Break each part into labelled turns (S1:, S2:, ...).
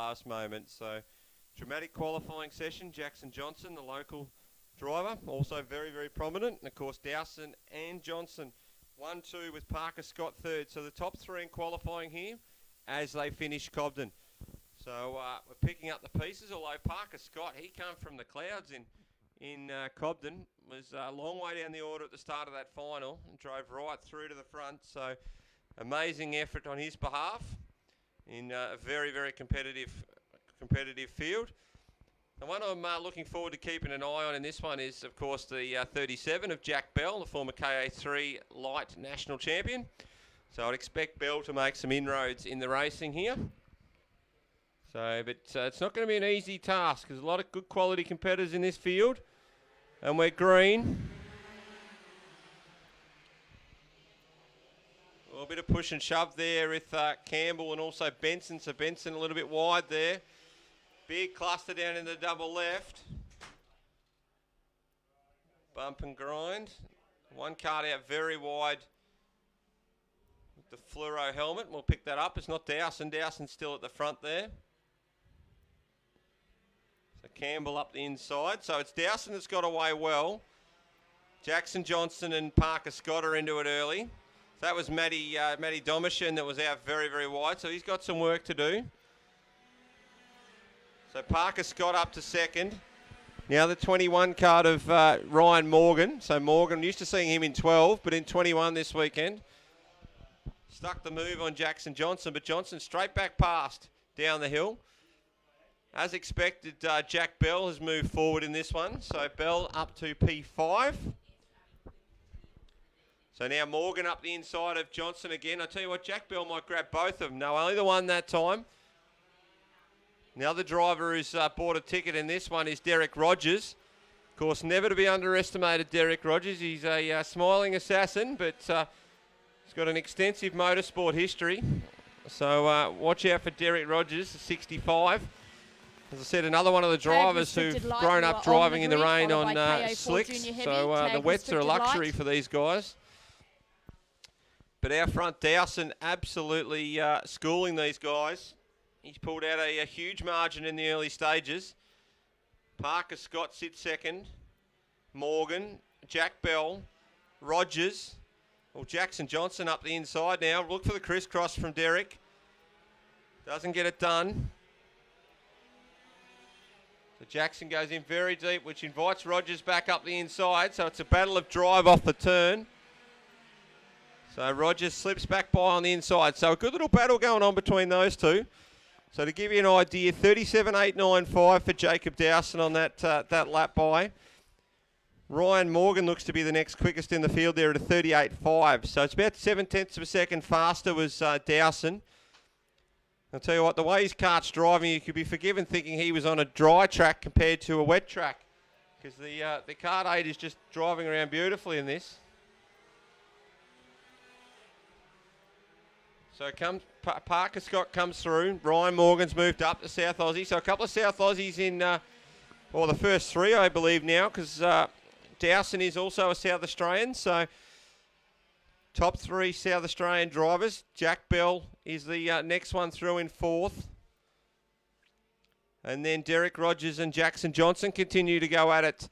S1: last moment. So dramatic qualifying session. Jackson Johnson, the local driver, also very, very prominent. And of course Dowson and Johnson 1-2 with Parker Scott third. So the top three in qualifying here as they finish Cobden. So we're picking up the pieces, although Parker Scott, he came from the clouds in Cobden, was a long way down the order at the start of that final and drove right through to the front. So amazing effort on his behalf in a very, very competitive field. The one I'm looking forward to keeping an eye on in this one is, of course, the 37 of Jack Bell, the former KA3 Light National Champion. So I'd expect Bell to make some inroads in the racing here. So, but it's not going to be an easy task. There's a lot of good quality competitors in this field. And we're green. A little bit of push and shove there with Campbell and also Benson. So Benson a little bit wide there. Big cluster down in the double left. Bump and grind. One card out very wide with the fluoro helmet. We'll pick that up. It's not Dowson. Dowson's still at the front there. So Campbell up the inside. So it's Dowson that's got away well. Jackson Johnson and Parker Scott are into it early. So that was Matty Domishin that was out very, very wide. So he's got some work to do. So Parker Scott up to second. Now the 21 card of Ryan Morgan. So Morgan, used to seeing him in 12, but in 21 this weekend. Stuck the move on Jackson Johnson, but Johnson straight back past down the hill. As expected, Jack Bell has moved forward in this one. So Bell up to P5. So now Morgan up the inside of Johnson again. I tell you what, Jack Bell might grab both of them. No, only the one that time. The other driver who's bought a ticket in this one is Derek Rogers. Of course, never to be underestimated, Derek Rogers. He's a smiling assassin, but he's got an extensive motorsport history. So watch out for Derek Rogers, 65. As I said, another one of the drivers who've grown up driving in the rain on slicks. So the wets are a luxury for these guys. But our front, Dowson, absolutely schooling these guys. He's pulled out a huge margin in the early stages. Parker Scott sits second. Morgan, Jack Bell, Rogers. Well, Jackson Johnson up the inside now. Look for the crisscross from Derek. Doesn't get it done. So Jackson goes in very deep, which invites Rogers back up the inside. So it's a battle of drive off the turn. So Rogers slips back by on the inside. So a good little battle going on between those two. So to give you an idea, 37.895 for Jacob Dowson on that lap by. Ryan Morgan looks to be the next quickest in the field there at a 38.5. So it's about 0.7 of a second faster was Dowson. I'll tell you what, the way his kart's driving, you could be forgiven thinking he was on a dry track compared to a wet track. Because the kart 8 is just driving around beautifully in this. So Parker Scott comes through. Ryan Morgan's moved up to South Aussie. So a couple of South Aussies in, the first three, I believe now, because Dowson is also a South Australian. So top three South Australian drivers. Jack Bell is the next one through in fourth. And then Derek Rogers and Jackson Johnson continue to go at it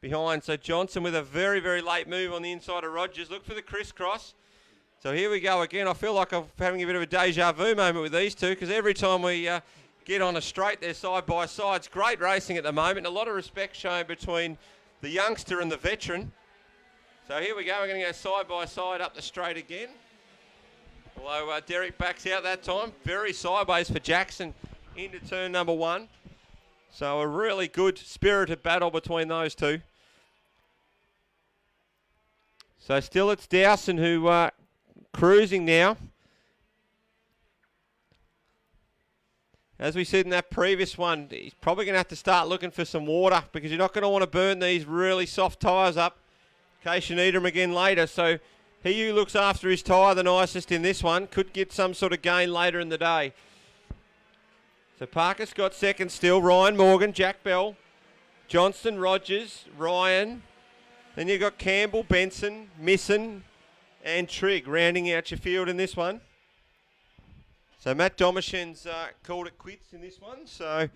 S1: behind. So Johnson with a very, very late move on the inside of Rogers. Look for the crisscross. So here we go again. I feel like I'm having a bit of a deja vu moment with these two because every time we get on a straight, they're side by side. It's great racing at the moment. A lot of respect shown between the youngster and the veteran. So here we go. We're going to go side by side up the straight again. Although Derek backs out that time. Very sideways for Jackson into turn number one. So a really good spirited battle between those two. So still it's Dowson who cruising now. As we said in that previous one, he's probably going to have to start looking for some water because you're not going to want to burn these really soft tyres up in case you need them again later. So he who looks after his tyre the nicest in this one could get some sort of gain later in the day. So Parker's got second still. Ryan Morgan, Jack Bell, Johnston, Rogers, Ryan. Then you've got Campbell, Benson, Misson, and Trigg rounding out your field in this one. So Matt Domishen's called it quits in this one, so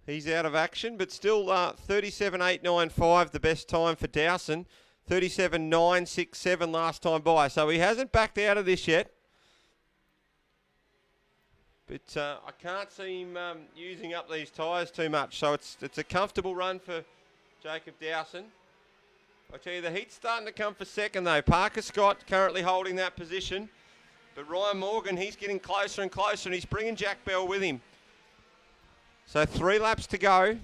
S1: he's out of action, but still 37.895 the best time for Dowson. 37.967 last time by, so he hasn't backed out of this yet. But I can't see him using up these tyres too much, so it's a comfortable run for Jacob Dowson. I tell you, the heat's starting to come for second though. Parker Scott currently holding that position, but Ryan Morgan, he's getting closer and closer, and he's bringing Jack Bell with him. So 3 laps to go.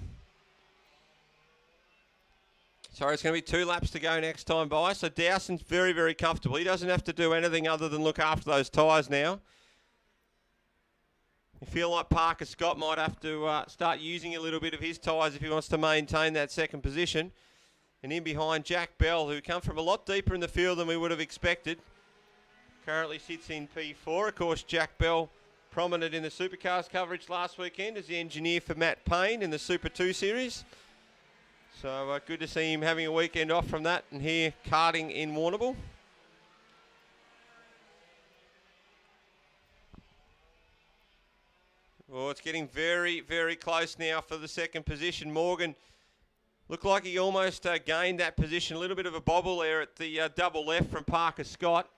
S1: Sorry, it's going to be 2 laps to go next time by. So Dowson's very, very comfortable. He doesn't have to do anything other than look after those tyres now. You feel like Parker Scott might have to start using a little bit of his tyres if he wants to maintain that second position. And in behind, Jack Bell, who come from a lot deeper in the field than we would have expected. Currently sits in P4. Of course, Jack Bell prominent in the Supercars coverage last weekend as the engineer for Matt Payne in the Super 2 Series. So good to see him having a weekend off from that and here karting in Warrnambool. Well, it's getting very, very close now for the second position. Morgan looked like he almost gained that position. A little bit of a bobble there at the double left from Parker Scott,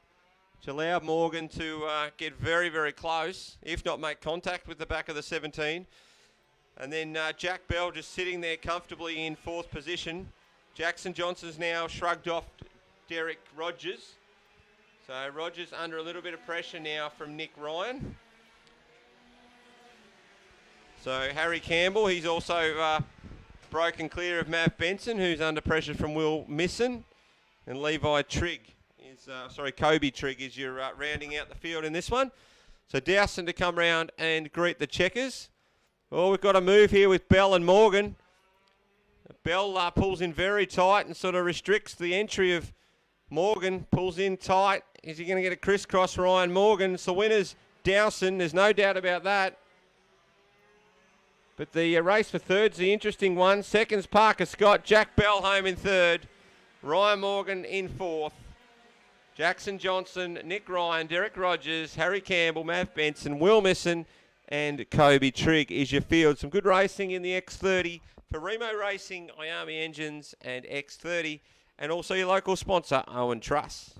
S1: which allowed Morgan to get very, very close, if not make contact with the back of the 17. And then Jack Bell just sitting there comfortably in 4th position. Jackson Johnson's now shrugged off Derek Rogers. So Rogers under a little bit of pressure now from Nick Ryan. So Harry Campbell, he's also broken clear of Matt Benson, who's under pressure from Will Misson. And Levi Trigg is, Kobe Trigg is your rounding out the field in this one. So Dowson to come round and greet the checkers. Oh, we've got a move here with Bell and Morgan. Bell pulls in very tight and sort of restricts the entry of Morgan. Pulls in tight. Is he going to get a crisscross Ryan Morgan? So winners Dowson, there's no doubt about that. But the race for third's the interesting one. Seconds Parker Scott, Jack Bell home in 3rd. Ryan Morgan in 4th. Jackson Johnson, Nick Ryan, Derek Rogers, Harry Campbell, Matt Benson, Will Misson, and Kobe Trigg is your field. Some good racing in the X30 for Remo Racing, Iami Engines, and X30. And also your local sponsor, Owen Truss.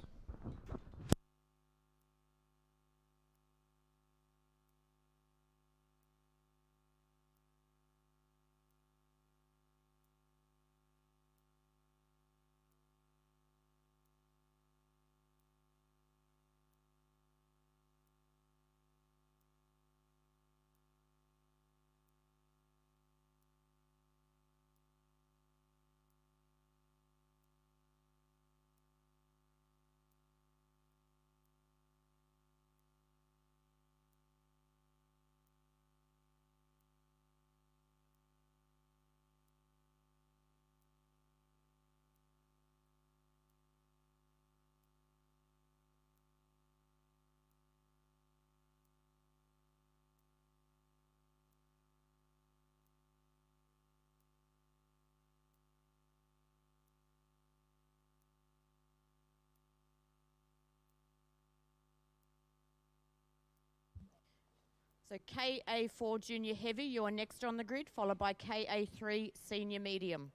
S2: So KA4 Junior Heavy, you are next on the grid, followed by KA3 Senior Medium.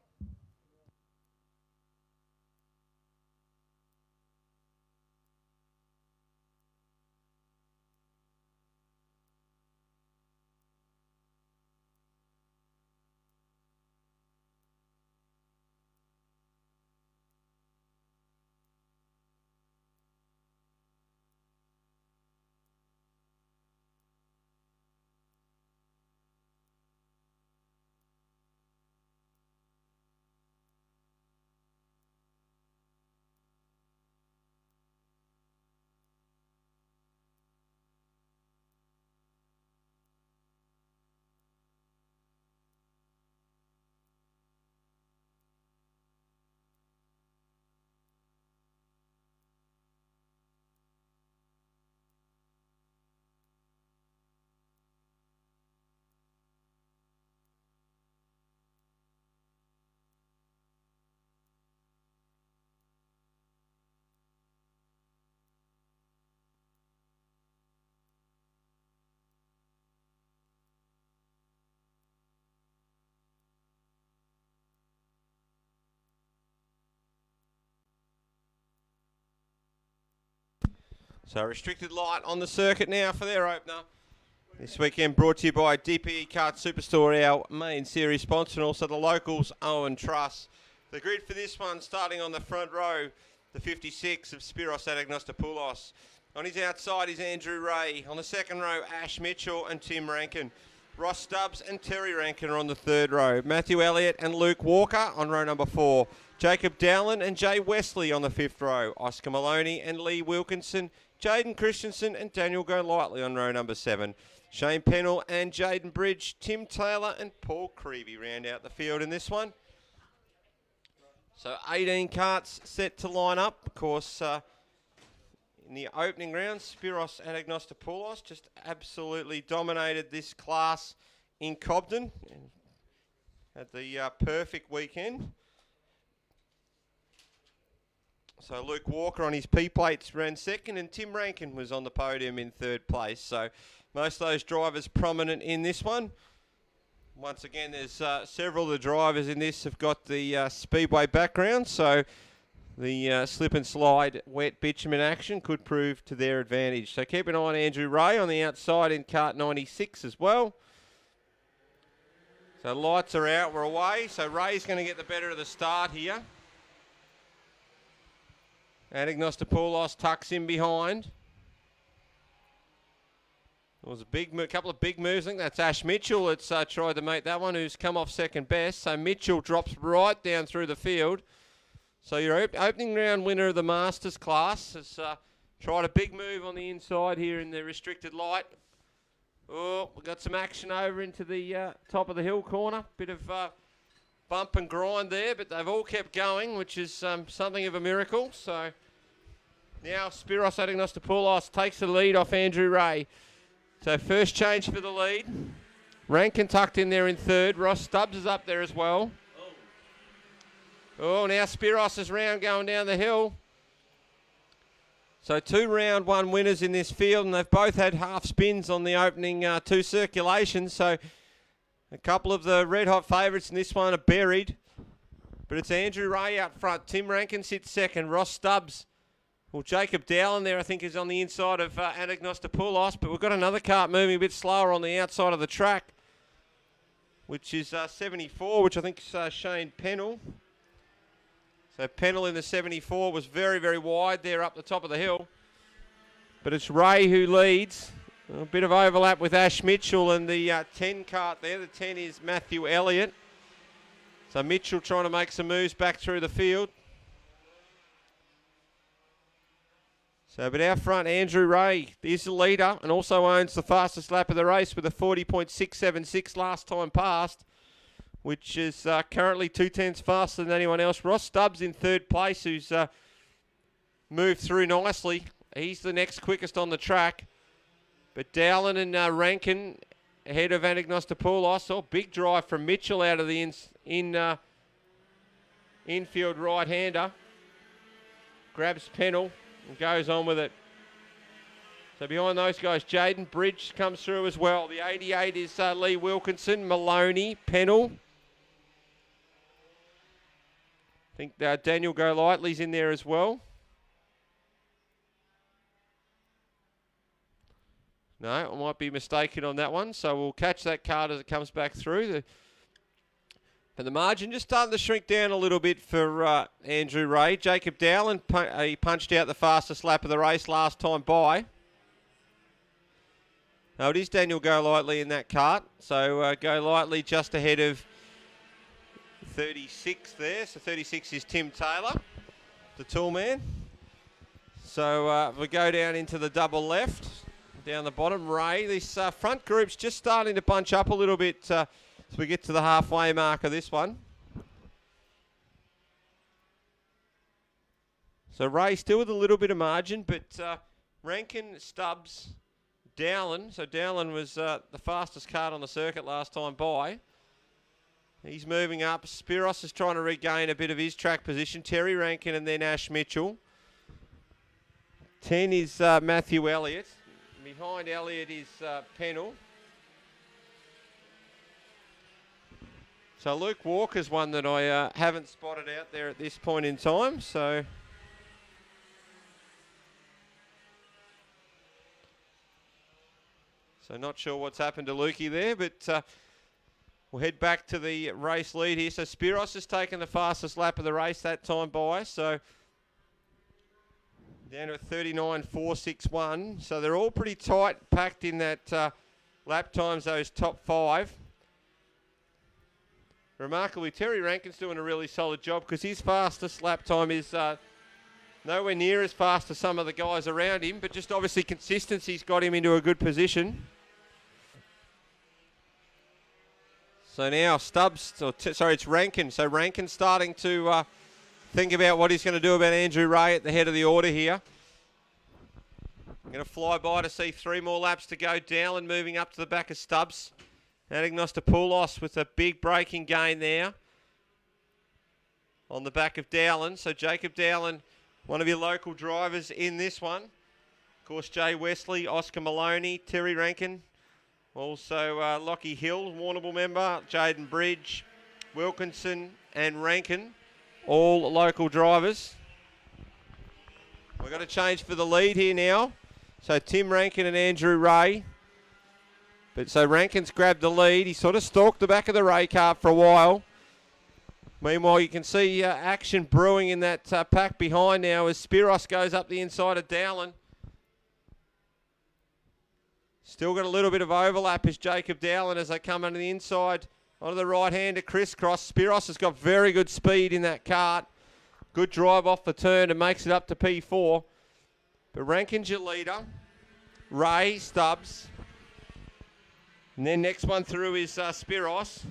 S1: So restricted light on the circuit now for their opener. This weekend brought to you by DPE Kart Superstore, our main series sponsor, and also the locals, Owen Truss. The grid for this one, starting on the front row, the 56 of Spiros Anagnostopoulos. On his outside is Andrew Ray. On the second row, Ash Mitchell and Tim Rankin. Ross Stubbs and Terry Rankin are on the third row. Matthew Elliott and Luke Walker on row number 4. Jacob Dowland and Jay Wesley on the fifth row. Oscar Maloney and Lee Wilkinson. Jaden Christensen and Daniel Golightly on row number 7. Shane Pennell and Jaden Bridge, Tim Taylor and Paul Creevy round out the field in this one. So 18 karts set to line up. Of course, in the opening round, Spiros Anagnostopoulos just absolutely dominated this class in Cobden. Had the perfect weekend. So Luke Walker on his P-plates ran second, and Tim Rankin was on the podium in third place. So most of those drivers prominent in this one. Once again, there's several of the drivers in this have got the speedway background, so the slip and slide wet bitumen action could prove to their advantage. So keep an eye on Andrew Ray on the outside in kart 96 as well. So lights are out, we're away. So Ray's going to get the better of the start here. Anagnostopoulos tucks in behind. It was a couple of big moves. I think that's Ash Mitchell that's tried to make that one, who's come off second best. So Mitchell drops right down through the field. So your opening round winner of the Masters class has tried a big move on the inside here in the restricted light. Oh, we've got some action over into the top of the hill corner. Bit of bump and grind there, but they've all kept going, which is something of a miracle. So now Spiros Anagnostopoulos takes the lead off Andrew Ray. So first change for the lead. Rankin tucked in there in third. Ross Stubbs is up there as well. Oh, now Spiros is round going down the hill. So 2 round 1 winners in this field, and they've both had half spins on the opening 2 circulations. So a couple of the red-hot favourites in this one are buried. But it's Andrew Ray out front. Tim Rankin sits second. Ross Stubbs. Well, Jacob Dowland there, I think, is on the inside of Anagnostopoulos. But we've got another kart moving a bit slower on the outside of the track, which is 74, which I think is Shane Pennell. So Pennell in the 74 was very, very wide there up the top of the hill. But it's Ray who leads. A bit of overlap with Ash Mitchell and the 10 kart there. The 10 is Matthew Elliott. So Mitchell trying to make some moves back through the field. So, but out front, Andrew Ray is the leader and also owns the fastest lap of the race with a 40.676 last time passed, which is currently 2/10 faster than anyone else. Ross Stubbs in third place, who's moved through nicely. He's the next quickest on the track. But Dowland and Rankin ahead of Anagnostopoulos. Oh, big drive from Mitchell out of the infield right-hander. Grabs Pennell and goes on with it. So behind those guys, Jaden Bridge comes through as well. The 88 is Lee Wilkinson, Maloney, Pennell. I think Daniel Golightly's in there as well. No, I might be mistaken on that one. So we'll catch that card as it comes back through. But the margin just starting to shrink down a little bit for Andrew Ray. Jacob Dowland, he punched out the fastest lap of the race last time by. Now it is Daniel Golightly in that kart. So Golightly just ahead of 36 there. So 36 is Tim Taylor, the tool man. So we go down into the double left. Down the bottom, Ray. This front group's just starting to bunch up a little bit as we get to the halfway mark of this one. So Ray still with a little bit of margin, but Rankin, Stubbs, Dowland. So Dowland was the fastest kart on the circuit last time by. He's moving up. Spiros is trying to regain a bit of his track position. Terry Rankin and then Ash Mitchell. 10 is Matthew Elliott. Behind Elliott is Pennell. So Luke Walker's one that I haven't spotted out there at this point in time. So So not sure what's happened to Lukey there, but we'll head back to the race lead here. So Spiros has taken the fastest lap of the race that time by. So down to a 39.461. So they're all pretty tight, packed in that lap times, those top 5. Remarkably, Terry Rankin's doing a really solid job because his fastest lap time is nowhere near as fast as some of the guys around him, but just obviously consistency's got him into a good position. So now Stubbs, it's Rankin. So Rankin's starting to think about what he's going to do about Andrew Ray at the head of the order here. I'm going to fly by to see 3 more laps to go. Dowland moving up to the back of Stubbs. Anagnostopoulos with a big braking gain there on the back of Dowland. So Jacob Dowland, one of your local drivers in this one. Of course, Jay Wesley, Oscar Maloney, Terry Rankin. Also Lockie Hill, Warrnambool member, Jaden Bridge, Wilkinson and Rankin, all local drivers. We've got to change for the lead here now. So Tim Rankin and Andrew Ray. But so Rankin's grabbed the lead. He sort of stalked the back of the Ray car for a while. Meanwhile, you can see action brewing in that pack behind now as Spiros goes up the inside of Dowland. Still got a little bit of overlap as Jacob Dowland as they come under the inside onto the right-hander crisscross. Spiros has got very good speed in that kart. Good drive off the turn and makes it up to P4. But Rankin's your leader. Ray, Stubbs. And then next one through is Spiros.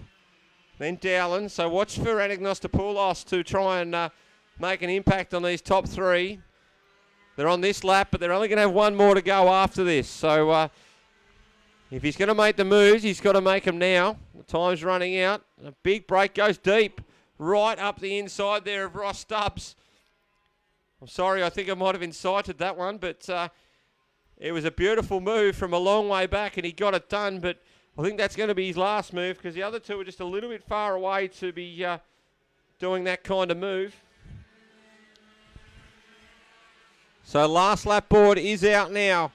S1: Then Dowland. So watch for Anagnostopoulos to try and make an impact on these top 3. They're on this lap, but they're only going to have one more to go after this. So if he's going to make the moves, he's got to make them now. The time's running out. A big break goes deep. Right up the inside there of Ross Stubbs. I'm sorry, I think I might have incited that one, but it was a beautiful move from a long way back, and he got it done, but I think that's going to be his last move because the other 2 are just a little bit far away to be doing that kind of move. So last lap board is out now.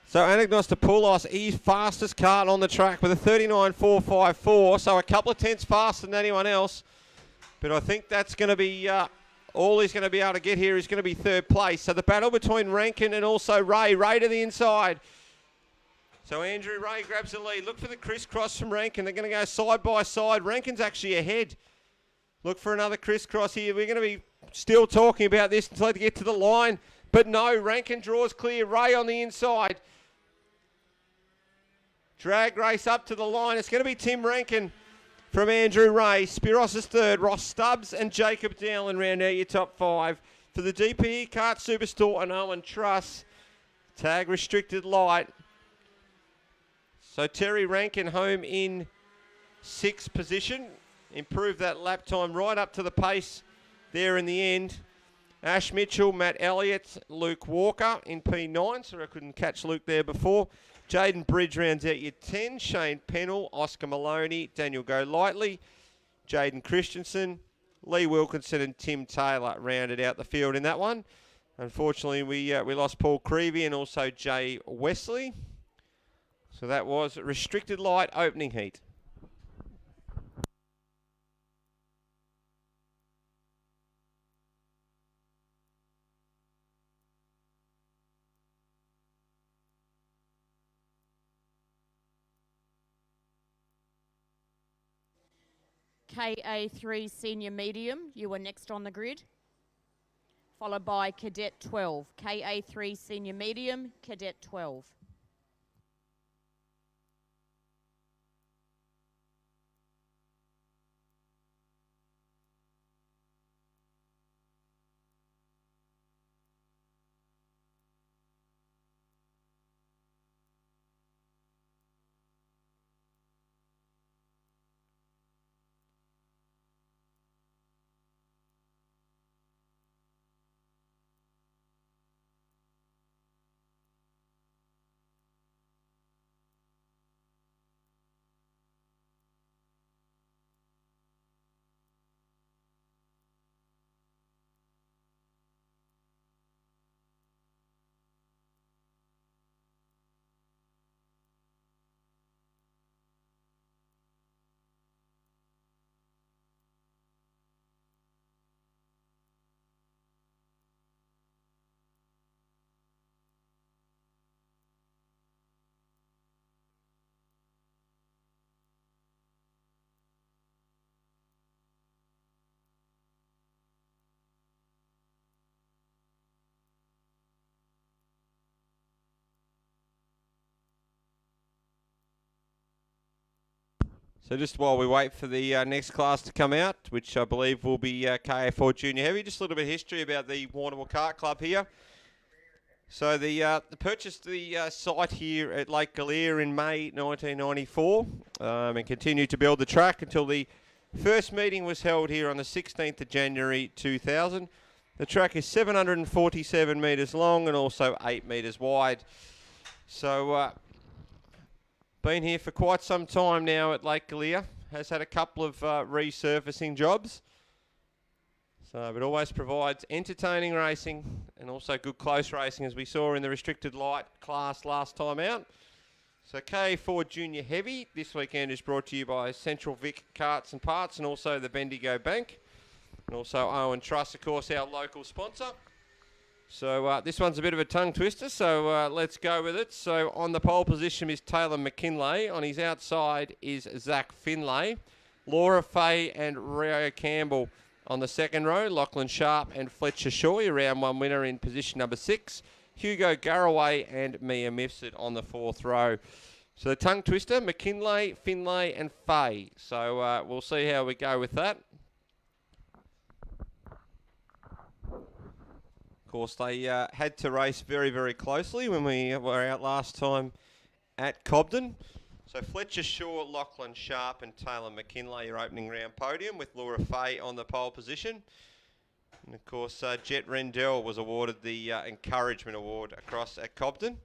S1: So Anagnostopoulos, his fastest kart on the track with a 39.454, so a couple of tenths faster than anyone else. But I think that's going to be all he's going to be able to get here is going to be 3rd place. So the battle between Rankin and also Ray. Ray to the inside. So Andrew Ray grabs the lead. Look for the crisscross from Rankin. They're going to go side by side. Rankin's actually ahead. Look for another crisscross here. We're going to be still talking about this until they get to the line. But no, Rankin draws clear. Ray on the inside. Drag race up to the line. It's going to be Tim Rankin from Andrew Ray. Spiros is 3rd. Ross Stubbs and Jacob Dowland round out your top 5. For the DPE Kart Superstore and Owen Truss. Tag restricted light. So Terry Rankin home in 6th position. Improved that lap time right up to the pace there in the end. Ash Mitchell, Matt Elliott, Luke Walker in P9. So I couldn't catch Luke there before. Jaden Bridge rounds out your 10. Shane Pennell, Oscar Maloney, Daniel Golightly, Jaden Christensen, Lee Wilkinson and Tim Taylor rounded out the field in that one. Unfortunately, we lost Paul Creevy and also Jay Wesley. So that was restricted light opening heat.
S2: KA3 Senior Medium, you were next on the grid. Followed by Cadet 12. KA3 Senior Medium, Cadet 12.
S1: So just while we wait for the next class to come out, which I believe will be KA3 Junior Heavy, just a little bit of history about the Warrnambool Kart Club here. So they purchased the site here at Lake Galea in May 1994 and continued to build the track until the first meeting was held here on the 16th of January 2000. The track is 747 metres long and also 8 metres wide. So been here for quite some time now at Lake Galea. Has had a couple of resurfacing jobs. So it always provides entertaining racing and also good close racing, as we saw in the restricted light class last time out. So KA3 Junior Heavy this weekend is brought to you by Central Vic Karts and Parts and also the Bendigo Bank. And also Owen Trust, of course, our local sponsor. So this one's a bit of a tongue twister, so let's go with it. So on the pole position is Taylor McKinlay. On his outside is Zach Finlay. Laura Fay and Rio Campbell on the second row. Lachlan Sharp and Fletcher Shaw, your round one winner in position number 6. Hugo Garraway and Mia Mifsud on the fourth row. So the tongue twister, McKinlay, Finlay and Fay. So we'll see how we go with that. Of course, they had to race very, very closely when we were out last time at Cobden. So Fletcher Shaw, Lachlan Sharp and Taylor McKinlay, your opening round podium, with Laura Fay on the pole position. And of course, Jet Rendell was awarded the Encouragement Award across at Cobden.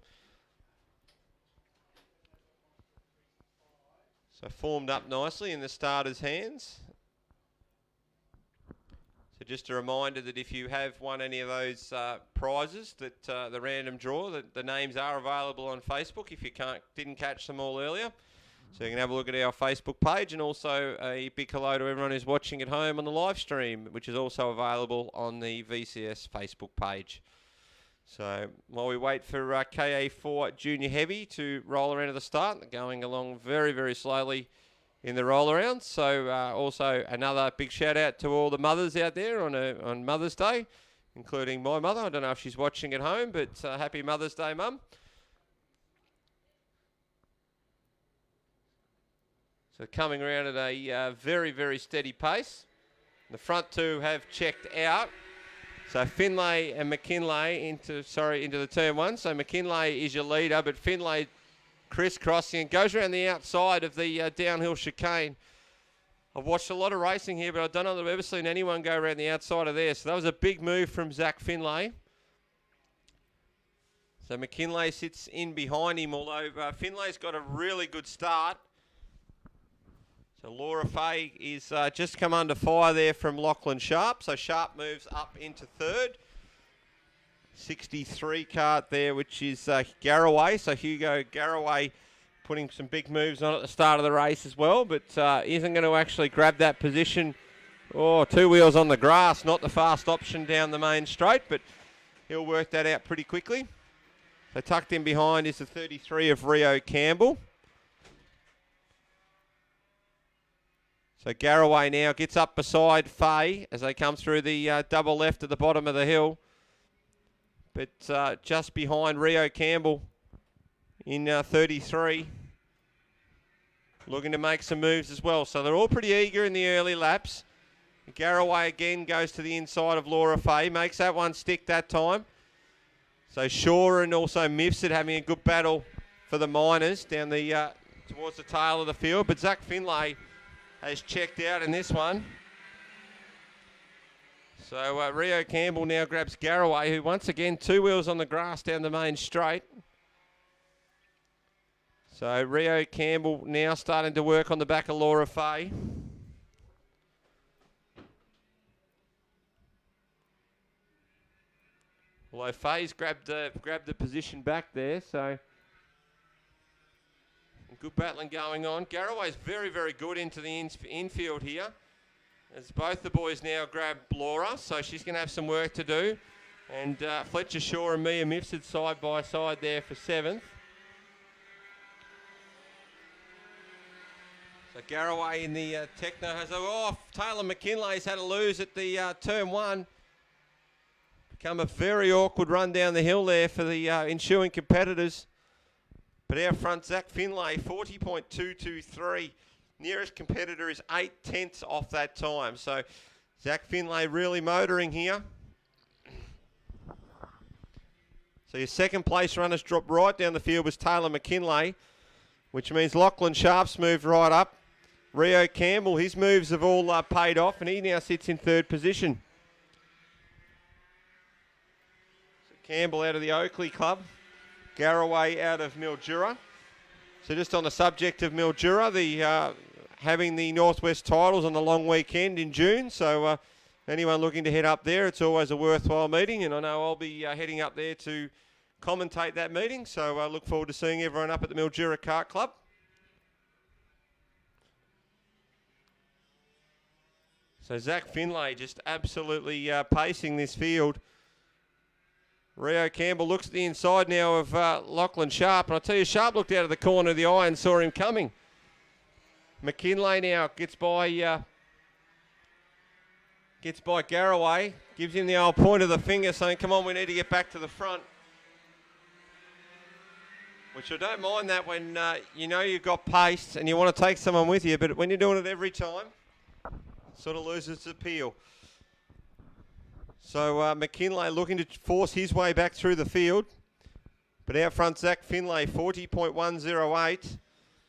S1: So formed up nicely in the starter's hands. So just a reminder that if you have won any of those prizes, that the random draw, that the names are available on Facebook if you didn't catch them all earlier. So you can have a look at our Facebook page, and also a big hello to everyone who's watching at home on the live stream, which is also available on the VCS Facebook page. So while we wait for KA3 Junior Heavy to roll around at the start, they're going along very, very slowly in the roll around. So also another big shout out to all the mothers out there on Mother's Day, including my mother. I don't know if she's watching at home, but happy Mother's Day, Mum. So coming around at a very, very steady pace. The front two have checked out. So Finlay and McKinlay into the turn one. So McKinlay is your leader, but Finlay crisscrossing and goes around the outside of the downhill chicane. I've watched a lot of racing here, but I don't know that I've ever seen anyone go around the outside of there. So that was a big move from Zach Finlay. So McKinlay sits in behind him, although Finlay's got a really good start. So Laura Fay is just come under fire there from Lachlan Sharp. So Sharp moves up into third. 63 kart there, which is Garraway. So Hugo Garraway putting some big moves on at the start of the race as well, but isn't going to actually grab that position. Oh, two wheels on the grass, not the fast option down the main straight, but he'll work that out pretty quickly. So tucked in behind is the 33 of Rio Campbell. So Garraway now gets up beside Fay as they come through the double left at the bottom of the hill. But just behind Rio Campbell in 33. Looking to make some moves as well. So they're all pretty eager in the early laps. Garraway again goes to the inside of Laura Fay. Makes that one stick that time. So Shaw and also Mifsud having a good battle for the minors down the towards the tail of the field. But Zach Finlay has checked out in this one. So Rio Campbell now grabs Garraway, who once again two wheels on the grass down the main straight. So Rio Campbell now starting to work on the back of Laura Fay. Although Fay's grabbed the position back there, so good battling going on. Garraway's very, very good into the infield here, as both the boys now grab Laura, so she's going to have some work to do. And Fletcher Shaw and Mia Mifsud side by side there for 7th. So Garraway in the Techno has Taylor McKinlay's had a lose at the turn one. Become a very awkward run down the hill there for the ensuing competitors. But our front, Zach Finlay, 40.223. Nearest competitor is 8/10 off that time. So Zach Finlay really motoring here. So your second place runners dropped right down the field was Taylor McKinlay, which means Lachlan Sharp's moved right up. Rio Campbell, his moves have all paid off, and he now sits in third position. So Campbell out of the Oakley Club. Garraway out of Mildura. So just on the subject of Mildura, having the Northwest titles on the long weekend in June. So anyone looking to head up there, it's always a worthwhile meeting. And I know I'll be heading up there to commentate that meeting. So I look forward to seeing everyone up at the Mildura Kart Club. So Zach Finlay just absolutely pacing this field. Rio Campbell looks at the inside now of Lachlan Sharp. And I'll tell you, Sharp looked out of the corner of the eye and saw him coming. McKinlay now gets by Garraway. Gives him the old point of the finger saying, come on, we need to get back to the front. Which I don't mind that when you know you've got pace and you want to take someone with you. But when you're doing it every time, it sort of loses its appeal. So McKinlay looking to force his way back through the field. But out front, Zach Finlay, 40.108.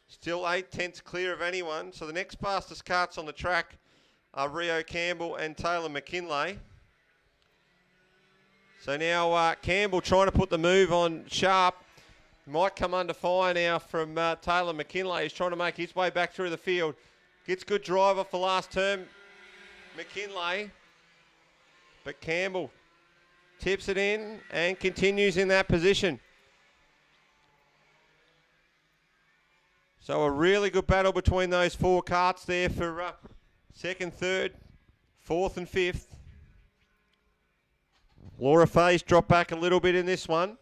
S1: Still 8/10 clear of anyone. So the next fastest karts on the track are Rio Campbell and Taylor McKinlay. So now Campbell trying to put the move on Sharp. Might come under fire now from Taylor McKinlay. He's trying to make his way back through the field. Gets good drive off the last turn, McKinlay. But Campbell tips it in and continues in that position. So a really good battle between those four karts there for second, third, fourth and fifth. Laura Fay's dropped back a little bit in this one.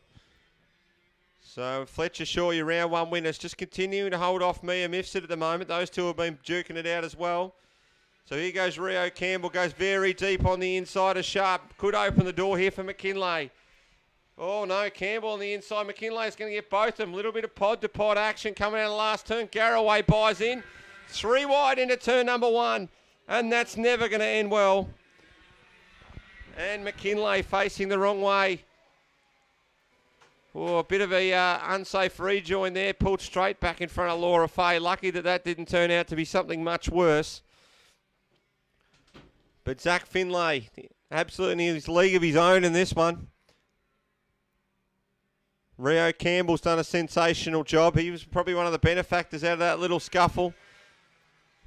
S1: So Fletcher Shaw, your round one winners, just continuing to hold off Mia Mifsud at the moment. Those two have been duking it out as well. So here goes Rio Campbell, goes very deep on the inside of Sharp. Could open the door here for McKinlay. Oh no, Campbell on the inside. McKinlay is going to get both of them. A little bit of pod-to-pod action coming out of the last turn. Garraway buys in. 3 wide into turn number 1. And that's never going to end well. And McKinlay facing the wrong way. Oh, a bit of a unsafe rejoin there. Pulled straight back in front of Laura Fay. Lucky that didn't turn out to be something much worse. But Zach Finlay, absolutely in his league of his own in this one. Rio Campbell's done a sensational job. He was probably one of the benefactors out of that little scuffle.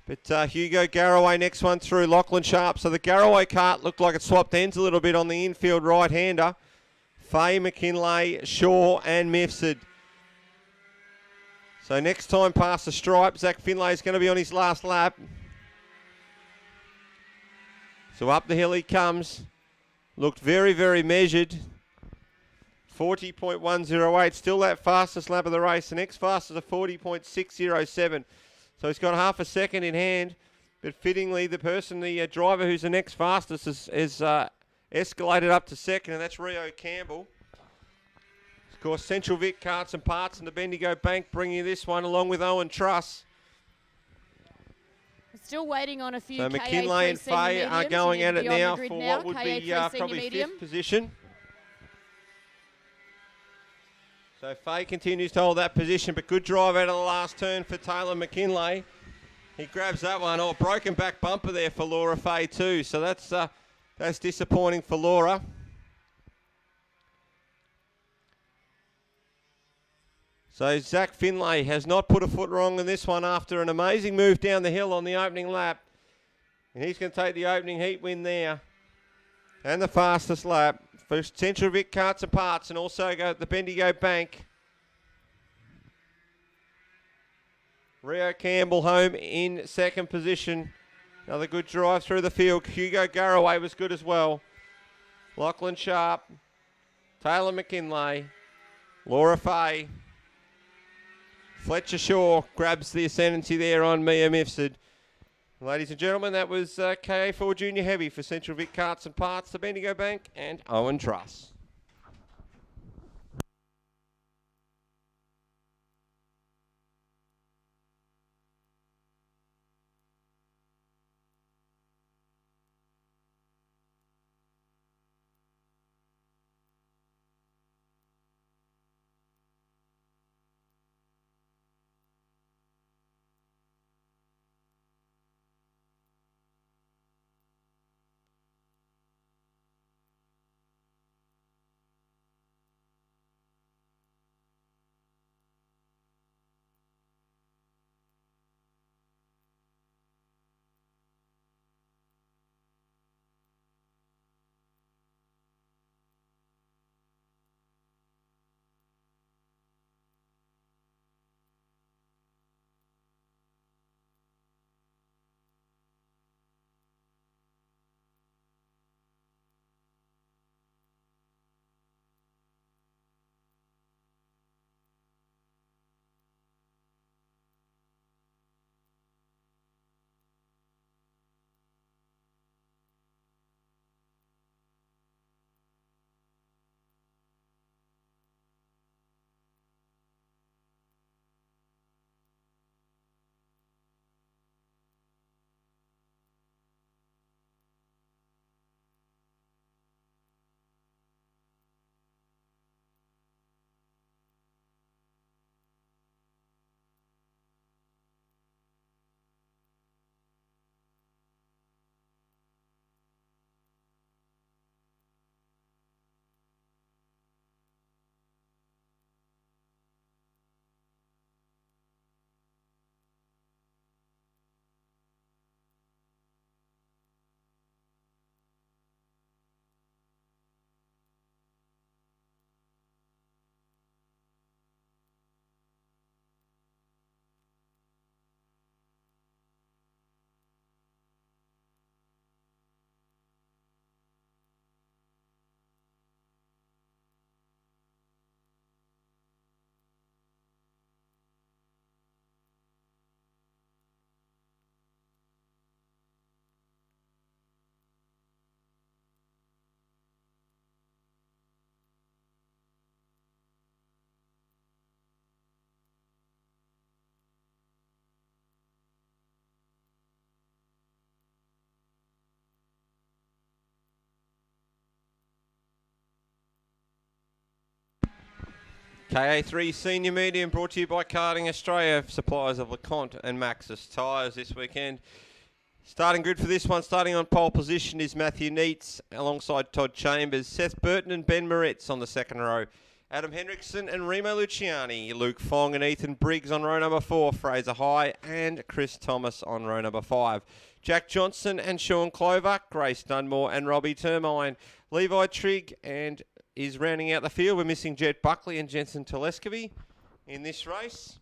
S1: But Hugo Garraway next one through, Lachlan Sharp. So the Garraway kart looked like it swapped ends a little bit on the infield right-hander. Fay, McKinlay, Shaw and Mifsud. So next time past the stripe, Zach Finlay is going to be on his last lap. So up the hill he comes. Looked very, very measured. 40.108, still that fastest lap of the race. The next fastest is a 40.607. So he's got half a second in hand. But fittingly, the driver who's the next fastest is escalated up to second, and that's Rio Campbell. Of course, Central Vic Karts and Parts and the Bendigo Bank bringing you this one along with Owen Truss.
S2: Still waiting on a few.
S1: So McKinlay and Fay are going at it now for what would be probably fifth position. So Fay continues to hold that position, but good drive out of the last turn for Taylor McKinlay. He grabs that one. Oh, broken back bumper there for Laura Fay too. So that's disappointing for Laura. So Zach Finlay has not put a foot wrong in this one after an amazing move down the hill on the opening lap. And he's going to take the opening heat win there. And the fastest lap for Central Vic Karts and Parts, and also go the Bendigo Bank. Rio Campbell home in second position. Another good drive through the field. Hugo Garraway was good as well. Lachlan Sharp, Taylor McKinlay, Laura Fay. Fletcher Shaw grabs the ascendancy there on Mia Mifsud. Ladies and gentlemen, that was KA3 Junior Heavy for Central Vic Karts and Parts, the Bendigo Bank, and Owen Truss. KA3 Senior Medium brought to you by Karting Australia, suppliers of LeConte and Maxxis tyres this weekend. Starting grid for this one, starting on pole position is Matthew Neitz alongside Todd Chambers, Seth Burton and Ben Moretz on the second row. Adam Hendrickson and Remo Luciani, Luke Fong and Ethan Briggs on row number 4, Fraser High and Chris Thomas on row number 5. Jack Johnson and Sean Clover, Grace Dunmore and Robbie Termine. Levi Trigg and is rounding out the field. We're missing Jet Buckley and Jensen Telescovy in this race.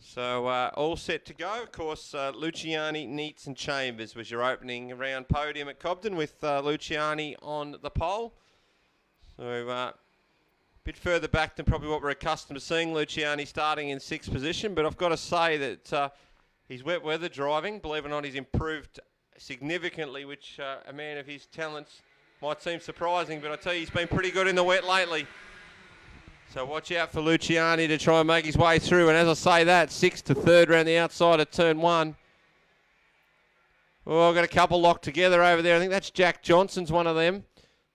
S1: So all set to go. Of course, Luciani, Neitz and Chambers was your opening round podium at Cobden with Luciani on the pole. So a bit further back than probably what we're accustomed to seeing Luciani starting in 6th position. But I've got to say that his wet weather driving, believe it or not, he's improved significantly, which a man of his talents might seem surprising, but I tell you, he's been pretty good in the wet lately. So watch out for Luciani to try and make his way through. And as I say that, 6th to 3rd round the outside of turn 1. Oh, I've got a couple locked together over there. I think that's Jack Johnson's one of them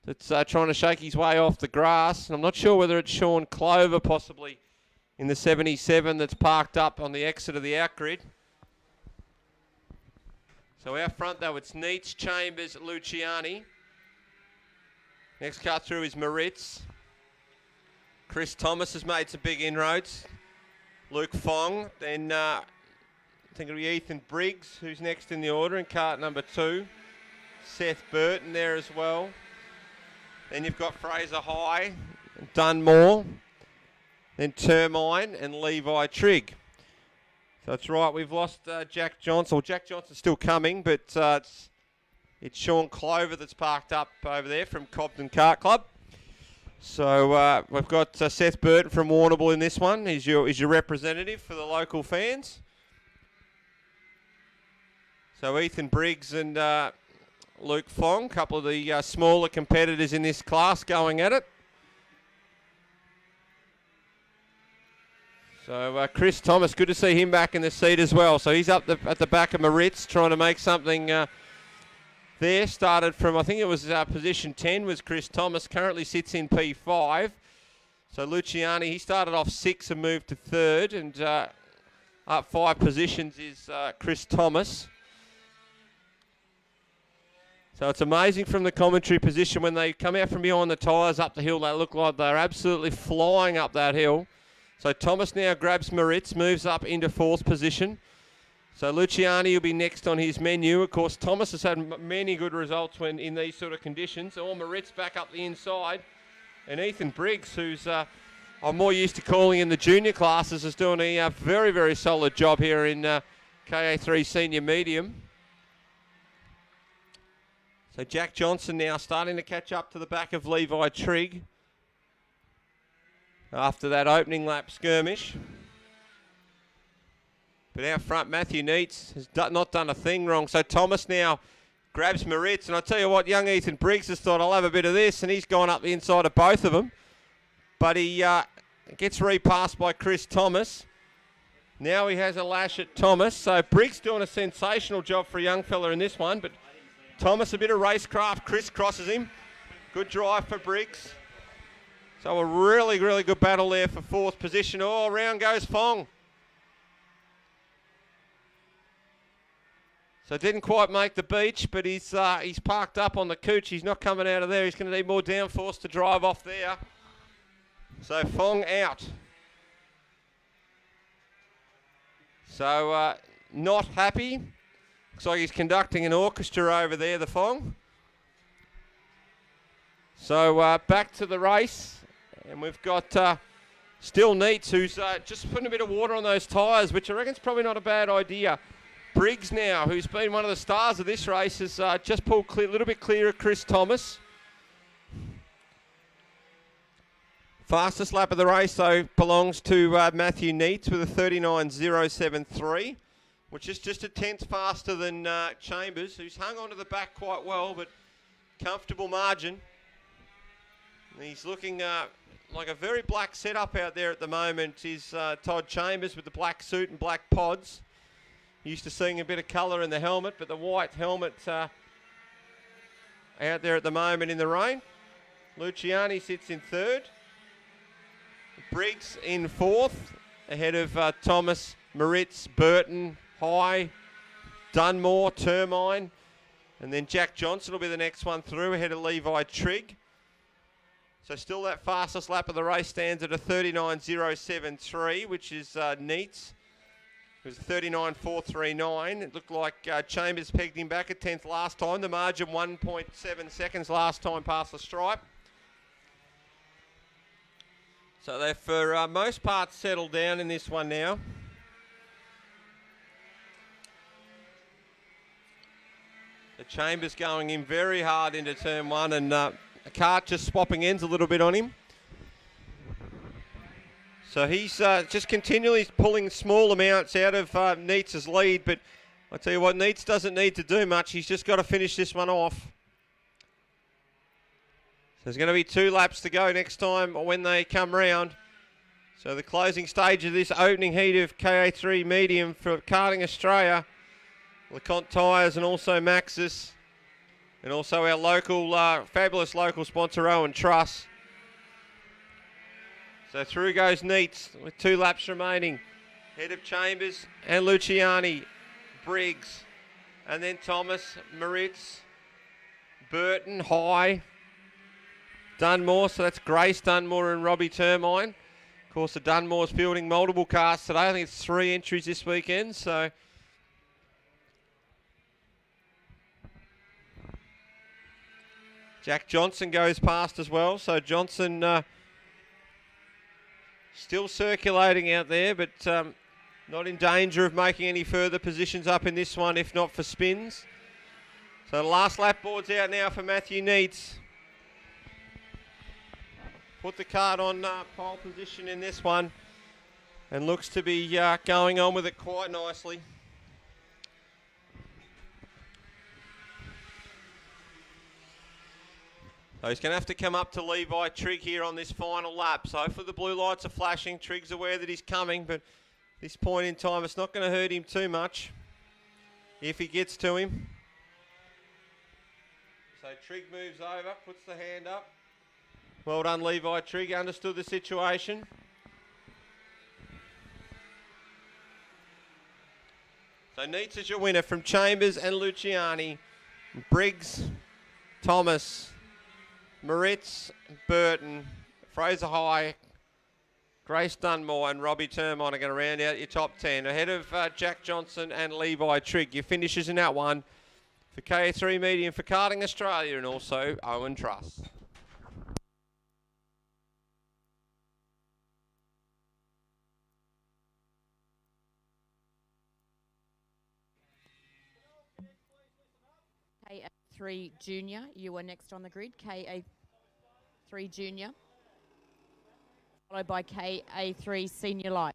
S1: that's trying to shake his way off the grass. And I'm not sure whether it's Sean Clover possibly in the 77 that's parked up on the exit of the outgrid. So out front, though, it's Neitz, Chambers, Luciani. Next cut through is Moritz. Chris Thomas has made some big inroads. Luke Fong. Then I think it'll be Ethan Briggs, who's next in the order in cart number 2. Seth Burton there as well. Then you've got Fraser High, Dunmore, then Termine and Levi Trigg. So that's right, we've lost Jack Johnson. Well, Jack Johnson's still coming, but it's Sean Clover that's parked up over there from Cobden Kart Club. So we've got Seth Burton from Warrnambool in this one. He's your representative for the local fans. So Ethan Briggs and Luke Fong, a couple of the smaller competitors in this class going at it. So Chris Thomas, good to see him back in the seat as well. So he's up at the back of Moritz trying to make something there. Started from, I think it was position 10 was Chris Thomas, currently sits in P5. So Luciani, he started off 6 and moved to 3rd, and up 5 positions is Chris Thomas. So it's amazing from the commentary position when they come out from behind the tyres up the hill, they look like they're absolutely flying up that hill. So Thomas now grabs Moritz, moves up into 4th position. So Luciani will be next on his menu. Of course, Thomas has had many good results when in these sort of conditions. Or Moritz back up the inside. And Ethan Briggs, who's I'm more used to calling in the junior classes, is doing a very, very solid job here in KA3 Senior Medium. So Jack Johnson now starting to catch up to the back of Levi Trigg after that opening lap skirmish. But out front, Matthew Neitz has not done a thing wrong. So Thomas now grabs Moritz. And I tell you what, young Ethan Briggs has thought, I'll have a bit of this. And he's gone up the inside of both of them. But he gets repassed by Chris Thomas. Now he has a lash at Thomas. So Briggs doing a sensational job for a young fella in this one. But Thomas, a bit of racecraft. Chris crosses him. Good drive for Briggs. So a really, really good battle there for 4th position. Oh, round goes Fong. So didn't quite make the beach, but he's parked up on the cooch. He's not coming out of there. He's going to need more downforce to drive off there. So Fong out. So not happy. Looks like he's conducting an orchestra over there, the Fong. So back to the race. And we've got still Neitz, who's just putting a bit of water on those tyres, which I reckon is probably not a bad idea. Briggs now, who's been one of the stars of this race, has just pulled a little bit clear of Chris Thomas. Fastest lap of the race, though, belongs to Matthew Neitz with a 39.073, which is just a tenth faster than Chambers, who's hung onto the back quite well, but comfortable margin. He's looking like a very black setup out there at the moment is Todd Chambers with the black suit and black pods. Used to seeing a bit of colour in the helmet, but the white helmet out there at the moment in the rain. Luciani sits in 3rd. Briggs in fourth, ahead of Thomas, Moritz, Burton, High, Dunmore, Termine. And then Jack Johnson will be the next one through, ahead of Levi Trigg. So still that fastest lap of the race stands at a 39.073, which is Neats. It was 39.439. It looked like Chambers pegged him back at 10th last time. The margin 1.7 seconds last time past the stripe. So they're for most part settled down in this one now. The Chambers going in very hard into turn one, and Kart just swapping ends a little bit on him. So he's just continually pulling small amounts out of Neats' lead, but I tell you what, Neats doesn't need to do much. He's just got to finish this one off. So there's going to be 2 laps to go next time when they come round. So the closing stage of this opening heat of KA3 Medium for Karting Australia, LeConte Tyres and also Maxis, and also our local, fabulous local sponsor Owen Truss. So through goes Neats with 2 laps remaining. Head of Chambers and Luciani, Briggs, and then Thomas, Moritz, Burton, High, Dunmore. So that's Grace Dunmore and Robbie Termine. Of course, the Dunmore's fielding multiple cars today. I think it's 3 entries this weekend. So Jack Johnson goes past as well. So Johnson still circulating out there, but not in danger of making any further positions up in this one, if not for spins. So the last lap board's out now for Matthew Neats. Put the kart on pole position in this one and looks to be going on with it quite nicely. So he's going to have to come up to Levi Trigg here on this final lap. So hopefully the blue lights are flashing. Trigg's aware that he's coming, but at this point in time, it's not going to hurt him too much if he gets to him. So Trigg moves over, puts the hand up. Well done, Levi Trigg. Understood the situation. So Neats is your winner from Chambers and Luciani. Briggs, Thomas, Moritz, Burton, Fraser High, Grace Dunmore and Robbie Termine are going to round out your top 10. Ahead of Jack Johnson and Levi Trigg. Your finishers in that one for KA3 Medium for Karting Australia and also Owen Truss.
S2: KA3 Junior, you are next on the grid. KA3 Junior, followed by KA3 Senior Light.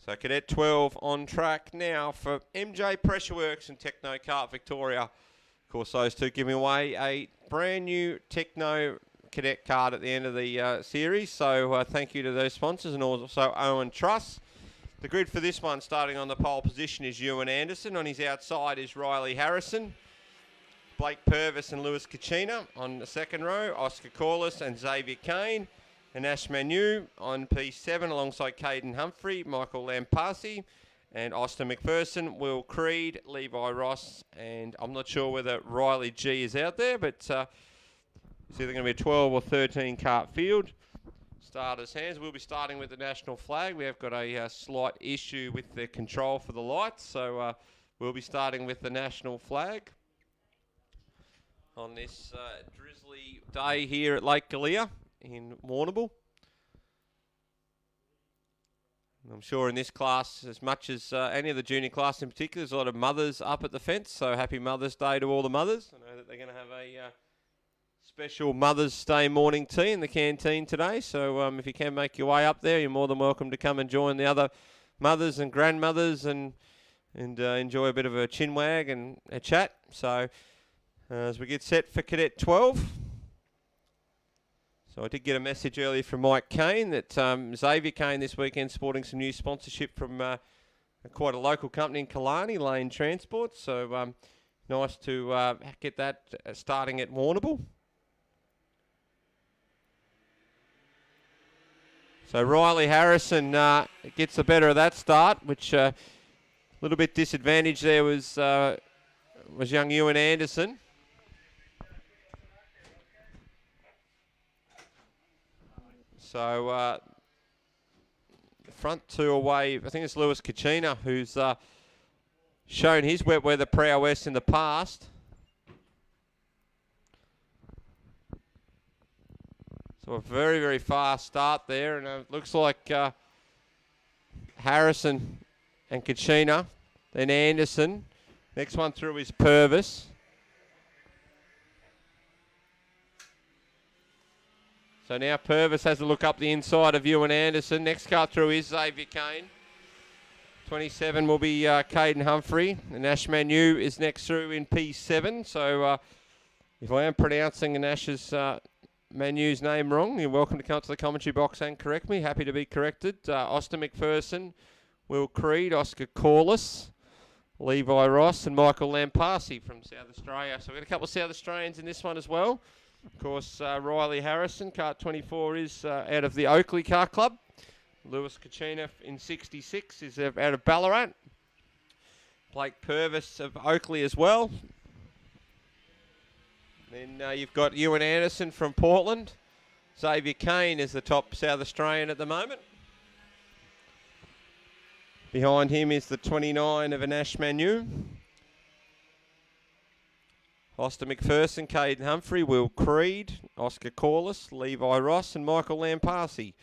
S1: So Cadet 12 on track now for MJ Pressure Works and Techno Kart Victoria. Of course, those two giving away a brand new Techno Cadet card at the end of the series. So thank you to those sponsors, and also Owen Truss. The grid for this one, starting on the pole position, is Ewan Anderson. On his outside is Riley Harrison, Blake Purvis and Lewis Kachina. On the second row, Oscar Corliss and Xavier Kane. And Ash Manu on P7 alongside Caden Humphrey, Michael Lampasi, and Austin McPherson, Will Creed, Levi Ross, and I'm not sure whether Riley G is out there, but it's either going to be a 12 or 13 kart field. Starters' hands. We'll be starting with the national flag. We have got a slight issue with the control for the lights, so we'll be starting with the national flag on this drizzly day here at Lake Galea in Warrnambool. I'm sure in this class, as much as any of the junior class in particular, there's a lot of mothers up at the fence, so happy Mother's Day to all the mothers. I know that they're going to have a special Mother's Day morning tea in the canteen today, so if you can make your way up there, you're more than welcome to come and join the other mothers and grandmothers and enjoy a bit of a chinwag and a chat. So as we get set for Cadet 12. So I did get a message earlier from Mike Kane that Xavier Kane this weekend sporting some new sponsorship from quite a local company in Killarney, Lane Transport. So nice to get that starting at Warrnambool. So Riley Harrison gets the better of that start, which a little bit disadvantaged there was young Ewan Anderson. So the front two away, I think it's Lewis Kachina, who's shown his wet weather prowess in the past. So a very, very fast start there, and it looks like Harrison and Kachina, then Anderson. Next one through is Purvis. So now Purvis has a look up the inside of Ewan Anderson. Next car through is Xavier Kane. 27 will be Caden Humphrey. And Ash Manu is next through in P7. So if I am pronouncing Ash's Manu's name wrong, you're welcome to come to the commentary box and correct me. Happy to be corrected. Austin McPherson, Will Creed, Oscar Corliss, Levi Ross and Michael Lampasi from South Australia. So we've got a couple of South Australians in this one as well. Of course, Riley Harrison, kart 24, is out of the Oakley Car Club. Lewis Kachina in 66 is out of Ballarat. Blake Purvis of Oakley as well. Then you've got Ewan Anderson from Portland. Xavier Kane is the top South Australian at the moment. Behind him is the 29 of Ash Manu. Austin McPherson, Caden Humphrey, Will Creed, Oscar Corliss, Levi Ross and Michael Lampasi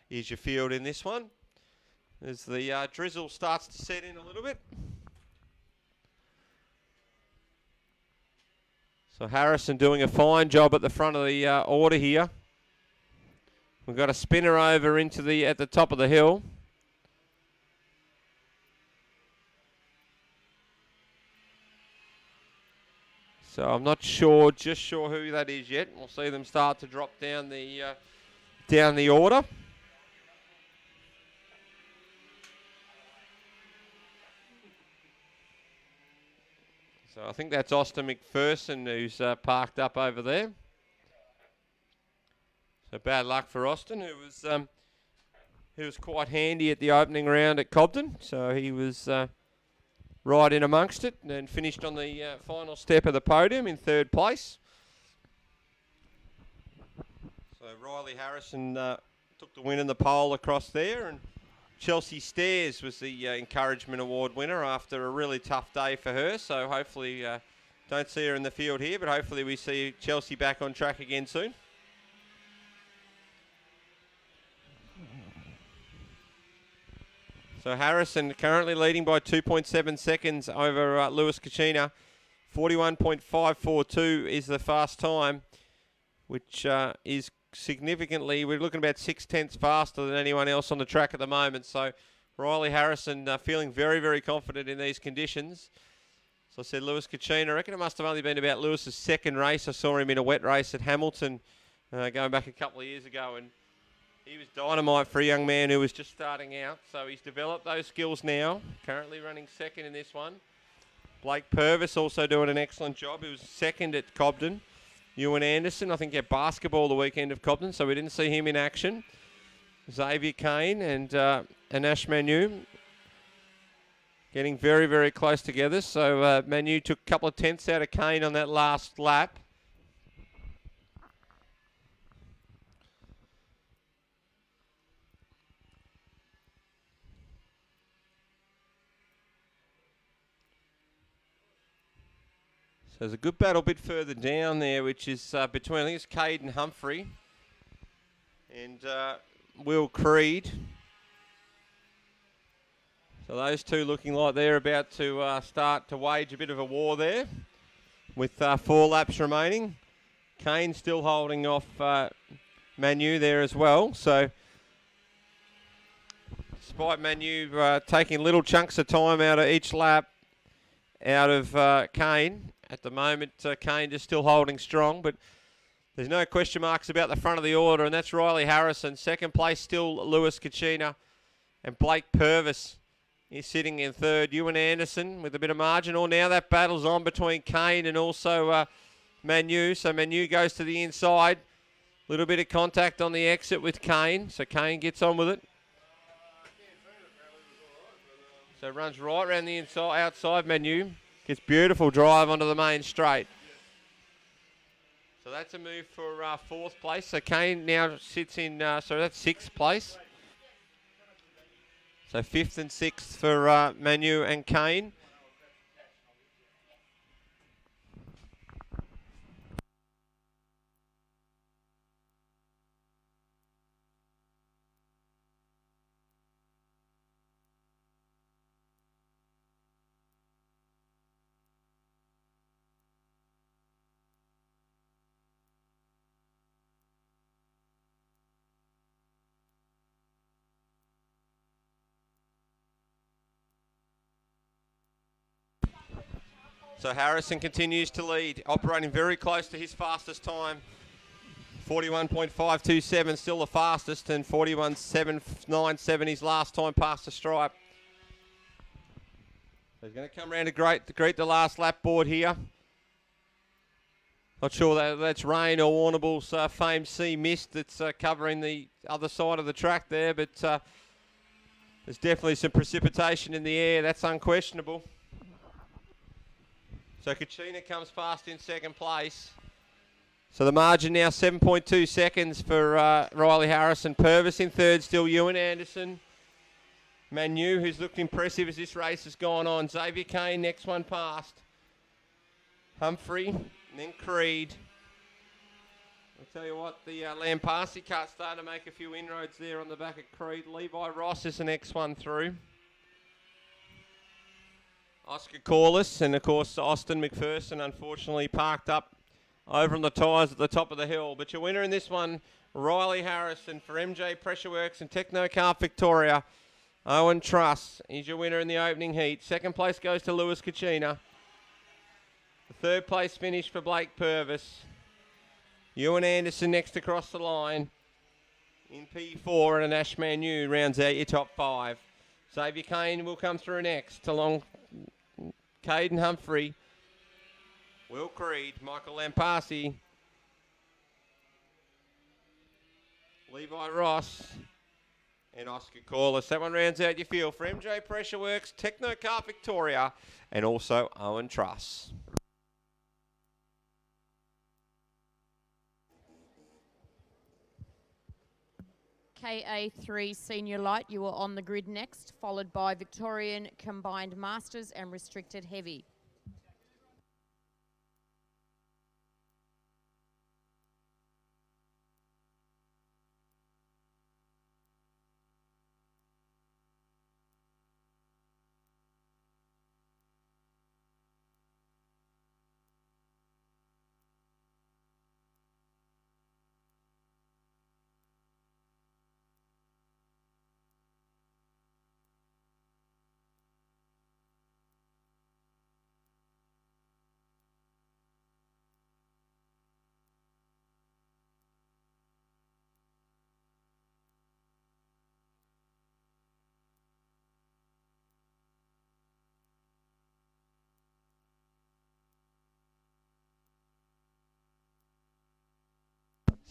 S1: is your field in this one. As the drizzle starts to set in a little bit. So Harrison doing a fine job at the front of the order here. We've got a spinner over into at the top of the hill. So I'm not sure who that is yet. We'll see them start to drop down the order. So I think that's Austin McPherson who's parked up over there. So bad luck for Austin, who was quite handy at the opening round at Cobden. So he was right in amongst it and finished on the final step of the podium in third place. So Riley Harrison took the win in the pole across there, and Chelsea Stairs was the Encouragement Award winner after a really tough day for her. So hopefully, don't see her in the field here, but hopefully we see Chelsea back on track again soon. So Harrison currently leading by 2.7 seconds over Lewis Kachina. 41.542 is the fast time, which is significantly, we're looking about 6/10 faster than anyone else on the track at the moment. So Riley Harrison feeling very, very confident in these conditions. So I said Lewis Kachina. I reckon it must have only been about Lewis's second race. I saw him in a wet race at Hamilton going back a couple of years ago, and he was dynamite for a young man who was just starting out. So he's developed those skills now. Currently running second in this one. Blake Purvis also doing an excellent job. He was second at Cobden. Ewan Anderson, I think, had basketball the weekend of Cobden, so we didn't see him in action. Xavier Kane and Anash Manu getting very, very close together. So Manu took a couple of tenths out of Kane on that last lap. So there's a good battle a bit further down there, which is between, I think it's Caden Humphrey and Will Creed. So those two looking like they're about to start to wage a bit of a war there with 4 laps remaining. Kane still holding off Manu there as well. So despite Manu taking little chunks of time out of each lap out of Kane, at the moment Kane just still holding strong, but there's no question marks about the front of the order, and that's Riley Harrison. Second place still Lewis Kachina, and Blake Purvis is sitting in third. Ewan Anderson with a bit of margin. Now that battle's on between Kane and also Manu. So Manu goes to the inside. Little bit of contact on the exit with Kane. So Kane gets on with it. So runs right around the inside, outside Manu. Gets beautiful drive onto the main straight. So that's a move for 4th place. So Kane now sits in, so that's 6th place. So 5th and 6th for Manu and Kane. So Harrison continues to lead, operating very close to his fastest time. 41.527, still the fastest, and 41.797 his last time past the stripe. So he's going to come around to greet the last lap board here. Not sure that's rain or Warrnambool's famed sea mist that's covering the other side of the track there, but there's definitely some precipitation in the air, that's unquestionable. So Kachina comes past in second place. So the margin now 7.2 seconds for Riley Harrison. Purvis in third, still Ewan Anderson. Manu, who's looked impressive as this race has gone on. Xavier Kane, next one past. Humphrey, and then Creed. I'll tell you what, the Lamparsi cart's starting to make a few inroads there on the back of Creed. Levi Ross is the next one through. Oscar Corliss and, of course, Austin McPherson, unfortunately parked up over on the tyres at the top of the hill. But your winner in this one, Riley Harrison for MJ Pressure Works and Techno Kart Victoria. Owen Truss is your winner in the opening heat. Second place goes to Lewis Kachina. The third place finish for Blake Purvis. Ewan Anderson next across the line in P4, and Anash Manu rounds out your top 5. Xavier Kane will come through next along Caden Humphrey, Will Creed, Michael Lamparsi, Levi Ross, and Oscar Corliss. That one rounds out your field for MJ Pressure Works, Techno Kart Victoria, and also Owen Truss.
S2: KA3 Senior Light, you are on the grid next, followed by Victorian Combined Masters and Restricted Heavy.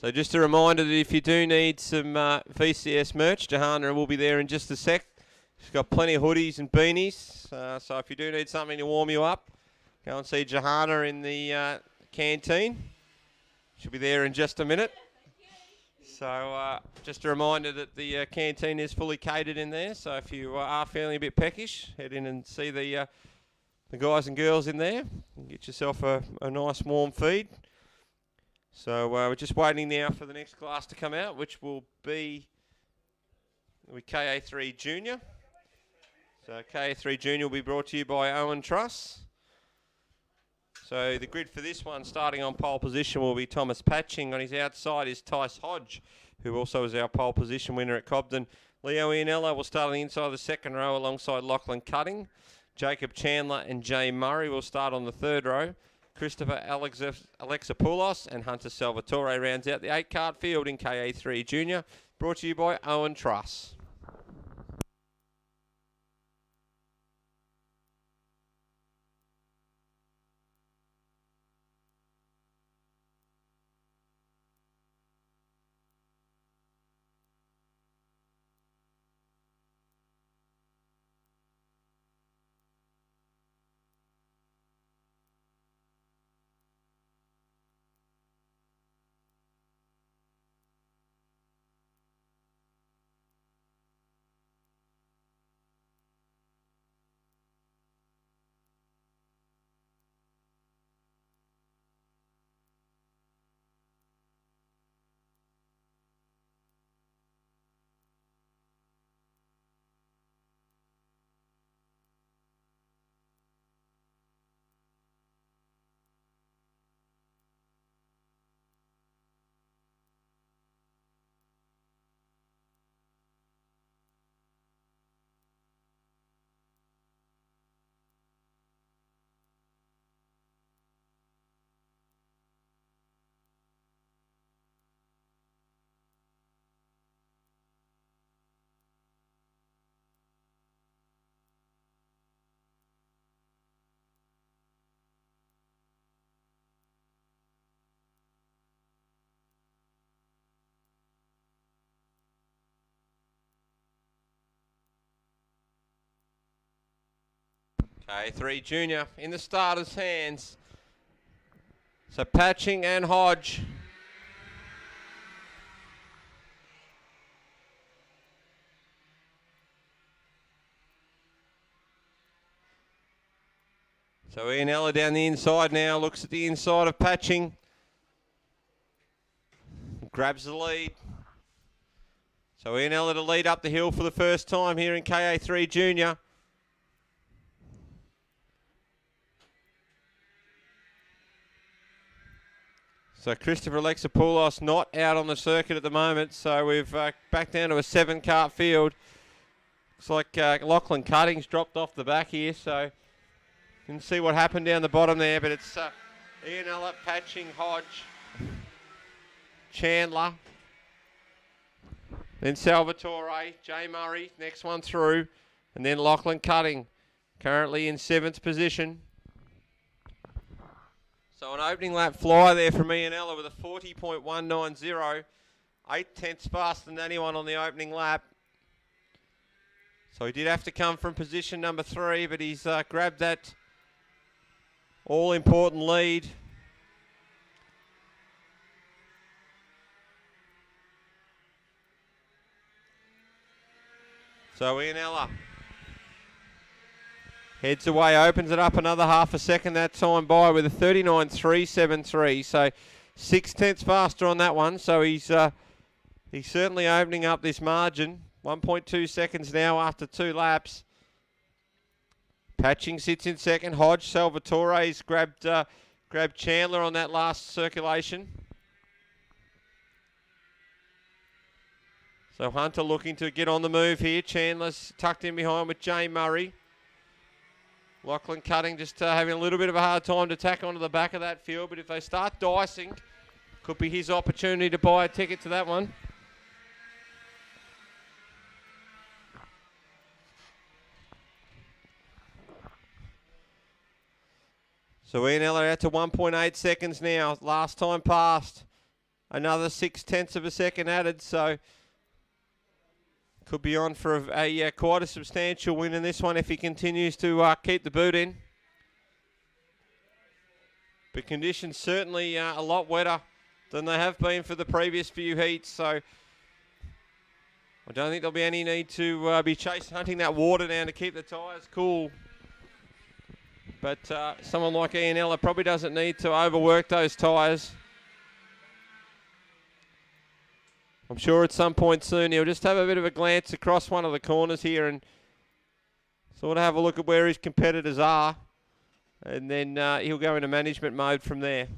S1: So just a reminder that if you do need some VCS merch, Johanna will be there in just a sec. She's got plenty of hoodies and beanies. So if you do need something to warm you up, go and see Johanna in the canteen. She'll be there in just a minute. So just a reminder that the canteen is fully catered in there. So if you are feeling a bit peckish, head in and see the guys and girls in there and get yourself a nice warm feed. So we're just waiting now for the next class to come out, which will be with KA3 Junior. So KA3 Junior will be brought to you by Owen Truss. So the grid for this one, starting on pole position, will be Thomas Patching. On his outside is Tice Hodge, who also is our pole position winner at Cobden. Leo Ianello will start on the inside of the second row alongside Lachlan Cutting. Jacob Chandler and Jay Murray will start on the third row. Christopher Alexopoulos and Hunter Salvatore rounds out the 8-cart field in KA3 Junior, brought to you by Owen Truss. KA3 Junior in the starters' hands. So Patching and Hodge. So Ianella down the inside now, looks at the inside of Patching. Grabs the lead. So Ianella to lead up the hill for the first time here in KA3 Junior. So Christopher Alexopoulos not out on the circuit at the moment, so we've back down to a 7-cart field. Looks like Lachlan Cutting's dropped off the back here, so you can see what happened down the bottom there, but it's Ianella, Patching, Hodge, Chandler, then Salvatore, Jay Murray, next one through, and then Lachlan Cutting, currently in 7th position. So an opening lap fly there from Ianella with a 40.190, 8/10 faster than anyone on the opening lap. So he did have to come from position number 3, but he's grabbed that all-important lead. So Ianella heads away, opens it up another half a second that time by with a 39.373. So 6/10 faster on that one. So he's certainly opening up this margin. 1.2 seconds now after 2 laps. Patching sits in second. Hodge, Salvatore's grabbed Chandler on that last circulation. So Hunter looking to get on the move here. Chandler's tucked in behind with Jay Murray. Lachlan Cutting just having a little bit of a hard time to tack onto the back of that field, but if they start dicing, could be his opportunity to buy a ticket to that one. So Ianella out to 1.8 seconds now. Last time passed. another 0.6 of a second added, so could be on for a quite a substantial win in this one if he continues to keep the boot in. But conditions certainly a lot wetter than they have been for the previous few heats, so I don't think there'll be any need to be hunting that water down to keep the tyres cool. But someone like Ian Ella probably doesn't need to overwork those tyres. I'm sure at some point soon he'll just have a bit of a glance across one of the corners here and sort of have a look at where his competitors are. And then he'll go into management mode from there.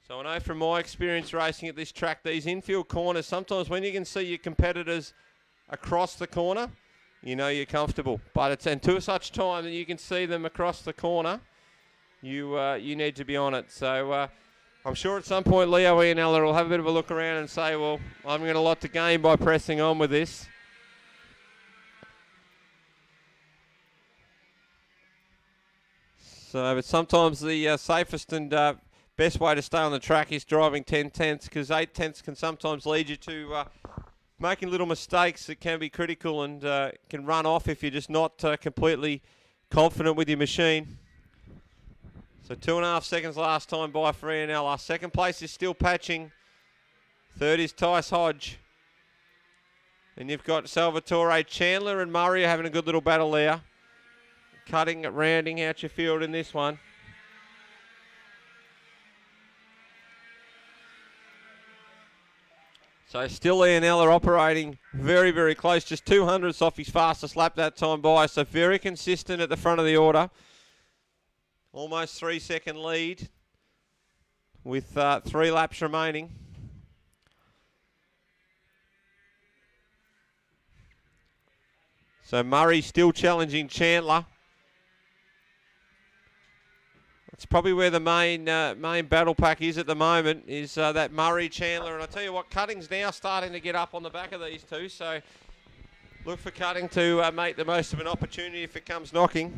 S1: So I know from my experience racing at this track, these infield corners, sometimes when you can see your competitors across the corner, you know you're comfortable. But it's until such time that you can see them across the corner, you need to be on it. So I'm sure at some point Leo Ianella will have a bit of a look around and say, well, I've got a lot to gain by pressing on with this. So, but sometimes the safest and best way to stay on the track is driving 10/10, because 8/10 can sometimes lead you to making little mistakes that can be critical and can run off if you're just not completely confident with your machine. So 2.5 seconds last time by for Ianella. Second place is still patching. Third is Tice Hodge. And you've got Salvatore, Chandler and Murray having a good little battle there. Cutting, rounding out your field in this one. So still Ianella operating very, very close. Just 200ths off his fastest lap that time by. So very consistent at the front of the order. Almost 3-second lead with 3 laps remaining. So Murray still challenging Chandler. It's probably where the main battle pack is at the moment, is that Murray, Chandler. And I tell you what, Cutting's now starting to get up on the back of these two. So look for Cutting to make the most of an opportunity if it comes knocking.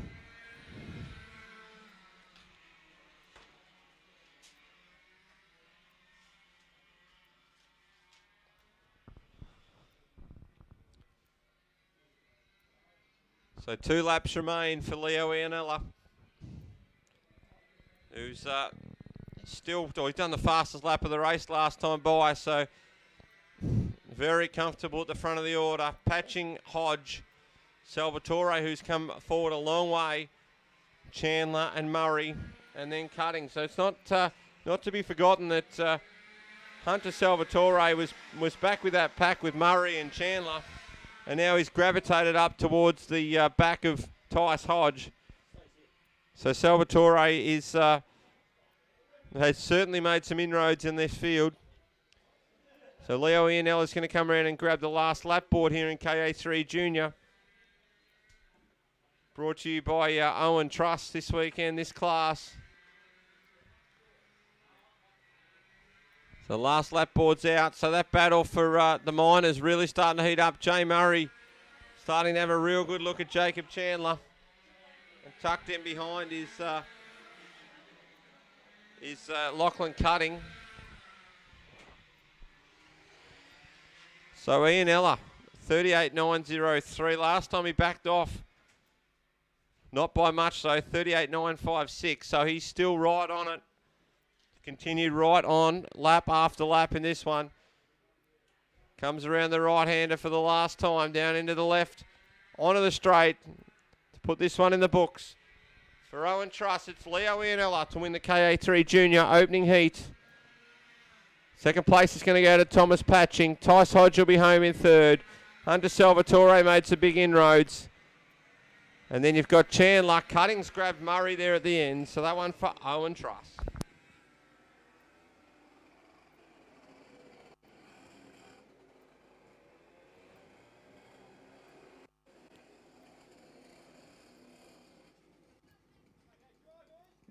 S1: So 2 laps remain for Leo Ianella, who's he's done the fastest lap of the race last time by, so very comfortable at the front of the order. Patching Hodge, Salvatore, who's come forward a long way, Chandler and Murray, and then Cutting. So it's not to be forgotten that Hunter Salvatore was back with that pack with Murray and Chandler. And now he's gravitated up towards the back of Tice Hodge. So Salvatore has certainly made some inroads in this field. So Leo Ianella is going to come around and grab the last lap board here in KA3 Junior. Brought to you by Owen Trust this weekend, this class. The last lap board's out, so that battle for the minors really starting to heat up. Jay Murray starting to have a real good look at Jacob Chandler. And tucked in behind is Lachlan Cutting. So Ianella, 38.903. Last time he backed off, not by much though, 38.956. So he's still right on it. Continued right on, lap after lap in this one. Comes around the right-hander for the last time, down into the left, onto the straight, to put this one in the books. For Owen Truss, it's Leo Ianella to win the KA3 Junior opening heat. Second place is going to go to Thomas Patching. Tice Hodge will be home in third. Hunter Salvatore made some big inroads. And then you've got Chandler. Cutting's grabbed Murray there at the end, so that one for Owen Truss.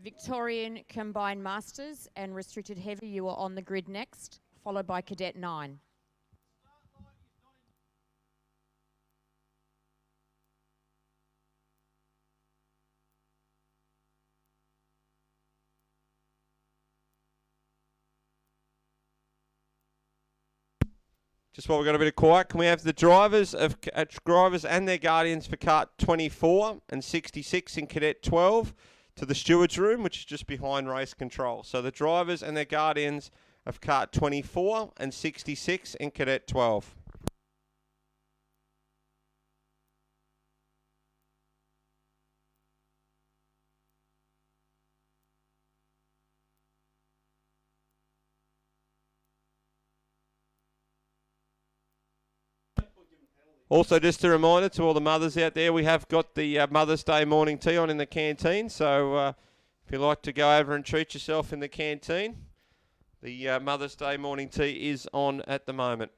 S2: Victorian Combined Masters and Restricted Heavy, you are on the grid next, followed by Cadet 9.
S1: Just while we've got a bit of quiet, can we have the drivers and their guardians for kart 24 and 66 in Cadet 12 to the stewards room, which is just behind race control. So the drivers and their guardians of kart 24 and 66 in Cadet 12. Also, just a reminder to all the mothers out there, we have got the Mother's Day morning tea on in the canteen. So if you'd like to go over and treat yourself in the canteen, the Mother's Day morning tea is on at the moment.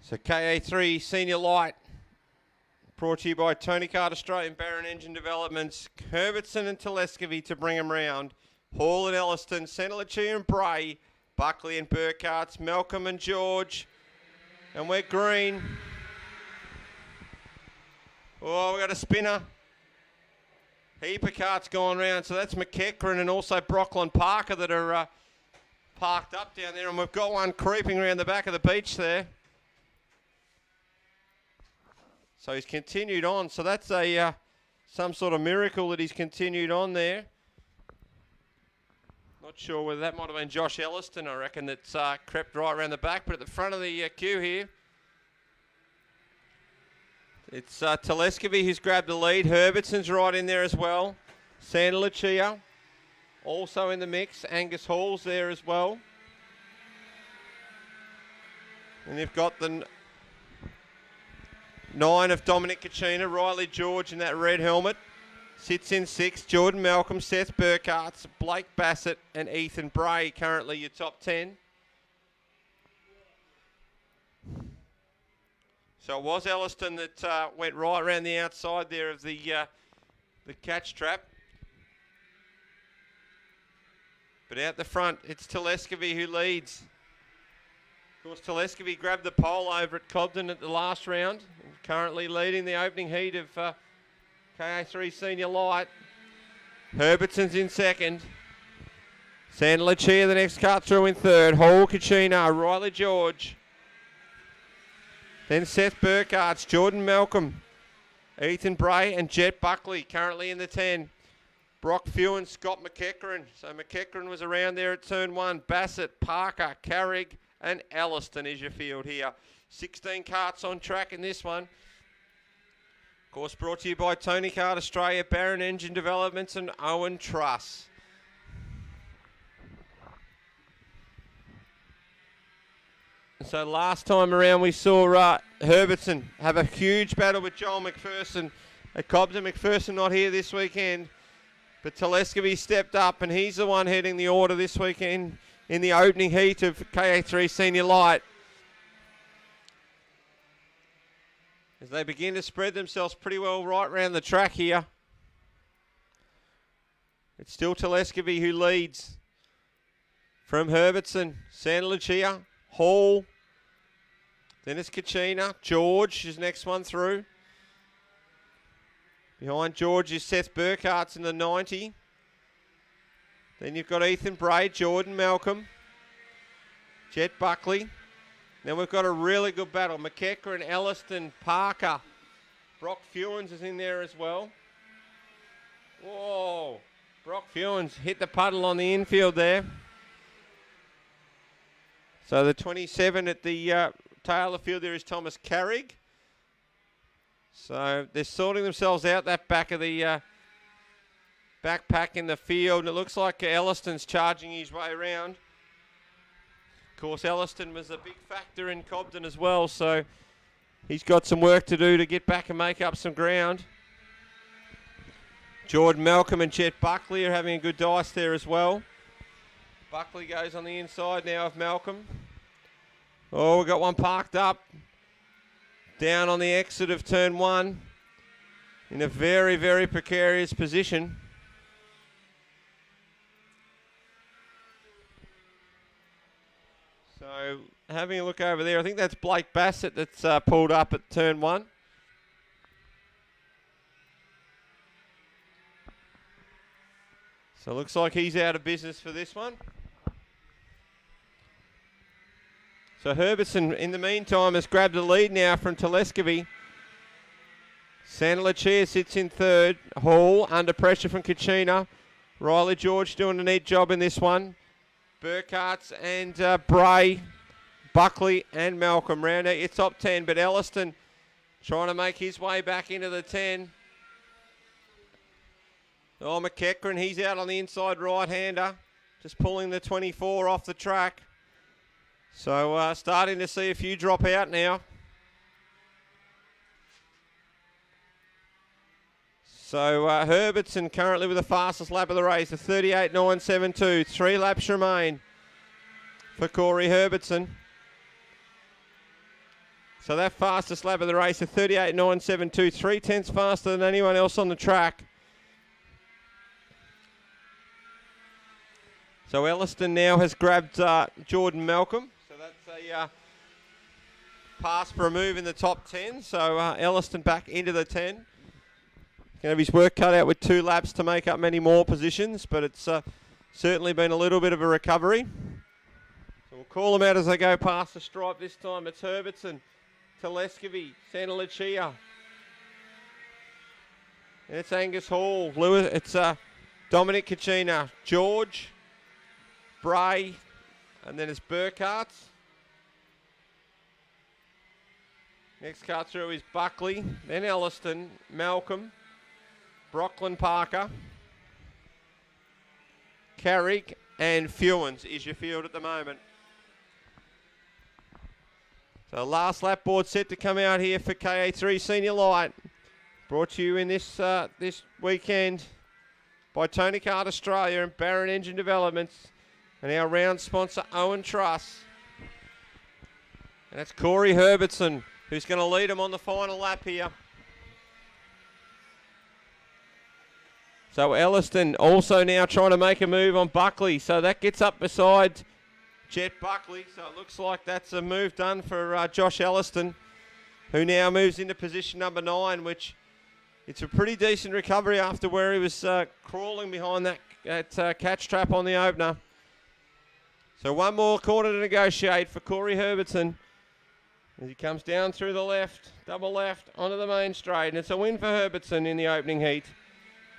S1: So KA3 Senior Light, brought to you by Tony Kart Australian, Baron Engine Developments, Herbertson and Telescovy to bring them round, Hall and Elliston, St. Lucia and Bray, Buckley and Burkhart's, Malcolm and George, and we're green. Oh, we got a spinner. Heap of carts going round, so that's McEachran and also Brocklin Parker that are parked up down there, and we've got one creeping around the back of the beach there. So he's continued on. So that's a some sort of miracle that he's continued on there. Not sure whether that might have been Josh Elliston, I reckon, that's crept right around the back. But at the front of the queue here, it's Telescovy who's grabbed the lead. Herbertson's right in there as well. Santa Lucia also in the mix. Angus Hall's there as well. And you've got the 9 of Dominic Kachina, Riley George in that red helmet. Sits in 6, Jordan Malcolm, Seth Burkhartz, Blake Bassett and Ethan Bray currently your top 10. So it was Elliston that went right around the outside there of the catch trap. But out the front, it's Telescovy who leads. Of course, Telescovy grabbed the pole over at Cobden at the last round. Currently leading the opening heat of KA3 Senior Light. Herbertson's in second. Santa Lucia, the next cut through in third. Hall, Kachina, Riley George. Then Seth Burkhartz, Jordan Malcolm, Ethan Bray and Jet Buckley currently in the 10. Brock Few and Scott McEachran. So McEachran was around there at turn 1. Bassett, Parker, Carrick and Elliston is your field here. 16 karts on track in this one. Of course, brought to you by Tony Kart Australia, Baron Engine Developments and Owen Truss. So last time around we saw Herbertson have a huge battle with Joel McPherson at Cobden. McPherson not here this weekend, but Telescovy stepped up and he's the one heading the order this weekend in the opening heat of KA3 Senior Light. As they begin to spread themselves pretty well right around the track here. It's still Telescovy who leads from Herbertson, Santa Lucia, Hall, Then it's Kachina. George is next one through. Behind George is Seth Burkhart's in the 90. Then you've got Ethan Bray, Jordan Malcolm, Jet Buckley. Then we've got a really good battle. McKecker and Elliston Parker. Brock Fewens is in there as well. Whoa. Brock Fewens hit the puddle on the infield there. So the 27 at the tail of the field there is Thomas Carrig. So they're sorting themselves out that back of the backpack in the field. And it looks like Elliston's charging his way around. Of course, Elliston was a big factor in Cobden as well. So he's got some work to do to get back and make up some ground. Jordan Malcolm and Chet Buckley are having a good dice there as well. Buckley goes on the inside now of Malcolm. Oh, we've got one parked up. Down on the exit of turn 1. In a very, very precarious position. So, having a look over there, I think that's Blake Bassett that's pulled up at turn 1. So, looks like he's out of business for this one. So Herbertson, in the meantime, has grabbed the lead now from Telescovy. Santa Lucia sits in third. Hall under pressure from Kachina. Riley George doing a neat job in this one. Burkhart's and Bray, Buckley and Malcolm round out your top 10. But Elliston trying to make his way back into the 10. Oh, McEachran, he's out on the inside right-hander. Just pulling the 24 off the track. So starting to see a few drop out now. So Herbertson currently with the fastest lap of the race, a 38.972. 3 laps remain for Corey Herbertson. So that fastest lap of the race, a 38.972, 3/10 faster than anyone else on the track. So Elliston now has grabbed Jordan Malcolm. So that's a pass for a move in the top 10. So Elliston back into the 10. Going to have his work cut out with 2 laps to make up many more positions, but it's certainly been a little bit of a recovery. So we'll call them out as they go past the stripe this time. It's Herbertson, Telescovy, Santa Lucia. And it's Angus Hall. Lewis, it's Dominic Kachina, George, Bray, and then it's Burkhardt. Next car through is Buckley, then Elliston, Malcolm, Brockland Parker, Carrick, and Fewens is your field at the moment. So last lap board set to come out here for KA3 Senior Light. Brought to you in this weekend by Tony Kart Australia and Barron Engine Developments. And our round sponsor, Owen Truss. And that's Corey Herbertson, who's going to lead them on the final lap here. So Elliston also now trying to make a move on Buckley. So that gets up beside Jet Buckley. So it looks like that's a move done for Josh Elliston, who now moves into position number 9, which it's a pretty decent recovery after where he was crawling behind that catch trap on the opener. So one more corner to negotiate for Corey Herbertson as he comes down through the left, double left, onto the main straight. And it's a win for Herbertson in the opening heat.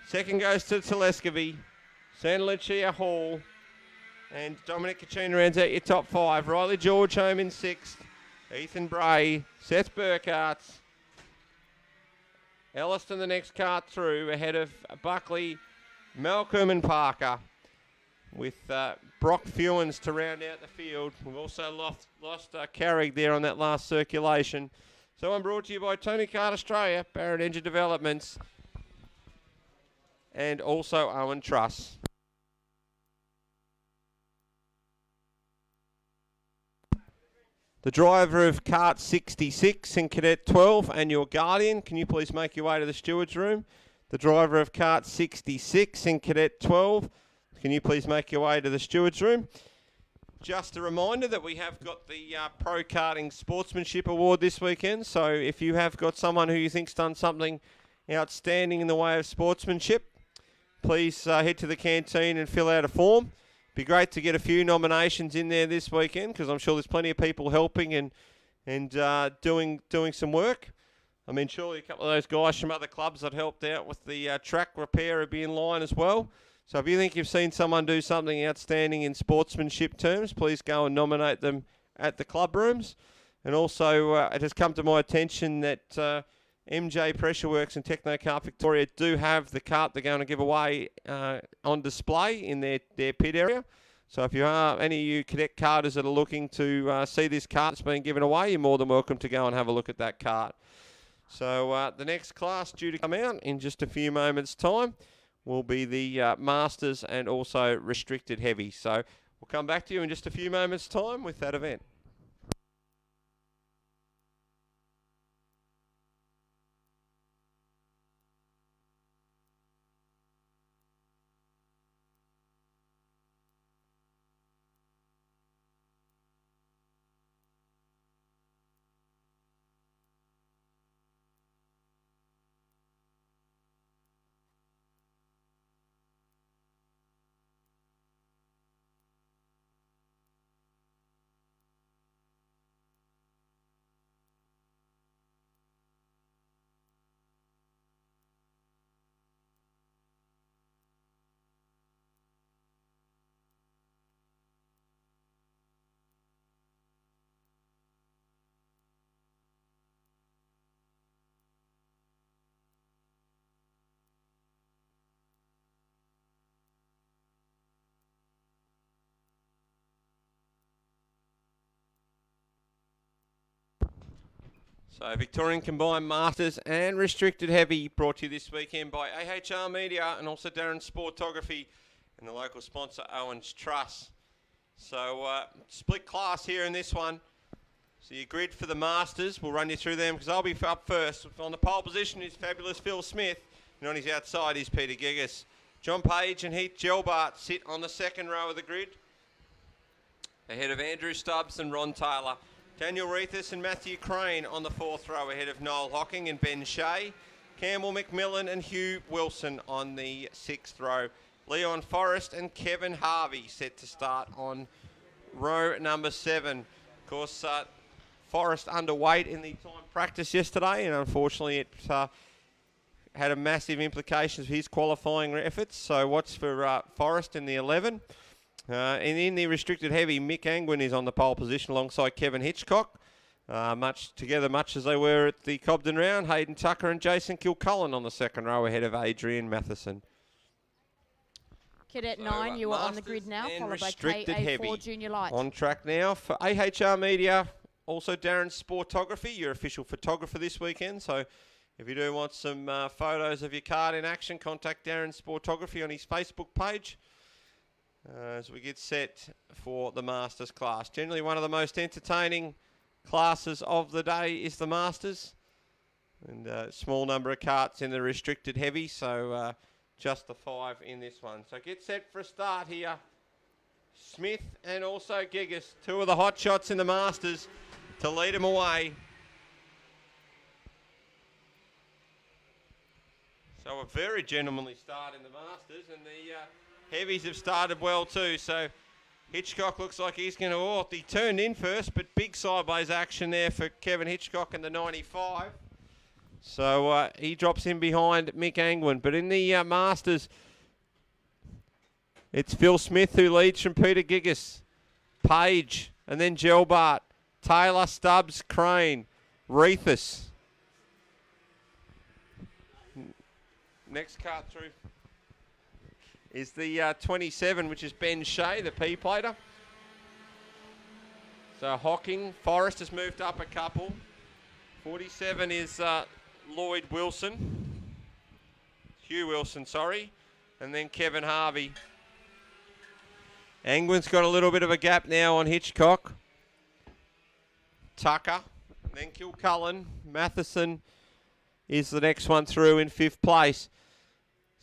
S1: Second goes to Telescovy, Santa Lucia Hall, and Dominic Kachina rounds out your top 5. Riley George home in 6th, Ethan Bray, Seth Burkhardt, Elliston the next cart through ahead of Buckley, Malcolm and Parker, with Brock Fewens to round out the field. We've also lost Carrick there on that last circulation. So I'm brought to you by Tony Kart Australia, Barrett Engine Developments, and also Owen Truss. The driver of Kart 66 in Cadet 12 and your guardian, can you please make your way to the steward's room? The driver of Kart 66 in Cadet 12, can you please make your way to the steward's room? Just a reminder that we have got the Pro Karting Sportsmanship Award this weekend. So if you have got someone who you think's done something outstanding in the way of sportsmanship, please head to the canteen and fill out a form. Be great to get a few nominations in there this weekend, because I'm sure there's plenty of people helping and doing some work. I mean, surely a couple of those guys from other clubs that helped out with the track repair will be in line as well. So if you think you've seen someone do something outstanding in sportsmanship terms, please go and nominate them at the club rooms. And also, it has come to my attention that MJ Pressure Works and Technocar Victoria do have the kart they're going to give away on display in their pit area. So if you are any of you cadet karters that are looking to see this kart that's being given away, you're more than welcome to go and have a look at that kart. So the next class due to come out in just a few moments' time will be the Masters and also Restricted Heavy. So we'll come back to you in just a few moments' time with that event. So Victorian Combined Masters and Restricted Heavy brought to you this weekend by AHR Media and also Darren Sportography and the local sponsor Owens Truss. So split class here in this one. So your grid for the Masters, we'll run you through them because I'll be up first. On the pole position is fabulous Phil Smith, and on his outside is Peter Gigas. John Page and Heath Gelbart sit on the second row of the grid, ahead of Andrew Stubbs and Ron Taylor. Daniel Reithus and Matthew Crane on the fourth row, ahead of Noel Hocking and Ben Shea. Campbell McMillan and Hugh Wilson on the sixth row. Leon Forrest and Kevin Harvey set to start on row number 7. Of course, Forrest underweight in the time practice yesterday, and unfortunately it had a massive implications for his qualifying efforts. So watch for Forrest in the 11. And in the Restricted Heavy, Mick Angwin is on the pole position alongside Kevin Hitchcock. Much as they were at the Cobden round. Hayden Tucker and Jason Kilcullen on the second row ahead of Adrian Matheson.
S2: Cadet 9, you are on the grid now, followed by KA3 Junior Light.
S1: On track now for AHR Media, also Darren Sportography, your official photographer this weekend. So if you do want some photos of your kart in action, contact Darren Sportography on his Facebook page. As we get set for the Masters class. Generally one of the most entertaining classes of the day is the Masters. And a small number of karts in the Restricted Heavy, so just the 5 in this one. So get set for a start here. Smith and also Gigas, two of the hot shots in the Masters to lead them away. So a very gentlemanly start in the Masters, and the Heavies have started well too, so Hitchcock looks like he's going to... he turned in first, but big sideways action there for Kevin Hitchcock in the 95. So he drops in behind Mick Angwin. But in the Masters, it's Phil Smith who leads from Peter Gigas, Page, and then Gelbart, Taylor, Stubbs, Crane, Reithus. Next cart through is the 27, which is Ben Shea, the P-plater. So Hocking, Forrest has moved up a couple. 47 is Lloyd Wilson. Hugh Wilson, sorry. And then Kevin Harvey. Angwin's got a little bit of a gap now on Hitchcock. Tucker, and then Kilcullen. Matheson is the next one through in 5th place.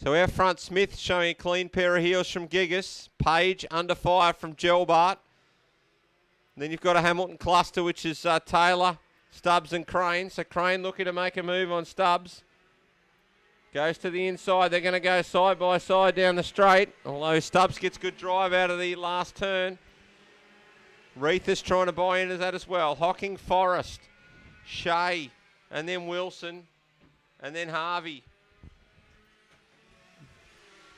S1: So our front, Smith showing a clean pair of heels from Gigas. Page under fire from Gelbart. And then you've got a Hamilton cluster, which is Taylor, Stubbs and Crane. So Crane looking to make a move on Stubbs. Goes to the inside. They're going to go side by side down the straight. Although Stubbs gets good drive out of the last turn. Reithus trying to buy into that as well. Hocking, Forrest, Shea, and then Wilson, and then Harvey.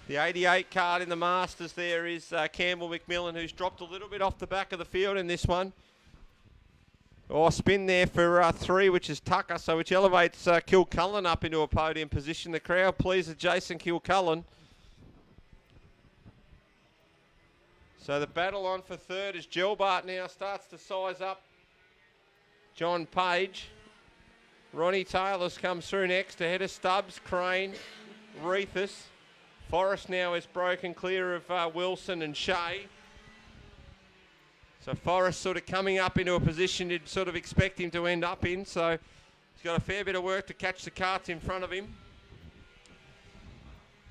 S1: The 88 card in the Masters there is Campbell McMillan, who's dropped a little bit off the back of the field in this one. Spin there for 3, which is Tucker, so which elevates Kilcullen up into a podium position. The crowd pleased with Jason Kilcullen. So the battle on for third as Gelbart now starts to size up John Page. Ronnie Taylor's comes through next ahead of Stubbs, Crane, Reithus. Forrest now is broken clear of Wilson and Shea. So Forrest sort of coming up into a position you'd sort of expect him to end up in. So he's got a fair bit of work to catch the karts in front of him.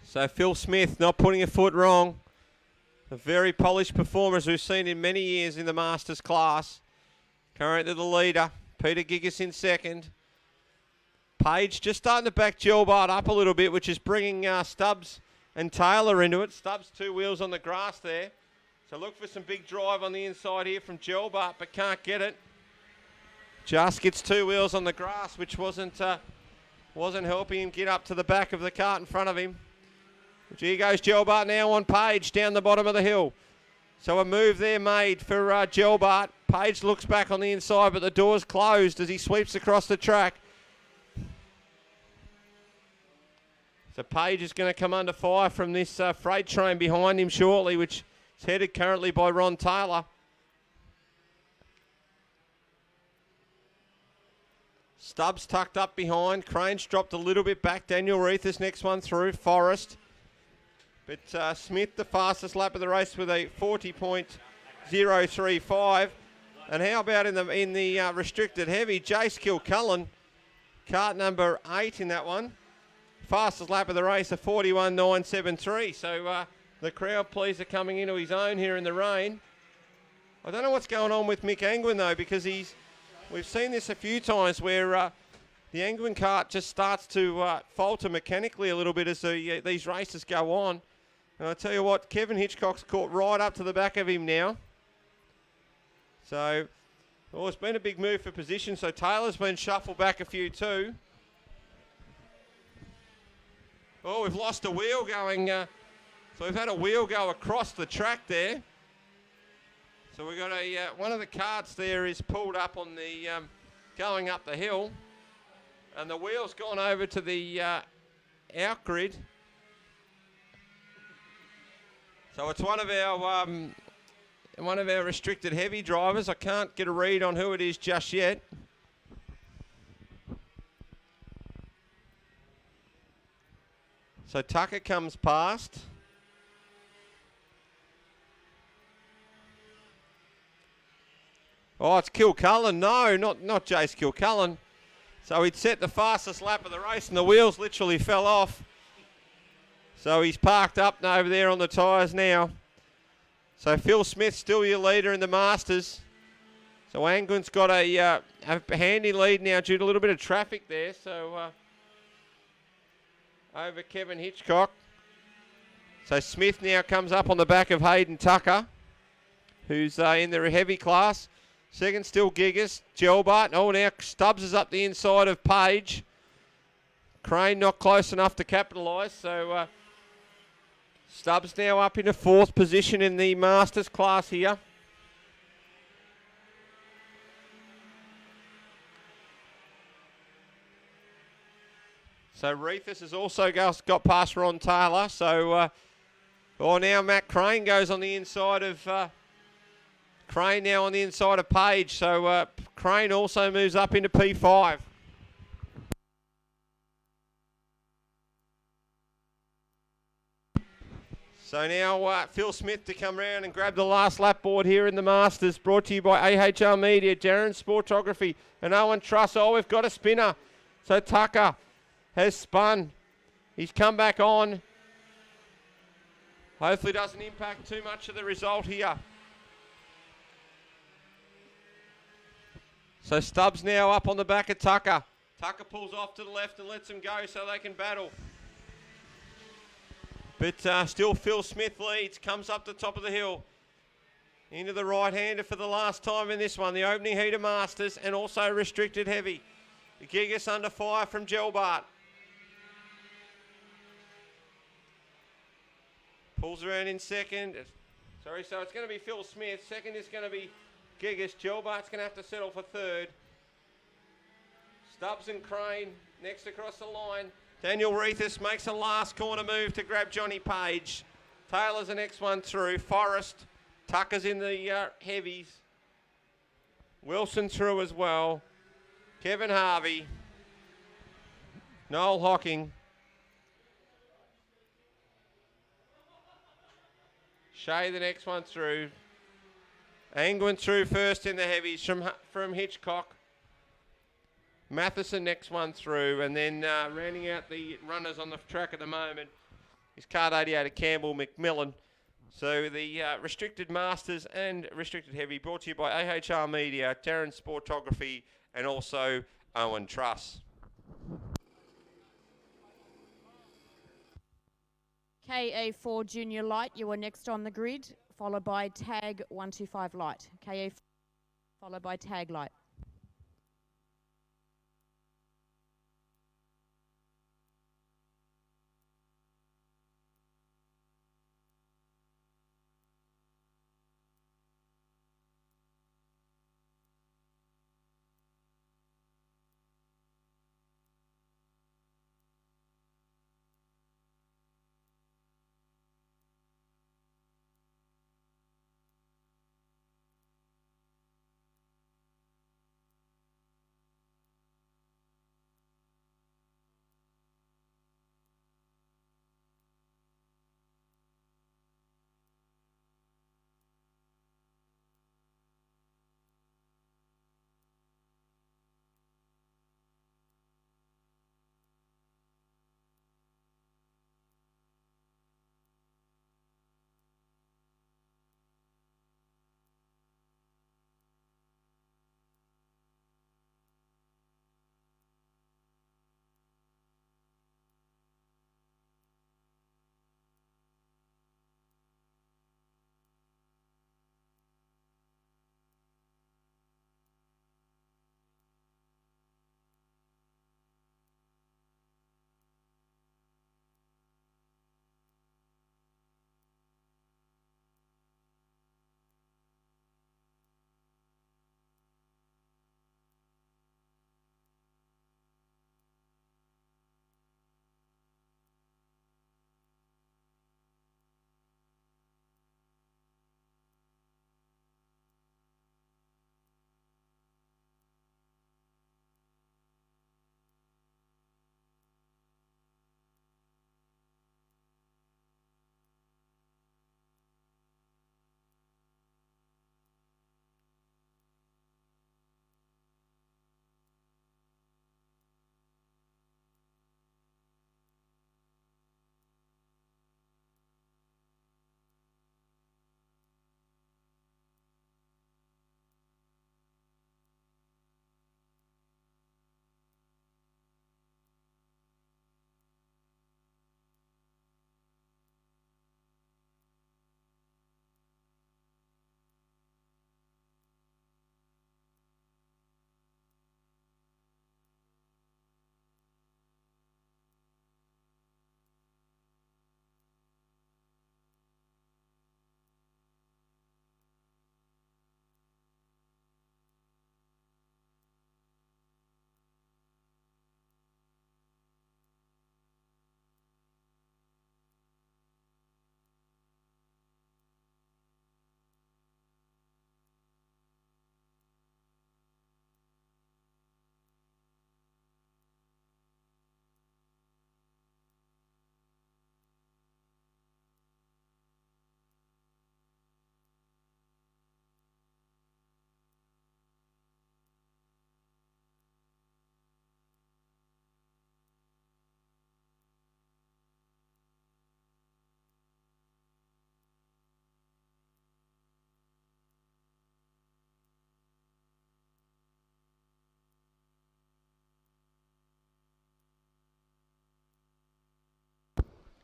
S1: So Phil Smith not putting a foot wrong. A very polished performer as we've seen in many years in the Masters class. Currently the leader. Peter Gigas in second. Page just starting to back Gelbart up a little bit, which is bringing Stubbs and Taylor into it. Stubbs 2 wheels on the grass there. So look for some big drive on the inside here from Gelbart, but can't get it. Just gets 2 wheels on the grass, which wasn't helping him get up to the back of the kart in front of him. Which here goes Gelbart now on Page down the bottom of the hill. So a move there made for Gelbart. Page looks back on the inside, but the door's closed as he sweeps across the track. So Page is going to come under fire from this freight train behind him shortly, which is headed currently by Ron Taylor. Stubbs tucked up behind. Crane's dropped a little bit back. Daniel Reithus next one through. Forrest. But Smith the fastest lap of the race with a 40.035. And how about in the restricted heavy? Jace Kilcullen, kart number 8 in that one. Fastest lap of the race, a 41.973. So the crowd pleased are coming into his own here in the rain. I don't know what's going on with Mick Angwin though, because we've seen this a few times where the Angwin kart just starts to falter mechanically a little bit as these races go on. And I tell you what, Kevin Hitchcock's caught right up to the back of him now. So, it's been a big move for position. So Taylor's been shuffled back a few too. Oh, we've lost a wheel going. So we've had a wheel go across the track there. So we've got one of the karts there is pulled up on the going up the hill, and the wheel's gone over to the out grid. So it's one of our restricted heavy drivers. I can't get a read on who it is just yet. So Tucker comes past. Oh, it's Kilcullen. No, not Jace Kilcullen. So he'd set the fastest lap of the race and the wheels literally fell off. So he's parked up over there on the tyres now. So Phil Smith still your leader in the Masters. So Angwin's got a handy lead now due to a little bit of traffic there. So over Kevin Hitchcock. So Smith now comes up on the back of Hayden Tucker, who's in the heavy class. Second still Gigas, Gelbart. Oh, now Stubbs is up the inside of Page. Crane not close enough to capitalise. So Stubbs now up into 4th position in the Masters class here. So Reithus has also got past Ron Taylor. So now Matt Crane goes on the inside of Crane now on the inside of Page. So Crane also moves up into P5. So now Phil Smith to come round and grab the last lap board here in the Masters. Brought to you by AHR Media, Darren Sportography, and Owen Truss. Oh, we've got a spinner. So Tucker has spun. He's come back on. Hopefully doesn't impact too much of the result here. So Stubbs now up on the back of Tucker. Tucker pulls off to the left and lets him go so they can battle. But still Phil Smith leads, comes up the top of the hill. Into the right-hander for the last time in this one. The opening heat of Masters and also restricted heavy. The Gigas under fire from Gelbart. Pulls around in second. Sorry, so it's going to be Phil Smith. Second is going to be Gigas. Gelbart's going to have to settle for third. Stubbs and Crane next across the line. Daniel Reithus makes a last corner move to grab Johnny Page. Taylor's the next one through. Forrest. Tucker's in the heavies. Wilson through as well. Kevin Harvey. Noel Hocking. Shea the next one through. Angwin through first in the heavies from Hitchcock. Matheson next one through, and then rounding out the runners on the track at the moment is Kart 88 Campbell McMillan. So the Restricted Masters and Restricted Heavy brought to you by AHR Media, Terran Sportography, and also Owen Truss.
S2: KA4 Junior Light, you are next on the grid, followed by Tag 125 Light. KA4 followed by Tag Light.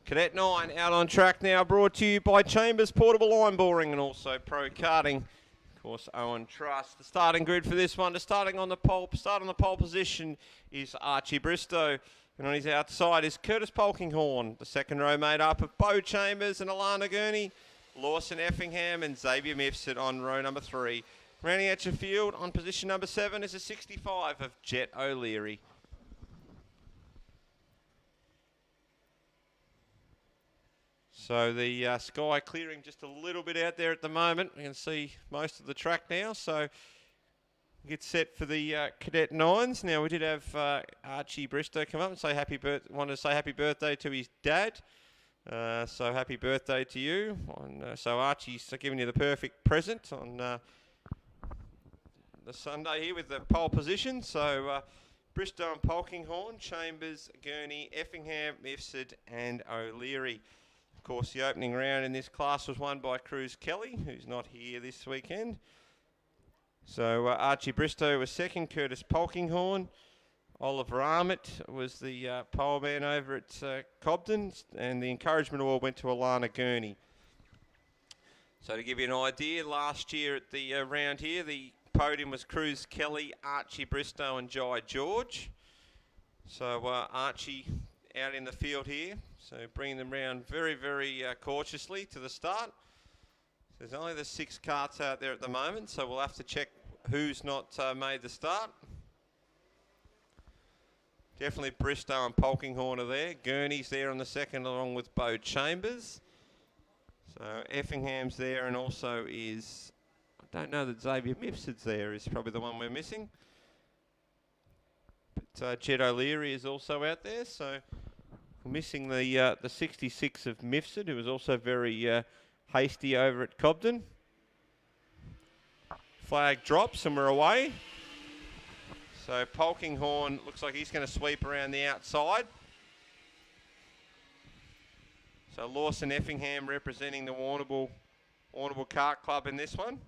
S1: Cadet 9 out on track now, brought to you by Chambers Portable Line Boring and also Pro Karting. Of course, Owen Trust. The starting grid for this one, starting on the pole position is Archie Bristow. And on his outside is Curtis Polkinghorne. The second row made up of Beau Chambers and Alana Gurney, Lawson Effingham and Xavier Mifsud on row number 3. Rounding out your field on position number 7 is a 65 of Jet O'Leary. So the sky clearing just a little bit out there at the moment. We can see most of the track now. So get set for the Cadet 9s. Now we did have Archie Bristow come up and say wanted to say happy birthday to his dad. So happy birthday to you. So Archie's giving you the perfect present on the Sunday here with the pole position. So Bristow and Polkinghorne, Chambers, Gurney, Effingham, Mifsud and O'Leary. Of course, the opening round in this class was won by Cruz Kelly, who's not here this weekend. So Archie Bristow was second, Curtis Polkinghorne. Oliver Armit was the pole man over at Cobden, and the encouragement award went to Alana Gurney. So to give you an idea, last year at the round here, the podium was Cruz Kelly, Archie Bristow and Jai George. So Archie out in the field here. So bringing them round very, very cautiously to the start. There's only the 6 karts out there at the moment, so we'll have to check who's not made the start. Definitely Bristow and Polkinghorne are there. Gurney's there on the second along with Beau Chambers. So Effingham's there and also is, I don't know that Xavier Mifsud's there, is probably the one we're missing. But Jet O'Leary is also out there, so we're missing the 66 of Mifsud, who was also very hasty over at Cobden. Flag drops and we're away. So Polkinghorne looks like he's going to sweep around the outside. So Lawson Effingham representing the Warrnambool Kart Club in this one.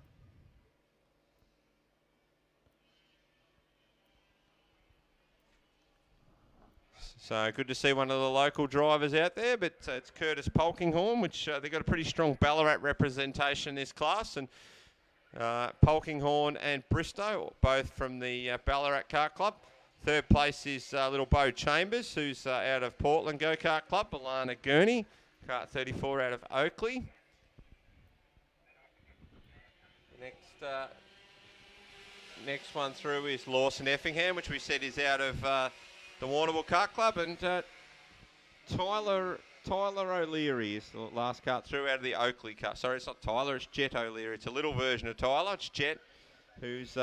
S1: So good to see one of the local drivers out there, but it's Curtis Polkinghorne, which they've got a pretty strong Ballarat representation in this class. And Polkinghorne and Bristow, both from the Ballarat Kart Club. Third place is little Beau Chambers, who's out of Portland Go-Kart Club. Alana Gurney, Kart 34 out of Oakley. Next one through is Lawson Effingham, which we said is out of the Warrnambool Kart Club, and Tyler O'Leary is the last kart through out of the Oakley Kart. Sorry, it's not Tyler, it's Jet O'Leary. It's a little version of Tyler. It's Jet, who's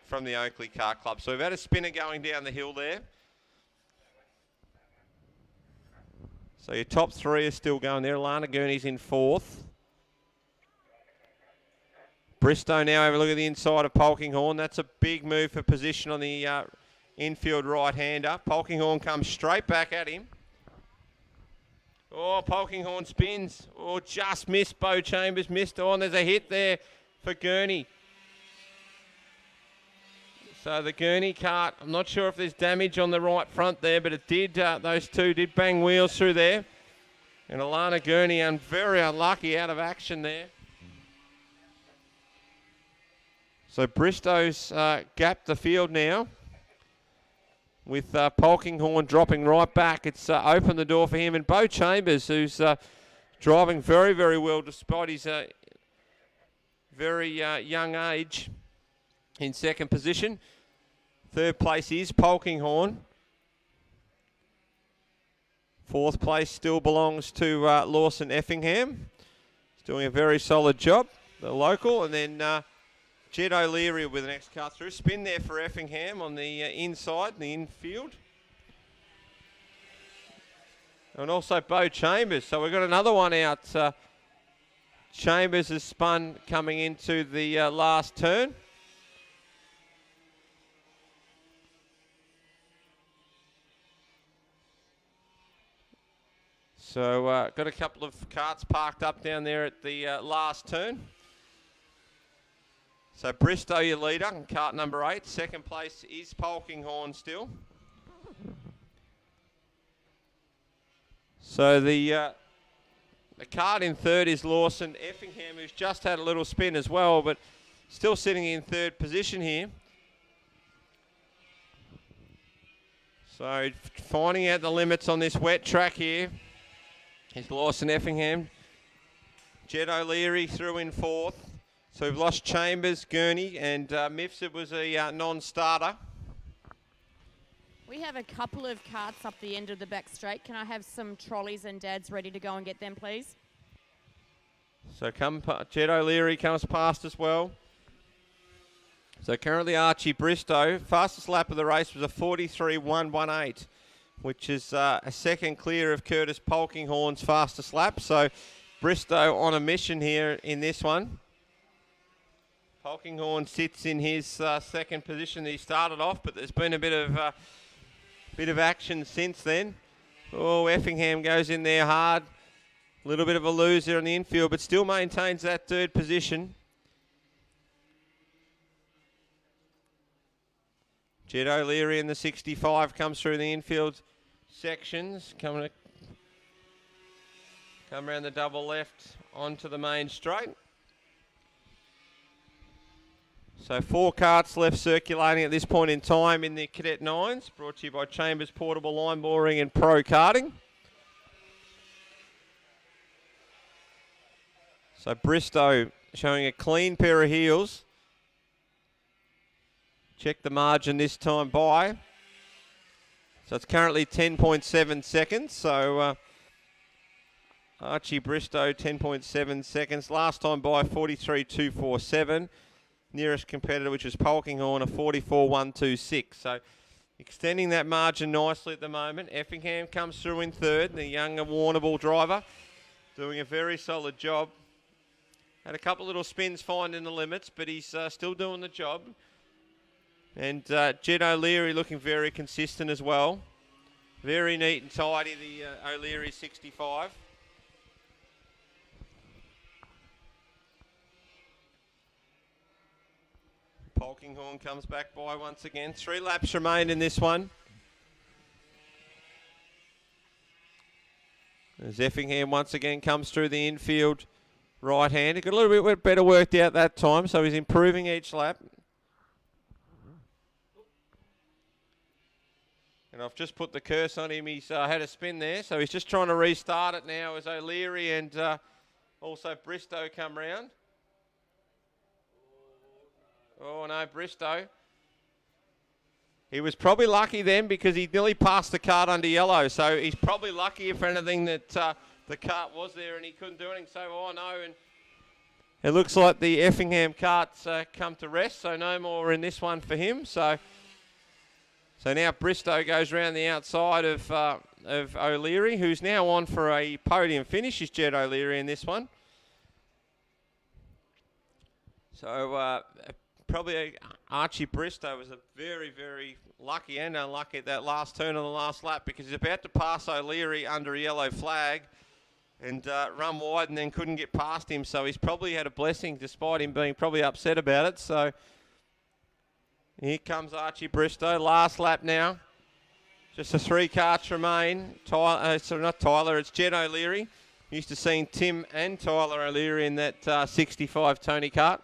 S1: from the Oakley Kart Club. So we've had a spinner going down the hill there. So your top 3 are still going there. Alana Gurney's in 4th. Bristow now have a look at the inside of Polkinghorne. That's a big move for position on the infield right-hander. Polkinghorne comes straight back at him. Oh, Polkinghorne spins. Oh, just missed. Beau Chambers missed. Oh, and there's a hit there for Gurney. So the Gurney kart, I'm not sure if there's damage on the right front there, but it did. Those two did bang wheels through there. And Alana Gurney, very unlucky, out of action there. So Bristow's gapped the field now, with Polkinghorne dropping right back. It's opened the door for him. And Beau Chambers, who's driving very, very well despite his very young age, in second position. Third place is Polkinghorne. Fourth place still belongs to Lawson Effingham. He's doing a very solid job, the local. And then Jet O'Leary with the next cut through. Spin there for Effingham on the inside, the infield. And also Beau Chambers. So we've got another one out. Chambers has spun coming into the last turn. So got a couple of karts parked up down there at the last turn. So Bristow, your leader, in kart number 8. Second place is Polkinghorne still. So the kart in third is Lawson Effingham, who's just had a little spin as well, but still sitting in third position here. So finding out the limits on this wet track here is Lawson Effingham. Jed O'Leary through in fourth. So we've lost Chambers, Gurney, and Mifsud was a non-starter.
S2: We have a couple of carts up the end of the back straight. Can I have some trolleys and dads ready to go and get them, please?
S1: So Jed O'Leary comes past as well. So currently Archie Bristow, fastest lap of the race was a 43.118, which is a second clear of Curtis Polkinghorne's fastest lap. So Bristow on a mission here in this one. Polkinghorne sits in his second position that he started off, but there's been a bit of action since then. Oh, Effingham goes in there hard. A little bit of a loser on the infield, but still maintains that third position. Jed O'Leary in the 65 comes through the infield sections. Come around the double left onto the main straight. So 4 carts left circulating at this point in time in the Cadet 9s, brought to you by Chambers Portable Line Boring and Pro Karting. So Bristow showing a clean pair of heels. Check the margin this time by. So it's currently 10.7 seconds. So Archie Bristow 10.7 seconds. Last time by 43.247. Nearest competitor, which was Polkinghorne, a 44.126. So extending that margin nicely at the moment. Effingham comes through in third, the younger Warrnambool driver, doing a very solid job. Had a couple little spins finding the limits, but he's still doing the job. And Jed O'Leary looking very consistent as well. Very neat and tidy, the O'Leary 65. Polkinghorne comes back by once again. 3 laps remain in this one. As Effingham once again comes through the infield right-handed. Got a little bit better worked out that time, so he's improving each lap. And I've just put the curse on him. He's had a spin there, so he's just trying to restart it now as O'Leary and also Bristow come round. Oh, no, Bristow. He was probably lucky then because he nearly passed the kart under yellow. So he's probably lucky, if anything, that the kart was there and he couldn't do anything. So, oh, no. And it looks like the Effingham kart's come to rest. So no more in this one for him. So now Bristow goes round the outside of O'Leary, who's now on for a podium finish. Is Jed O'Leary in this one. So probably Archie Bristow was a very, very lucky and unlucky at that last turn on the last lap because he's about to pass O'Leary under a yellow flag and run wide and then couldn't get past him. So he's probably had a blessing despite him being probably upset about it. So here comes Archie Bristow. Last lap now. Just the 3 carts remain. Not Tyler, it's Jed O'Leary. Used to seeing Tim and Tyler O'Leary in that 65 Tony kart.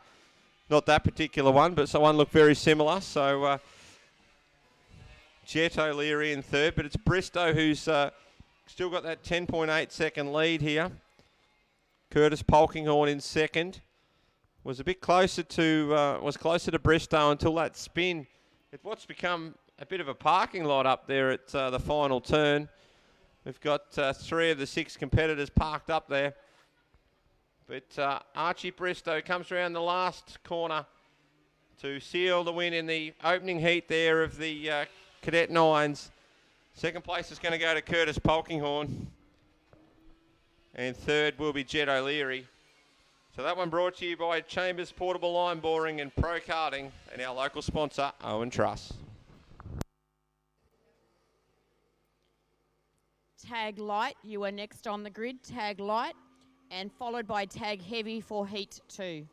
S1: Not that particular one, but someone looked very similar. So Jet O'Leary in third, but it's Bristow who's still got that 10.8 second lead here. Curtis Polkinghorne in second. Was a bit closer to Bristow until that spin. It's what's become a bit of a parking lot up there at the final turn. We've got 3 of the 6 competitors parked up there. But Archie Bristow comes around the last corner to seal the win in the opening heat there of the Cadet 9s. Second place is going to go to Curtis Polkinghorne. And third will be Jed O'Leary. So that one brought to you by Chambers Portable Line Boring and Pro Karting and our local sponsor, Owen Truss.
S2: Tag Light, you are next on the grid. Tag Light. And followed by Tag Heavy for Heat 2.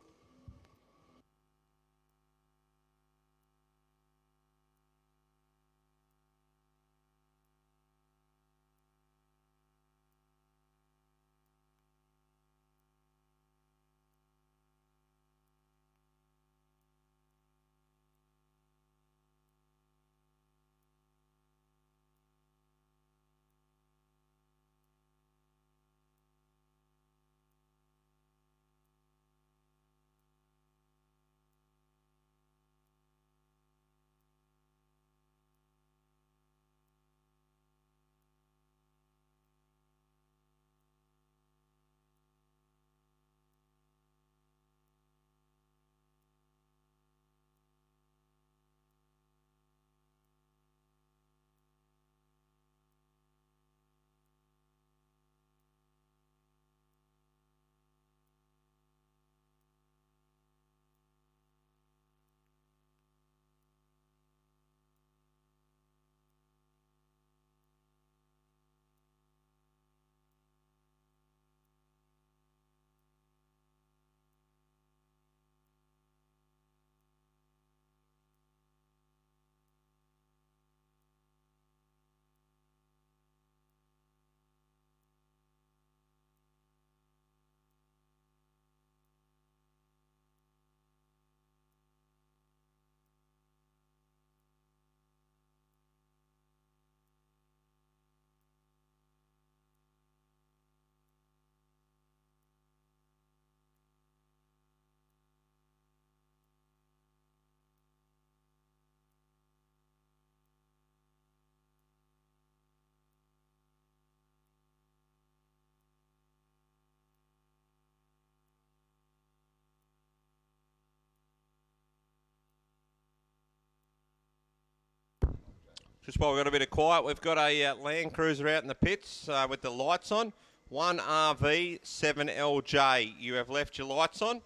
S1: Just while we've got a bit of quiet, we've got a Land Cruiser out in the pits with the lights on. 1RV 7LJ. You have left your lights on.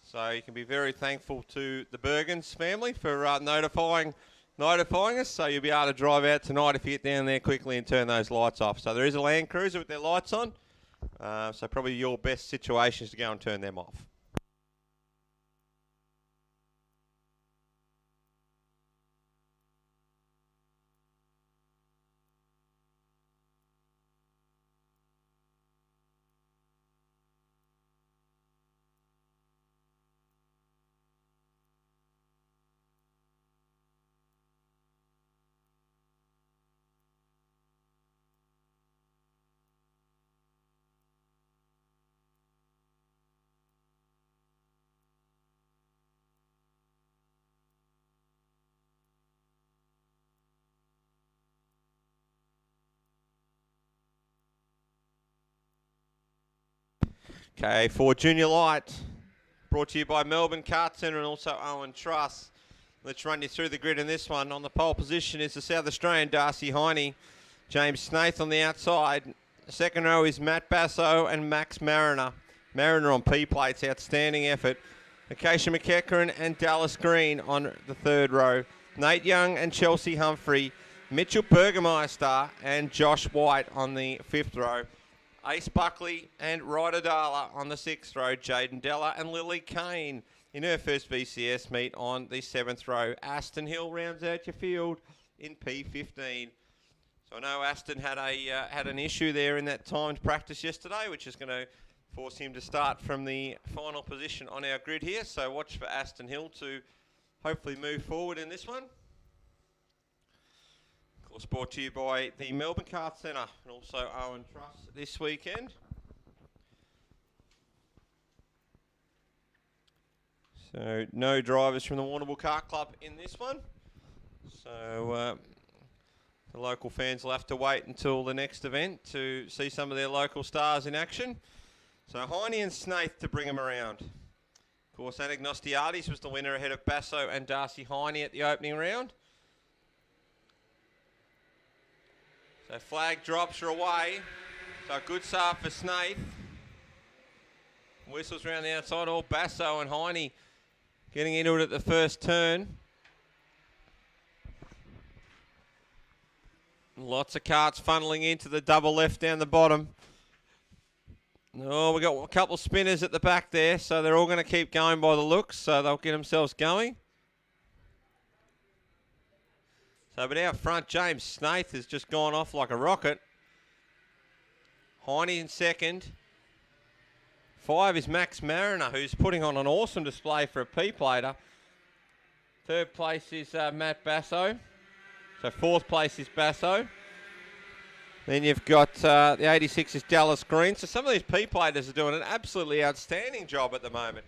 S1: So you can be very thankful to the Bergens family for notifying us. So you'll be able to drive out tonight if you get down there quickly and turn those lights off. So there is a Land Cruiser with their lights on. So probably your best situation is to go and turn them off. KA3 Junior Light, brought to you by Melbourne Kart Centre and also Owen Truss. Let's run you through the grid in this one. On the pole position is the South Australian Darcy Heine. James Snaith on the outside. The second row is Matt Basso and Max Mariner. Mariner on P plates, outstanding effort. Acacia McEachran and Dallas Green on the third row. Nate Young and Chelsea Humphrey. Mitchell Burgermeister and Josh White on the fifth row. Ace Buckley and Ryder Dala on the sixth row. Jaden Della and Lily Kane in her first VCS meet on the seventh row. Aston Hill rounds out your field in P15. So I know Aston had an issue there in that timed practice yesterday, which is going to force him to start from the final position on our grid here. So watch for Aston Hill to hopefully move forward in this one. Of course, brought to you by the Melbourne Kart Centre and also Owen Truss this weekend. So no drivers from the Warrnambool Kart Club in this one. So the local fans will have to wait until the next event to see some of their local stars in action. So Heine and Snaith to bring them around. Of course, Anagnostiades was the winner ahead of Basso and Darcy Heine at the opening round. So flag drops are away. So a good start for Snaith. Whistles around the outside. All Basso and Heine getting into it at the first turn. Lots of karts funneling into the double left down the bottom. Oh, we got a couple of spinners at the back there, so they're all going to keep going by the looks, so they'll get themselves going. So, but out front, James Snaith has just gone off like a rocket. Heine in second. 5 is Max Mariner, who's putting on an awesome display for a P-plater. Third place is Matt Basso. So fourth place is Basso. Then you've got the 86 is Dallas Green. So some of these P-platers are doing an absolutely outstanding job at the moment.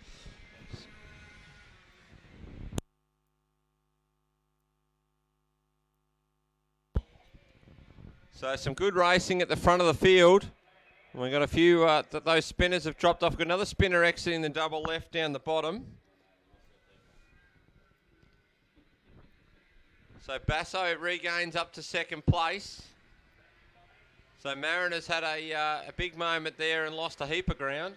S1: So some good racing at the front of the field. We've got a few, those spinners have dropped off. We've got another spinner exiting the double left down the bottom. So Basso regains up to second place. So Mariner's had a big moment there and lost a heap of ground.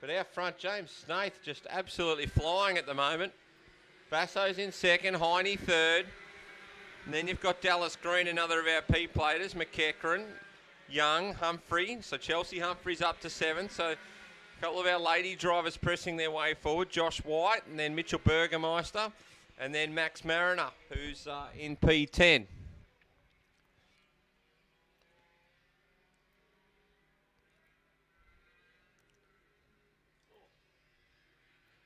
S1: But out front, James Snaith just absolutely flying at the moment. Basso's in second, Heine third. And then you've got Dallas Green, another of our P-platers, McEachran, Young, Humphrey. So Chelsea Humphrey's up to seventh. So a couple of our lady drivers pressing their way forward. Josh White and then Mitchell Burgermeister. And then Max Mariner, who's in P10.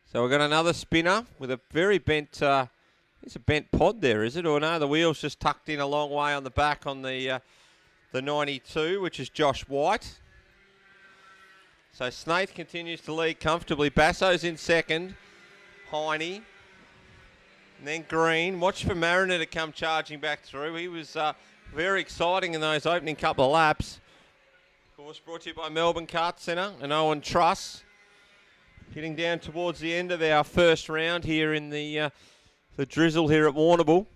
S1: So we've got another spinner with a very bent, it's a bent pod there, is it? Or no, the wheel's just tucked in a long way on the back on the 92, which is Josh White. So Snaith continues to lead comfortably. Basso's in second. Heine. And then Green. Watch for Mariner to come charging back through. He was very exciting in those opening couple of laps. Of course, brought to you by Melbourne Kart Centre and Owen Truss. Getting down towards the end of our first round here in the drizzle here at Warrnambool.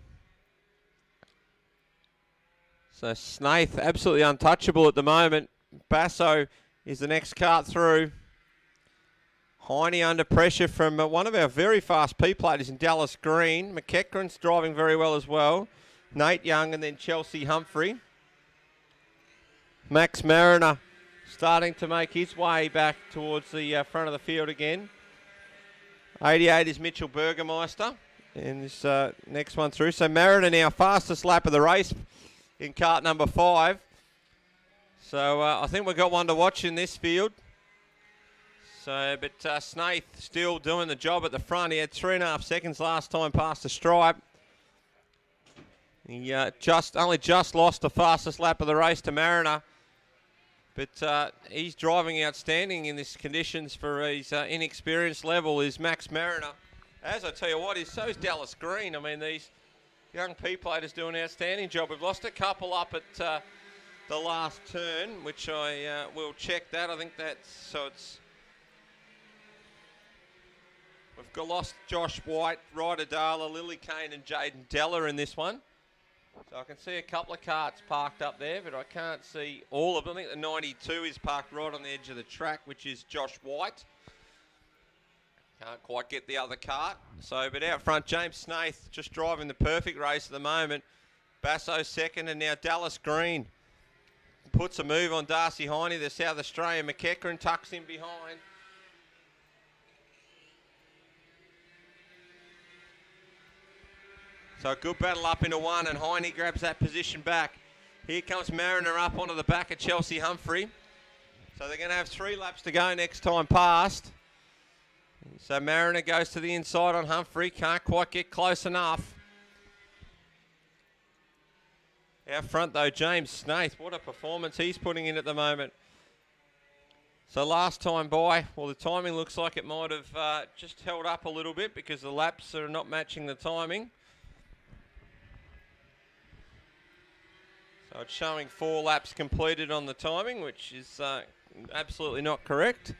S1: So Snaith absolutely untouchable at the moment. Basso is the next kart through. Heine under pressure from one of our very fast P-platers in Dallas Green. McEachran's driving very well as well. Nate Young and then Chelsea Humphrey. Max Mariner starting to make his way back towards the front of the field again. 88 is Mitchell Burgermeister in this next one through. So Mariner now fastest lap of the race in kart number 5. So I think we've got one to watch in this field. So, but Snaith still doing the job at the front. He had 3.5 seconds last time past the stripe. He only just lost the fastest lap of the race to Mariner. But he's driving outstanding in these conditions for his inexperienced level is Max Mariner. As I tell you what, so is Dallas Green. I mean, these young P-platers do an outstanding job. We've lost a couple up at the last turn, which I will check that. I think we've lost Josh White, Ryder Dala, Lily Kane and Jaden Della in this one. So I can see a couple of karts parked up there, but I can't see all of them. I think the 92 is parked right on the edge of the track, which is Josh White. Can't quite get the other kart. So, but out front, James Snaith just driving the perfect race at the moment. Basso second, and now Dallas Green puts a move on Darcy Heine, the South Australian. McEachran tucks in behind. So a good battle up into one, and Heine grabs that position back. Here comes Mariner up onto the back of Chelsea Humphrey. So they're going to have 3 laps to go next time past. So Mariner goes to the inside on Humphrey. Can't quite get close enough. Out front though, James Snaith. What a performance he's putting in at the moment. So last time by, well, the timing looks like it might have just held up a little bit because the laps are not matching the timing. So it's showing 4 laps completed on the timing, which is absolutely not correct.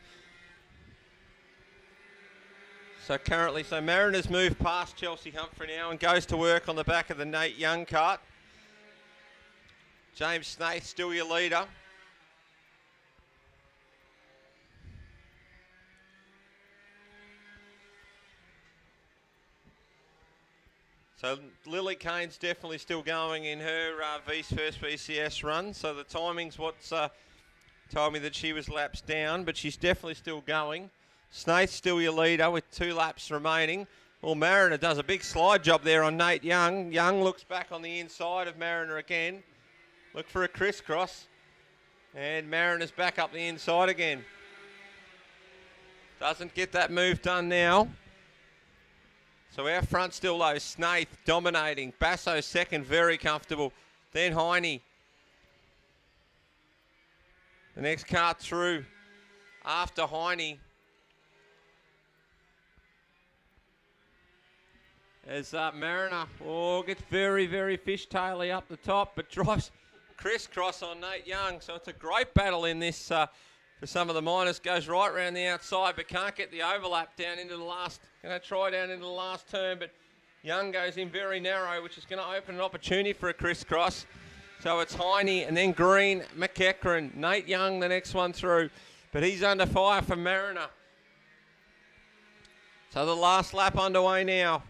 S1: So currently, Mariner's moved past Chelsea Humphrey now and goes to work on the back of the Nate Young kart. James Snaith still your leader. So Lily Kane's definitely still going in her first VCS run. So the timing's what's told me that she was laps down, but she's definitely still going. Snaith's still your leader with 2 laps remaining. Well, Mariner does a big slide job there on Nate Young. Young looks back on the inside of Mariner again. Look for a crisscross. And Mariner's back up the inside again. Doesn't get that move done now. So our front still low. Snaith dominating. Basso second, very comfortable. Then Heine. The next kart through after Heine. As Mariner gets very, very fishtaily up the top, but drives crisscross on Nate Young. So it's a great battle in this for some of the minors. Goes right around the outside, but can't get the overlap down into the last. Going to try down into the last turn, but Young goes in very narrow, which is going to open an opportunity for a crisscross. So it's Heine and then Green, McEachran, Nate Young the next one through, but he's under fire from Mariner. So the last lap underway now.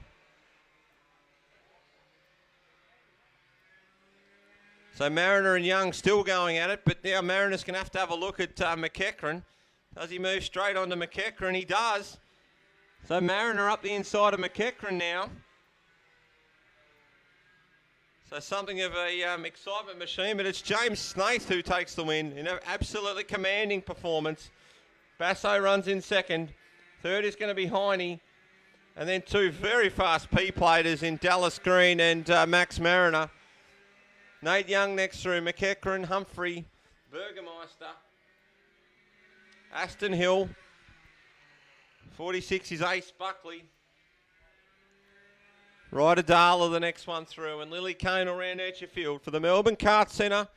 S1: So Mariner and Young still going at it, but now Mariner's going to have a look at McEachran. Does he move straight onto McEachran? He does. So Mariner up the inside of McEachran now. So something of a excitement machine, but it's James Snaith who takes the win in an absolutely commanding performance. Basso runs in second. Third is going to be Heine. And then 2 very fast P-platers in Dallas Green and Max Mariner. Nate Young next through, McEachran, Humphrey, Burgermeister, Aston Hill, 46 is Ace Buckley, Ryder Dala the next one through, and Lily Kane around Etcherfield for the Melbourne Kart Centre,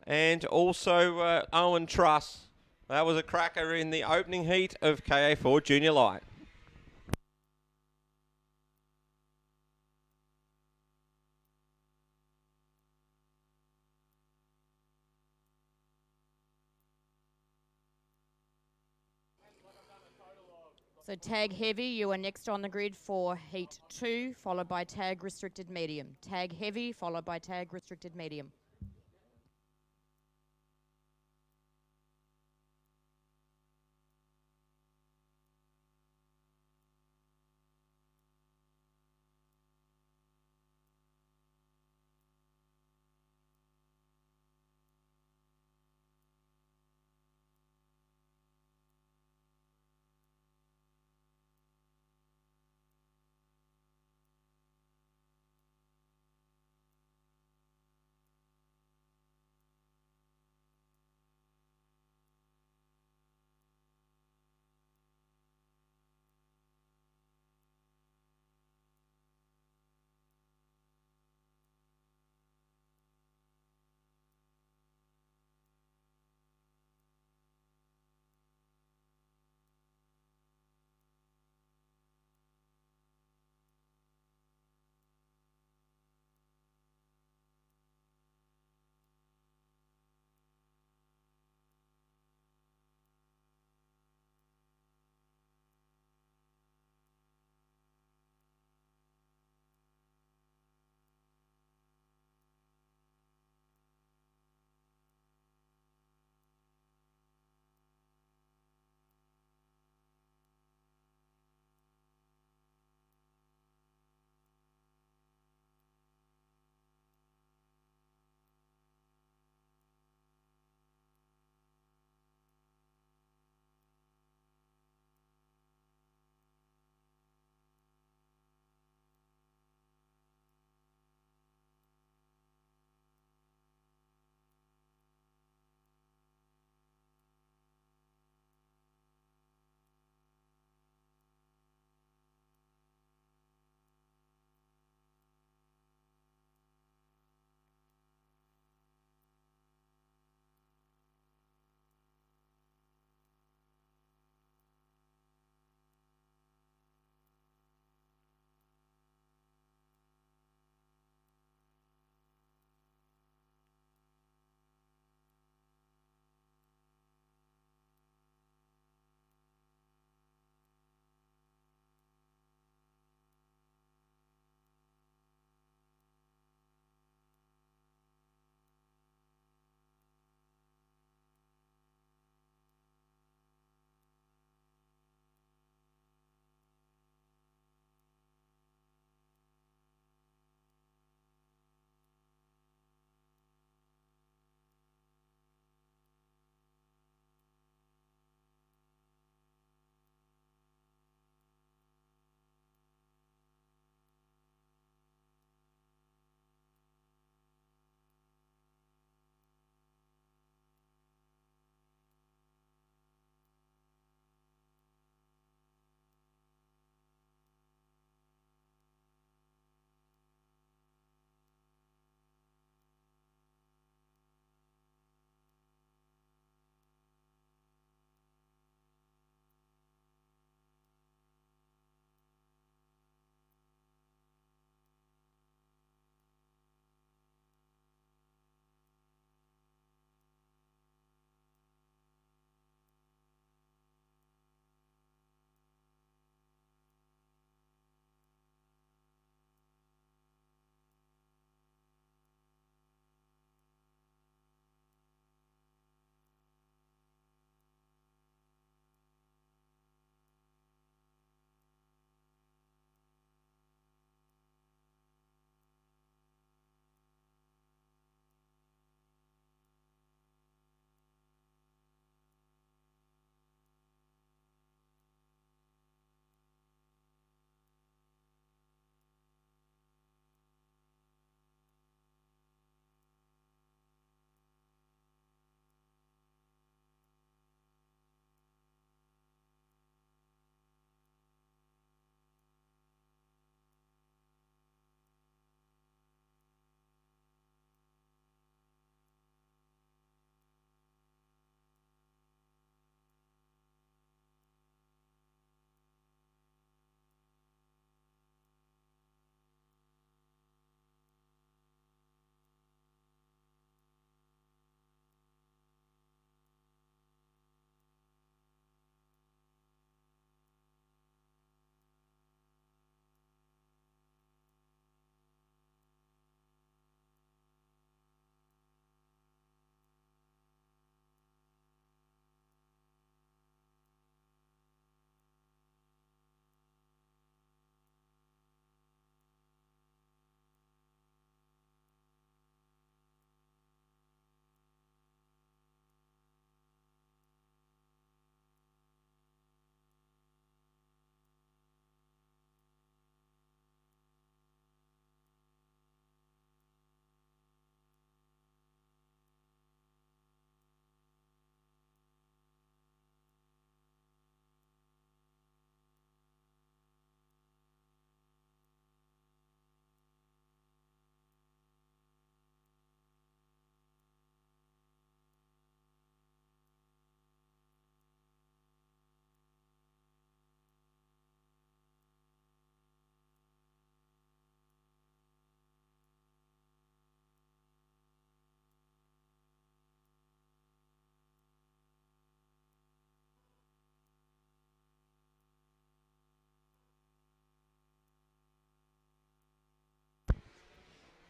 S1: and also Owen Truss. That was a cracker in the opening heat of KA3 Junior Light.
S2: So tag heavy, you are next on the grid for heat 2, followed by tag restricted medium. Tag heavy, followed by tag restricted medium.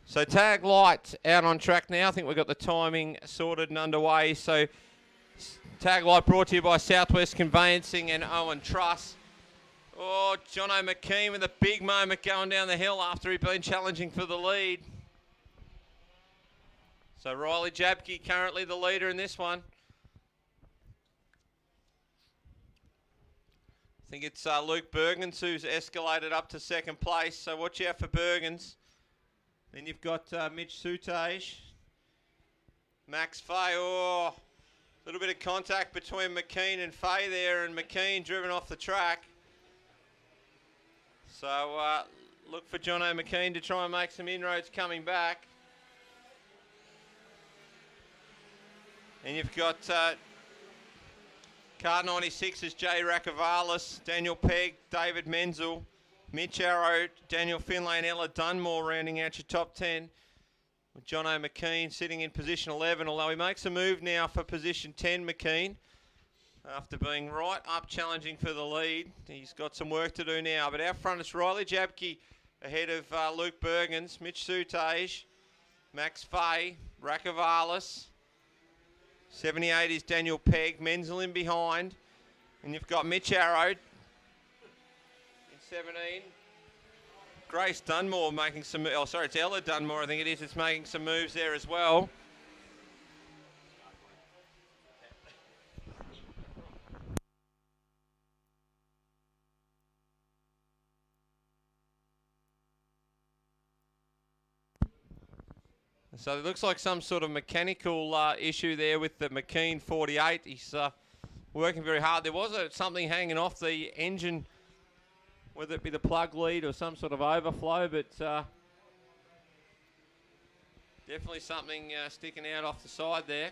S1: So tag light out on track now. I think we've got the timing sorted and underway. So tag light brought to you by Southwest Conveyancing and Owen Truss. Oh, Jono McKean with a big moment going down the hill after he'd been challenging for the lead. So Riley Jabke currently the leader in this one. I think it's Luke Bergens who's escalated up to second place. So watch out for Bergens. Then you've got Mitch Sutage, Max Fay. Oh, a little bit of contact between McKean and Fay there, and McKean driven off the track. So look for Jono McKean to try and make some inroads coming back. And you've got Car 96's Jay Rakavalis, Daniel Pegg, David Menzel, Mitch Arrow, Daniel Finlay and Ella Dunmore rounding out your top 10. With Jono McKean sitting in position 11, although he makes a move now for position 10, McKean. After being right up challenging for the lead. He's got some work to do now. But out front it's Riley Jabke ahead of Luke Bergens, Mitch Sutage, Max Fay, Rakavalis. 78 is Daniel Pegg, Menzel in behind. And you've got Mitch Arrow in 17. Grace Dunmore making some, oh sorry, it's Ella Dunmore I think it is. It's making some moves there as well. So it looks like some sort of mechanical issue there with the McKean 48. He's working very hard. There was something hanging off the engine, whether it be the plug lead or some sort of overflow, but definitely something sticking out off the side there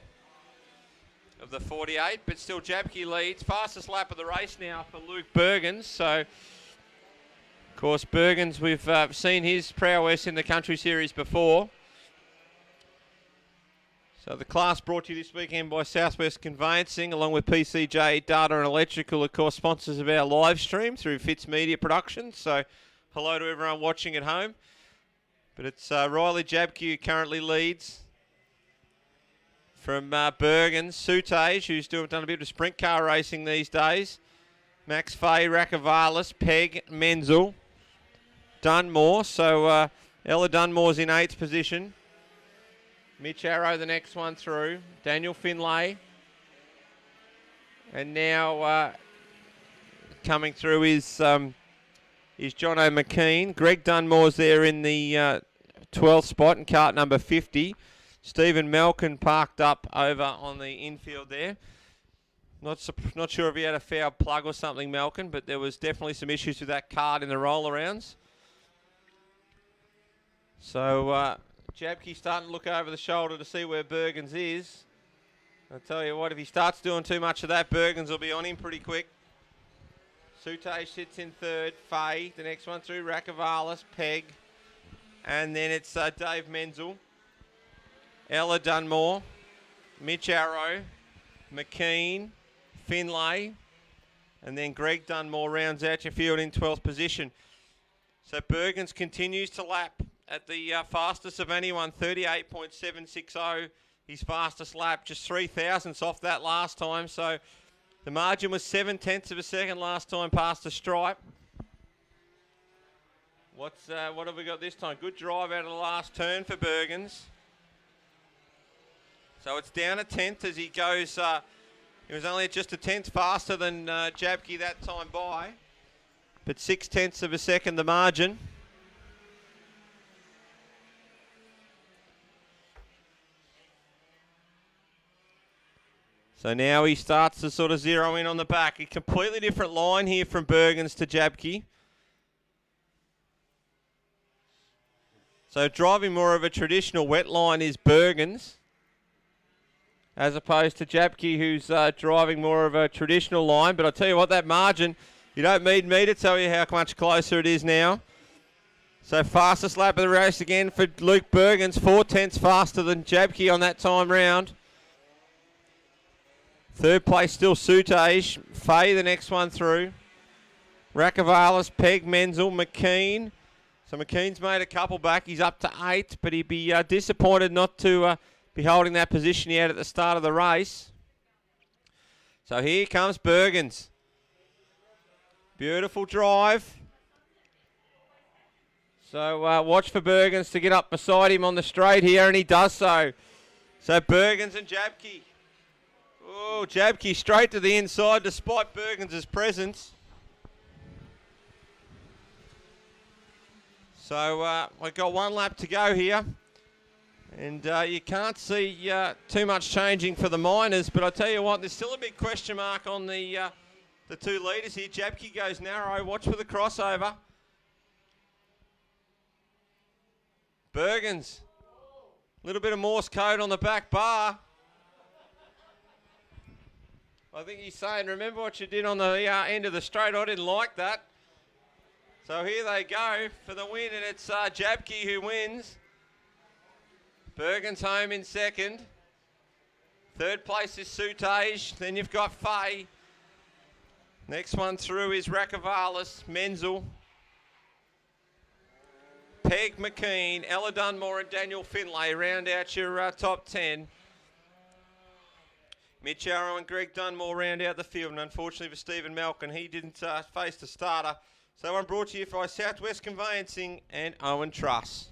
S1: of the 48. But still Jabke leads. Fastest lap of the race now for Luke Bergens. So, of course, Bergens, we've seen his prowess in the Country Series before. So the class brought to you this weekend by Southwest Conveyancing, along with PCJ Data and Electrical, of course, sponsors of our live stream through Fitz Media Productions. So hello to everyone watching at home. But it's Riley Jabke who currently leads from Bergens. Sutage, who's done a bit of sprint car racing these days. Max Fay, Rakavalis, Pegg, Menzel, Dunmore. So Ella Dunmore's in 8th position. Mitch Arrow, the next one through. Daniel Finlay. And now coming through is Jono McKean. Greg Dunmore's there in the 12th spot in cart number 50. Stephen Malkin parked up over on the infield there. Not sure if he had a foul plug or something, Malkin, but there was definitely some issues with that cart in the roll-arounds. So Jabke starting to look over the shoulder to see where Bergens is. I'll tell you what, if he starts doing too much of that, Bergens will be on him pretty quick. Sutage sits in 3rd. Fay, the next one through. Rakavalis, Pegg. And then it's Dave Menzel. Ella Dunmore. Mitch Arrow. McKean. Finlay. And then Greg Dunmore rounds out your field in 12th position. So Bergens continues to lap at the fastest of anyone, 38.760. His fastest lap, just 3 thousandths off that last time. So the margin was 7/10 of a second last time past the stripe. What have we got this time? Good drive out of the last turn for Bergens. So it's down a 10th as he goes. He was only just a 10th faster than Jabke that time by. But 6/10 of a second the margin. So now he starts to sort of zero in on the back. A completely different line here from Bergens to Jabke. So driving more of a traditional wet line is Bergens, as opposed to Jabke, who's driving more of a traditional line. But I tell you what, that margin, you don't need me to tell you how much closer it is now. So fastest lap of the race again for Luke Bergens, 4/10 faster than Jabke on that time round. 3rd place still Sutage. Fay, the next one through. Rakavalis, Pegg, Menzel, McKean. So McKean's made a couple back. He's up to 8, but he'd be disappointed not to be holding that position he had at the start of the race. So here comes Bergens. Beautiful drive. So watch for Bergens to get up beside him on the straight here, and he does so. So Bergens and Jabke. Oh, Jabke straight to the inside despite Bergens' presence. So we've got one lap to go here. And you can't see too much changing for the minors, but I tell you what, there's still a big question mark on the 2 leaders here. Jabke goes narrow. Watch for the crossover. Bergens. A little bit of Morse code on the back bar. I think he's saying, remember what you did on the end of the straight? I didn't like that. So here they go for the win, and it's Jabke who wins. Bergens home in second. Third place is Sutage. Then you've got Fay. Next one through is Rakavalis, Menzel, Peg McKean, Ella Dunmore and Daniel Finlay round out your top 10. Mitch Arrow and Greg Dunmore round out the field, and unfortunately for Stephen Malkin, he didn't face the starter. So I'm brought to you by Southwest Conveyancing and Owen Truss.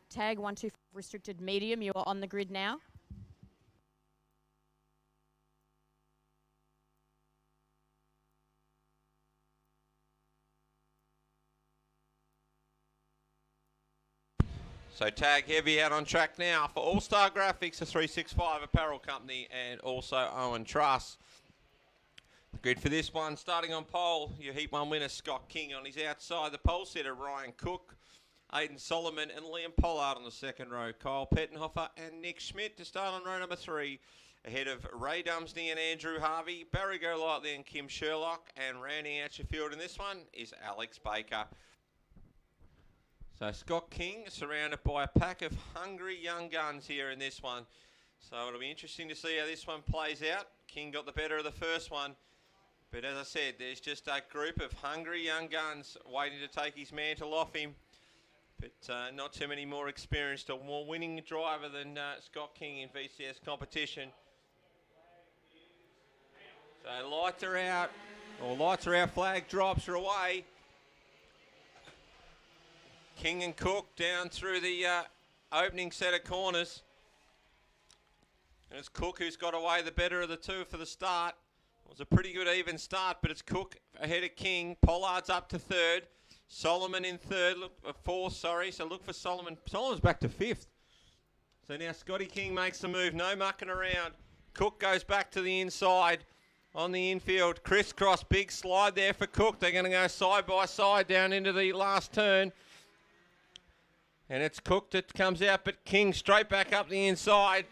S2: Tag 125 restricted medium. You are on the grid now.
S1: So Tag Heavy out on track now for All Star Graphics, a 365 apparel company, and also Owen Truss. The grid for this one, starting on pole, your Heat 1 winner Scott King. On his outside, the pole setter Ryan Cook, Aidan Solomon and Liam Pollard on the second row. Kyle Pettenhofer and Nick Schmidt to start on row number 3. Ahead of Ray Dumsney and Andrew Harvey, Barry Golightly and Kim Sherlock, and rounding out your field in this one is Alex Baker. So Scott King surrounded by a pack of hungry young guns here in this one. So it'll be interesting to see how this one plays out. King got the better of the first one. But as I said, there's just a group of hungry young guns waiting to take his mantle off him. But not too many more experienced or more winning driver than Scott King in VCS competition. So lights are out, flag drops are away. King and Cook down through the opening set of corners. And it's Cook who's got away the better of the two for the start. It was a pretty good even start, but it's Cook ahead of King. Pollard's up to third. Solomon in third. Look, fourth, sorry. So look for Solomon. Solomon's back to fifth. So now Scotty King makes the move. No mucking around. Cook goes back to the inside on the infield. Crisscross, big slide there for Cook. They're going to go side by side down into the last turn. And it's Cook that comes out, but King straight back up the inside.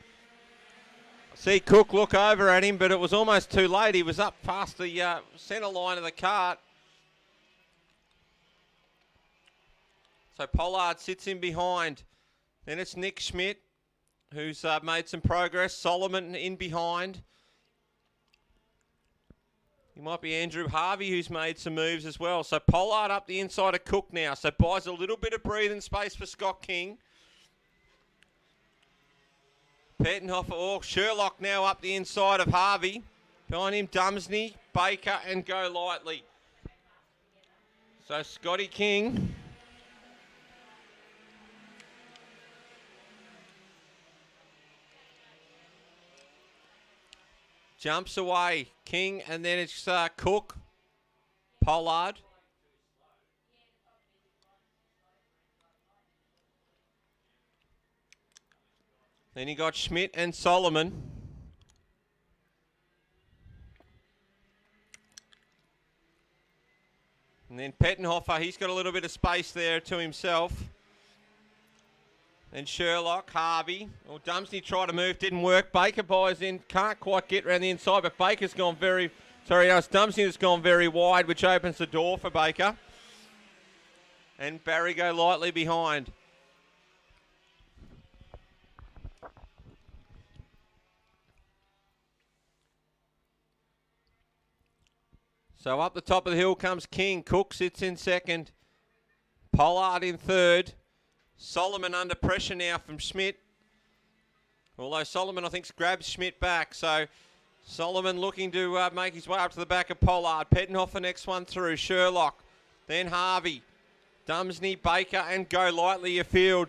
S1: See Cook look over at him, but it was almost too late. He was up past the centre line of the kart. So Pollard sits in behind. Then it's Nick Schmidt, who's made some progress. Solomon in behind. It might be Andrew Harvey who's made some moves as well. So Pollard up the inside of Cook now. So buys a little bit of breathing space for Scott King. Pettenhofer, or Sherlock now up the inside of Harvey. Behind him, Dumsney, Baker, and Go Lightly. So Scotty King jumps away. King, and then it's Cook, Pollard. Then you got Schmidt and Solomon. And then Pettenhofer, he's got a little bit of space there to himself. Then Sherlock, Harvey. Well, Dumsney tried to move, didn't work. Baker buys in, can't quite get around the inside, but Baker's gone very, sorry, it's Dumsney that's gone very wide, which opens the door for Baker. And Barry Go Lightly behind. So up the top of the hill comes King. Cook sits in second. Pollard in third. Solomon under pressure now from Schmidt. Although Solomon, I think, grabs Schmidt back. So Solomon looking to make his way up to the back of Pollard. Pettenhofer next one through. Sherlock. Then Harvey. Dumsney, Baker, and Go Lightly your field.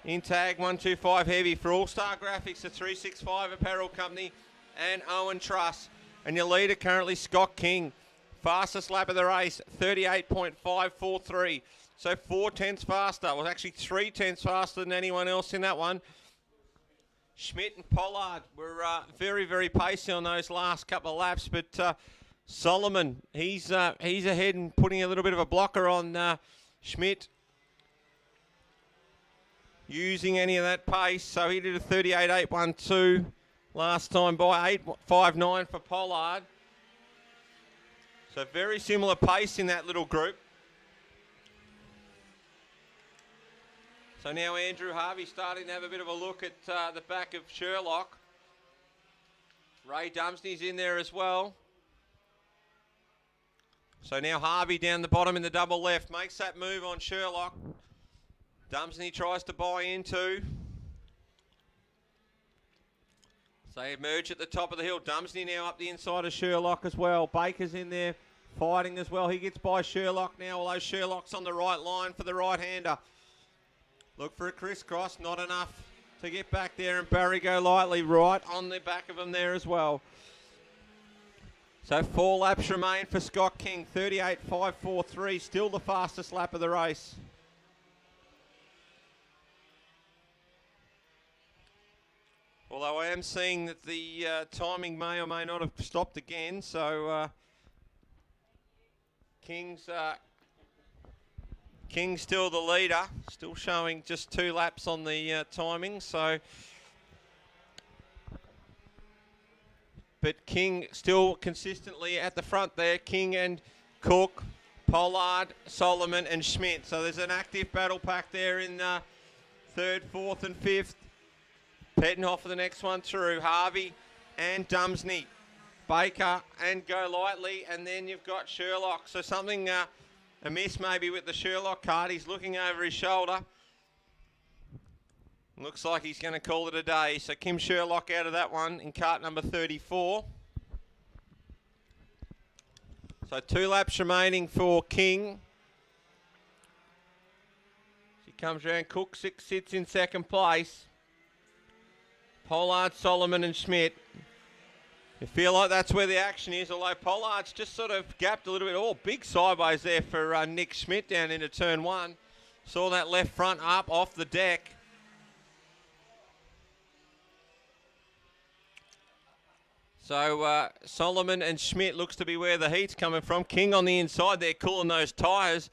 S1: In tag 125 heavy for All-Star Graphics, the 365 Apparel Company, and Owen Truss. And your leader currently Scott King. Fastest lap of the race, 38.543. So 4/10 faster. Well, actually 3/10 faster than anyone else in that one. Schmidt and Pollard were very, very pacey on those last couple of laps. But Solomon, he's ahead and putting a little bit of a blocker on Schmidt. Using any of that pace. So he did a 38.812 last time by 8.59 for Pollard. So very similar pace in that little group. So now Andrew Harvey starting to have a bit of a look at the back of Sherlock. Ray Dumsney's in there as well. So now Harvey down the bottom in the double left. Makes that move on Sherlock. Dumsney tries to buy into. So they emerge at the top of the hill. Dumsney now up the inside of Sherlock as well. Baker's in there fighting as well. He gets by Sherlock now, although Sherlock's on the right line for the right-hander. Look for a crisscross, not enough to get back there, and Barry Go Lightly right on the back of him there as well. So 4 laps remain for Scott King, 38.543, still the fastest lap of the race. Although I am seeing that the timing may or may not have stopped again, so King's still the leader, still showing just 2 laps on the timing. So, but King still consistently at the front there. King and Cook, Pollard, Solomon, and Schmidt. So there's an active battle pack there in 3rd, 4th, and 5th. Pettenhofer the next one through. Harvey and Dumsney. Baker and Go Lightly. And then you've got Sherlock. So something amiss maybe with the Sherlock card. He's looking over his shoulder. Looks like he's going to call it a day. So Kim Sherlock out of that one in cart number 34. So 2 laps remaining for King. He comes around. Cook sits in second place. Pollard, Solomon and Schmidt. You feel like that's where the action is, although Pollard's just sort of gapped a little bit. Oh, big sideways there for Nick Schmidt down into turn one. Saw that left front up off the deck. So Solomon and Schmidt looks to be where the heat's coming from. King on the inside there, cooling those tyres.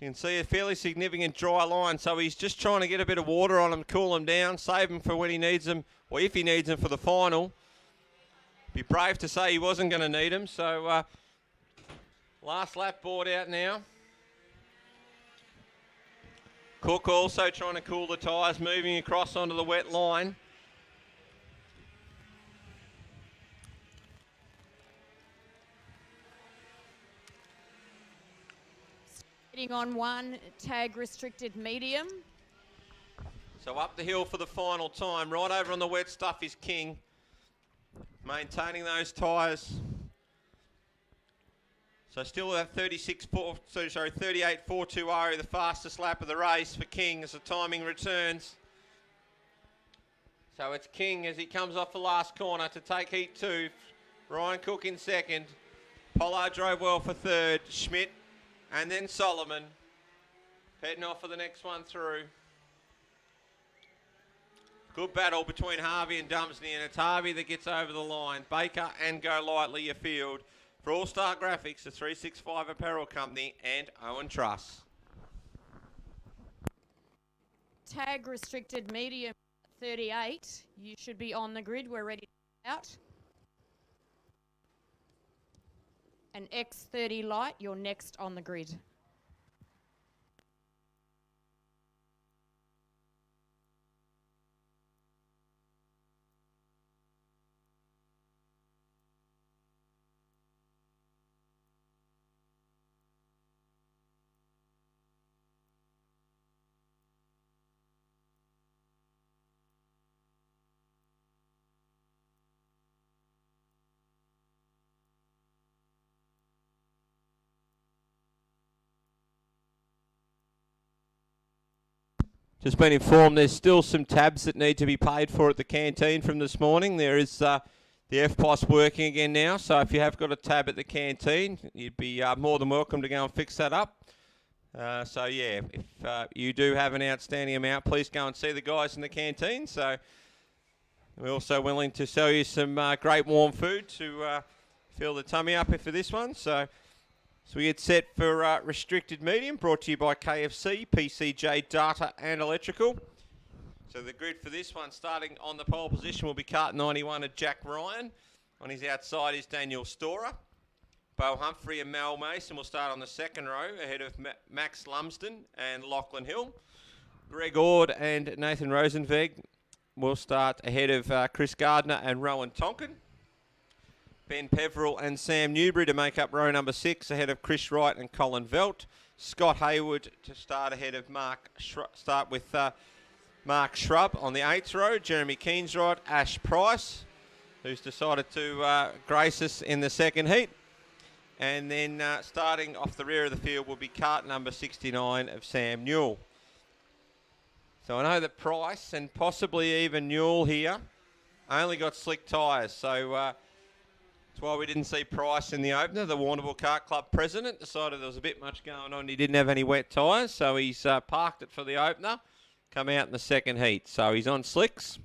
S1: You can see a fairly significant dry line, so he's just trying to get a bit of water on them, cool them down, save them for when he needs them, or if he needs them for the final. Be brave to say he wasn't going to need them. So last lap board out now. Cook also trying to cool the tyres, moving across onto the wet line.
S2: Sitting on one, tag restricted medium.
S1: So up the hill for the final time. Right over on the wet stuff is King. Maintaining those tyres. So still that 38.420, the fastest lap of the race for King as the timing returns. So it's King as he comes off the last corner to take Heat 2. Ryan Cook in second. Pollard drove well for third. Schmidt and then Solomon. Heading off for the next one through. Good battle between Harvey and Dumsney, and it's Harvey that gets over the line. Baker and Go Lightly your field. For All Star Graphics, the 365 Apparel Company and Owen Truss.
S2: Tag restricted medium 38. You should be on the grid. We're ready to out. And X30 Light, you're next on the grid.
S1: Just been informed there's still some tabs that need to be paid for at the canteen from this morning. There is the FPOS working again now, so if you have got a tab at the canteen, you'd be more than welcome to go and fix that up. So yeah, if you do have an outstanding amount, please go and see the guys in the canteen. So we're also willing to sell you some great warm food to fill the tummy up for this one. So we get set for restricted medium, brought to you by KFC, PCJ Data and Electrical. So the grid for this one, starting on the pole position, will be kart 91 of Jack Ryan. On his outside is Daniel Storer. Bo Humphrey and Mal Mason will start on the second row, ahead of Max Lumsden and Lachlan Hill. Greg Ord and Nathan Rosenveg will start ahead of Chris Gardner and Rowan Tonkin. Ben Peverell and Sam Newbury to make up row number 6, ahead of Chris Wright and Colin Velt. Scott Hayward to start ahead of Mark Shrub on the 8th row. Jeremy Keensrod, Ash Price, who's decided to grace us in the second heat. And then starting off the rear of the field will be kart number 69 of Sam Newell. So I know that Price and possibly even Newell here only got slick tyres. So that's why we didn't see Price in the opener. The Warrnambool Kart Club president decided there was a bit much going on. He didn't have any wet tyres, so he's parked it for the opener. Come out in the second heat. So he's on slicks.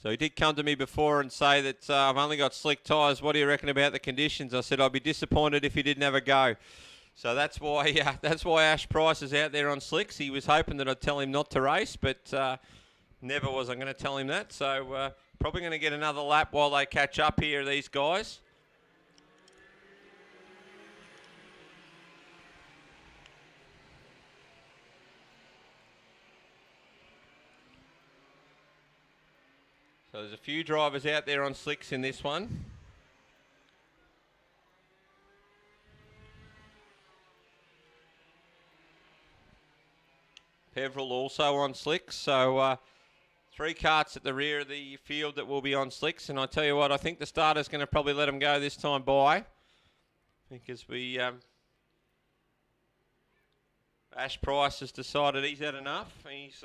S1: So he did come to me before and say that I've only got slick tyres. What do you reckon about the conditions? I said I'd be disappointed if he didn't have a go. So that's why Ash Price is out there on slicks. He was hoping that I'd tell him not to race, but never was I going to tell him that. So probably going to get another lap while they catch up here, these guys. So there's a few drivers out there on slicks in this one. Peverell also on slicks. So 3 karts at the rear of the field that will be on slicks. And I tell you what, I think the starter's going to probably let them go this time by. Because Ash Price has decided he's had enough. He's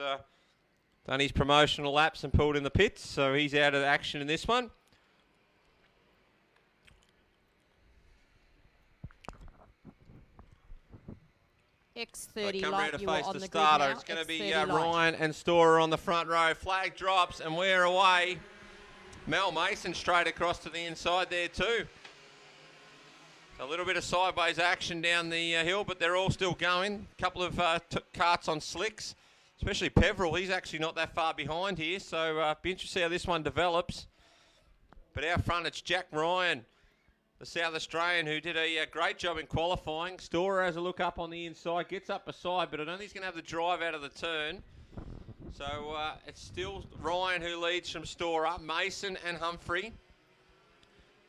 S1: done his promotional laps and pulled in the pits, so he's out of action in this one.
S2: X30
S1: come
S2: Light,
S1: round to
S2: you are
S1: face
S2: on
S1: the
S2: the grid
S1: starter.
S2: now.
S1: It's going to be
S2: X30 Light.
S1: Ryan and Storer on the front row. Flag drops and we're away. Mel Mason straight across to the inside there too. A little bit of sideways action down the hill, but they're all still going. A couple of karts on slicks, especially Peveril. He's actually not that far behind here, so be interested to see how this one develops. But out front, it's Jack Ryan, the South Australian, who did a great job in qualifying. Storer has a look up on the inside, gets up beside, but I don't think he's going to have the drive out of the turn. So it's still Ryan who leads from Storer, Mason and Humphrey.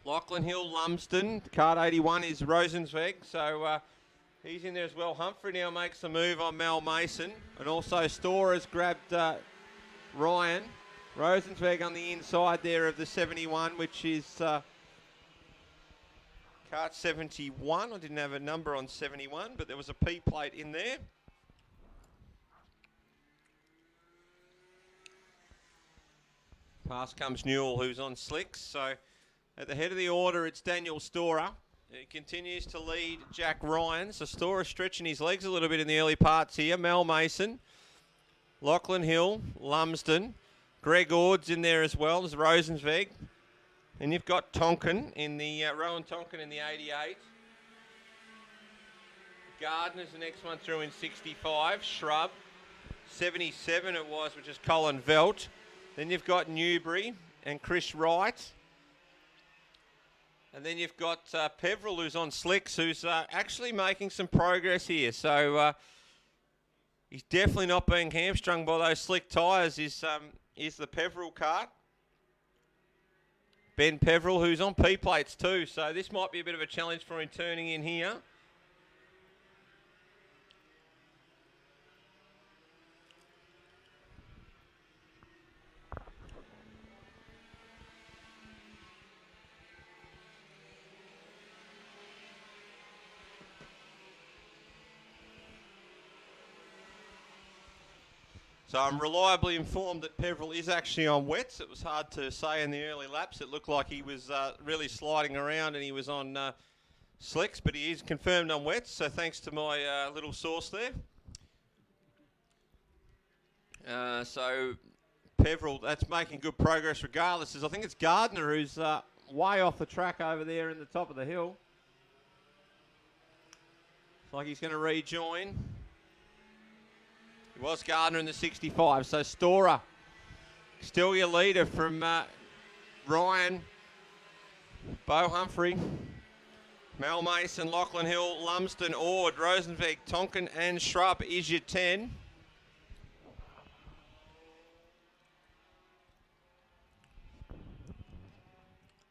S1: Lachlan Hill, Lumsden. Kart 81 is Rosenzweig, so he's in there as well. Humphrey now makes the move on Mel Mason, and also Storer has grabbed Ryan. Rosenzweig on the inside there of the 71, which is Kart 71. I didn't have a number on 71, but there was a P plate in there. Past comes Newell, who's on slicks. So at the head of the order, it's Daniel Storer. He continues to lead Jack Ryan. So Storer stretching his legs a little bit in the early parts here. Mel Mason, Lachlan Hill, Lumsden. Greg Ord's in there as well as Rosenzweig. And you've got Tonkin in the, Rowan Tonkin in the 88. Gardner's the next one through in 65. Shrub. 77 it was, which is Colin Velt. Then you've got Newbury and Chris Wright. And then you've got Peveril, who's on slicks, who's actually making some progress here. So he's definitely not being hamstrung by those slick tyres, is the Peveril kart. Ben Peveril, who's on P plates too. So this might be a bit of a challenge for him turning in here. So I'm reliably informed that Peveril is actually on wets. It was hard to say in the early laps. It looked like he was really sliding around and he was on slicks, but he is confirmed on wets. So thanks to my little source there. So Peveril, that's making good progress regardless. I think it's Gardner who's way off the track over there in the top of the hill. It's like he's going to rejoin. It was Gardner in the 65, so Storer still your leader from Ryan, Bo Humphrey, Mel Mason, Lachlan Hill, Lumsden, Ord, Rosenvig, Tonkin and Shrub is your 10.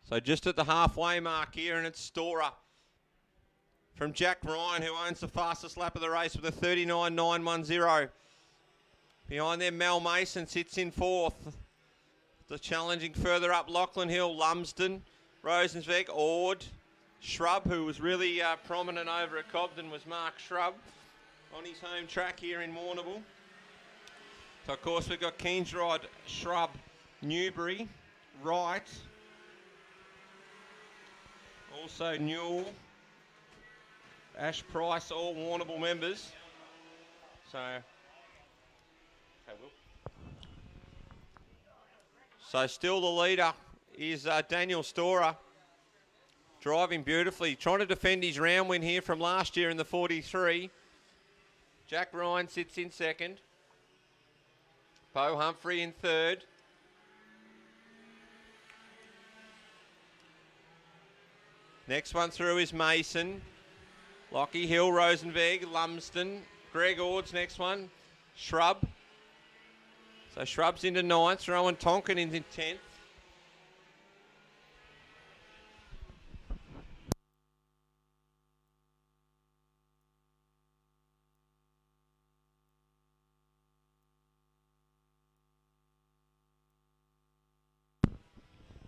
S1: So just at the halfway mark here, and it's Storer from Jack Ryan, who owns the fastest lap of the race with a 39.910. Behind them, Mel Mason sits in fourth. The challenging further up, Lachlan Hill, Lumsden, Rosenzweig, Ord, Shrub, who was really prominent over at Cobden, was Mark Shrub on his home track here in Warrnambool. So, of course, we've got Keensrod, Shrub, Newbury, Wright, also Newell, Ash Price, all Warrnambool members. So still the leader is Daniel Storer, driving beautifully, trying to defend his round win here from last year in the 43. Jack Ryan sits in second. Bo Humphrey in third. Next one through is Mason. Lockie Hill, Rosenvig, Lumsden. Greg Ord's next one. Shrub. So Shrub's into ninth. Rowan Tonkin in 10th.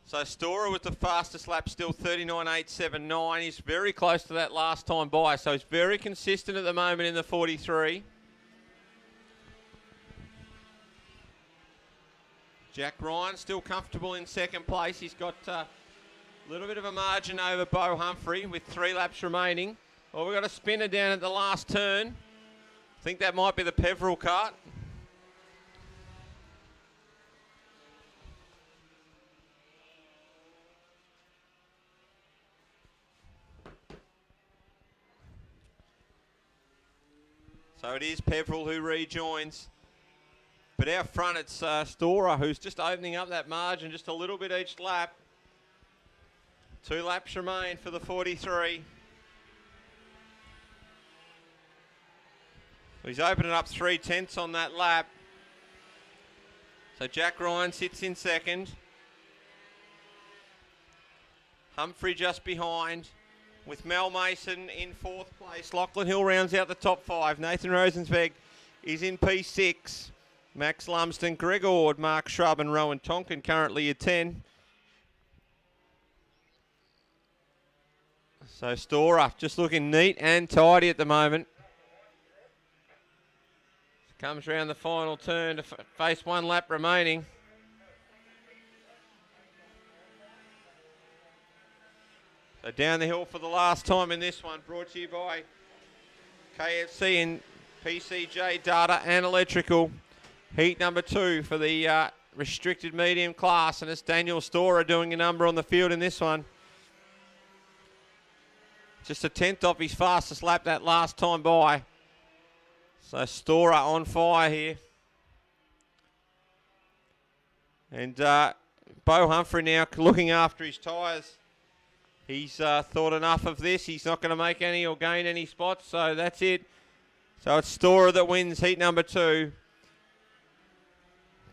S1: So Storer with the fastest lap still 39.879. He's very close to that last time by. So he's very consistent at the moment in the 43. Jack Ryan still comfortable in second place. He's got a little bit of a margin over Beau Humphrey with 3 laps remaining. Well, we've got a spinner down at the last turn. I think that might be the Peveril kart. So it is Peveril who rejoins. But out front it's Storer who's just opening up that margin just a little bit each lap. 2 laps remain for the 43. He's opening up 3/10 on that lap. So Jack Ryan sits in second. Humphrey just behind, with Mel Mason in 4th place. Lachlan Hill rounds out the top 5. Nathan Rosenzweig is in P6. Max Lumsden, Greg Ord, Mark Shrub and Rowan Tonkin currently at 10. So Storer just looking neat and tidy at the moment. Comes round the final turn to face 1 lap remaining. So down the hill for the last time in this one, brought to you by KFC and PCJ Data and Electrical. Heat number 2 for the restricted medium class, and it's Daniel Storer doing a number on the field in this one. Just a 10th off his fastest lap that last time by. So Storer on fire here. And Beau Humphrey now looking after his tyres. He's thought enough of this. He's not going to make any or gain any spots, so that's it. So it's Storer that wins heat number 2.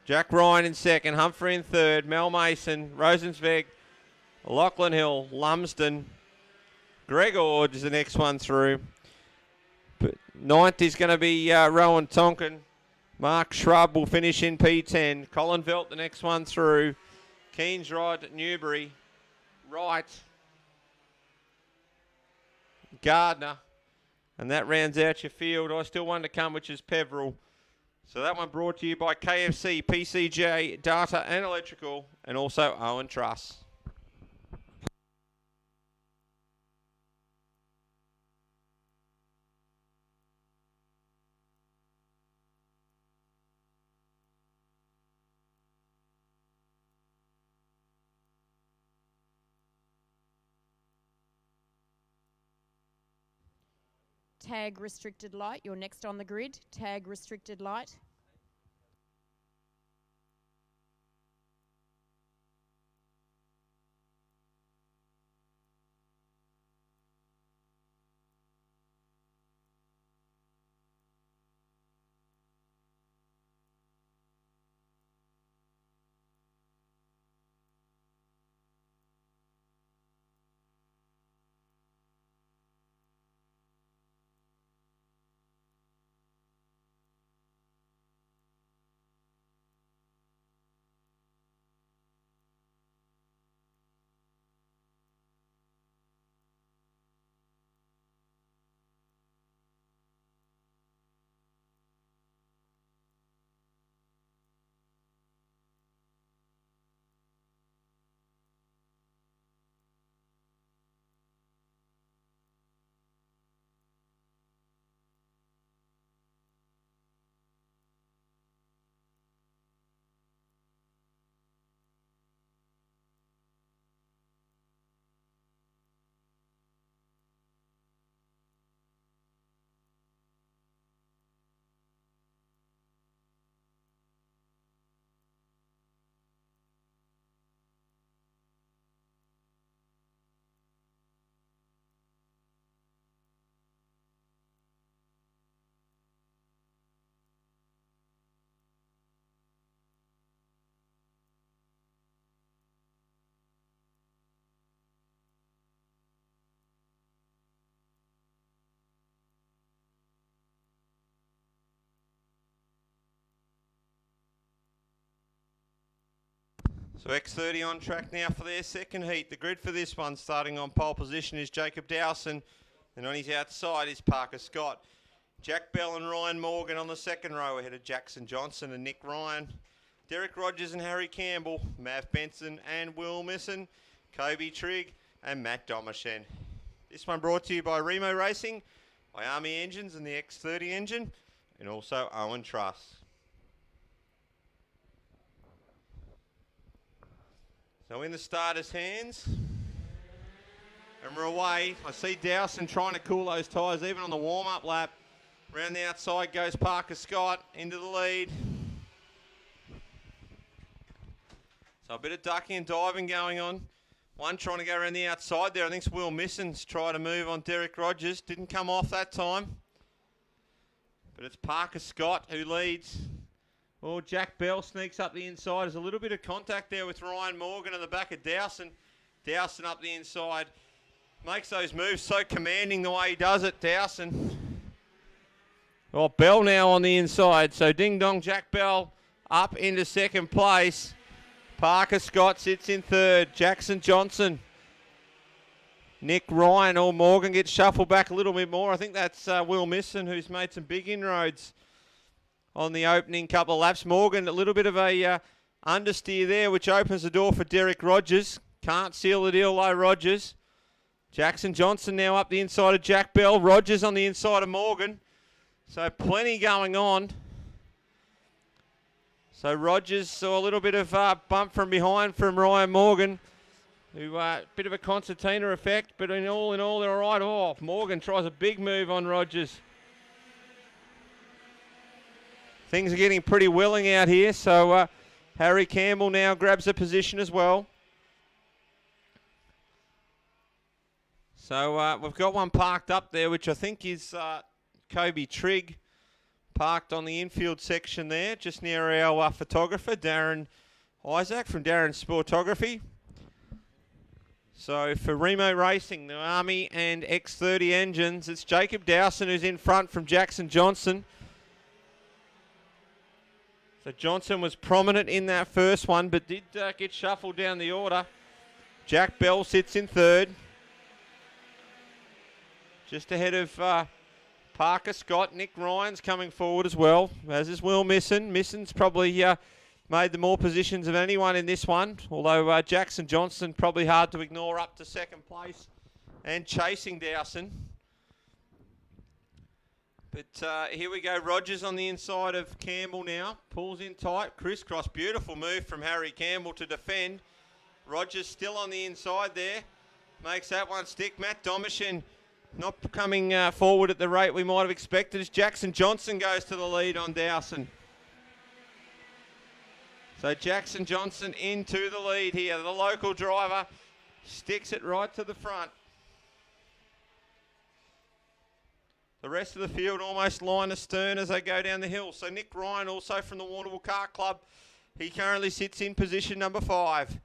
S1: Jack Ryan in second, Humphrey in third, Mel Mason, Rosenzweig, Lachlan Hill, Lumsden, Greg Ord is the next one through. But 9th is going to be Rowan Tonkin. Mark Shrub will finish in P10. Colin Velt the next one through. Keens Rod, Newbury, Wright, Gardner. And that rounds out your field. I still one to come, which is Peveril. So that one brought to you by KFC, PCJ, Data and Electrical, and also Owen Truss.
S2: Tag restricted light, you're next on the grid. Tag restricted light.
S1: So X30 on track now for their second heat. The grid for this one, starting on pole position, is Jacob Dowson, and on his outside is Parker Scott. Jack Bell and Ryan Morgan on the second row ahead of Jackson Johnson and Nick Ryan. Derek Rogers and Harry Campbell, Mav Benson and Will Misson, Kobe Trigg and Matt Domishen. This one brought to you by Remo Racing, by Army Engines and the X30 engine, and also Owen Truss. So in the starter's hands, and we're away. I see Dowson trying to cool those tyres even on the warm-up lap. Around the outside goes Parker Scott into the lead. So a bit of ducking and diving going on. One trying to go around the outside there. I think it's Will Misson's trying to move on Derek Rogers. Didn't come off that time. But it's Parker Scott who leads. Oh, Jack Bell sneaks up the inside. There's a little bit of contact there with Ryan Morgan in the back of Dowson. Dowson up the inside. Makes those moves so commanding the way he does it, Dowson. Well, Bell now on the inside. So Ding Dong Jack Bell up into second place. Parker Scott sits in third. Jackson Johnson. Nick Ryan or Morgan gets shuffled back a little bit more. I think that's Will Misson who's made some big inroads on the opening couple of laps. Morgan, a little bit of a understeer there, which opens the door for Derek Rogers. Can't seal the deal though, Rogers. Jackson Johnson now up the inside of Jack Bell. Rogers on the inside of Morgan. So plenty going on. So Rogers saw a little bit of bump from behind from Ryan Morgan. Who bit of a concertina effect, but in all, they're all right off. Morgan tries a big move on Rogers. Things are getting pretty willing out here, so Harry Campbell now grabs a position as well. So we've got one parked up there, which I think is Kobe Trigg, parked on the infield section there, just near our photographer, Darren Isaac from Darren's Sportography. So for Remo Racing, the Army and X30 engines, it's Jacob Dowson who's in front from Jackson Johnson. So Johnson was prominent in that first one, but did get shuffled down the order. Jack Bell sits in third. Just ahead of Parker Scott. Nick Ryan's coming forward as well, as is Will Misson. Misson's probably made the more positions of anyone in this one, although Jackson Johnson probably hard to ignore up to second place and chasing Dowson. But here we go, Rogers on the inside of Campbell now. Pulls in tight, crisscross, beautiful move from Harry Campbell to defend. Rogers still on the inside there, makes that one stick. Matt Domishen not coming forward at the rate we might have expected as Jackson Johnson goes to the lead on Dowson. So Jackson Johnson into the lead here. The local driver sticks it right to the front. The rest of the field almost line astern as they go down the hill. So Nick Ryan also from the Warrnambool Kart Club. He currently sits in position number 5.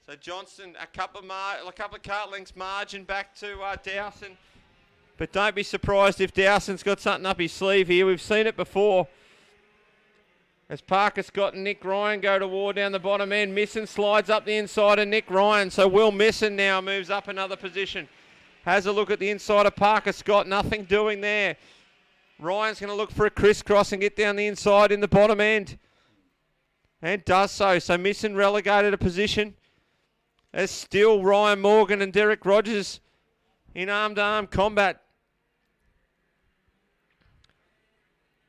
S1: So Johnson, a couple of kart lengths margin back to Dowson. But don't be surprised if Dowson's got something up his sleeve here. We've seen it before. As Parker Scott and Nick Ryan go to war down the bottom end. Misson slides up the inside of Nick Ryan. So Will Misson now moves up another position. Has a look at the inside of Parker Scott. Nothing doing there. Ryan's going to look for a crisscross and get down the inside in the bottom end. And does so. So Misson relegated a position. As still Ryan Morgan and Derek Rogers in arm-to-arm combat.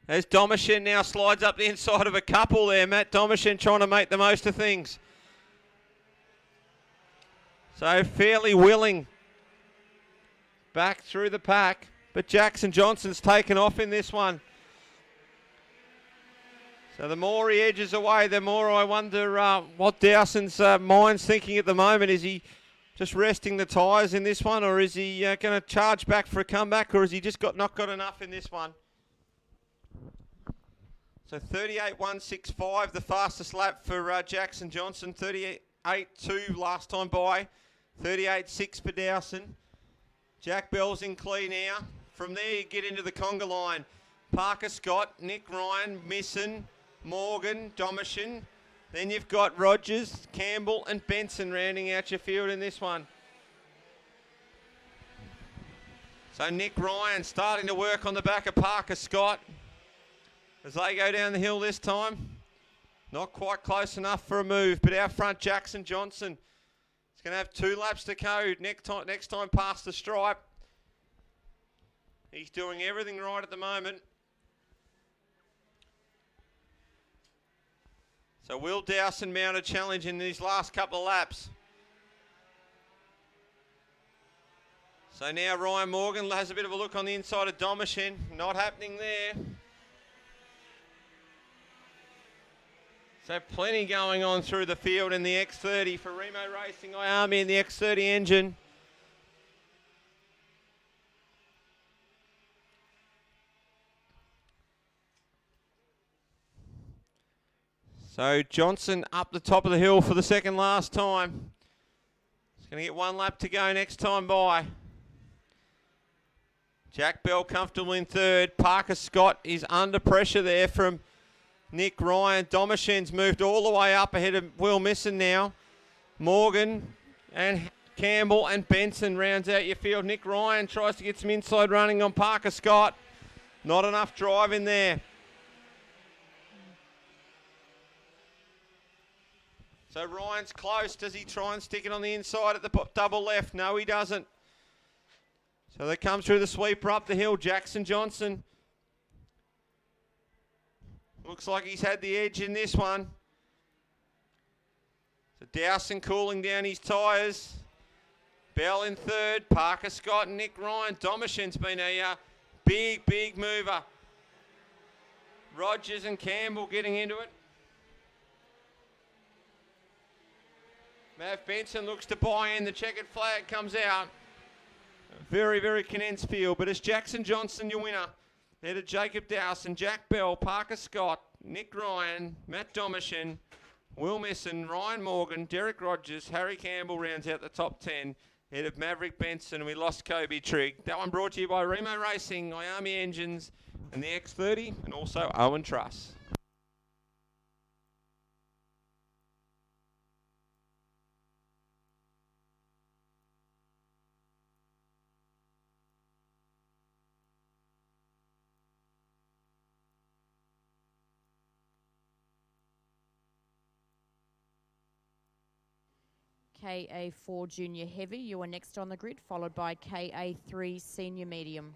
S1: As Domishen now slides up the inside of a couple there. Matt Domishen trying to make the most of things. So fairly willing back through the pack. But Jackson Johnson's taken off in this one. So the more he edges away, the more I wonder what Dowson's mind's thinking at the moment. Is he just resting the tyres in this one, or is he going to charge back for a comeback, or has he just not got enough in this one? So 38.165, the fastest lap for Jackson Johnson. 38.2 last time by. 38.6 for Dowson. Jack Bell's in clean now. From there you get into the conga line. Parker Scott, Nick Ryan, Misson, Morgan, Domishen. Then you've got Rogers, Campbell and Benson rounding out your field in this one. So Nick Ryan starting to work on the back of Parker Scott. as they go down the hill this time. Not quite close enough for a move, but out front, Jackson Johnson is going to have 2 laps to go next time past the stripe. He's doing everything right at the moment. So Will Dowson mounted challenge in these last couple of laps. So now Ryan Morgan has a bit of a look on the inside of Domishin. Not happening there. So plenty going on through the field in the X30 for Remo Racing, Iami and the X30 engine. So Johnson up the top of the hill for the second last time. He's going to get 1 lap to go next time by. Jack Bell comfortable in third. Parker Scott is under pressure there from Nick Ryan. Domishen's moved all the way up ahead of Will Misson now. Morgan and Campbell and Benson rounds out your field. Nick Ryan tries to get some inside running on Parker Scott. Not enough drive in there. So Ryan's close. Does he try and stick it on the inside at the double left? No, he doesn't. So they come through the sweeper up the hill. Jackson Johnson. Looks like he's had the edge in this one. So Dowson cooling down his tyres. Bell in third. Parker Scott and Nick Ryan. Domishen's been a big mover. Rogers and Campbell getting into it. Mav Benson looks to buy in. The checkered flag comes out. Very condensed field, but it's Jackson Johnson, your winner. There to Jacob Dowson, Jack Bell, Parker Scott, Nick Ryan, Matt Domishen, Will Misson, Ryan Morgan, Derek Rogers, Harry Campbell rounds out the top 10. Head of Maverick Benson, and we lost Kobe Trigg. That one brought to you by Remo Racing, Iami Engines, and the X30, and also Owen Truss.
S2: KA4 Junior Heavy, you are next on the grid, followed by KA3 Senior Medium.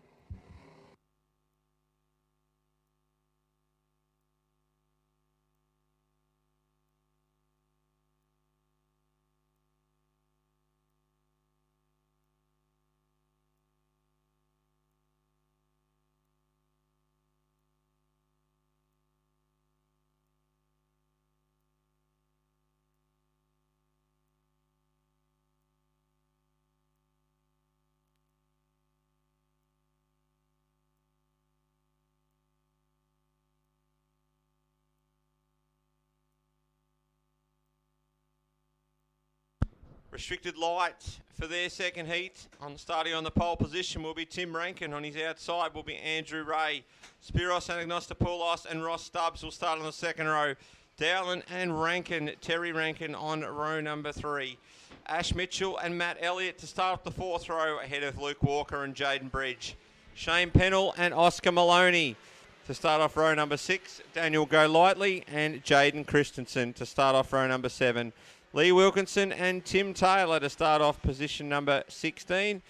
S1: Restricted light for their second heat. Starting on the pole position will be Tim Rankin. On his outside will be Andrew Ray. Spiros Anagnostopoulos and Ross Stubbs will start on the second row. Dowland and Rankin, Terry Rankin on row number 3. Ash Mitchell and Matt Elliott to start off the fourth row ahead of Luke Walker and Jaden Bridge. Shane Pennell and Oscar Maloney to start off row number 6. Daniel Golightly and Jaden Christensen to start off row number 7. Lee Wilkinson and Tim Taylor to start off position number 16.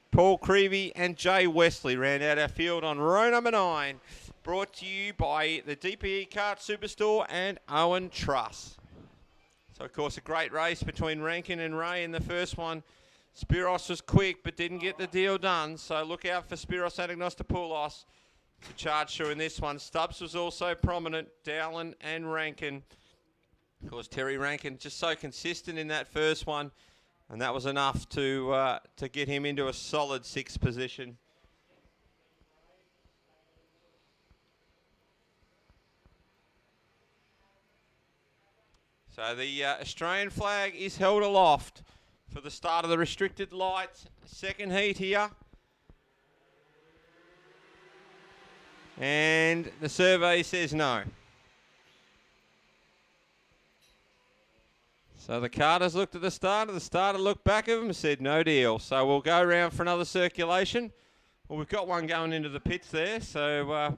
S1: Paul Creevy and Jay Wesley round out our field on row number 9. Brought to you by the DPE Kart Superstore and Owen Truss. So, of course, a great race between Rankin and Ray in the first one. Spiros was quick but didn't get the deal done. So look out for Spiros Anagnostopoulos to charge through in this one. Stubbs was also prominent. Dowland and Rankin. Of course, Terry Rankin just so consistent in that first one, and that was enough to get him into a solid 6th position. So the Australian flag is held aloft for the start of the restricted light second heat here. And the survey says no. So the karters looked at the starter looked back at him and said no deal. So we'll go around for another circulation. Well, we've got one going into the pits there, so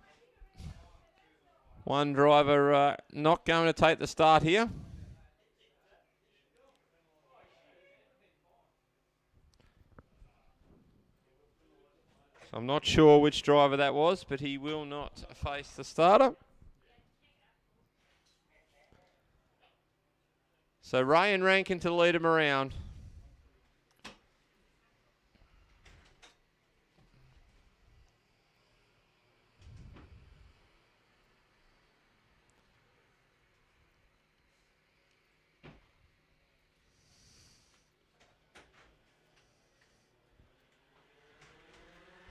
S1: One driver not going to take the start here. So I'm not sure which driver that was, but he will not face the starter. So Ray and Rankin to lead him around.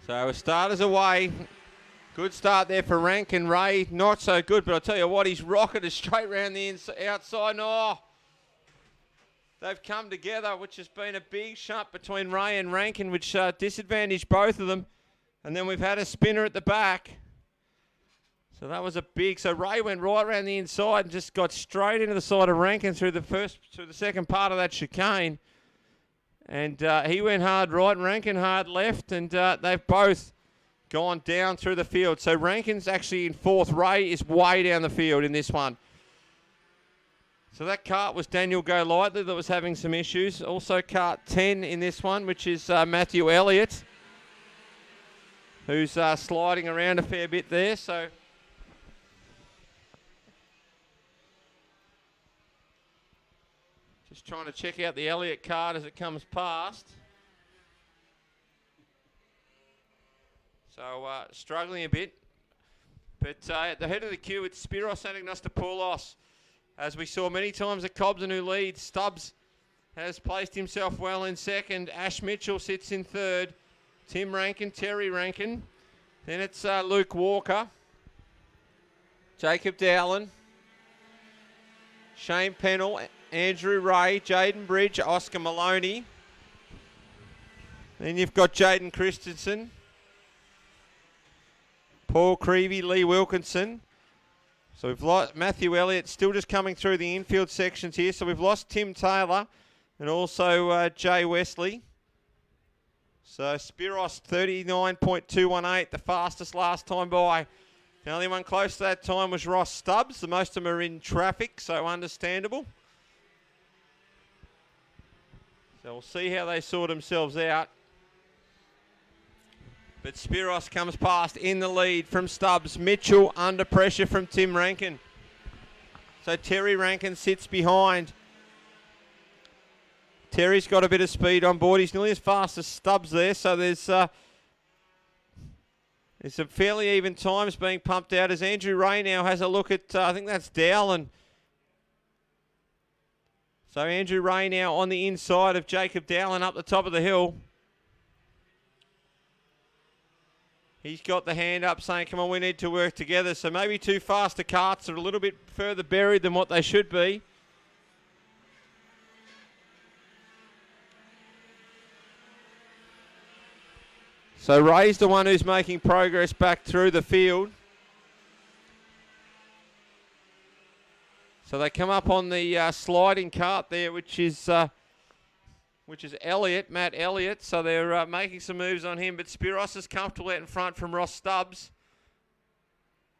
S1: So starters away. Good start there for Rankin. Ray, not so good, but I'll tell you what, he's rocketed straight round the outside. Oh, they've come together, which has been a big shunt between Ray and Rankin, which disadvantaged both of them. And then we've had a spinner at the back. So that was a big... So Ray went right around the inside and just got straight into the side of Rankin through the second part of that chicane. And he went hard right and Rankin hard left, and they've both gone down through the field. So Rankin's actually in fourth. Ray is way down the field in this one. So that kart was Daniel Go Lightly that was having some issues. Also kart 10 in this one, which is Matthew Elliott, who's sliding around a fair bit there. So just trying to check out the Elliott kart as it comes past. So struggling a bit. But at the head of the queue, it's Spiros Anagnosopoulos. As we saw many times at Cobden, who leads. Stubbs has placed himself well in second. Ash Mitchell sits in third. Tim Rankin, Terry Rankin. Then it's Luke Walker. Jacob Dowland. Shane Pennell. Andrew Ray. Jaden Bridge. Oscar Maloney. Then you've got Jaden Christensen. Paul Creevy. Lee Wilkinson. So we've lost Matthew Elliott, still just coming through the infield sections here. So we've lost Tim Taylor and also Jay Wesley. So Spiros 39.218, the fastest last time by. The only one close to that time was Ross Stubbs. The most of them are in traffic, so understandable. So we'll see how they sort themselves out. But Spiros comes past in the lead from Stubbs. Mitchell under pressure from Tim Rankin. So Terry Rankin sits behind. Terry's got a bit of speed on board. He's nearly as fast as Stubbs there. So there's some fairly even times being pumped out as Andrew Ray now has a look at, I think that's Dowland. So Andrew Ray now on the inside of Jacob Dowland up the top of the hill. He's got the hand up saying, come on, we need to work together. So maybe two faster karts are a little bit further buried than what they should be. So Ray's the one who's making progress back through the field. So they come up on the sliding kart there, which is Elliott, Matt Elliott. So they're making some moves on him, but Spiros is comfortable out in front from Ross Stubbs.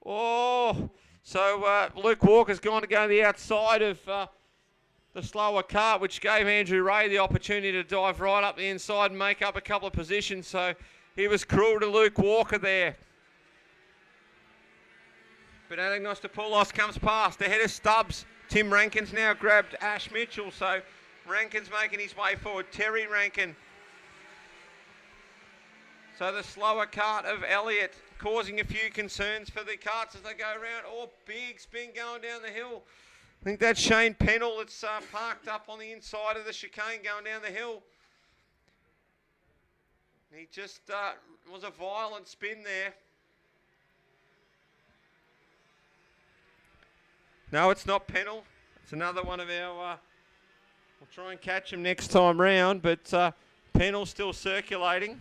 S1: Oh, so Luke Walker's gone to go the outside of the slower kart, which gave Andrew Ray the opportunity to dive right up the inside and make up a couple of positions. So he was cruel to Luke Walker there. But Anagnosopoulos comes past ahead of Stubbs. Tim Rankin's now grabbed Ash Mitchell, so Rankin's making his way forward. Terry Rankin. So the slower kart of Elliott causing a few concerns for the karts as they go around. Oh, big spin going down the hill. I think that's Shane Pennell that's parked up on the inside of the chicane going down the hill. He just was a violent spin there. No, it's not Pennell. It's another one of our... we'll try and catch him next time round, but Pennell's still circulating.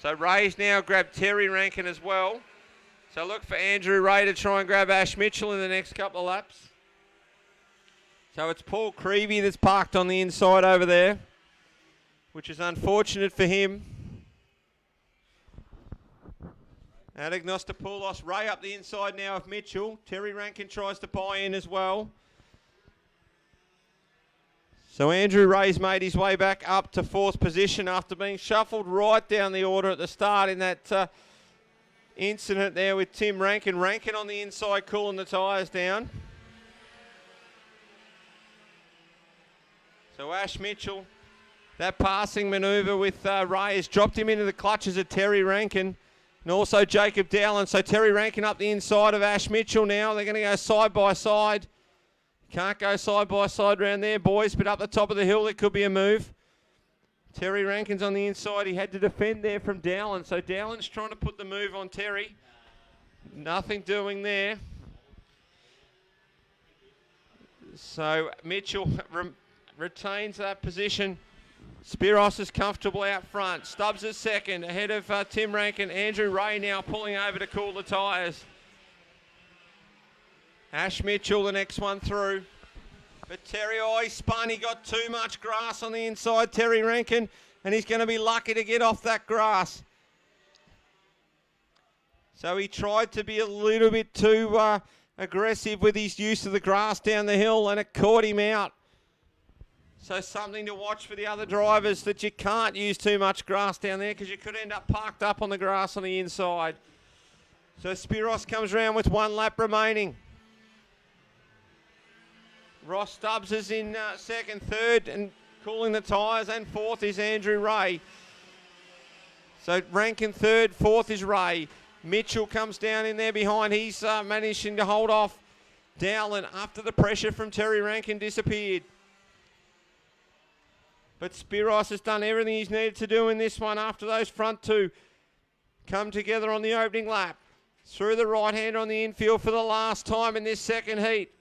S1: So Ray's now grabbed Terry Rankin as well. So look for Andrew Ray to try and grab Ash Mitchell in the next couple of laps. So it's Paul Creevy that's parked on the inside over there, which is unfortunate for him. Adagnostopoulos, Ray up the inside now of Mitchell. Terry Rankin tries to buy in as well. So Andrew Ray's made his way back up to 4th position after being shuffled right down the order at the start in that incident there with Tim Rankin. Rankin on the inside, cooling the tyres down. So Ash Mitchell, that passing manoeuvre with Ray has dropped him into the clutches of Terry Rankin and also Jacob Dowland. So Terry Rankin up the inside of Ash Mitchell now. They're going to go side by side. Can't go side by side round there, boys, but up the top of the hill, it could be a move. Terry Rankin's on the inside. He had to defend there from Dowland. So Dowland's trying to put the move on Terry. Nothing doing there. So Mitchell retains that position. Spiros is comfortable out front. Stubbs is second, ahead of Tim Rankin. Andrew Ray now pulling over to cool the tyres. Ash Mitchell, the next one through. But Terry, he spun. He got too much grass on the inside, Terry Rankin, and he's going to be lucky to get off that grass. So he tried to be a little bit too aggressive with his use of the grass down the hill, and it caught him out. So something to watch for the other drivers, that you can't use too much grass down there because you could end up parked up on the grass on the inside. So Spiros comes around with 1 lap remaining. Ross Stubbs is in second, third, and cooling the tyres, and 4th is Andrew Ray. So Rankin third, 4th is Ray. Mitchell comes down in there behind. He's managing to hold off Dowland after the pressure from Terry Rankin disappeared. But Spiros has done everything he's needed to do in this one after those front two come together on the opening lap. Through the right-hander on the infield for the last time in this second heat.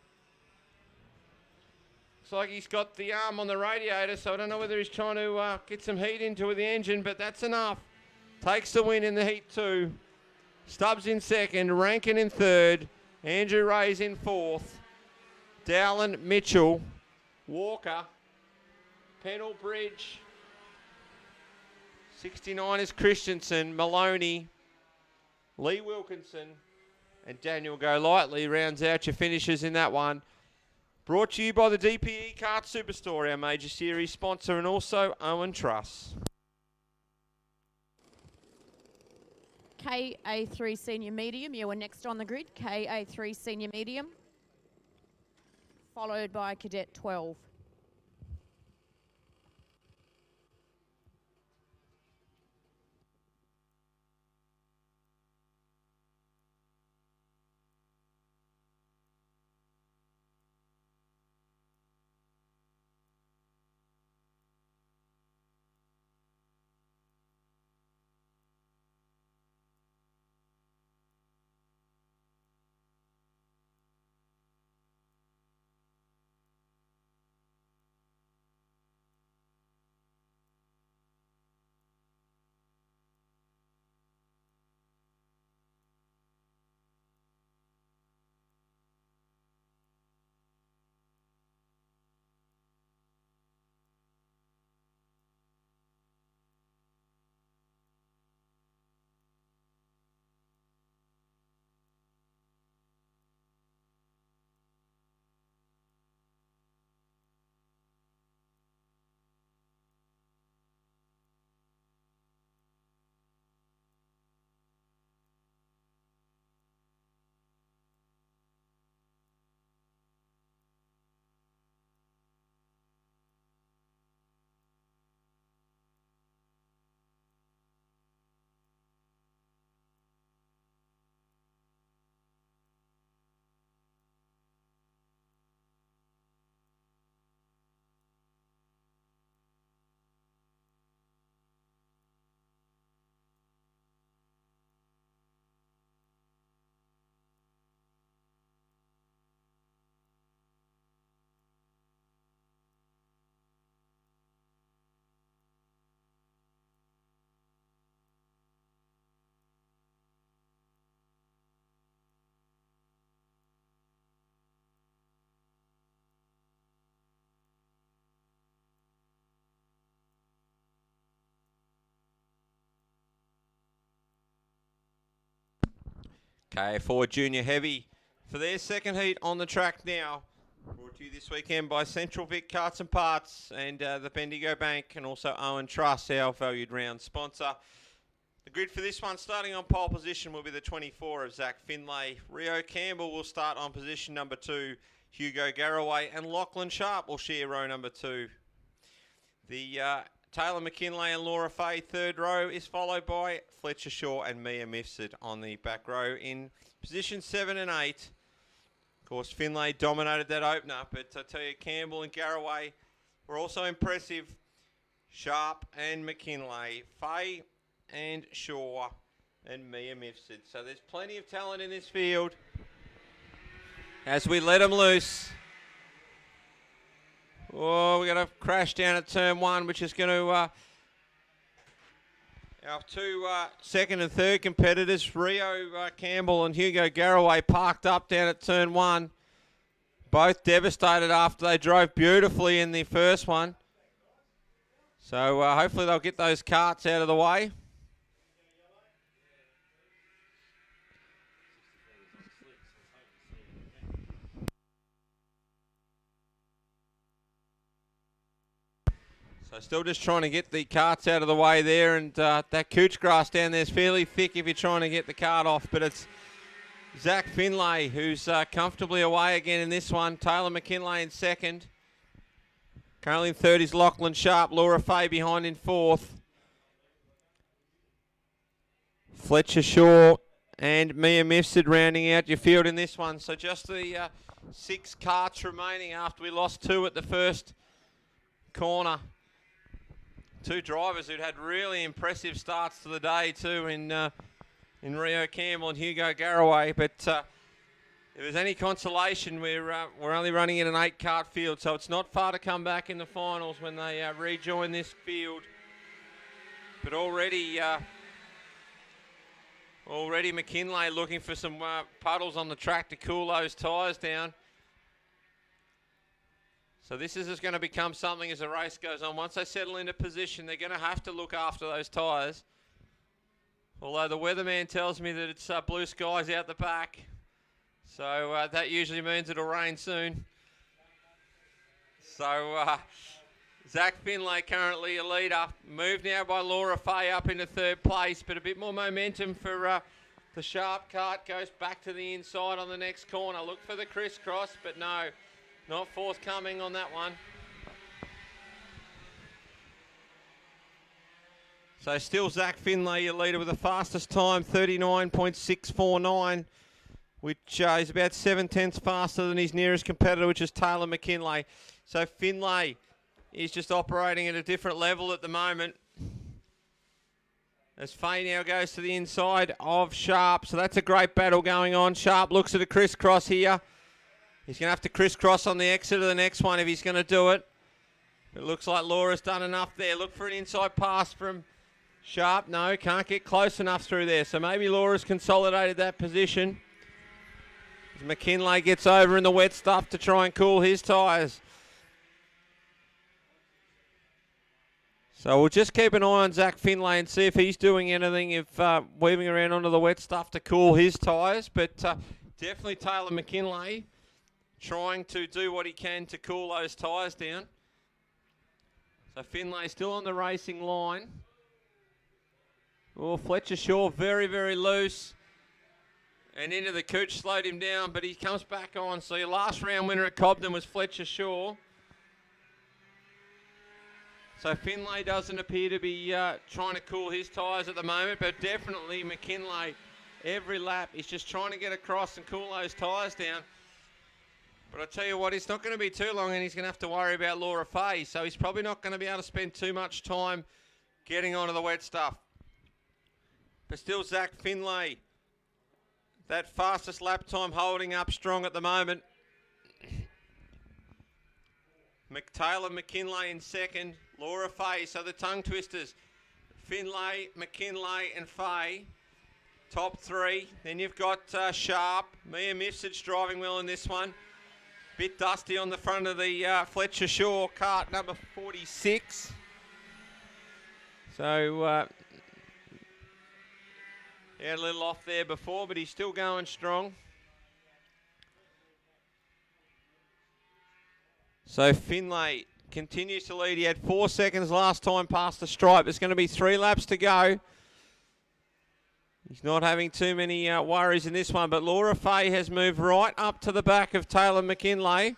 S1: Looks like he's got the arm on the radiator, so I don't know whether he's trying to get some heat into the engine, but that's enough. Takes the win in the heat 2. Stubbs in second, Rankin in third, Andrew Ray's in 4th. Dowland, Mitchell, Walker, Pennell Bridge, 69 is Christensen, Maloney, Lee Wilkinson, and Daniel Golightly rounds out your finishes in that one. Brought to you by the DPE Kart Superstore, our major series sponsor, and also Owen Truss.
S2: KA3 Senior Medium, you are next on the grid. KA3 Senior Medium, followed by Cadet 12.
S1: KA3 Junior Heavy for their second heat on the track now. Brought to you this weekend by Central Vic Karts and Parts and the Bendigo Bank, and also Owen Trust, our valued round sponsor. The grid for this one, starting on pole position, will be the 24 of Zach Finlay. Rio Campbell will start on position number 2. Hugo Garraway and Lachlan Sharp will share row number 2. The Taylor McKinlay and Laura Fay third row is followed by Fletcher Shaw and Mia Mifsud on the back row in position 7 and 8. Of course, Finlay dominated that opener, but I tell you, Campbell and Garraway were also impressive. Sharp and McKinlay, Fay and Shaw and Mia Mifsud. So there's plenty of talent in this field as we let them loose. Oh, we're going to crash down at turn 1, which is going to... our two second and third competitors, Rio Campbell and Hugo Garraway, parked up down at turn 1. Both devastated after they drove beautifully in the first one. So hopefully they'll get those carts out of the way. So still just trying to get the carts out of the way there, and that couch grass down there is fairly thick if you're trying to get the cart off, but it's Zach Finlay who's comfortably away again in this one. Taylor McKinlay in second. Currently in third is Lachlan Sharp. Laura Fay behind in fourth. Fletcher Shaw and Mia Mifsud rounding out your field in this one. So just the 6 carts remaining after we lost 2 at the first corner. 2 drivers who'd had really impressive starts to the day too in Rio Campbell and Hugo Garraway. But if there's any consolation, we're only running in an 8-cart field, so it's not far to come back in the finals when they rejoin this field. But already McKinlay looking for some puddles on the track to cool those tyres down. So this is just going to become something as the race goes on. Once they settle into position, they're going to have to look after those tyres. Although the weatherman tells me that it's blue skies out the back. So that usually means it'll rain soon. So Zach Finlay currently a leader. Moved now by Laura Fay up into third place, but a bit more momentum for the Sharp cart. Goes back to the inside on the next corner. Look for the crisscross, but no. Not forthcoming on that one. So still Zach Finlay, your leader with the fastest time, 39.649, which is about 7/10 faster than his nearest competitor, which is Taylor McKinlay. So Finlay is just operating at a different level at the moment. As Fay now goes to the inside of Sharp. So that's a great battle going on. Sharp looks at a crisscross here. He's going to have to crisscross on the exit of the next one if he's going to do it. It looks like Laura's done enough there. Look for an inside pass from Sharp. No, can't get close enough through there. So maybe Laura's consolidated that position. As McKinlay gets over in the wet stuff to try and cool his tyres. So we'll just keep an eye on Zach Finlay and see if he's doing anything, if weaving around onto the wet stuff to cool his tyres. But definitely Taylor McKinlay trying to do what he can to cool those tyres down. So Finlay still on the racing line. Oh, Fletcher Shaw very, very loose. And into the couch, slowed him down, but he comes back on. So your last round winner at Cobden was Fletcher Shaw. So Finlay doesn't appear to be trying to cool his tyres at the moment, but definitely McKinlay, every lap, is just trying to get across and cool those tyres down. But I tell you what, it's not going to be too long and he's going to have to worry about Laura Fay. So he's probably not going to be able to spend too much time getting onto the wet stuff. But still Zach Finlay, that fastest lap time holding up strong at the moment. Taylor McKinlay in second, Laura Fay. So the tongue twisters, Finlay, McKinlay and Fay. Top 3. Then you've got Sharp. Mia Mifsud's driving well in this one. Bit dusty on the front of the Fletcher Shaw cart, number 46. So He had a little off there before, but he's still going strong. So Finlay continues to lead. He had 4 seconds last time past the stripe. There's going to be 3 laps to go. He's not having too many worries in this one, but Laura Fay has moved right up to the back of Taylor McKinlay.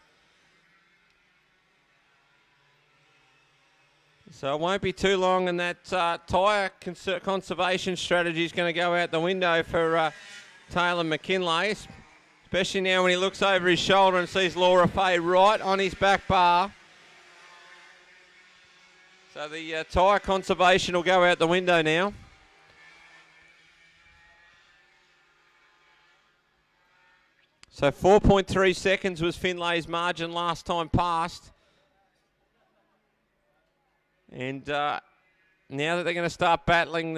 S1: So it won't be too long, and that tyre conservation strategy is going to go out the window for Taylor McKinlay, especially now when he looks over his shoulder and sees Laura Fay right on his back bar. So the tyre conservation will go out the window now. So 4.3 seconds was Finlay's margin last time past. And now that they're going to start battling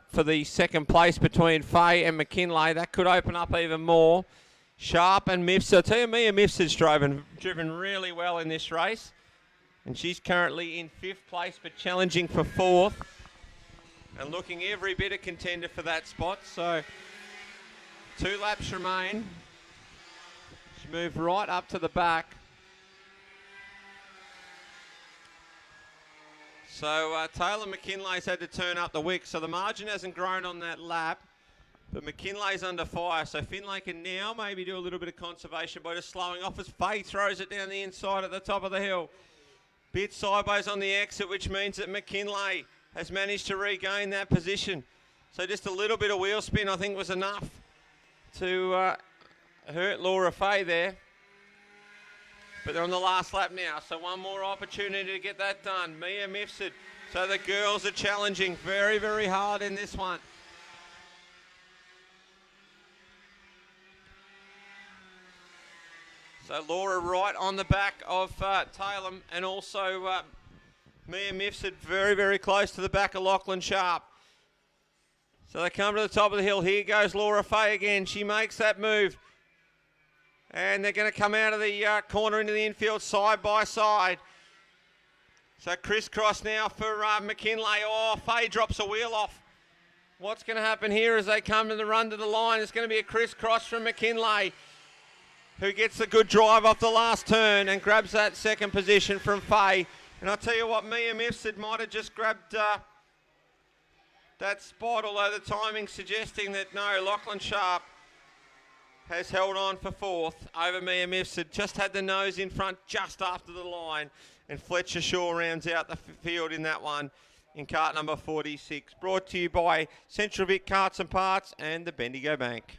S1: for the second place between Fay and McKinlay, that could open up even more. Sharp and Mifsud. I tell you, Mia Mifsud's driven really well in this race. And she's currently in 5th place, but challenging for 4th. And looking every bit a contender for that spot. So 2 laps remain. She moved right up to the back. So Taylor McKinlay's had to turn up the wick, so the margin hasn't grown on that lap, but McKinlay's under fire, so Finlay can now maybe do a little bit of conservation by just slowing off as Fay throws it down the inside at the top of the hill. Bit sideways on the exit, which means that McKinlay has managed to regain that position. So just a little bit of wheel spin, I think, was enough to hurt Laura Fay there. But they're on the last lap now, so one more opportunity to get that done. Mia Mifsud. So the girls are challenging very, very hard in this one. So Laura right on the back of Taylor, and also Mia Mifsud very, very close to the back of Lachlan Sharp. So they come to the top of the hill. Here goes Laura Fay again. She makes that move. And they're going to come out of the corner into the infield side by side. So crisscross now for McKinlay. Oh, Fay drops a wheel off. What's going to happen here as they come to the run to the line? It's going to be a crisscross from McKinlay, who gets a good drive off the last turn and grabs that second position from Fay. And I'll tell you what, Mia Mifsud might have just grabbed that spot, although the timing suggesting that no, Lachlan Sharp has held on for 4th over Mia Mifsud. Just had the nose in front just after the line. And Fletcher Shaw rounds out the field in that one in cart number 46. Brought to you by Central Vic Karts and Parts and the Bendigo Bank.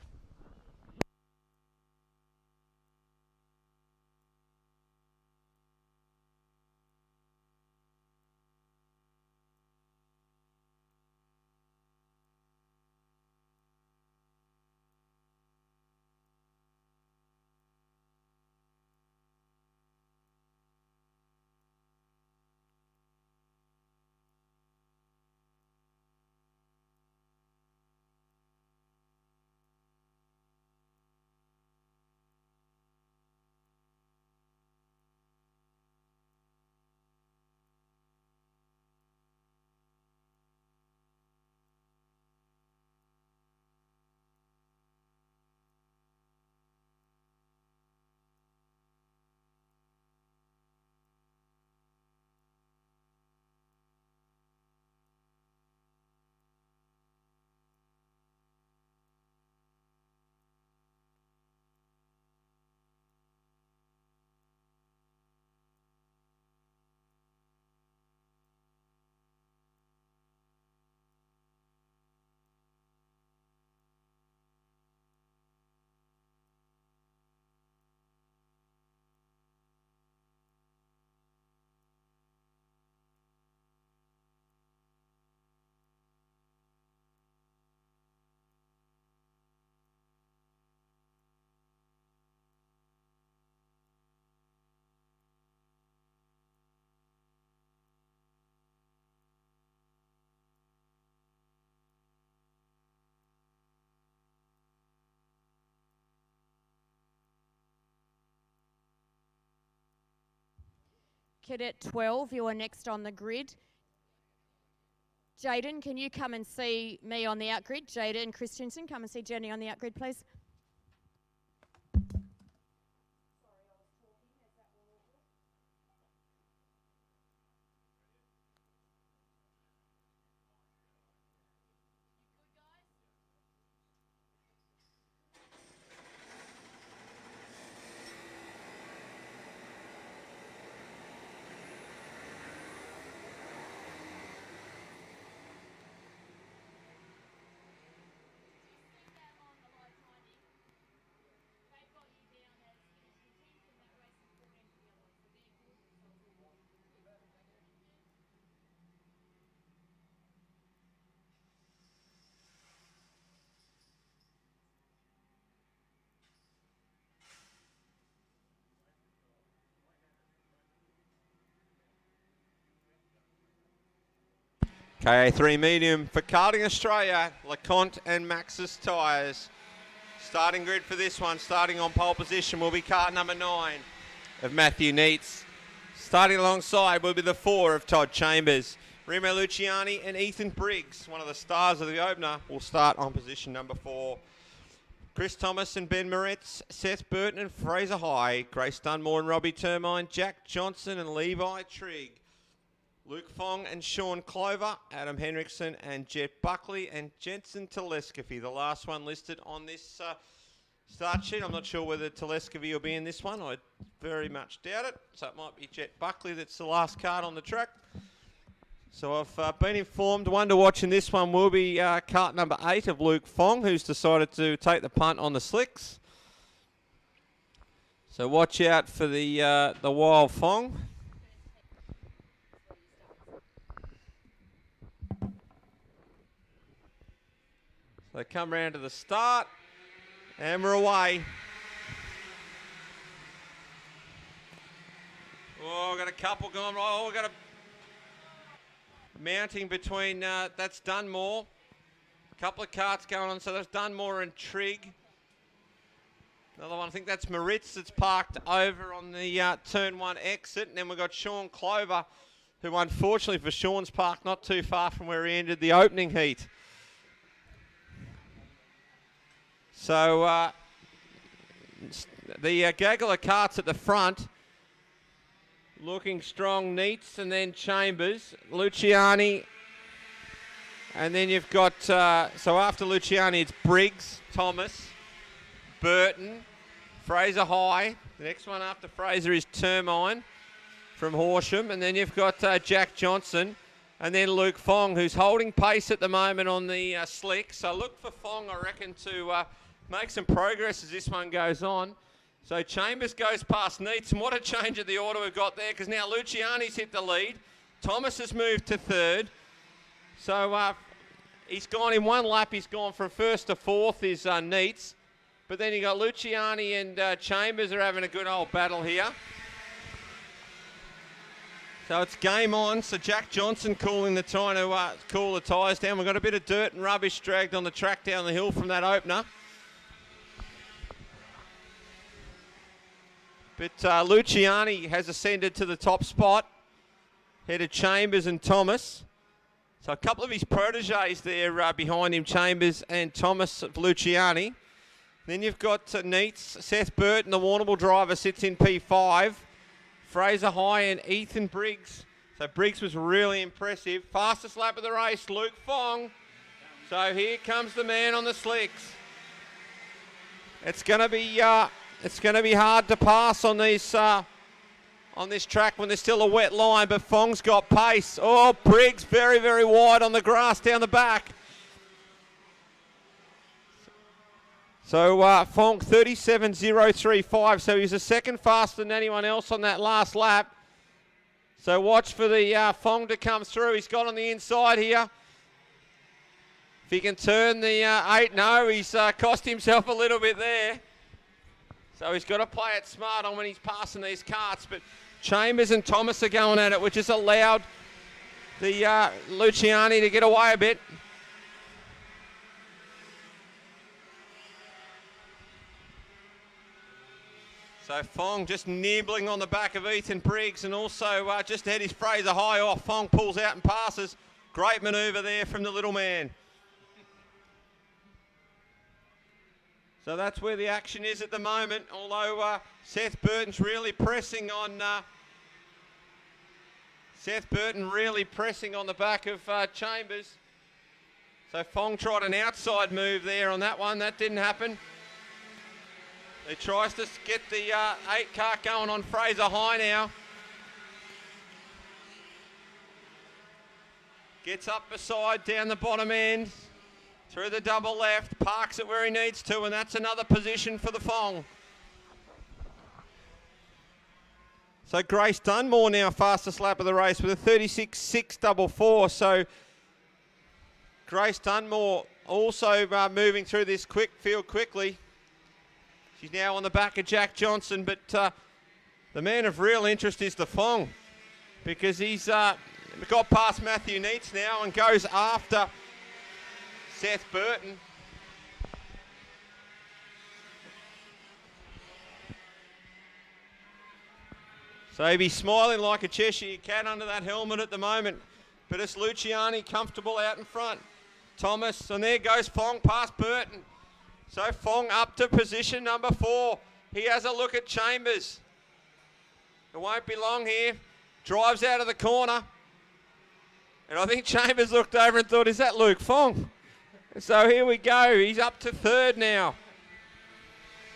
S2: Cadet 12, you are next on the grid. Jaden, can you come and see me on the outgrid? Jaden Christensen, come and see Jenny on the outgrid, please.
S1: KA3 medium for Karting Australia, LeConte and Maxxis tyres. Starting grid for this one, starting on pole position, will be car number 9 of Matthew Neitz. Starting alongside will be the 4 of Todd Chambers. Remo Luciani and Ethan Briggs, one of the stars of the opener, will start on position number 4. Chris Thomas and Ben Moretz, Seth Burton and Fraser High, Grace Dunmore and Robbie Termine, Jack Johnson and Levi Trigg. Luke Fong and Sean Clover, Adam Henriksen and Jet Buckley, and Jensen Telescafy, the last one listed on this start sheet. I'm not sure whether Telescafy will be in this one. I very much doubt it. So it might be Jet Buckley that's the last card on the track. So I've been informed one to watch in this one will be cart number 8 of Luke Fong, who's decided to take the punt on the slicks. So watch out for the wild Fong. They come round to the start, and we're away. Oh, we've got a couple going. Oh, we've got a mounting between, that's Dunmore. A couple of carts going on, so that's Dunmore and Trigg. Another one, I think that's Moritz that's parked over on the turn 1 exit. And then we've got Sean Clover, who unfortunately for Sean's parked not too far from where he ended the opening heat. So the gaggle of carts at the front, looking strong. Neitz and then Chambers, Luciani, and then you've got, so after Luciani it's Briggs, Thomas, Burton, Fraser High. The next one after Fraser is Termine from Horsham, and then you've got Jack Johnson. And then Luke Fong, who's holding pace at the moment on the slick. So look for Fong, I reckon, to make some progress as this one goes on. So Chambers goes past Neitz, and what a change of the order we've got there, because now Luciani's hit the lead. Thomas has moved to 3rd. So he's gone in one lap. He's gone from 1st to 4th is Neitz. But then you got Luciani and Chambers are having a good old battle here. So it's game on. So Jack Johnson cooling the trying to cool the tyres down. We've got a bit of dirt and rubbish dragged on the track down the hill from that opener. But Luciani has ascended to the top spot. Ahead of Chambers and Thomas. So a couple of his proteges there behind him, Chambers and Thomas of Luciani. Then you've got Neitz, Seth Burton, the Warrnambool driver, sits in P5. Fraser High and Ethan Briggs. So Briggs was really impressive. Fastest lap of the race, Luke Fong. So here comes the man on the slicks. It's going to be hard to pass on these on this track when there's still a wet line, but Fong's got pace. Oh, Briggs very, very wide on the grass down the back. So Fong 37.035, so he's a second faster than anyone else on that last lap. So watch for the Fong to come through. He's got on the inside here. If he can turn the 8, no, he's cost himself a little bit there. So he's got to play it smart on when he's passing these carts. But Chambers and Thomas are going at it, which has allowed the Luciani to get away a bit. So Fong just nibbling on the back of Ethan Briggs, and also just ahead is Fraser High off. Fong pulls out and passes. Great manoeuvre there from the little man. So that's where the action is at the moment, although Seth Burton's really pressing on... Seth Burton really pressing on the back of Chambers. So Fong tried an outside move there on that one. That didn't happen. He tries to get the 8 car going on Fraser High now. Gets up beside, down the bottom end. Through the double left, parks it where he needs to, and that's another position for the Fong. So Grace Dunmore now fastest lap of the race with a 36.644. So Grace Dunmore also moving through this quick field quickly. She's now on the back of Jack Johnson, but the man of real interest is the Fong, because he's got past Matthew Neitz now and goes after Seth Burton. So he'd be smiling like a Cheshire cat under that helmet at the moment. But it's Luciani comfortable out in front. Thomas, and there goes Fong past Burton. So Fong up to position number 4. He has a look at Chambers. It won't be long here. Drives out of the corner. And I think Chambers looked over and thought, is that Luke Fong? So here we go. He's up to 3rd now.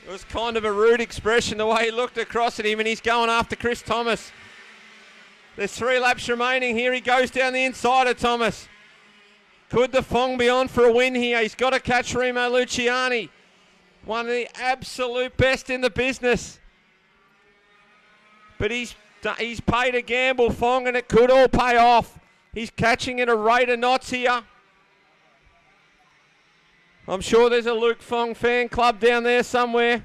S1: It was kind of a rude expression the way he looked across at him, and he's going after Chris Thomas. There's 3 laps remaining here. He goes down the inside of Thomas. Could the Fong be on for a win here? He's got to catch Remo Luciani, one of the absolute best in the business. But he's paid a gamble, Fong, and it could all pay off. He's catching at a rate of knots here. I'm sure there's a Luke Fong fan club down there somewhere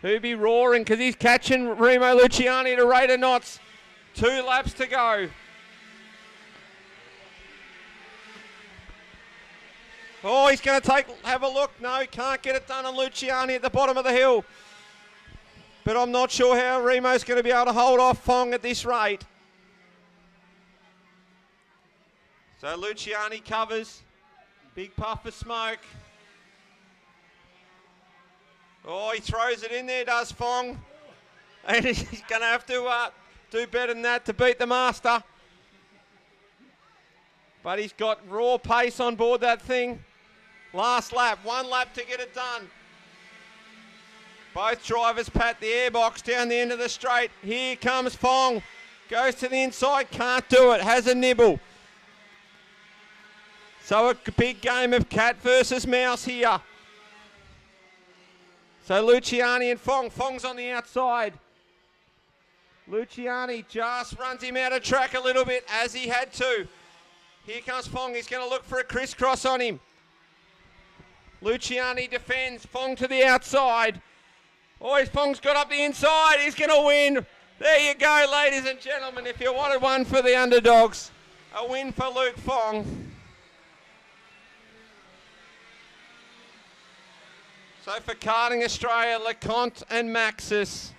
S1: who'd be roaring because he's catching Remo Luciani at a rate of knots. 2 laps to go. Oh, he's going to have a look. No, he can't get it done on Luciani at the bottom of the hill. But I'm not sure how Remo's going to be able to hold off Fong at this rate. So Luciani covers. Big puff of smoke. Oh, he throws it in there, does Fong. And he's going to have to do better than that to beat the master. But he's got raw pace on board that thing. Last lap, 1 lap to get it done. Both drivers pat the airbox down the end of the straight. Here comes Fong. Goes to the inside, can't do it, has a nibble. So a big game of cat versus mouse here. So Luciani and Fong. Fong's on the outside. Luciani just runs him out of track a little bit, as he had to. Here comes Fong. He's going to look for a crisscross on him. Luciani defends. Fong to the outside. Oh, Fong's got up the inside. He's going to win. There you go, ladies and gentlemen. If you wanted one for the underdogs, a win for Luke Fong. So for Karting Australia, LeConte and Maxis.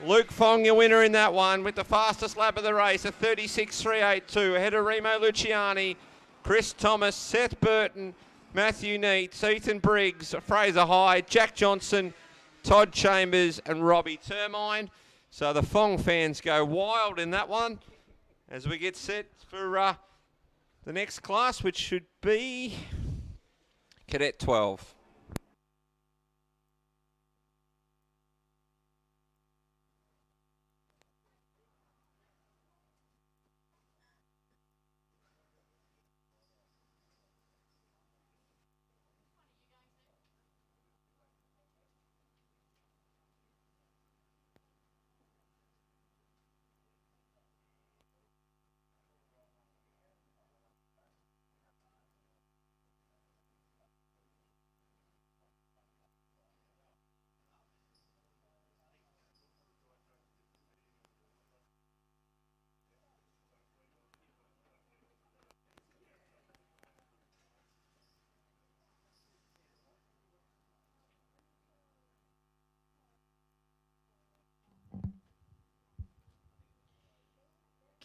S1: Luke Fong, your winner in that one, with the fastest lap of the race, a 36.382. Ahead of Remo Luciani, Chris Thomas, Seth Burton, Matthew Neitz, Ethan Briggs, Fraser High, Jack Johnson, Todd Chambers and Robbie Termine. So the Fong fans go wild in that one as we get set for the next class, which should be Cadet 12.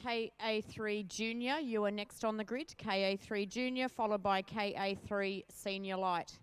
S2: KA3 Junior, you are next on the grid. KA3 Junior, followed by KA3 Senior Light.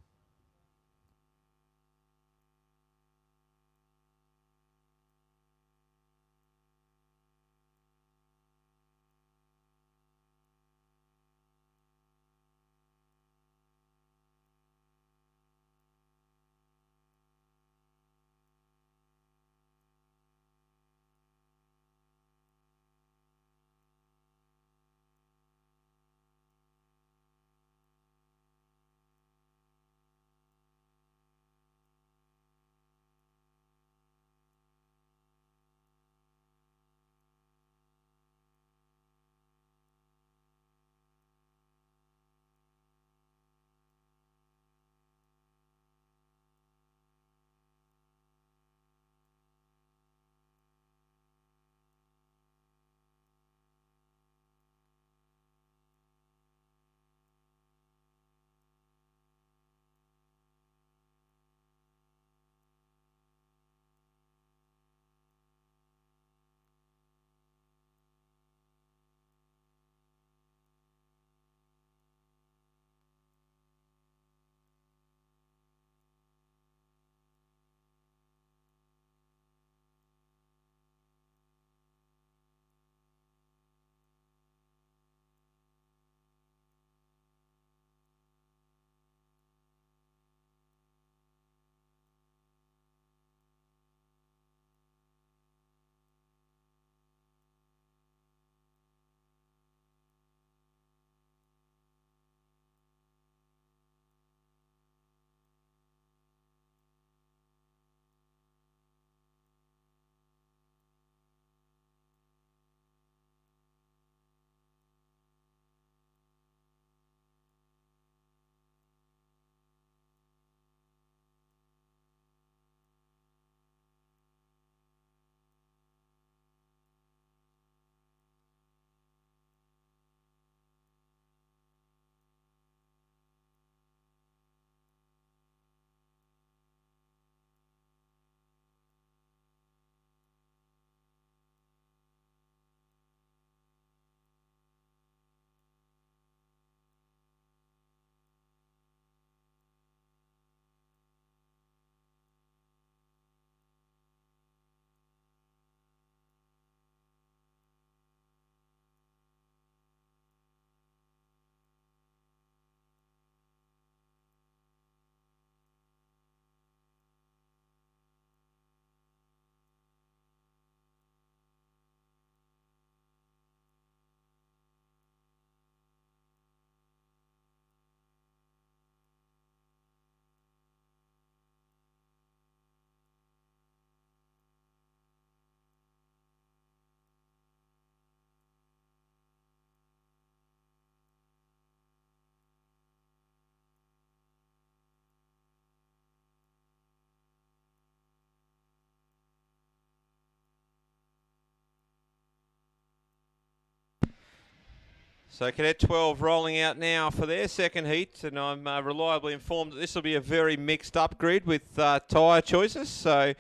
S1: So Cadet 12 rolling out now for their second heat, and I'm reliably informed that this will be a very mixed up grid with tyre choices. So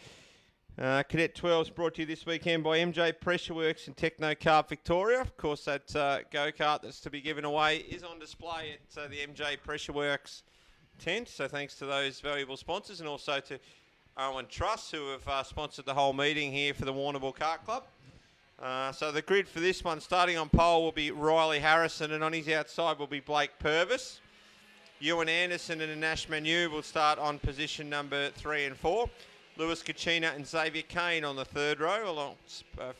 S1: Cadet 12 is brought to you this weekend by MJ Pressure Works and Techno Kart Victoria. Of course, that go-kart that's to be given away is on display at the MJ Pressure Works tent. So thanks to those valuable sponsors, and also to Owen Truss, who have sponsored the whole meeting here for the Warrnambool Kart Club. So the grid for this one, starting on pole, will be Riley Harrison, and on his outside will be Blake Purvis. Ewan Anderson and Nash Manu will start on position number 3 and 4. Lewis Kachina and Xavier Kane on the third row,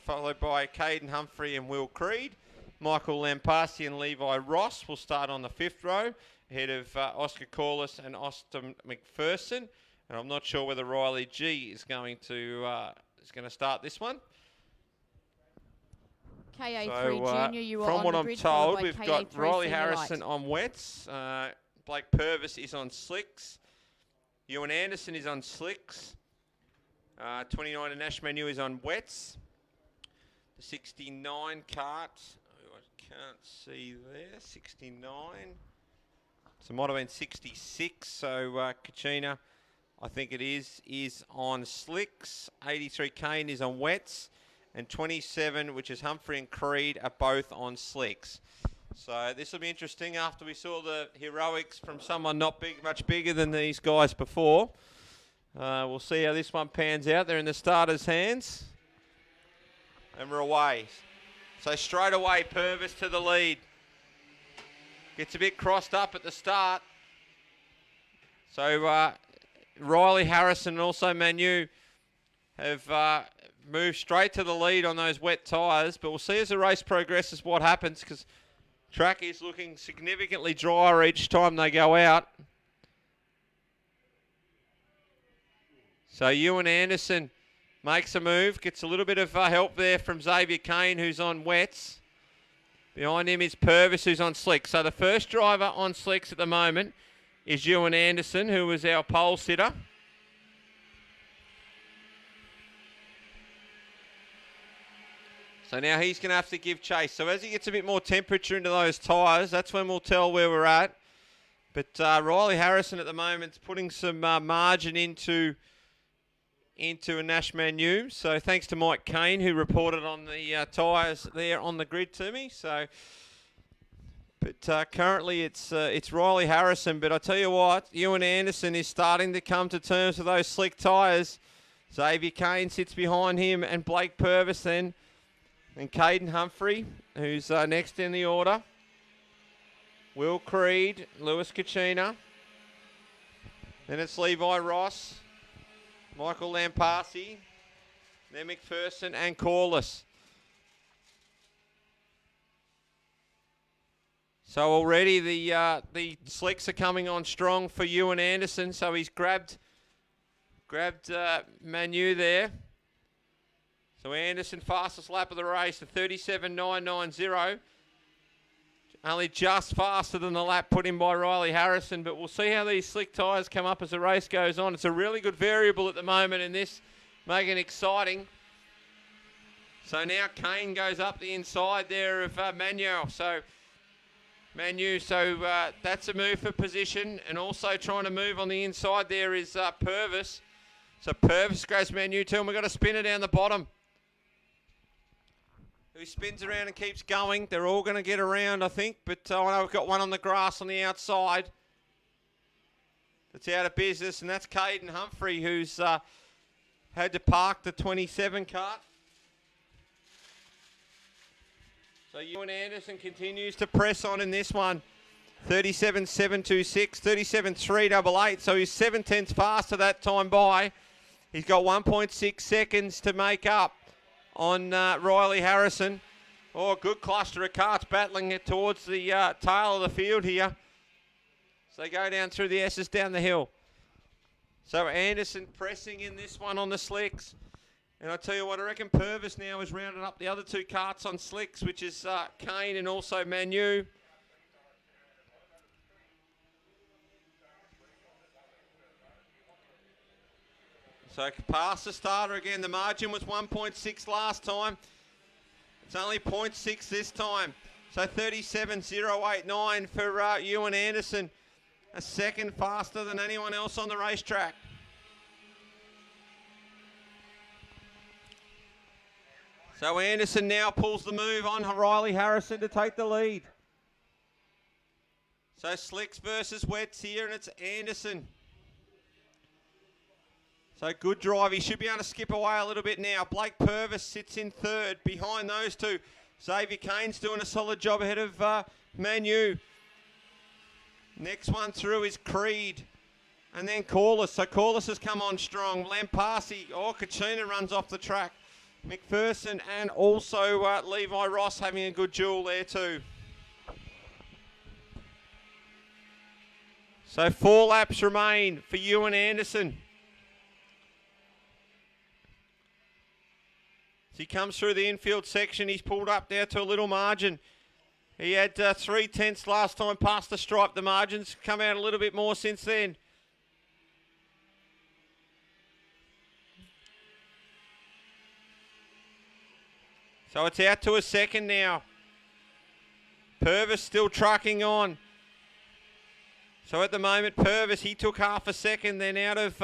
S1: followed by Caden Humphrey and Will Creed. Michael Lampasi and Levi Ross will start on the 5th row, ahead of Oscar Corliss and Austin McPherson. And I'm not sure whether Riley G is going to start this one.
S2: KA3 Junior, you are
S1: from
S2: on
S1: what
S2: the
S1: I'm
S2: grid,
S1: told,
S2: followed by
S1: we've got
S2: KA3
S1: Riley
S2: Senior
S1: Harrison
S2: Light.
S1: on wets. Blake Purvis is on slicks. Ewan Anderson is on slicks. 29 and Nash Manu is on wets. The 69 cart, oh, I can't see there, 69. So it might have been 66. So Kachina, I think it is on slicks. 83 Kane is on wets. and 27, which is Humphrey and Creed, are both on slicks. So this will be interesting after we saw the heroics from someone not much bigger than these guys before. We'll see how this one pans out. They're in the starter's hands. And we're away. So straight away, Purvis to the lead. Gets a bit crossed up at the start. So Riley Harrison and also Manu have moved straight to the lead on those wet tyres. But we'll see as the race progresses what happens, because track is looking significantly drier each time they go out. So Ewan Anderson makes a move, gets a little bit of help there from Xavier Kane, who's on wets. Behind him is Purvis, who's on slicks. So the first driver on slicks at the moment is Ewan Anderson, who was our pole sitter. So now he's going to have to give chase. So as he gets a bit more temperature into those tyres, that's when we'll tell where we're at. But Riley Harrison at the moment is putting some margin into a Nash Manu. So thanks to Mike Kane, who reported on the tyres there on the grid to me. So, but currently it's Riley Harrison. But I tell you what, Ewan Anderson is starting to come to terms with those slick tyres. Xavier Kane sits behind him, and Blake Purvis then, and Caden Humphrey, who's next in the order. Will Creed, Lewis Kachina. Then it's Levi Ross, Michael Lampasi, then McPherson and Corliss. So already the slicks are coming on strong for Ewan Anderson. So he's grabbed Manu there. So Anderson, fastest lap of the race, a 37.990. Only just faster than the lap put in by Riley Harrison, but we'll see how these slick tyres come up as the race goes on. It's a really good variable at the moment in this, making it exciting. So now Kane goes up the inside there of Manu. So that's a move for position, and also trying to move on the inside there is Purvis. So Purvis goes Manu too, and we've got to spin it down the bottom. Who spins around and keeps going. They're all going to get around, I think. But I know we've got one on the grass on the outside that's out of business, and that's Caden Humphrey, who's had to park the 27 cart. So Ewan Anderson continues to press on in this one. 37.726, 37.388. So he's 7/10 faster that time by. He's got 1.6 seconds to make up on Riley Harrison. Oh, good cluster of carts battling it towards the tail of the field here. So they go down through the S's down the hill. So Anderson pressing in this one on the slicks. And I tell you what, I reckon Purvis now has rounded up the other two carts on slicks, which is Kane and also Manu. So past the starter again. The margin was 1.6 last time. It's only 0.6 this time. So 37.089 for Ewan Anderson. A second faster than anyone else on the racetrack. So Anderson now pulls the move on Riley Harrison to take the lead. So slicks versus wets here, and it's Anderson. So good drive. He should be able to skip away a little bit now. Blake Purvis sits in third behind those two. Xavier Kane's doing a solid job ahead of Manu. Next one through is Creed. And then Corliss. So Corliss has come on strong. Lampasi. Oh, Kachina runs off the track. McPherson and also Levi Ross having a good duel there too. So 4 laps remain for Ewan Anderson. As he comes through the infield section, he's pulled up there to a little margin. He had 3/10 last time past the stripe. The margin's come out a little bit more since then. So it's out to a second now. Purvis still trucking on. So at the moment, Purvis, he took half a second then out of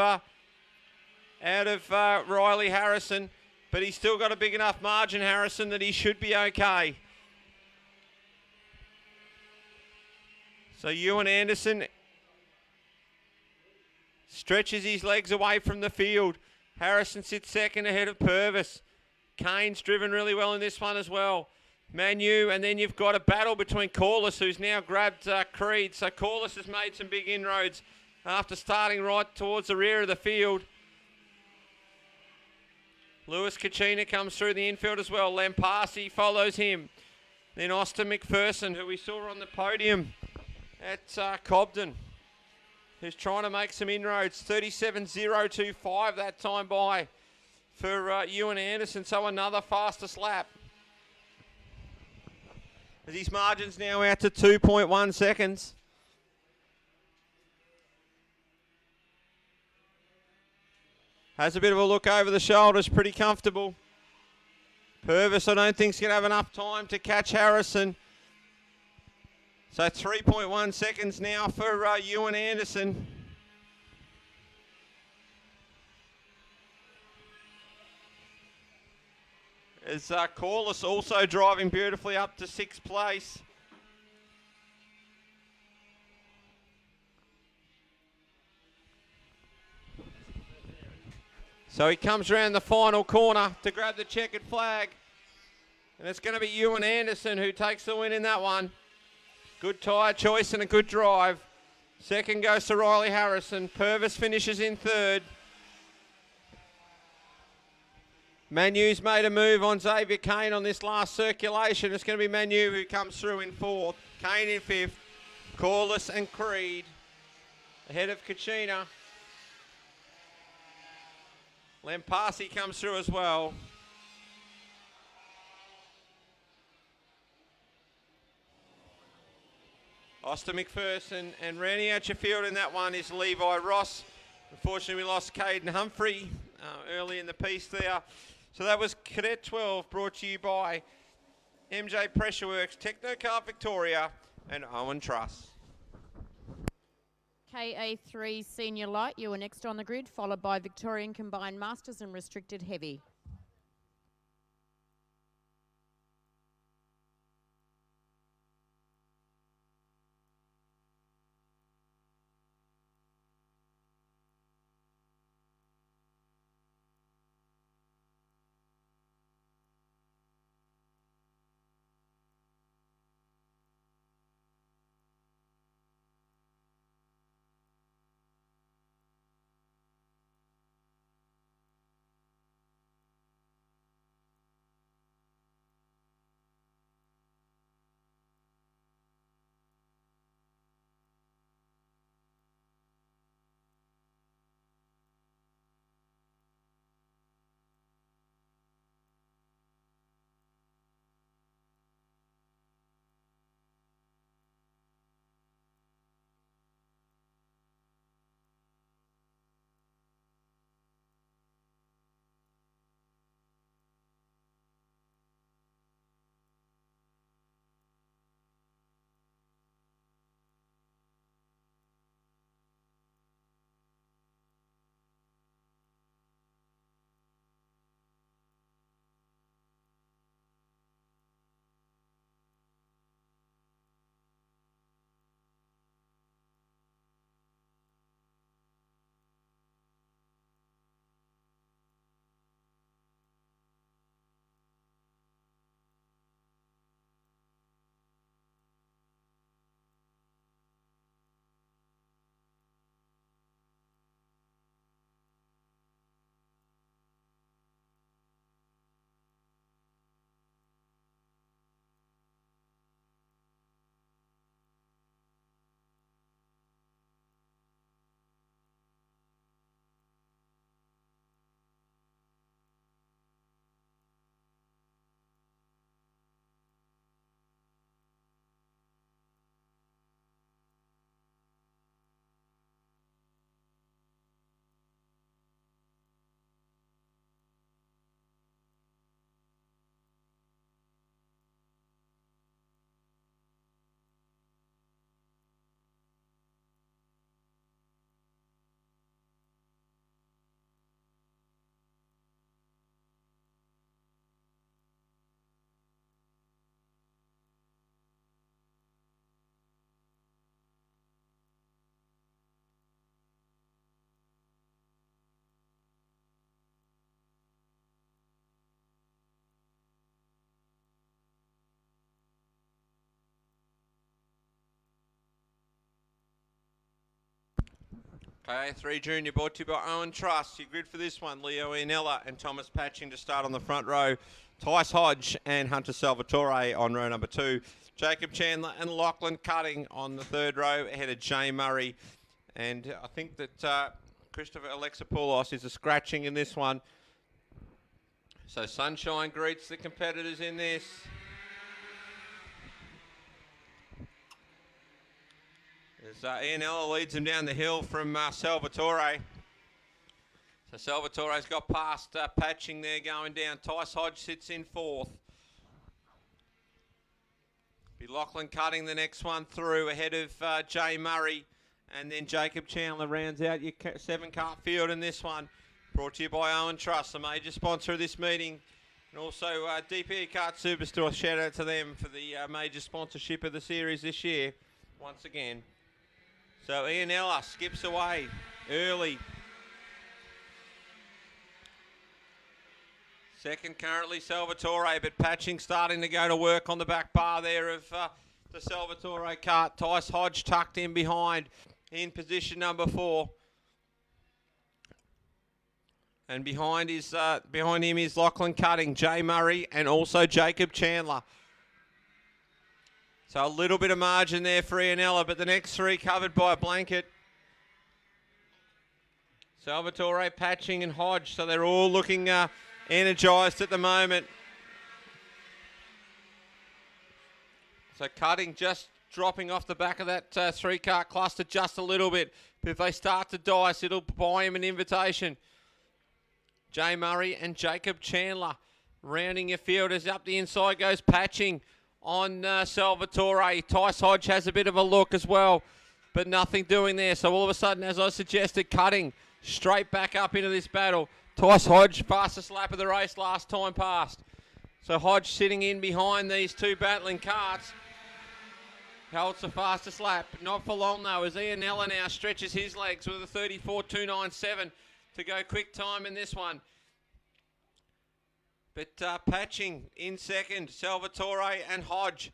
S1: Riley Harrison. but he's still got a big enough margin, Harrison, that he should be okay. So Ewan Anderson stretches his legs away from the field. Harrison sits second ahead of Purvis. Kane's driven really well in this one as well. Manu, and then you've got a battle between Corliss, who's now grabbed Creed. So Corliss has made some big inroads after starting right towards the rear of the field. Lewis Kachina comes through the infield as well. Lampasi follows him. Then Austin McPherson, who we saw on the podium at Cobden, who's trying to make some inroads. 37.025 that time by for Ewan Anderson. So another fastest lap. As his margin's now out to 2.1 seconds. Has a bit of a look over the shoulders, pretty comfortable. Purvis, I don't think, is going to have enough time to catch Harrison. So 3.1 seconds now for Ewan Anderson. As Corliss also driving beautifully up to 6th place. So he comes around the final corner to grab the checkered flag. And it's going to be Ewan Anderson who takes the win in that one. Good tyre choice and a good drive. Second goes to Riley Harrison. Purvis finishes in third. Manu's made a move on Xavier Kane on this last circulation. It's going to be Manu who comes through in fourth. Kane in fifth. Corliss and Creed ahead of Kachina. Lampasi comes through as well. Austin McPherson and rounding out your field in that one is Levi Ross. Unfortunately, we lost Caden Humphrey early in the piece there. So that was Cadet 12, brought to you by MJ Pressure Works, Technocar Victoria, and Owen Truss.
S2: KA3 Senior Light, you are next on the grid, followed by Victorian Combined Masters and Restricted Heavy.
S1: KA3 Junior brought to you by Owen Trust. Your grid for this one, Leo Ianella and Thomas Patching to start on the front row. Tice Hodge and Hunter Salvatore on row number 2. Jacob Chandler and Lachlan Cutting on the third row ahead of Jay Murray. And I think that Christopher Alexopoulos is a scratching in this one. So Sunshine greets the competitors in this. As Ianella leads him down the hill from Salvatore. So Salvatore's got past Patching there going down. Tice Hodge sits in fourth. Be Lachlan Cutting the next one through ahead of Jay Murray. And then Jacob Chandler rounds out your 7-cart field in this one. Brought to you by Owen Trust, the major sponsor of this meeting. And also DPE Kart Superstore. Shout out to them for the major sponsorship of the series this year. Once again. So Ianella skips away early. Second currently Salvatore, but Patching starting to go to work on the back bar there of the Salvatore cart. Tice Hodge tucked in behind in position number 4. And behind him is Lachlan Cutting, Jay Murray, and also Jacob Chandler. So a little bit of margin there for Ianella, but the next 3 covered by a blanket. Salvatore, Patching, and Hodge. So they're all looking energised at the moment. So Cutting just dropping off the back of that 3-cart cluster just a little bit. But if they start to dice, it'll buy him an invitation. Jay Murray and Jacob Chandler rounding your field as up the inside goes Patching on Salvatore. Tice Hodge has a bit of a look as well, but nothing doing there. So all of a sudden, as I suggested, Cutting straight back up into this battle. Tice Hodge, fastest lap of the race last time past. So Hodge sitting in behind these 2 battling carts. Holds the fastest lap. Not for long though, as Ianella now stretches his legs with a 34.297 to go quick time in this one. But Patching in second, Salvatore and Hodge.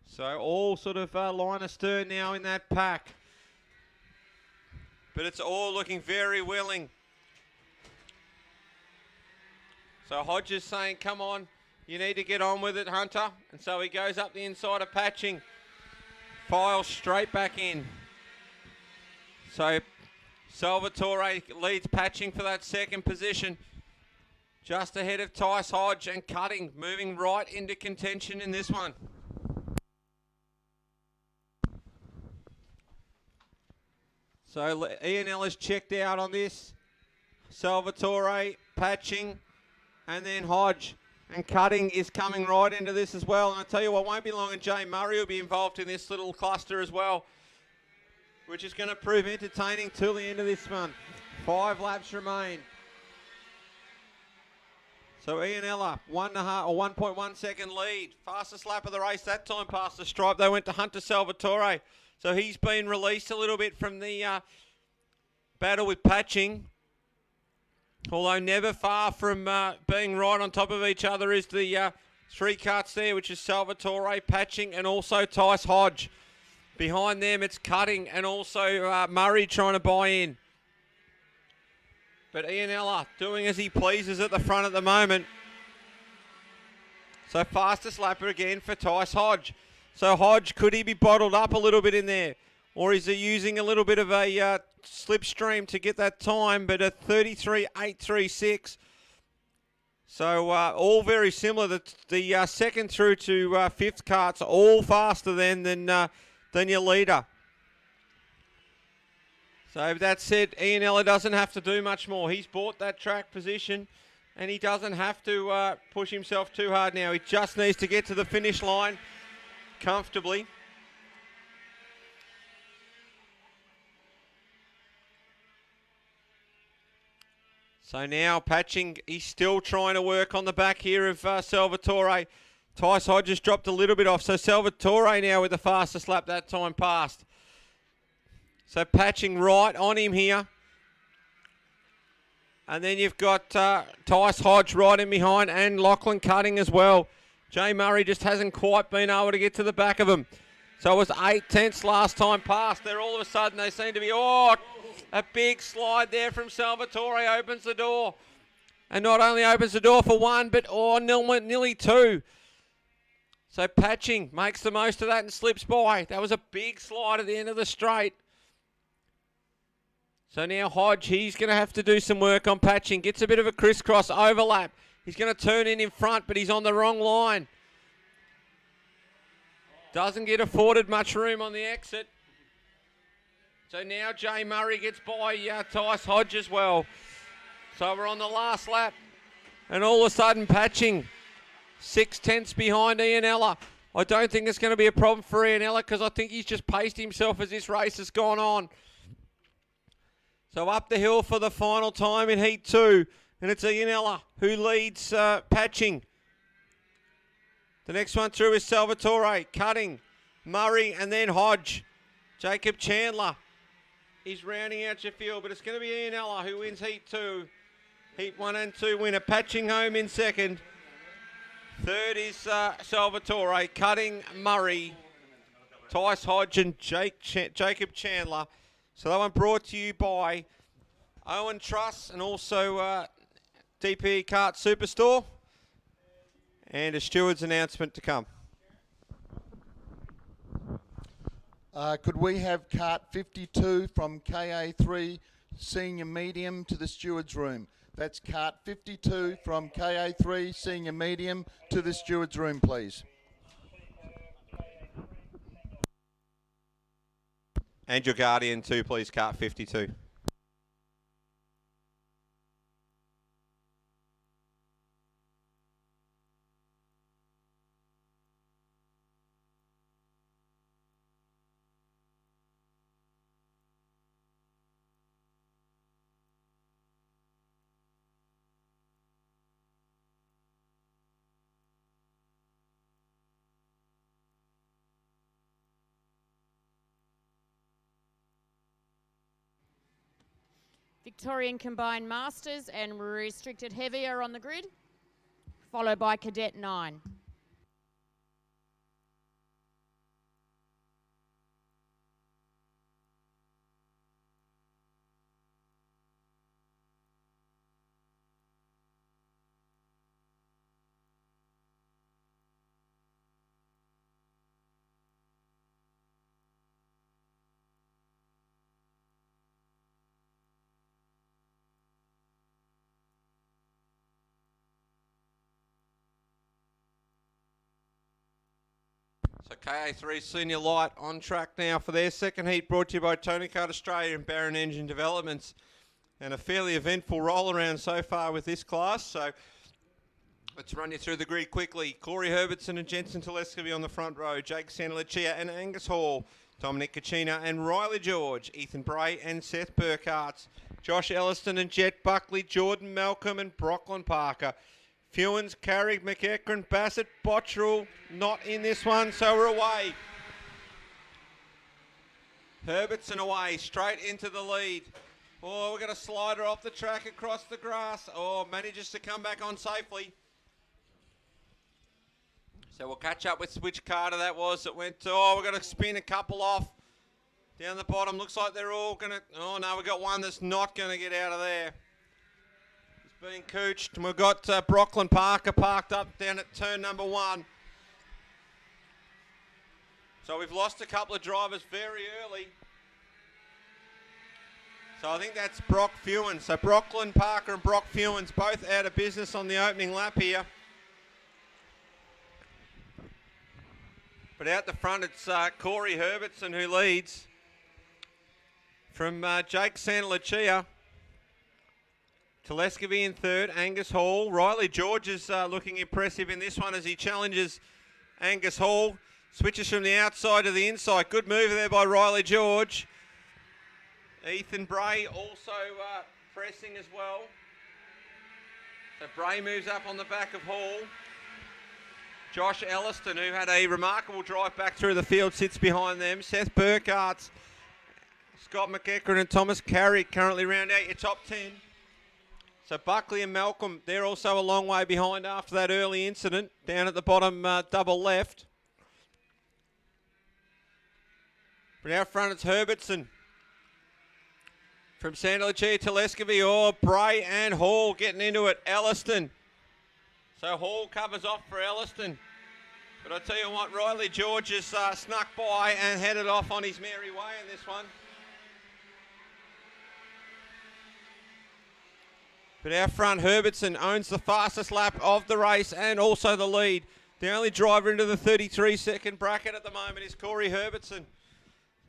S1: So all sort of line astern now in that pack. But it's all looking very willing. So Hodge is saying, come on, you need to get on with it, Hunter. And so he goes up the inside of Patching. Files straight back in. So Salvatore leads Patching for that second position. Just ahead of Tice Hodge and Cutting, moving right into contention in this one. So Ianella's checked out on this. Salvatore, Patching, and then Hodge. And Cutting is coming right into this as well. And I tell you what, won't be long and Jay Murray will be involved in this little cluster as well, which is going to prove entertaining till the end of this one. 5 laps remain. So Ianella, 1.1 second lead. Fastest lap of the race that time past the stripe. They went to Hunter Salvatore. So he's been released a little bit from the battle with Patching. Although never far from being right on top of each other is the 3 carts there, which is Salvatore, Patching, and also Tice Hodge. Behind them, it's Cutting and also Murray trying to buy in. But Ianella doing as he pleases at the front at the moment. So fastest lapper again for Tice Hodge. So Hodge, could he be bottled up a little bit in there? Or is he using a little bit of a slipstream to get that time? But a 33.836. So all very similar. The second through to 5th carts are all faster than your leader. So that said, Ianella doesn't have to do much more. He's bought that track position and he doesn't have to push himself too hard now. He just needs to get to the finish line comfortably. So now Patching, he's still trying to work on the back here of Salvatore. Tice Hodge has dropped a little bit off. So Salvatore now with the fastest lap that time past. So Patching right on him here. And then you've got Tice Hodge right in behind and Lachlan Cutting as well. Jay Murray just hasn't quite been able to get to the back of him. So it was 8/10 last time past. There all of a sudden they seem to be, a big slide there from Salvatore opens the door. And not only opens the door for one, but nearly two. So Patching makes the most of that and slips by. That was a big slide at the end of the straight. So now Hodge, he's going to have to do some work on Patching. Gets a bit of a crisscross overlap. He's going to turn in front, but he's on the wrong line. Doesn't get afforded much room on the exit. So now Jay Murray gets by Tice Hodge as well. So we're on the last lap. And all of a sudden, Patching 6/10 behind Ianella. I don't think it's going to be a problem for Ianella because I think he's just paced himself as this race has gone on. So up the hill for the final time in Heat 2. And it's Ianella who leads Patching. The next one through is Salvatore, Cutting, Murray, and then Hodge. Jacob Chandler is rounding out your field, but it's going to be Ianella who wins Heat 2. Heat 1 and 2 winner. Patching home in second. Third is Salvatore, Cutting, Murray, Tice Hodge, and Jacob Chandler. So that one brought to you by Owen Truss and also DPE Kart Superstore. And a steward's announcement to come.
S3: Could we have cart 52 from KA3 Senior Medium to the steward's room? That's cart 52 from KA3 Senior Medium to the steward's room, please.
S1: And your Guardian too, please, cart 52.
S2: Victorian Combined Masters and Restricted Heavy are on the grid, followed by Cadet 9.
S1: So KA3 Senior Light on track now for their second heat, brought to you by Tony Kart Australia and Barron Engine Developments. And a fairly eventful roll around so far with this class. So let's run you through the grid quickly. Corey Herbertson and Jensen Telescovy on the front row. Jake Santalucia and Angus Hall. Dominic Kachina and Riley George. Ethan Bray and Seth Burkhardt. Josh Elliston and Jet Buckley. Jordan Malcolm and Brocklin Parker. Fewens, Carrick, McEachran, Bassett, Bottrell, not in this one, so we're away. Herbertson away, straight into the lead. Oh, we're going to slide her off the track across the grass. Oh, manages to come back on safely. So we'll catch up with which Carter that was that went, we're going to spin a couple off. Down the bottom, looks like they're all going to, no, we've got one that's not going to get out of there. Being cooched, and we've got Brocklin Parker parked up down at turn number 1. So we've lost a couple of drivers very early. So I think that's Brock Fewens. So Brocklin Parker and Brock Fewens both out of business on the opening lap here. But out the front, it's Corey Herbertson who leads from Jake Santalucia. Telescovy in third, Angus Hall. Riley George is looking impressive in this one as he challenges Angus Hall. Switches from the outside to the inside. Good move there by Riley George. Ethan Bray also pressing as well. So Bray moves up on the back of Hall. Josh Elliston, who had a remarkable drive back through the field, sits behind them. Seth Burkhardt, Scott McEachran and Thomas Carrick currently round out your top 10. So Buckley and Malcolm, they're also a long way behind after that early incident down at the bottom double left. But out front it's Herbertson. From Santa Lucia to Lescovy, or Bray and Hall getting into it. Elliston. So Hall covers off for Elliston. But I tell you what, Riley George has snuck by and headed off on his merry way in this one. But out front, Herbertson owns the fastest lap of the race and also the lead. The only driver into the 33-second bracket at the moment is Corey Herbertson.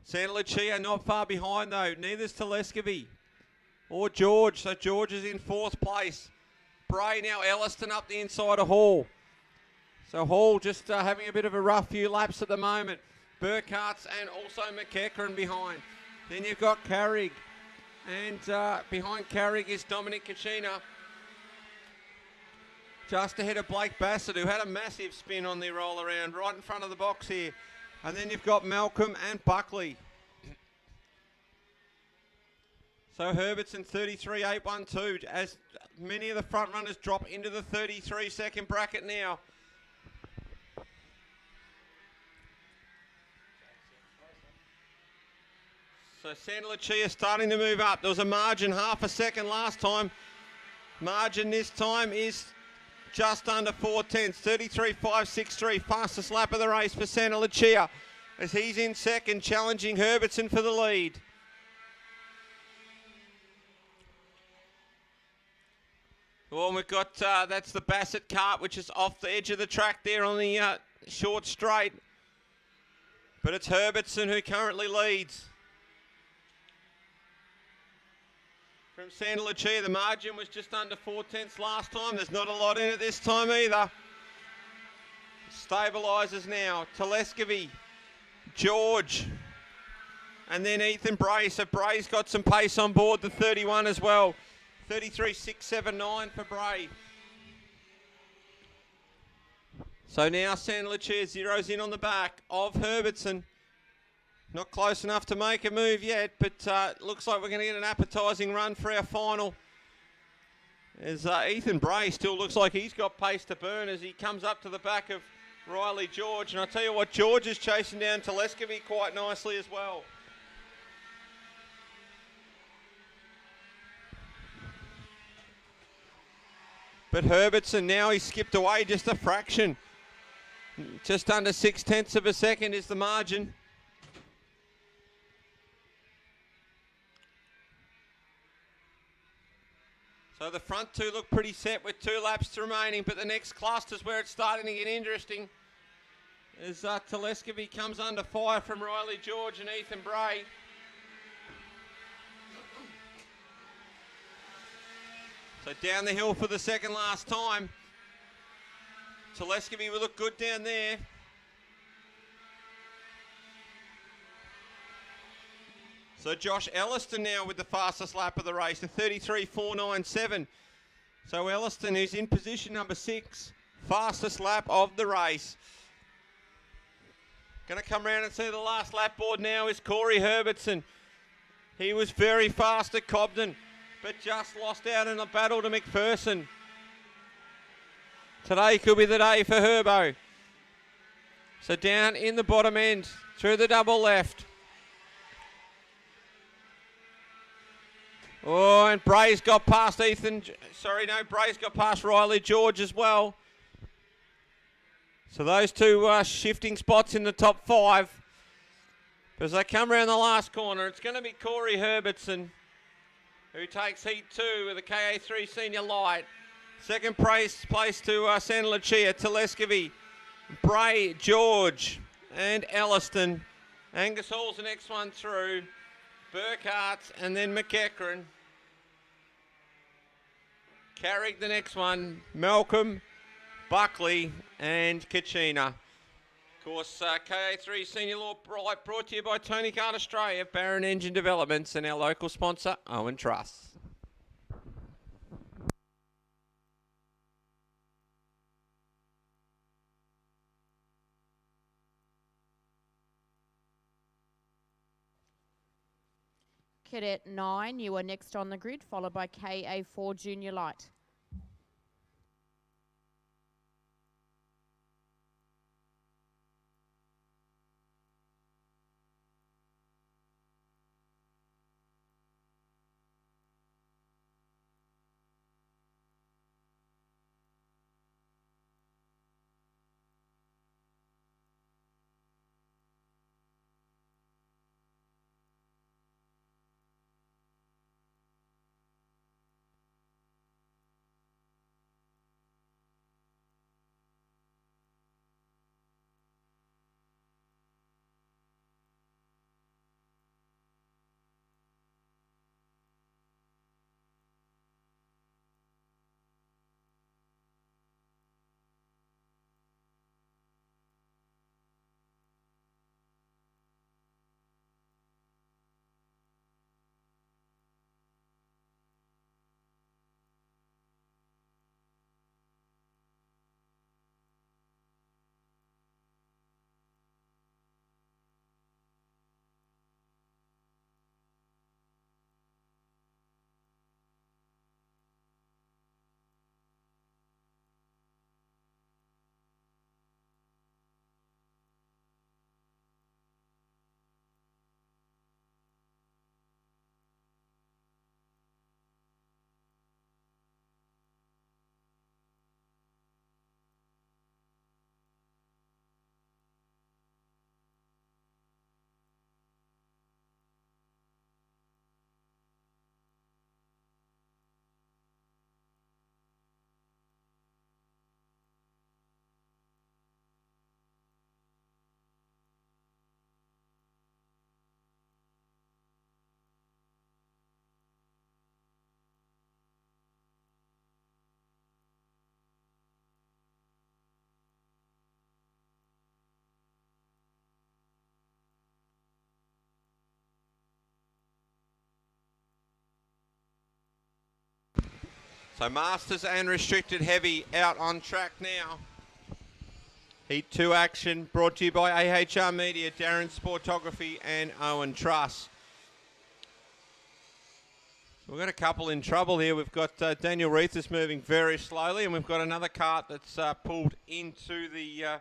S1: Santa Lucia not far behind though. Neither's to Lescovy or George. So George is in 4th place. Bray now Elliston up the inside of Hall. So Hall just having a bit of a rough few laps at the moment. Burkhart's and also McEachran behind. Then you've got Carrig. And behind Carrig is Dominic Kachina. Just ahead of Blake Bassett, who had a massive spin on the roll around right in front of the box here. And then you've got Malcolm and Buckley. So Herbertson 33.812 as many of the front runners drop into the 33-second bracket now. So Santa Lucia starting to move up. There was a margin half a second last time. Margin this time is just under 4/10. 33.563, fastest lap of the race for Santa Lucia as he's in second, challenging Herbertson for the lead. Well, we've got, that's the Bassett cart, which is off the edge of the track there on the short straight. But it's Herbertson who currently leads. From Santa Lucia, the margin was just under 4/10 last time. There's not a lot in it this time either. Stabilises now. Telescovy, George, and then Ethan Bray. So Bray's got some pace on board the 31 as well. 33.679 for Bray. So now Santa Lucia zeroes in on the back of Herbertson. Not close enough to make a move yet, but looks like we're going to get an appetising run for our final. As Ethan Bray still looks like he's got pace to burn as he comes up to the back of Riley George. And I tell you what, George is chasing down Telescovy quite nicely as well. But Herbertson now he's skipped away just a fraction. Just under 0.6 of a second is the margin. So the front two look pretty set with 2 laps remaining, but the next cluster's where it's starting to get interesting. As Telescovy comes under fire from Riley George and Ethan Bray. So down the hill for the second last time. Telescovy will look good down there. So Josh Elliston now with the fastest lap of the race, a 33.497. So Elliston is in position number 6, fastest lap of the race. Going to come around and see the last lap board now is Corey Herbertson. He was very fast at Cobden, but just lost out in a battle to McPherson. Today could be the day for Herbo. So down in the bottom end, through the double left. Oh, and Bray's got past Bray's got past Riley George as well. So those two shifting spots in the top 5. But as they come around the last corner, it's going to be Corey Herbertson who takes Heat 2 with the KA3 Senior Light. Second place to Santa Lucia, Telescovy, Bray, George, and Elliston. Angus Hall's the next one through. Burkhardt and then McEachran. Carrig the next one. Malcolm, Buckley, and Kachina. Of course, KA3 Senior Light brought to you by Tony Kart Australia, Barron Engine Developments, and our local sponsor, Owen Truss.
S2: Cadet 9, you are next on the grid, followed by KA4 Junior Light.
S1: So Masters and Restricted Heavy out on track now. Heat 2 action brought to you by AHR Media, Darren Sportography and Owen Truss. We've got a couple in trouble here. We've got Daniel Reithers moving very slowly, and we've got another cart that's pulled into the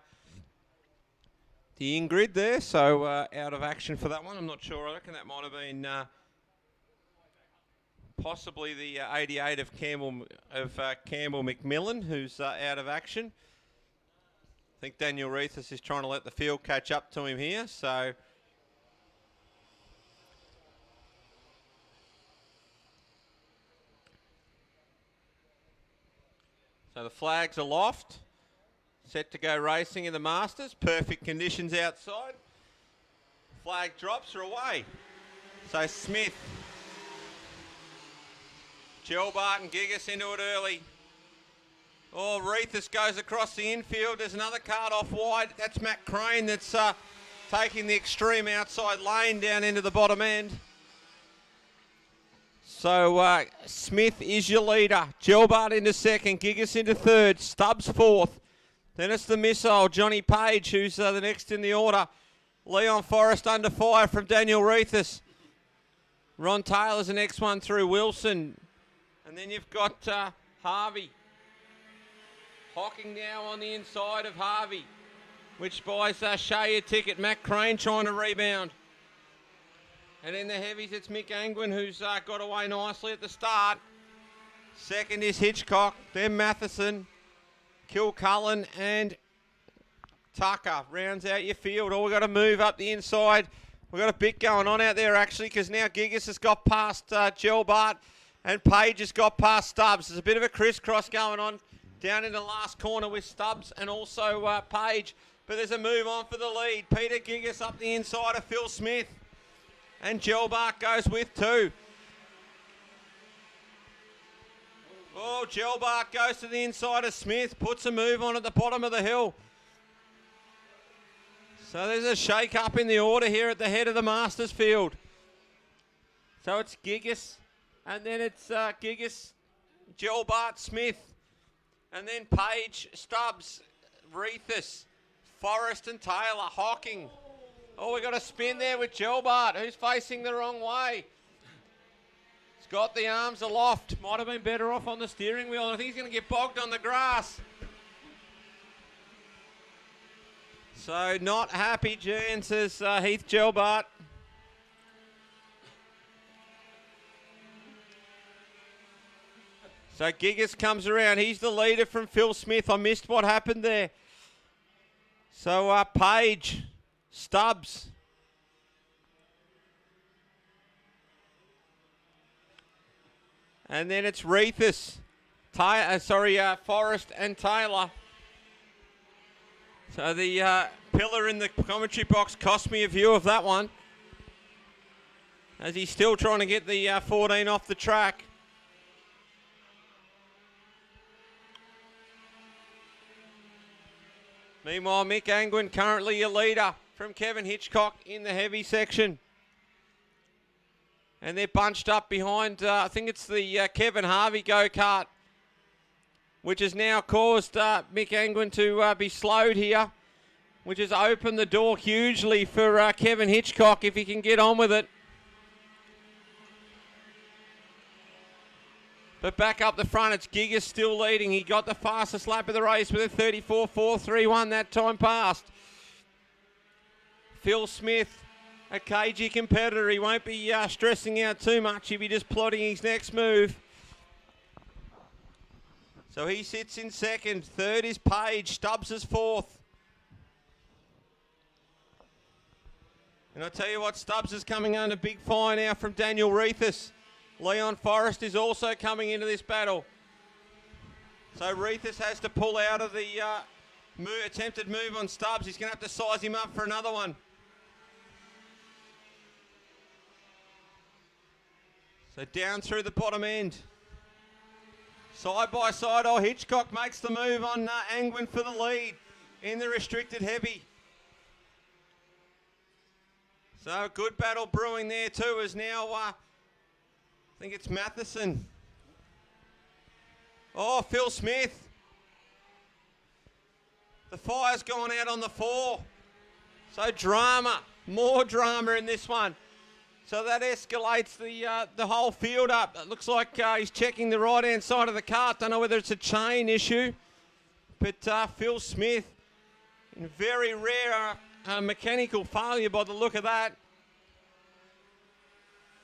S1: in-grid there, so out of action for that one. I'm not sure. I reckon that might have been possibly the 88 of Campbell McMillan, who's out of action. I think Daniel Reithers is trying to let the field catch up to him here, so... So the flag's aloft, set to go racing in the Masters. Perfect conditions outside. Flag drops are away. So Smith, Gelbart and Gigas into it early. Oh, Reithers goes across the infield. There's another card off wide. That's Matt Crane that's taking the extreme outside lane down into the bottom end. So Smith is your leader. Gelbart into second. Gigas into third. Stubbs fourth. Then it's the missile, Johnny Page, who's the next in the order. Leon Forrest under fire from Daniel Reithers. Ron Taylor's the next one through. Wilson. And then you've got Harvey. Hocking now on the inside of Harvey, which buys Shea a ticket. Matt Crane trying to rebound. And in the heavies, it's Mick Angwin, who's got away nicely at the start. Second is Hitchcock, then Matheson, Kilcullen and Tucker. Rounds out your field. Oh, we've got to move up the inside. We've got a bit going on out there, actually, because now Gigas has got past Gelbart and Page has got past Stubbs. There's a bit of a crisscross going on down in the last corner with Stubbs and also Page. But there's a move on for the lead. Peter Gigas up the inside of Phil Smith. And Gelbart goes with two. Oh, Gelbart goes to the inside of Smith. Puts a move on at the bottom of the hill. So there's a shake-up in the order here at the head of the Masters field. So it's Gigas. And then it's Gigas, Gelbart, Smith. And then Page, Stubbs, Reithers, Forrest and Taylor, Hocking. Oh, we got a spin there with Gelbart, who's facing the wrong way. He's got the arms aloft. Might have been better off on the steering wheel. I think he's going to get bogged on the grass. So not happy, Jan, says Heath Gelbart. So Gigas comes around. He's the leader from Phil Smith. I missed what happened there. So Page, Stubbs. And then it's Reithers, Forrest and Taylor. So the pillar in the commentary box cost me a view of that one, as he's still trying to get the 14 off the track. Meanwhile, Mick Angwin currently your leader from Kevin Hitchcock in the heavy section. And they're bunched up behind, I think it's the Kevin Harvey go-kart, which has now caused Mick Angwin to be slowed here, which has opened the door hugely for Kevin Hitchcock if he can get on with it. But back up the front, it's Gigas still leading. He got the fastest lap of the race with a 34.431 that time passed. Phil Smith, a cagey competitor. He won't be stressing out too much. He'll be just plotting his next move. So he sits in second. Third is Page. Stubbs is fourth. And I tell you what, Stubbs is coming under big fire now from Daniel Reithers. Leon Forrest is also coming into this battle. So Reithers has to pull out of the attempted move on Stubbs. He's going to have to size him up for another one. So down through the bottom end. Side by side, Hitchcock makes the move on Angwin for the lead in the restricted heavy. So a good battle brewing there too, as now I think it's Matheson Oh, Phil Smith. The fire's gone out on the 4. So drama, more drama in this one. So that escalates the whole field up. It looks like he's checking the right-hand side of the cart. Don't know whether it's a chain issue. But Phil Smith, in very rare mechanical failure by the look of that.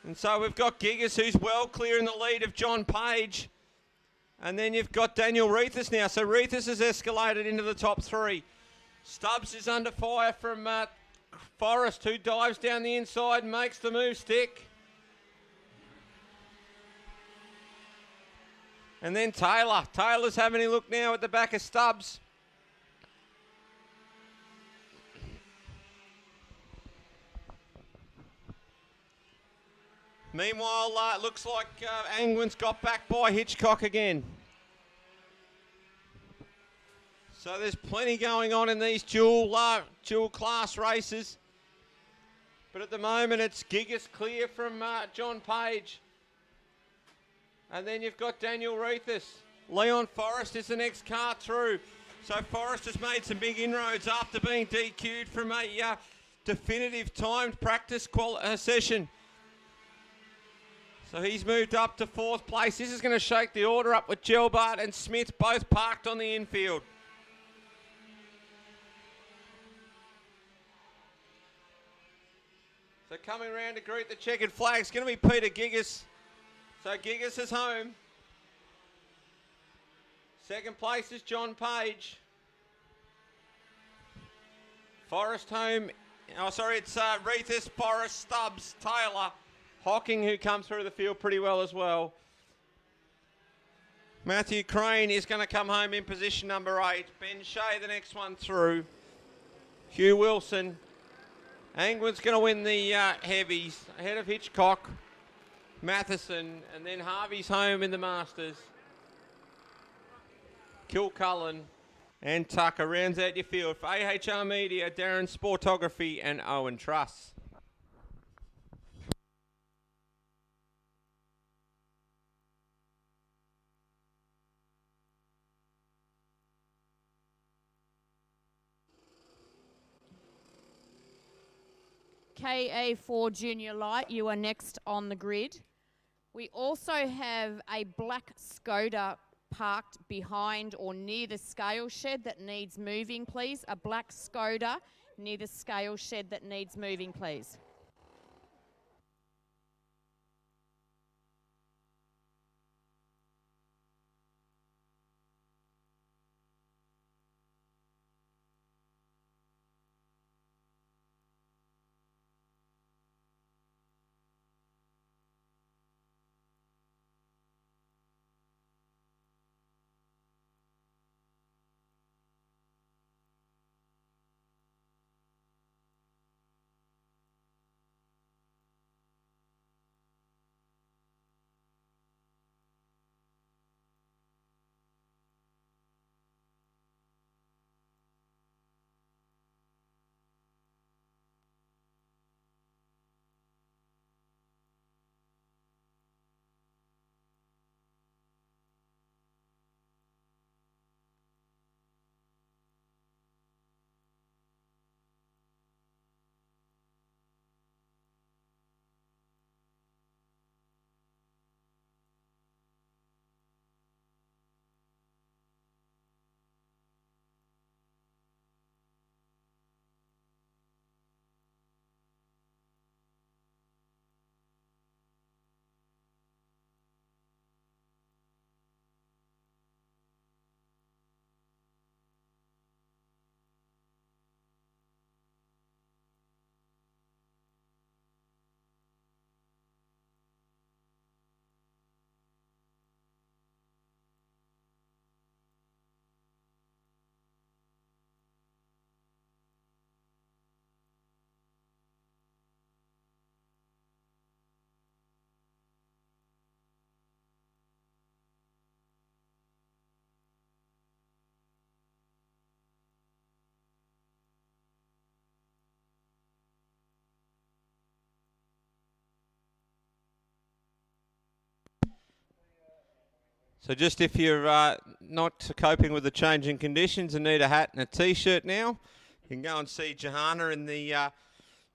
S1: And so we've got Gigas, who's well clear in the lead of John Page. And then you've got Daniel Reithus now. So Reithus has escalated into the top 3. Stubbs is under fire from Forrest, who dives down the inside and makes the move stick. And then Taylor. Taylor's having a look now at the back of Stubbs. Meanwhile, it looks like Angwin's got back by Hitchcock again. So there's plenty going on in these dual class races. But at the moment, it's Gigas clear from John Page. And then you've got Daniel Reithus. Leon Forrest is the next car through. So Forrest has made some big inroads after being DQ'd from a definitive timed practice session. So he's moved up to 4th place. This is going to shake the order up with Gelbart and Smith both parked on the infield. So coming around to greet the checkered flag is going to be Peter Gigas. So Gigas is home. 2nd place is John Page. Forrest home. Oh, sorry, it's Reithus, Forrest, Stubbs, Taylor. Hocking, who comes through the field pretty well as well. Matthew Crane is going to come home in position number 8. Ben Shea, the next one through. Hugh Wilson. Angwin's going to win the heavies ahead of Hitchcock, Matheson, and then Harvey's home in the Masters. Kilcullen and Tucker rounds out your field. For AHR Media, Darren Sportography and Owen Truss.
S2: KA3 Junior Light, you are next on the grid. We also have a black Skoda parked behind or near the scale shed that needs moving, please. A black Skoda near the scale shed that needs moving, please.
S1: So just if you're not coping with the changing conditions and need a hat and a T-shirt now, you can go and see Johanna in the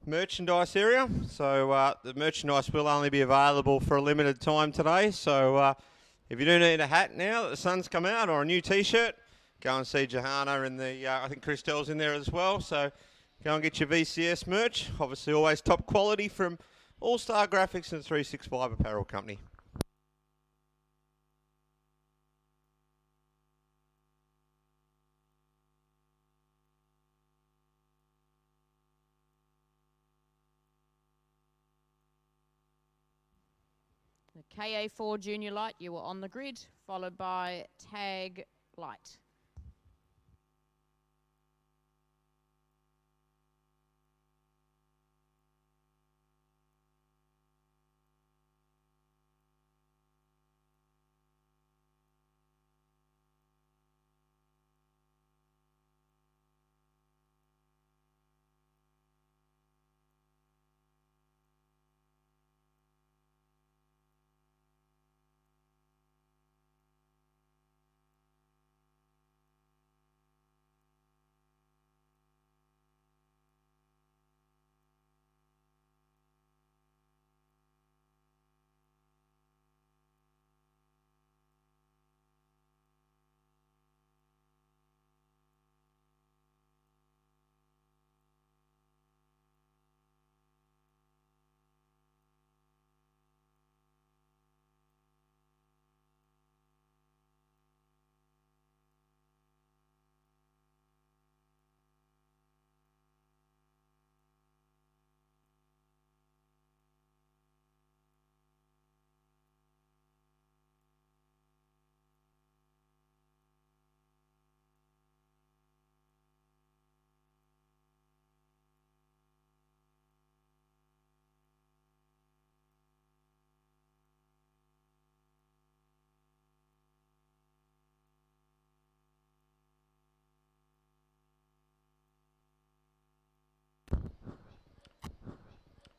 S1: merchandise area. So the merchandise will only be available for a limited time today. So if you do need a hat now that the sun's come out or a new T-shirt, go and see Johanna in the, I think Christelle's in there as well. So go and get your VCS merch. Obviously always top quality from All Star Graphics and 365 Apparel Company.
S2: The KA4 Junior Light, you were on the grid, followed by Tag Light.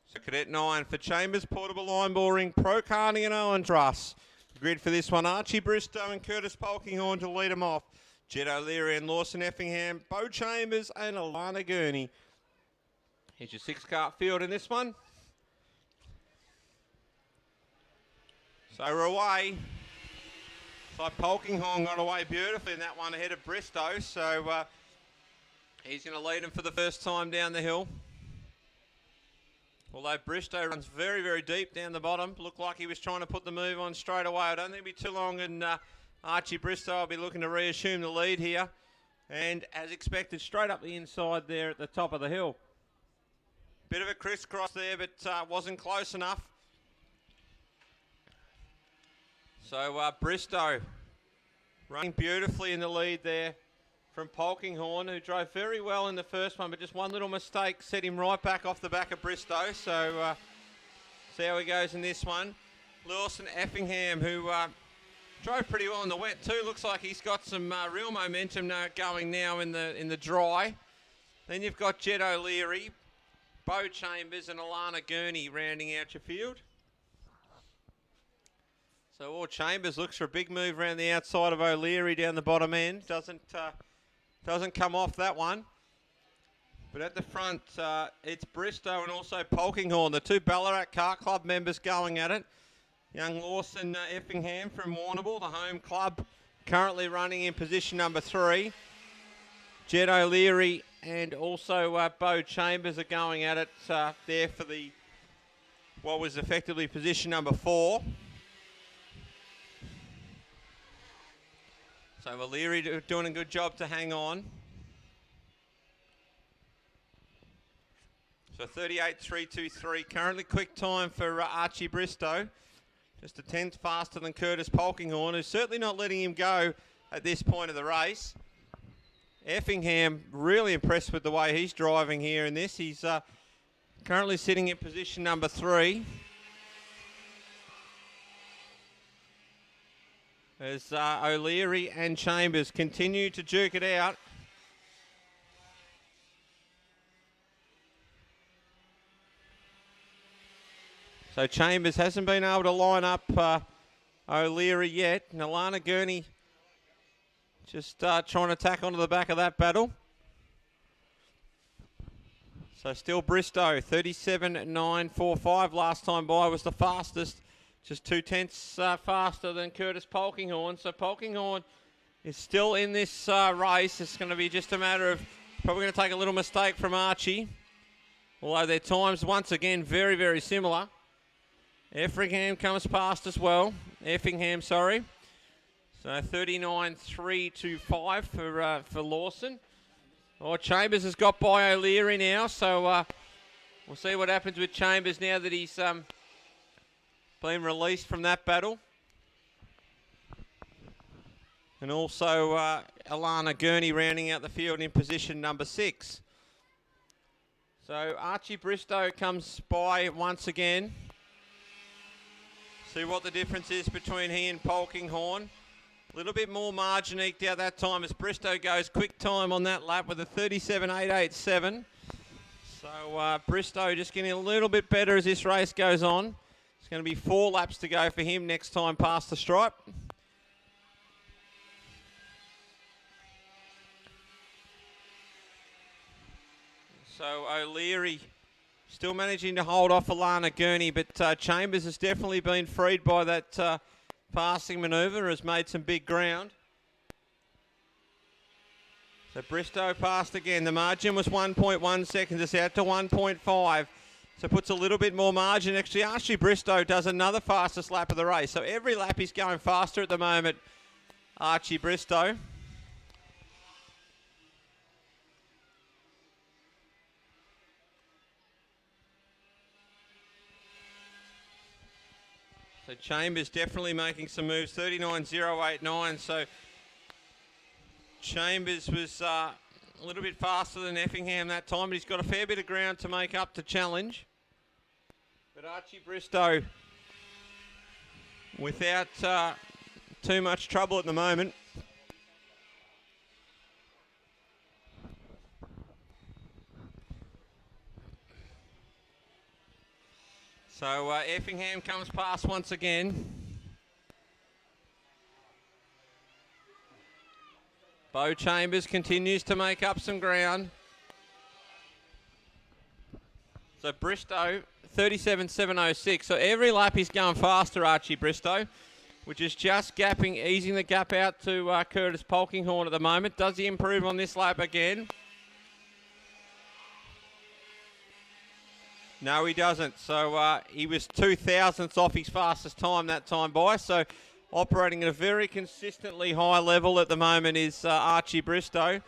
S1: So Cadet 9 for Chambers, Portable Line Boring, Pro Karting and Owen Truss. Grid for this one, Archie Bristow and Curtis Polkinghorn to lead them off. Jed O'Leary and Lawson Effingham, Bo Chambers and Alana Gurney. Here's your 6-cart field in this one. So we're away. So Polkinghorn got away beautifully in that one ahead of Bristow. So he's going to lead him for the first time down the hill. Although Bristow runs very, very deep down the bottom. Looked like he was trying to put the move on straight away. I don't think it'll be too long, and Archie Bristow will be looking to reassume the lead here. And as expected, straight up the inside there at the top of the hill. Bit of a crisscross there, but wasn't close enough. So Bristow running beautifully in the lead there from Polkinghorn, who drove very well in the first one, but just one little mistake set him right back off the back of Bristow. So see how he goes in this one. Lawson Effingham, who drove pretty well in the wet too. Looks like he's got some real momentum going now in the dry. Then you've got Jed O'Leary, Bo Chambers and Alana Gurney rounding out your field. So all Chambers looks for a big move around the outside of O'Leary down the bottom end. Doesn't come off that one. But at the front, it's Bristow and also Polkinghorn, the two Ballarat Kart Club members going at it. Young Lawson Effingham from Warrnambool, the home club, currently running in position number 3. Jed O'Leary and also Bo Chambers are going at it there for what was effectively position number 4. So O'Leary doing a good job to hang on. So 38.323, currently quick time for Archie Bristow. Just a tenth faster than Curtis Polkinghorn, who's certainly not letting him go at this point of the race. Effingham, really impressed with the way he's driving here in this. He's currently sitting in position number 3. As O'Leary and Chambers continue to jerk it out. So Chambers hasn't been able to line up O'Leary yet. And Alana Gurney just trying to tack onto the back of that battle. So still Bristow, 37.945. Last time by was the fastest. Just 0.2 faster than Curtis Polkinghorne. So Polkinghorne is still in this race. It's going to be just a matter of probably going to take a little mistake from Archie. Although their times, once again, very, very similar. Effingham comes past as well. So 39.325 for Lawson. Oh, Chambers has got by O'Leary now. So we'll see what happens with Chambers now that he's been released from that battle. And also Alana Gurney rounding out the field in position number 6. So Archie Bristow comes by once again. See what the difference is between he and Polkinghorne. A little bit more margin eked out that time as Bristow goes quick time on that lap with a 37.887. So Bristow just getting a little bit better as this race goes on. It's going to be 4 laps to go for him next time past the stripe. So O'Leary still managing to hold off Alana Gurney, but Chambers has definitely been freed by that passing manoeuvre, has made some big ground. So Bristow passed again. The margin was 1.1 seconds. It's out to 1.5. So puts a little bit more margin. Actually, Archie Bristow does another fastest lap of the race. So every lap he's going faster at the moment, Archie Bristow. So Chambers definitely making some moves, 39.089. So Chambers was a little bit faster than Effingham that time, but he's got a fair bit of ground to make up to challenge. But Archie Bristow, without too much trouble at the moment. So Effingham comes past once again. Bo Chambers continues to make up some ground. So Bristow, 37.706. So every lap he's going faster, Archie Bristow, which is just gapping, easing the gap out to Curtis Polkinghorne at the moment. Does he improve on this lap again? No, he doesn't. So he was 0.02 off his fastest time that time by. So operating at a very consistently high level at the moment is Archie Bristow.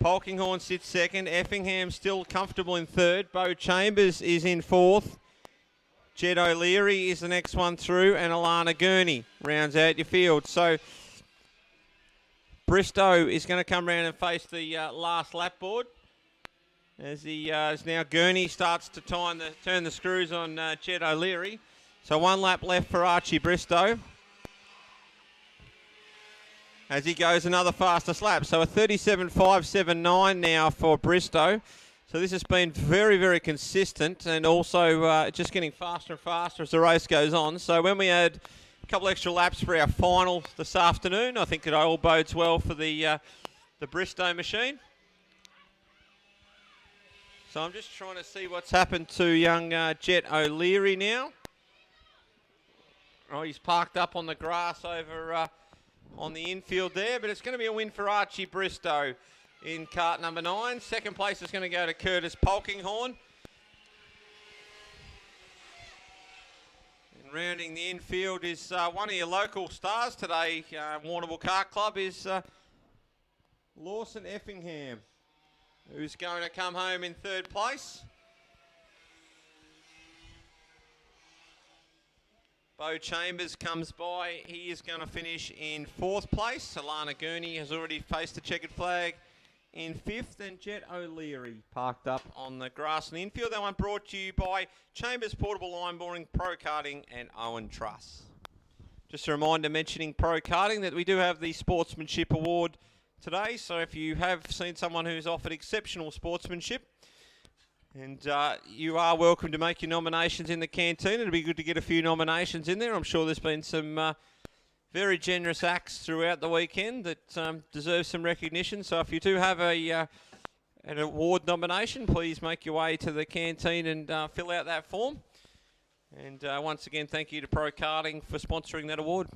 S1: Polkinghorne sits second. Effingham still comfortable in third. Bo Chambers is in fourth. Jed O'Leary is the next one through. And Alana Gurney rounds out your field. So Bristow is going to come round and face the last lap board. As now Gurney starts to turn the screws on Jed O'Leary. So 1 lap left for Archie Bristow. As he goes another fastest lap. So a 37.579 now for Bristow. So this has been very, very consistent and also just getting faster and faster as the race goes on. So when we add a couple extra laps for our final this afternoon, I think it all bodes well for the Bristow machine. So I'm just trying to see what's happened to young Jet O'Leary now. Oh, he's parked up on the grass over on the infield there, but it's going to be a win for Archie Bristow in kart number 9. Second place is going to go to Curtis Polkinghorne. And rounding the infield is one of your local stars today, Warrnambool Kart Club, is Lawson Effingham, who's going to come home in third place. Bo Chambers comes by. He is going to finish in fourth place. Alana Gurney has already faced the checkered flag in fifth. And Jet O'Leary parked up on the grass in the infield. That one brought to you by Chambers Portable Line Boring, Pro Karting and Owen Truss. Just a reminder mentioning Pro Karting that we do have the Sportsmanship Award today. So if you have seen someone who's offered exceptional sportsmanship, and you are welcome to make your nominations in the canteen. It'd be good to get a few nominations in there. I'm sure there's been some very generous acts throughout the weekend that deserve some recognition. So if you do have an award nomination, please make your way to the canteen and fill out that form. And once again, thank you to Pro Karting for sponsoring that award.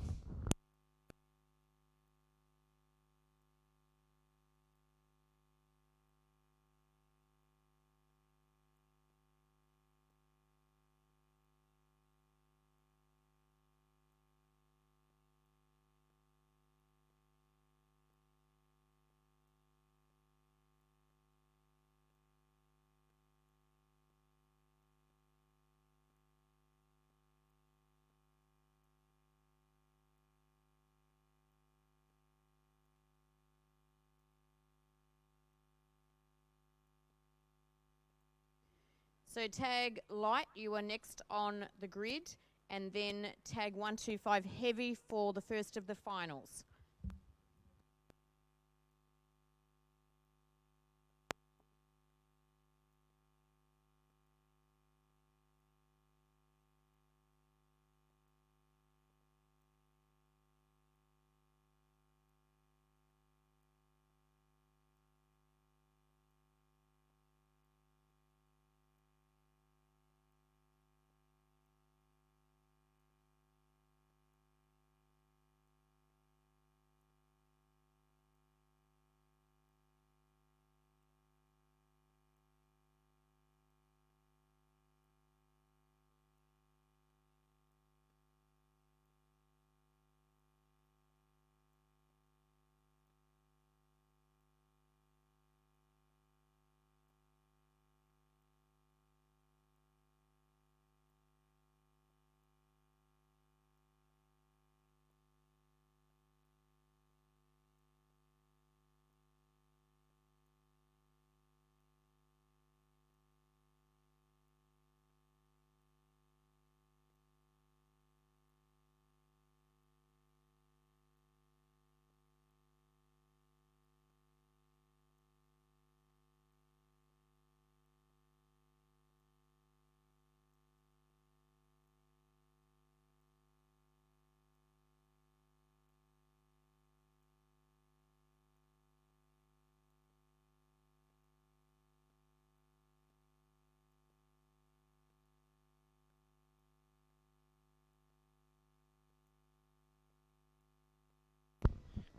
S2: So tag light, you are next on the grid, and then tag 125 heavy for the first of the finals.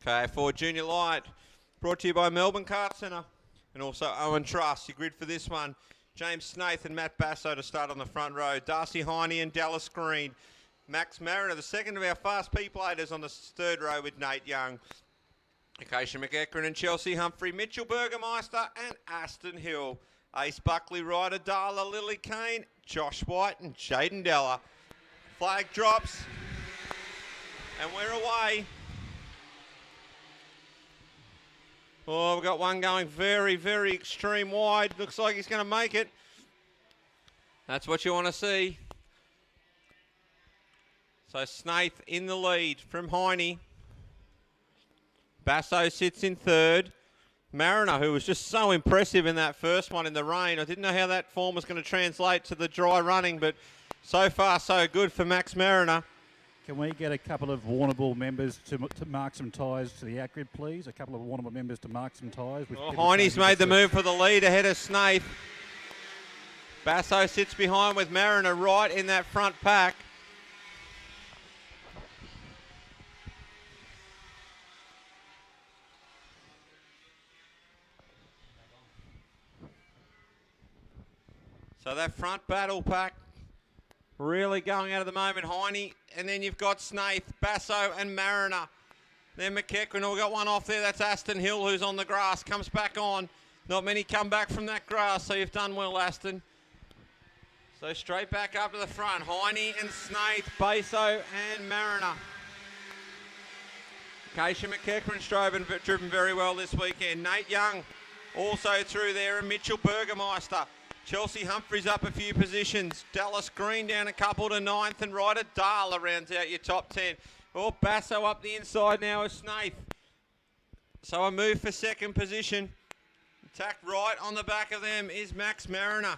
S1: KA3 Junior Light, brought to you by Melbourne Kart Centre and also Owen Truss. Your grid for this one, James Snaith and Matt Basso to start on the front row. Darcy Heine and Dallas Green. Max Mariner, the second of our fast P-platers on the third row with Nate Young. Acacia McEachran and Chelsea Humphrey, Mitchell Burgermeister and Aston Hill. Ace Buckley Ryder, Darla Lily Kane, Josh White and Jaden Della. Flag drops and we're away. Oh, we've got one going very, very extreme wide. Looks like he's going to make it. That's what you want to see. So Snaith in the lead from Heine. Basso sits in third. Mariner, who was just so impressive in that first one in the rain. I didn't know how that form was going to translate to the dry running, but so far so good for Max Mariner.
S4: Can we get a couple of Warrnambool members to mark some tyres to the outgrid, please? A couple of Warrnambool members to mark some tyres.
S1: Well, Heine's made the move for the lead ahead of Snaith. Basso sits behind with Mariner right in that front pack. So that front battle pack really going out of the moment, Heine. And then you've got Snaith, Basso and Mariner. Then McEachran, we've got one off there. That's Aston Hill, who's on the grass, comes back on. Not many come back from that grass, so you've done well, Aston. So straight back up to the front. Heine and Snaith, Basso and Mariner. Acacia McEachran driven very well this weekend. Nate Young also through there, and Mitchell Burgermeister. Chelsea Humphreys up a few positions. Dallas Green down a couple to ninth, and Ryder Darla rounds out your top 10. Oh, Basso up the inside now is Snaith. So a move for second position. Attack right on the back of them is Max Mariner.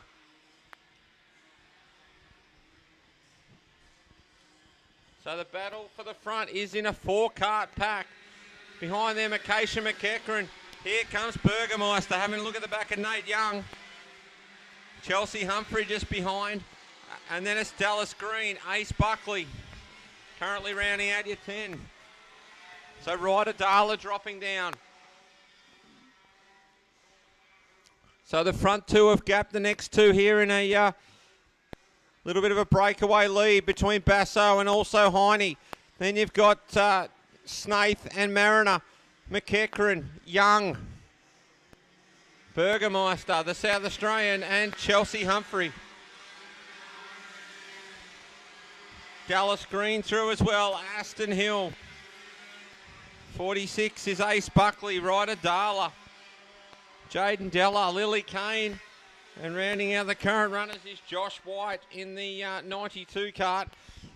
S1: So the battle for the front is in a 4-kart pack. Behind them, Acacia McEachran. Here comes Burgermeister having a look at the back of Nate Young. Chelsea Humphrey just behind. And then it's Dallas Green, Ace Buckley. Currently rounding out your 10. So Ryder Darla dropping down. So the front two have gapped the next two here in a little bit of a breakaway lead between Basso and also Heine. Then you've got Snaith and Mariner, McEachran, Young, Burgermeister, the South Australian, and Chelsea Humphrey. Dallas Green through as well, Aston Hill. 46 is Ace Buckley, Ryder Darla, Jaden Della, Lily Kane, and rounding out the current runners is Josh White in the 92 kart.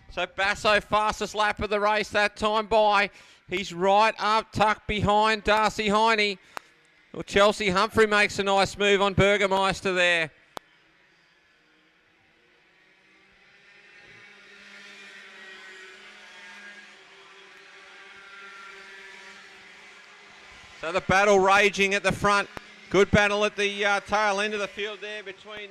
S1: So Basso, fastest lap of the race that time by. He's right up, tucked behind Darcy Heine. Well, Chelsea Humphrey makes a nice move on Burgermeister there. So the battle raging at the front. Good battle at the tail end of the field there between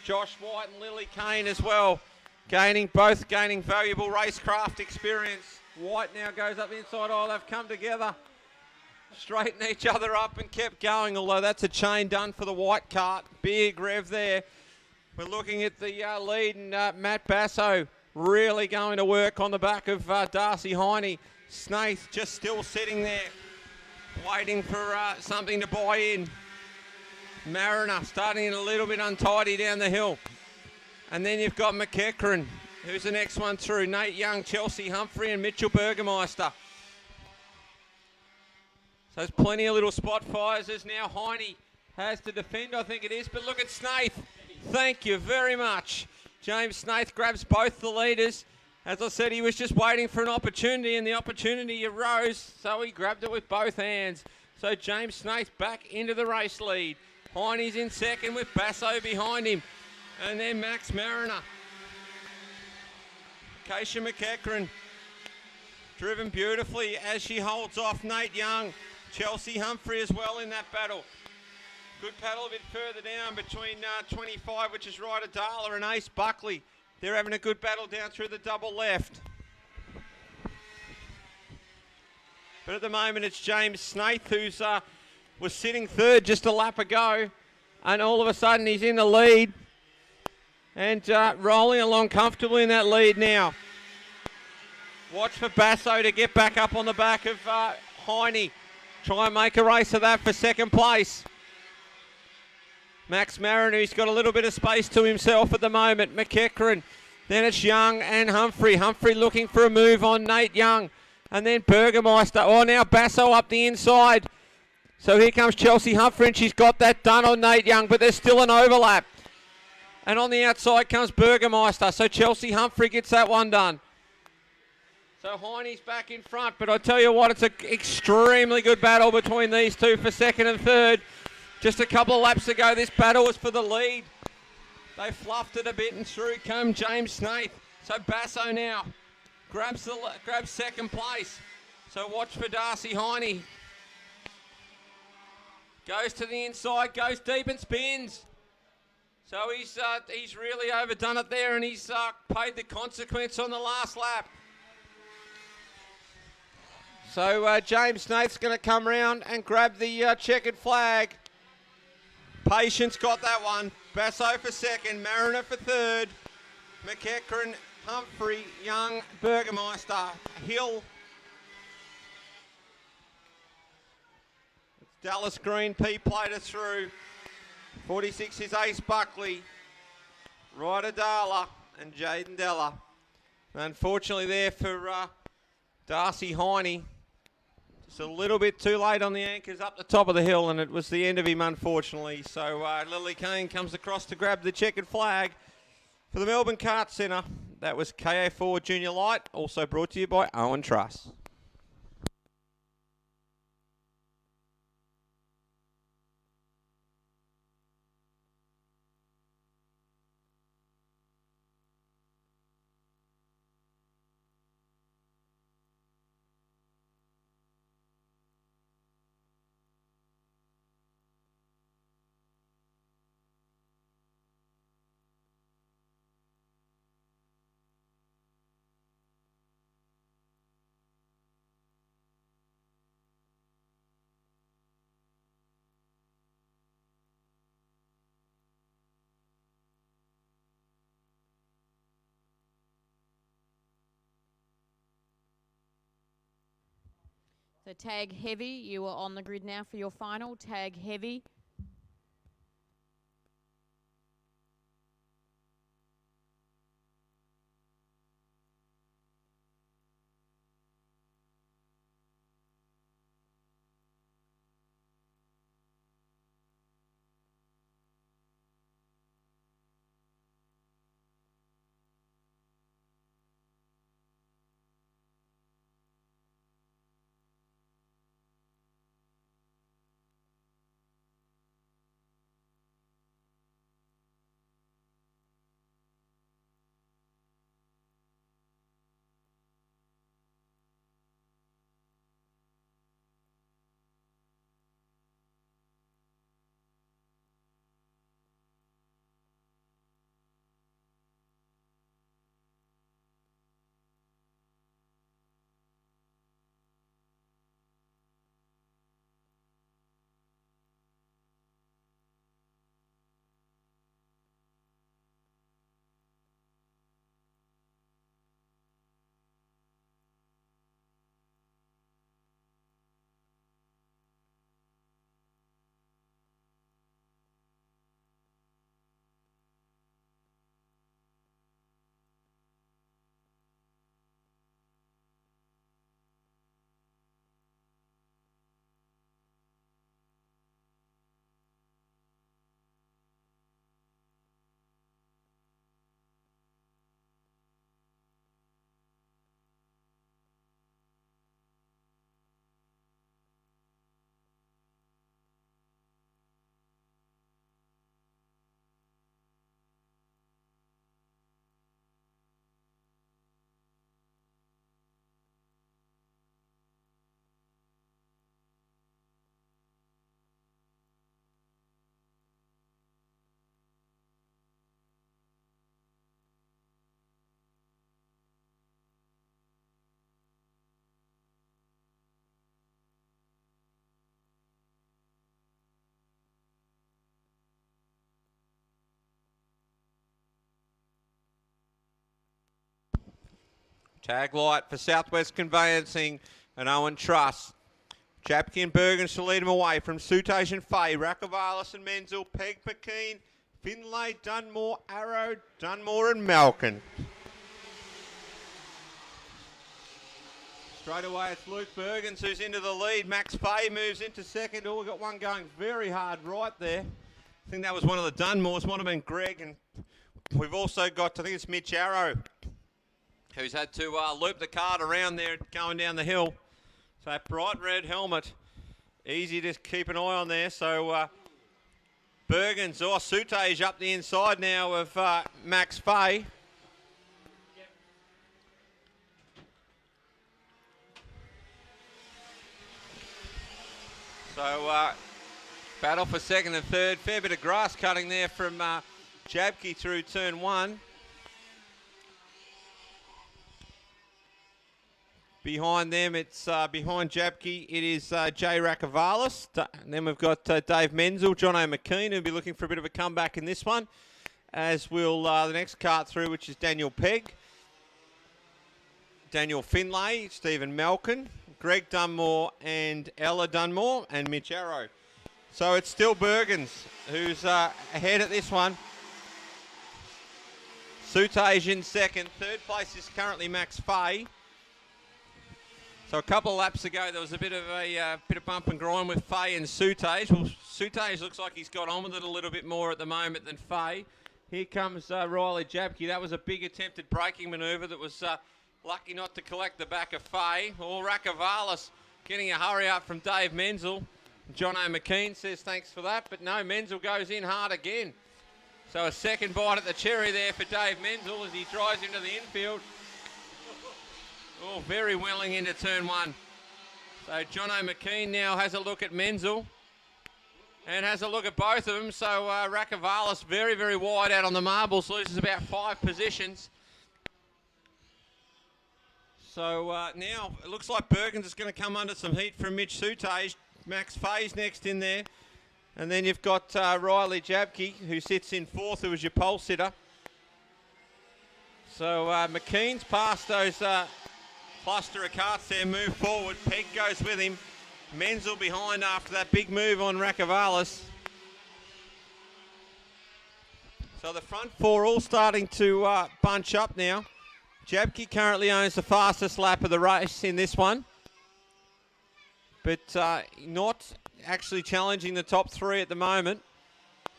S1: Josh White and Lily Kane as well. Both gaining valuable racecraft experience. White now goes up the inside. Oh, they've come together, straightened each other up and kept going, although that's a chain done for the White kart. Big rev there. We're looking at the lead, and Matt Basso really going to work on the back of Darcy Heine. Snaith just still sitting there, waiting for something to buy in. Mariner starting in a little bit untidy down the hill. And then you've got McEachran, who's the next one through. Nate Young, Chelsea Humphrey, and Mitchell Burgermeister. So there's plenty of little spot fires as now Heine has to defend, I think it is. But look at Snaith. Thank you very much. James Snaith grabs both the leaders. As I said, he was just waiting for an opportunity, and the opportunity arose, so he grabbed it with both hands. So James Snaith back into the race lead. Heine's in second with Basso behind him. And then Max Mariner. Acacia McEachran driven beautifully as she holds off Nate Young. Chelsea Humphrey as well in that battle. Good paddle a bit further down between 25, which is Ryder Darla, and Ace Buckley. They're having a good battle down through the double left. But at the moment, it's James Snaith who's was sitting third just a lap ago. And all of a sudden, he's in the lead. And rolling along comfortably in that lead now. Watch for Basso to get back up on the back of Heine. Try and make a race of that for second place. Max Mariner, he's got a little bit of space to himself at the moment. McEachran. Then it's Young and Humphrey. Humphrey looking for a move on Nate Young. And then Burgermeister. Oh, now Basso up the inside. So here comes Chelsea Humphrey, and she's got that done on Nate Young, but there's still an overlap. And on the outside comes Burgermeister. So Chelsea Humphrey gets that one done. So Heine's back in front, but I tell you what, it's an extremely good battle between these two for second and third. Just a couple of laps ago, this battle was for the lead. They fluffed it a bit, and through come James Snaith. So Basso now grabs second place. So watch for Darcy Heine. Goes to the inside, goes deep and spins. So he's really overdone it there, and he's paid the consequence on the last lap. So James Snaith's going to come round and grab the checkered flag. Patience got that one. Basso for second, Mariner for third. McEachran, Humphrey, Young, Burgermeister, Hill. It's Dallas Green, P-plater through. 46 is Ace Buckley, Ryder Darla, and Jaden Della. Unfortunately there for Darcy Heine. Just a little bit too late on the anchors up the top of the hill, and it was the end of him, unfortunately. So Lily Kane comes across to grab the checkered flag for the Melbourne Kart Centre. That was KA3 Junior Light, also brought to you by Owen Truss.
S2: So tag heavy, you are on the grid now for your final. Tag heavy.
S1: Tag light for Southwest Conveyancing and Owen Truss. Japke and Bergen to lead them away from Sutage and Fay, Rakavalis and Menzel, Peg McKean, Finlay, Dunmore, Arrow, Dunmore and Malkin. Straight away it's Luke Bergens who's into the lead. Max Fay moves into second. Oh, we've got one going very hard right there. I think that was one of the Dunmores, might have been Greg. And we've also got, I think it's Mitch Arrow, who's had to loop the cart around there going down the hill. So that bright red helmet, easy to keep an eye on there. So Bergens or Sutage up the inside now of Max Fay. So battle for second and third. Fair bit of grass cutting there from Japke through turn one. Behind them, it's behind Japke, it is Jay Rakavalis. And then we've got Dave Menzel, Jono McKean, who'll be looking for a bit of a comeback in this one, as will the next cart through, which is Daniel Pegg, Daniel Finlay, Stephen Malkin, Greg Dunmore and Ella Dunmore, and Mitch Arrow. So it's still Bergens who's ahead at this one. Sutage in second. Third place is currently Max Fay. So a couple of laps ago, there was a bit of bump and grind with Fay and Sutage. Well, Sutage looks like he's got on with it a little bit more at the moment than Fay. Here comes Riley Japke. That was a big attempted braking manoeuvre that was lucky not to collect the back of Fay. Or Rakavalis getting a hurry up from Dave Menzel. Jono McKean says thanks for that, but no, Menzel goes in hard again. So a second bite at the cherry there for Dave Menzel as he drives into the infield. Oh, very willing into turn one. So Jono McKean now has a look at Menzel and has a look at both of them. So Rakavalis very, very wide out on the marbles, loses about 5 positions. So now it looks like Bergens is going to come under some heat from Mitch Sutage. Max Fay's next in there. And then you've got Riley Japke, who sits in fourth, who was your pole sitter. So McKean's past those cluster of karts there move forward. Peg goes with him. Menzel behind after that big move on Rakavalis. So the front four all starting to bunch up now. Jabke currently owns the fastest lap of the race in this one, but not actually challenging the top three at the moment.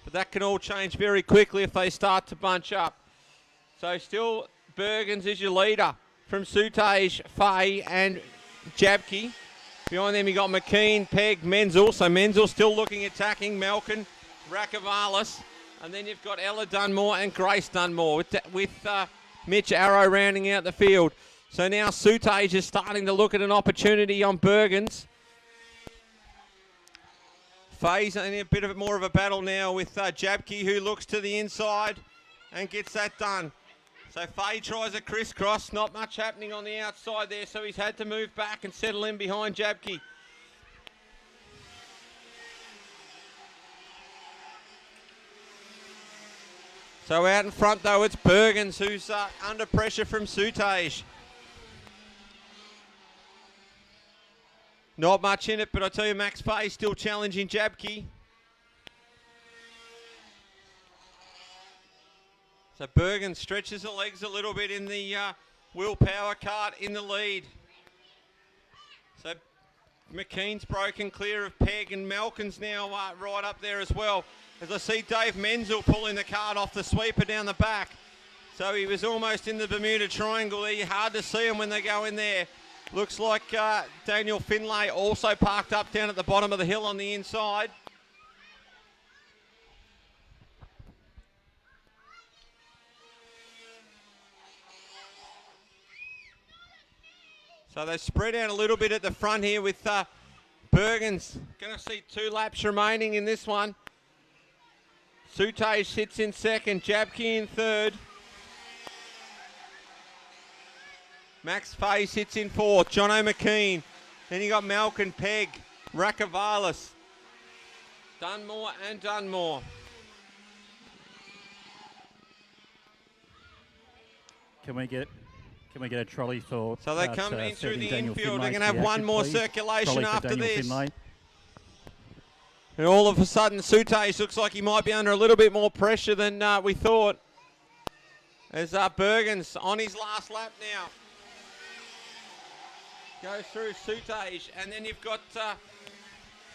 S1: But that can all change very quickly if they start to bunch up. So still Bergens is your leader from Sutage, Fay and Jabke. Behind them you got McKean, Peg, Menzel. So Menzel still looking attacking. Malkin, Rakavalis. And then you've got Ella Dunmore and Grace Dunmore with Mitch Arrow rounding out the field. So now Sutage is starting to look at an opportunity on Bergens. Fay's in a bit of more of a battle now with Jabke, who looks to the inside and gets that done. So Fay tries a crisscross, not much happening on the outside there, so he's had to move back and settle in behind Jabke. So out in front though, it's Bergens who's under pressure from Sutage. Not much in it, but I tell you, Max Fay still challenging Jabke. So Bergen stretches the legs a little bit in the willpower kart in the lead. So McKean's broken clear of Peg, and Malkin's now right up there as well. As I see Dave Menzel pulling the kart off the sweeper down the back. So he was almost in the Bermuda Triangle there. Hard to see him when they go in there. Looks like Daniel Finlay also parked up down at the bottom of the hill on the inside. So they spread out a little bit at the front here with Bergens. Going to see 2 laps remaining in this one. Sutage sits in second, Jabke in third. Max Fay sits in fourth, Jono McKean. Then you got Malkin, Peg, Rakavalis, Dunmore and Dunmore.
S4: Can we get a trolley for?
S1: So they come in through the
S4: Daniel
S1: infield.
S4: Finlay
S1: They're going to have one more
S4: please.
S1: circulation
S4: Trolley for
S1: after
S4: Daniel
S1: this.
S4: Finlay.
S1: And all of a sudden, Sutage looks like he might be under a little bit more pressure than we thought. As Bergens on his last lap now. Goes through Sutage, and then you've got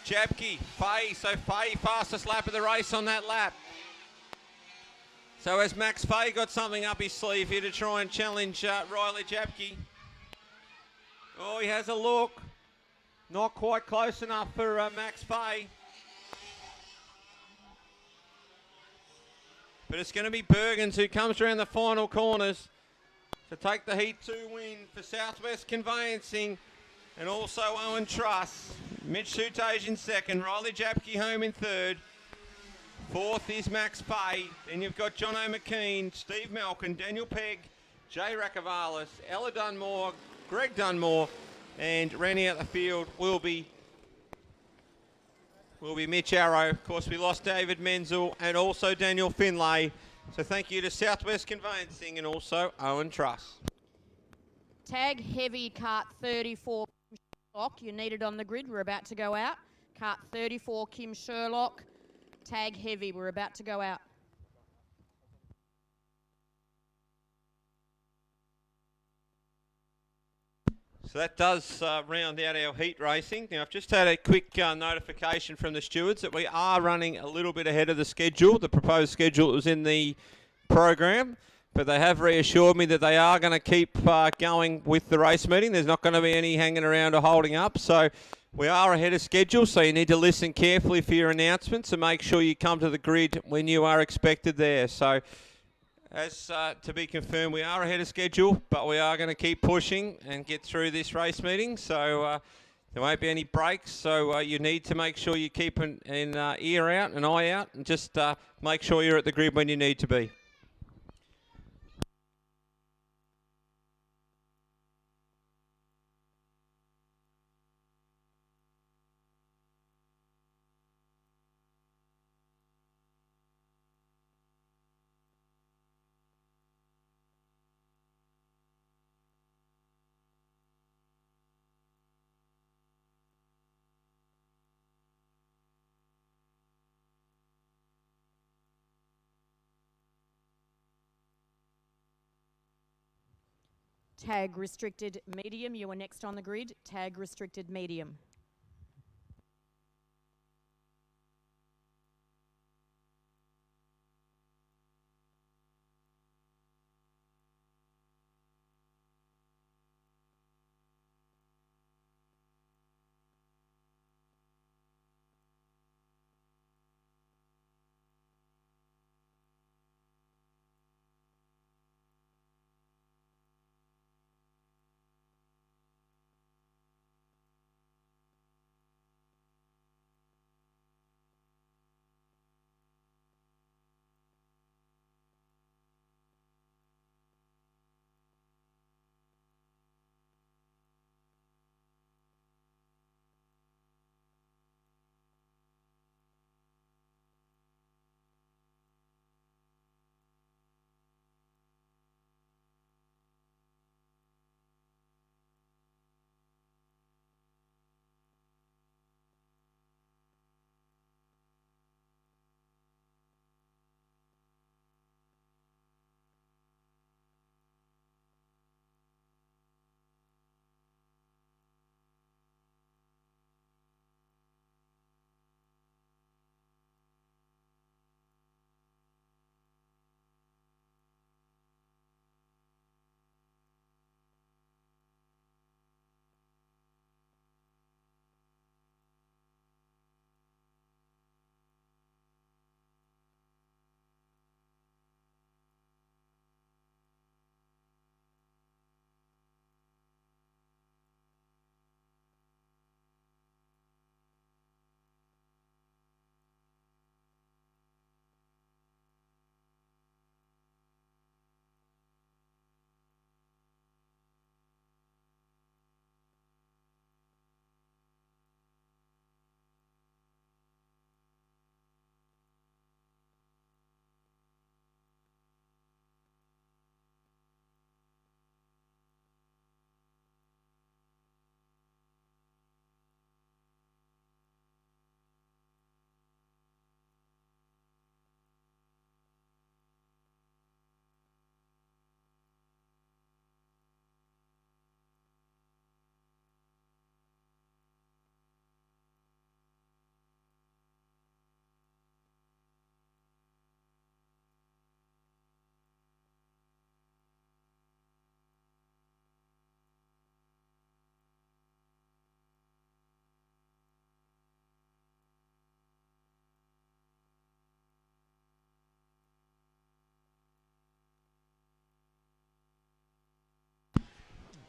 S1: Jabke, Fay. So Fay, fastest lap of the race on that lap. So has Max Fay got something up his sleeve here to try and challenge Riley Jabke? Oh, he has a look. Not quite close enough for Max Fay. But it's going to be Bergens who comes around the final corners to take the Heat 2 win for Southwest Conveyancing and also Owen Truss. Mitch Sutage in second, Riley Jabke home in third. Fourth is Max Fay. Then you've got Jono McKean, Steve Malkin, Daniel Pegg, Jay Rakavalis, Ella Dunmore, Greg Dunmore, and rounding out the field will be Mitch Arrow. Of course, we lost David Menzel and also Daniel Finlay. So thank you to Southwest Conveyancing and also Owen Truss.
S2: Tag heavy kart 34 Sherlock. You need it on the grid. We're about to go out. Kart 34 Kim Sherlock. Tag heavy. We're about to go out.
S1: So that does round out our heat racing. Now, I've just had a quick notification from the stewards that we are running a little bit ahead of the schedule, the proposed schedule that was in the program. But they have reassured me that they are going to keep going with the race meeting. There's not going to be any hanging around or holding up. So we are ahead of schedule, so you need to listen carefully for your announcements and make sure you come to the grid when you are expected there. So as to be confirmed, we are ahead of schedule, but we are going to keep pushing and get through this race meeting. So there won't be any breaks. So you need to make sure you keep an ear out, an eye out, and just make sure you're at the grid when you need to be.
S2: Tag restricted medium. You are next on the grid. Tag restricted medium.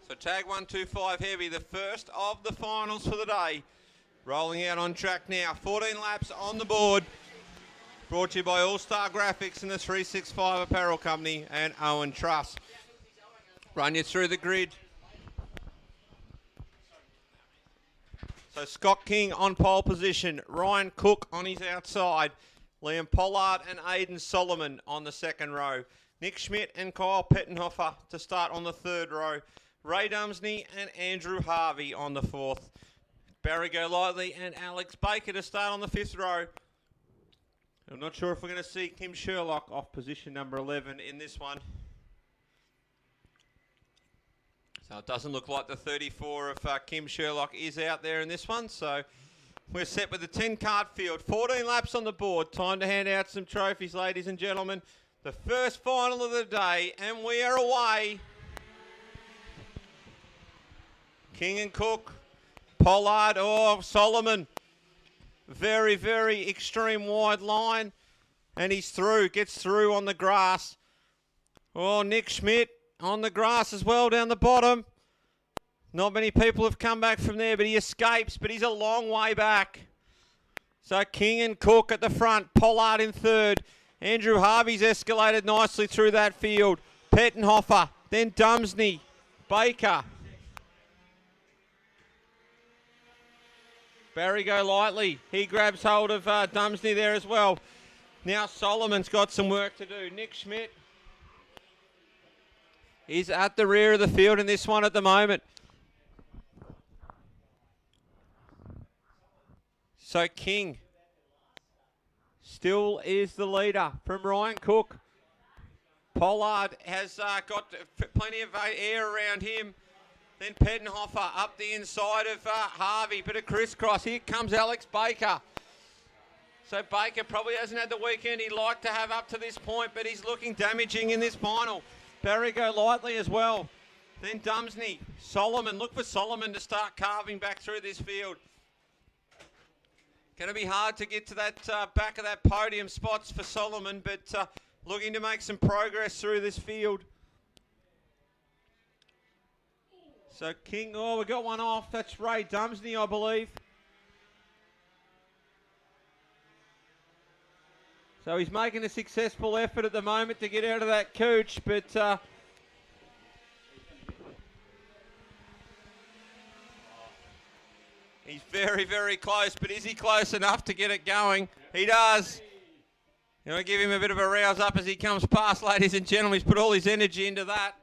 S1: So tag 125 heavy, the first of the finals for the day. Rolling out on track now. 14 laps on the board. Brought to you by All Star Graphics and the 365 Apparel Company and Owen Truss. Run you through the grid. So Scott King on pole position. Ryan Cook on his outside. Liam Pollard and Aidan Solomon on the second row. Nick Schmidt and Kyle Pettenhofer to start on the third row. Ray Dumsney and Andrew Harvey on the fourth. Barry Golightly and Alex Baker to start on the fifth row. I'm not sure if we're going to see Kim Sherlock off position number 11 in this one. So it doesn't look like the 34 of Kim Sherlock is out there in this one. So we're set with the 10 kart field. 14 laps on the board. Time to hand out some trophies, ladies and gentlemen. The first final of the day, and we are away. King and Cook, Pollard, Solomon. Very, very extreme wide line. And he's through, gets through on the grass. Nick Schmidt on the grass as well down the bottom. Not many people have come back from there, but he escapes, but he's a long way back. So King and Cook at the front, Pollard in third. Andrew Harvey's escalated nicely through that field. Pettenhofer, then Dumsney, Baker. Barry Golightly, he grabs hold of Dumsney there as well. Now Solomon's got some work to do. Nick Schmidt is at the rear of the field in this one at the moment. So King still is the leader from Ryan Cook. Pollard has got plenty of air around him. Then Pettenhofer up the inside of Harvey. Bit of crisscross. Here comes Alex Baker. So Baker probably hasn't had the weekend he'd like to have up to this point, but he's looking damaging in this final. Barry go lightly as well. Then Dumsney. Solomon. Look for Solomon to start carving back through this field. Going to be hard to get to that back of that podium spots for Solomon, but looking to make some progress through this field. So King, we got one off. That's Ray Dumsney, I believe. So he's making a successful effort at the moment to get out of that coach, but he's very, very close. But is he close enough to get it going? He does. You know, give him a bit of a rouse up as he comes past, ladies and gentlemen. He's put all his energy into that.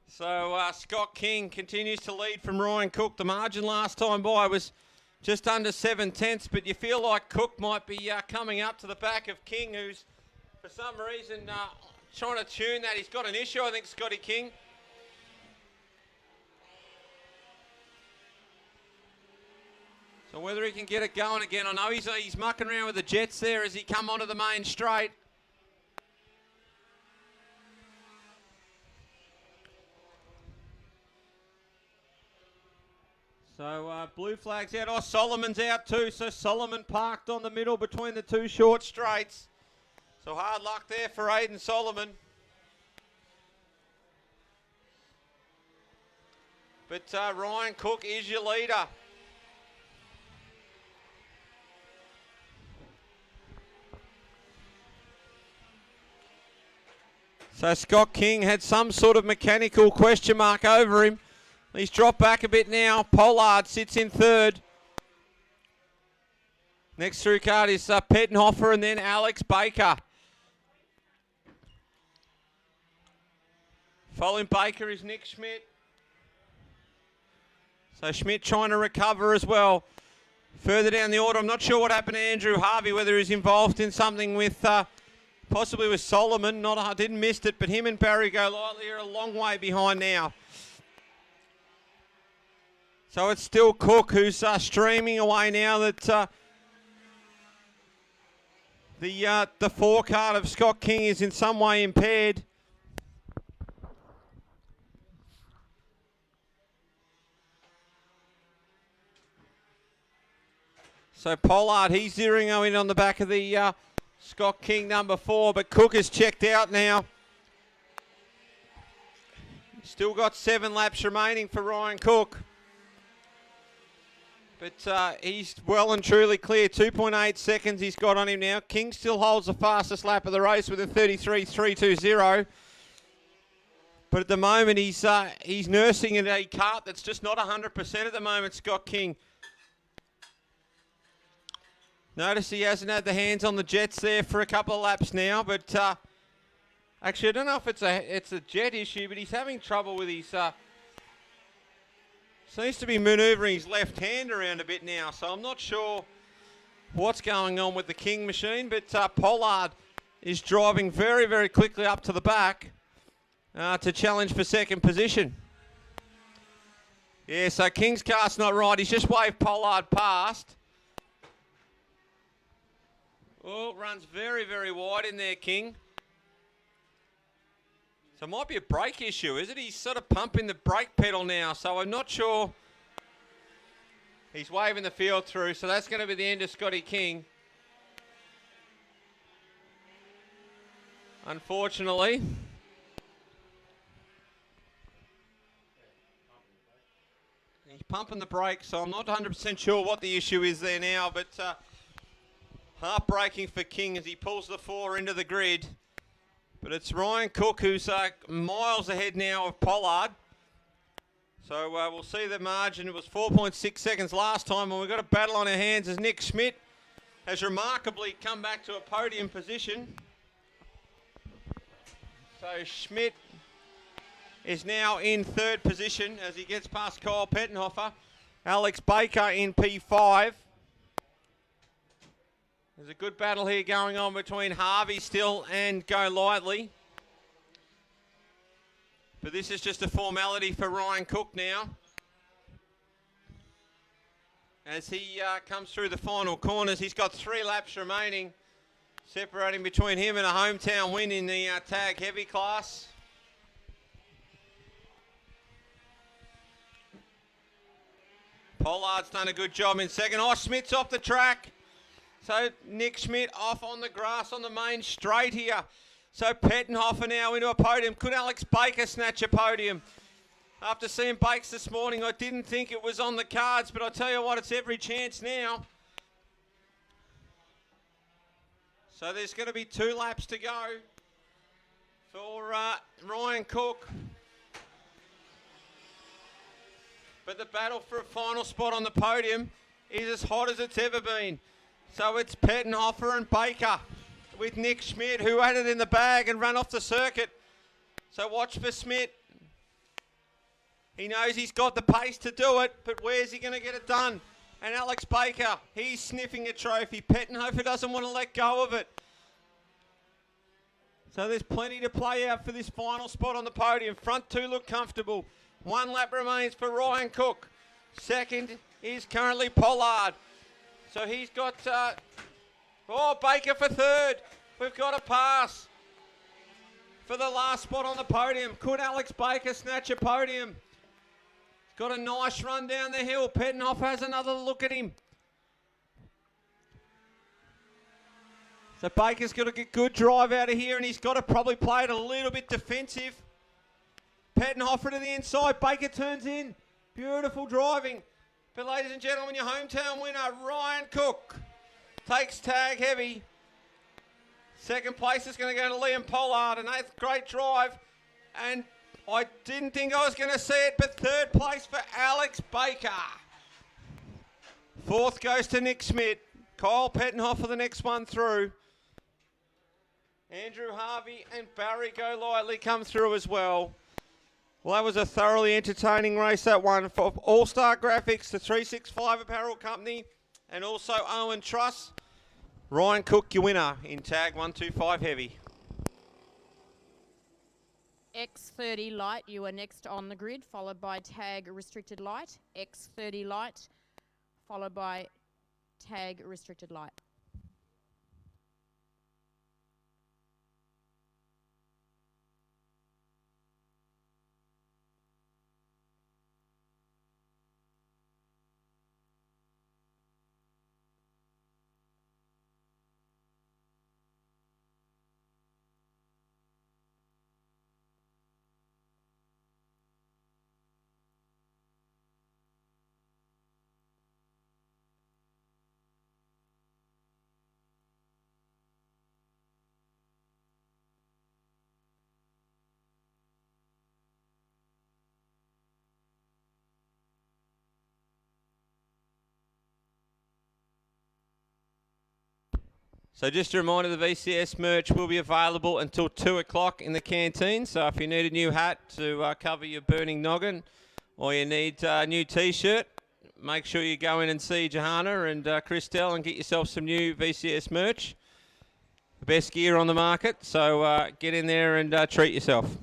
S1: So Scott King continues to lead from Ryan Cook. The margin last time by was just under 7/10, but you feel like Cook might be coming up to the back of King, who's for some reason trying to tune that. He's got an issue, I think, Scotty King. So whether he can get it going again, I know he's mucking around with the jets there as he come onto the main straight. So blue flag's out. Oh, Solomon's out too. So Solomon parked on the middle between the two short straights. So hard luck there for Aidan Solomon. But Ryan Cook is your leader. So Scott King had some sort of mechanical question mark over him. He's dropped back a bit now. Pollard sits in third. Next through card is Pettenhofer and then Alex Baker. Following Baker is Nick Schmidt. So Schmidt trying to recover as well. Further down the order, I'm not sure what happened to Andrew Harvey, whether he's involved in something with, possibly with Solomon. I didn't miss it, but him and Barry go lightly are a long way behind now. So it's still Cook who's streaming away now that the forecard of Scott King is in some way impaired. So Pollard, he's zeroing in on the back of the Scott King number 4, but Cook is checked out now. Still got 7 laps remaining for Ryan Cook. But he's well and truly clear. 2.8 seconds he's got on him now. King still holds the fastest lap of the race with a 33.320. But at the moment, he's nursing in a kart that's just not 100% at the moment, Scott King. Notice he hasn't had the hands on the jets there for a couple of laps now. But actually, I don't know if it's a jet issue, but he's having trouble with his... seems to be manoeuvring his left hand around a bit now, so I'm not sure what's going on with the King machine, but Pollard is driving very, very quickly up to the back to challenge for second position. Yeah, so King's car's not right. He's just waved Pollard past. Oh, runs very, very wide in there, King. So it might be a brake issue, is it? He's sort of pumping the brake pedal now, so I'm not sure. He's waving the field through, so that's going to be the end of Scotty King. Unfortunately. He's pumping the brakes, so I'm not 100% sure what the issue is there now, but heartbreaking for King as he pulls the 4 into the grid. But it's Ryan Cook who's miles ahead now of Pollard. So we'll see the margin. It was 4.6 seconds last time, and we've got a battle on our hands as Nick Schmidt has remarkably come back to a podium position. So Schmidt is now in third position as he gets past Kyle Pettenhofer. Alex Baker in P5. There's a good battle here going on between Harvey still and Go Lightly. But this is just a formality for Ryan Cook now. As he comes through the final corners, he's got 3 laps remaining, separating between him and a hometown win in the tag heavy class. Pollard's done a good job in second. Oh, Schmidt's off the track. So Nick Schmidt off on the grass on the main straight here. So Pettenhofer now into a podium. Could Alex Baker snatch a podium? After seeing Bakes this morning, I didn't think it was on the cards, but I tell you what, it's every chance now. So there's going to be 2 laps to go for Ryan Cook. But the battle for a final spot on the podium is as hot as it's ever been. So it's Pettenhofer and Baker with Nick Schmidt, who had it in the bag and ran off the circuit. So watch for Schmidt. He knows he's got the pace to do it, but where's he going to get it done? And Alex Baker, he's sniffing a trophy. Pettenhofer doesn't want to let go of it. So there's plenty to play out for this final spot on the podium. Front 2 look comfortable. 1 lap remains for Ryan Cook. Second is currently Pollard. So he's got, Baker for 3rd. We've got a pass for the last spot on the podium. Could Alex Baker snatch a podium? He's got a nice run down the hill. Pettenhoff has another look at him. So Baker's got to get good drive out of here, and he's got to probably play it a little bit defensive. Pettenhofer to the inside. Baker turns in. Beautiful driving. But ladies and gentlemen, your hometown winner, Ryan Cook, takes tag heavy. Second place is going to go to Liam Pollard. An 8th, great drive. And I didn't think I was going to see it, but 3rd place for Alex Baker. 4th goes to Nick Schmidt. Kyle Pettenhofer the next one through. Andrew Harvey and Barry Go Lightly come through as well. Well, that was a thoroughly entertaining race, that one. For All-Star Graphics, the 365 Apparel Company, and also Owen Truss. Ryan Cook, your winner in tag 125 heavy.
S2: X30 Light, you are next on the grid, followed by tag Restricted Light. X30 Light, followed by tag Restricted Light.
S1: So just a reminder, the VCS merch will be available until 2 o'clock in the canteen. So if you need a new hat to cover your burning noggin, or you need a new T-shirt, make sure you go in and see Johanna and Christelle and get yourself some new VCS merch. The best gear on the market, so get in there and treat yourself.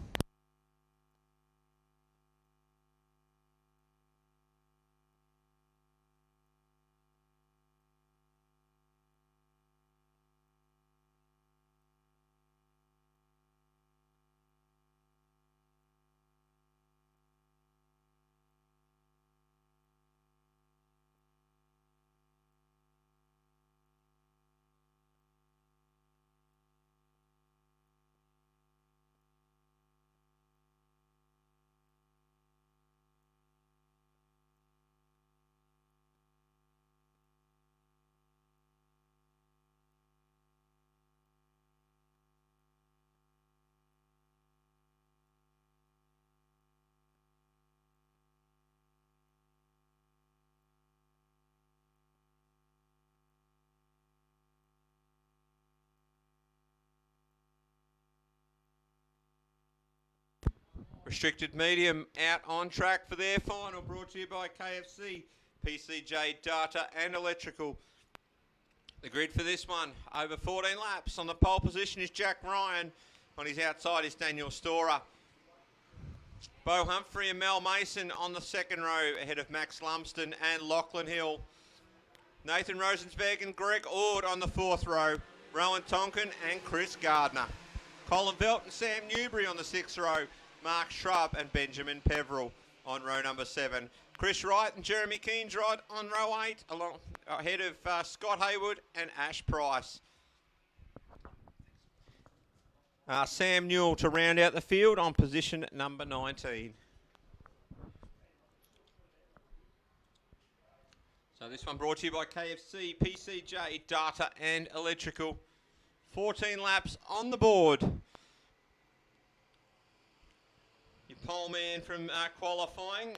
S1: Restricted Medium out on track for their final, brought to you by KFC, PCJ Data and Electrical. The grid for this one, over 14 laps. On the pole position is Jack Ryan. On his outside is Daniel Storer. Bo Humphrey and Mel Mason on the second row, ahead of Max Lumsden and Lachlan Hill. Nathan Rosensberg and Greg Ord on the fourth row. Rowan Tonkin and Chris Gardner. Colin Belt and Sam Newbury on the sixth row. Mark Shrub and Benjamin Peveril on row number 7. Chris Wright and Jeremy Keensrod on row 8, ahead of Scott Haywood and Ash Price. Sam Newell to round out the field on position number 19. So this one brought to you by KFC, PCJ, Data and Electrical. 14 laps on the board. Your pole man from qualifying,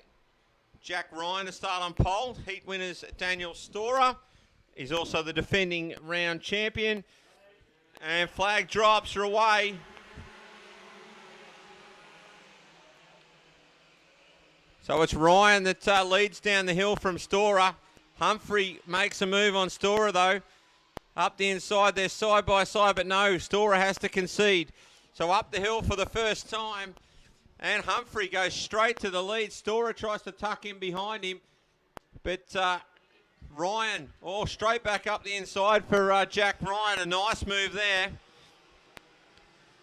S1: Jack Ryan to start on pole. Heat winners Daniel Storer. He's also the defending round champion. And flag drops are away. So it's Ryan that leads down the hill from Storer. Humphrey makes a move on Storer though. Up the inside, they're side by side, but no, Storer has to concede. So up the hill for the first time. And Humphrey goes straight to the lead. Storer tries to tuck in behind him. But Ryan, straight back up the inside for Jack Ryan. A nice move there.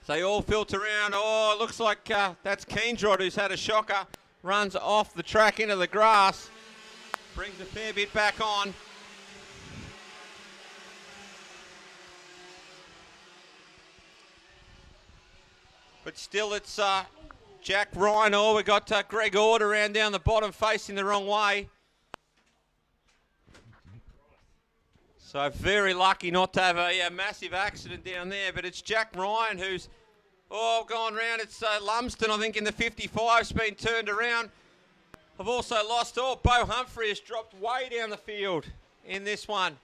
S1: So they all filter around. It looks like that's Keensrod who's had a shocker. Runs off the track into the grass. Brings a fair bit back on. But still it's Jack Ryan. We got Greg Ord around down the bottom facing the wrong way. So very lucky not to have a massive accident down there. But it's Jack Ryan who's gone round. It's Lumsden, I think, in the 55's been turned around. I've also lost Bo Humphrey has dropped way down the field in this one.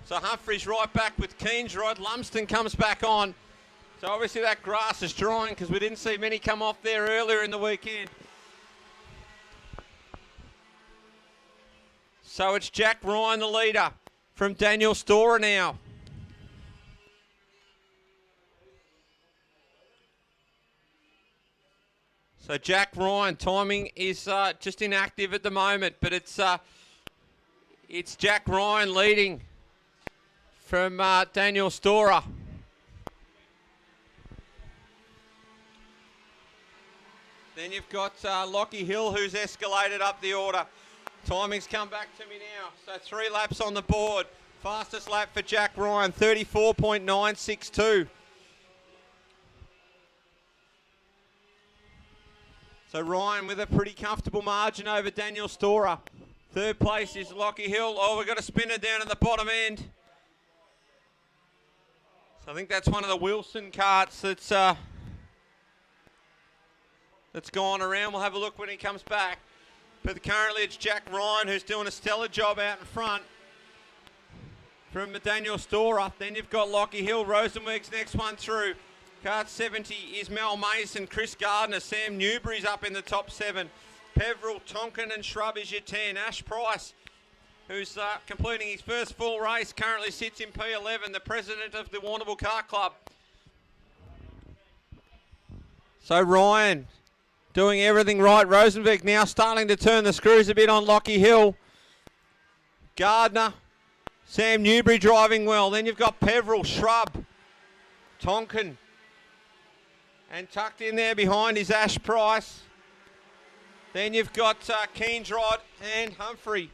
S1: So Humphrey's right back with Keensrod. Lumsden comes back on. So obviously that grass is drying because we didn't see many come off there earlier in the weekend. So it's Jack Ryan, the leader, from Daniel Storer now. So Jack Ryan, timing is just inactive at the moment, but it's Jack Ryan leading from Daniel Storer. Then you've got Lockie Hill, who's escalated up the order. Timing's come back to me now. So 3 laps on the board. Fastest lap for Jack Ryan, 34.962. So Ryan with a pretty comfortable margin over Daniel Storer. Third place is Lockie Hill. We've got a spinner down at the bottom end. So I think that's one of the Wilson carts that's gone around. We'll have a look when he comes back. But currently it's Jack Ryan who's doing a stellar job out in front from Daniel Storer. Then you've got Lockie Hill. Rosenberg's next one through. Cart 70 is Mel Mason, Chris Gardner, Sam Newbury's up in the top 7. Peveril, Tonkin and Shrub is your 10. Ash Price, who's completing his first full race, currently sits in P11, the president of the Warrnambool Kart Club. So Ryan doing everything right. Rosenberg now starting to turn the screws a bit on Lockie Hill. Gardner, Sam Newbury driving well. Then you've got Peveril, Shrub, Tonkin. And tucked in there behind is Ash Price. Then you've got Keensrod and Humphrey.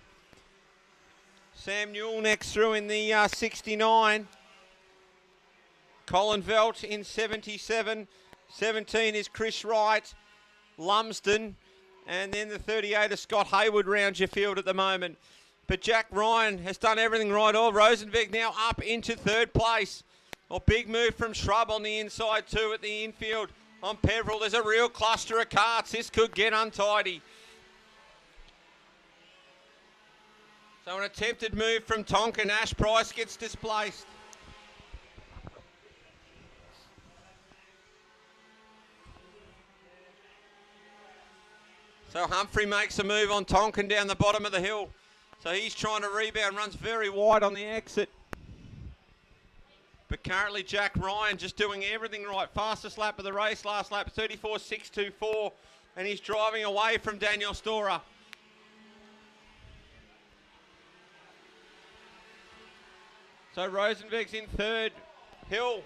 S1: Sam Newell next through in the 69. Colin Velt in 77. 17 is Chris Wright. Lumsden. And then the 38 is Scott Haywood rounds your field at the moment. But Jack Ryan has done everything right. Rosenberg now up into third place. Big move from Shrub on the inside too at the infield. On Peveril, there's a real cluster of carts. This could get untidy. So an attempted move from Tonkin. Ash Price gets displaced. So Humphrey makes a move on Tonkin down the bottom of the hill. So he's trying to rebound, runs very wide on the exit. But currently Jack Ryan just doing everything right. Fastest lap of the race, last lap, 34.624. And he's driving away from Daniel Storer. So Rosenberg's in third. Hill.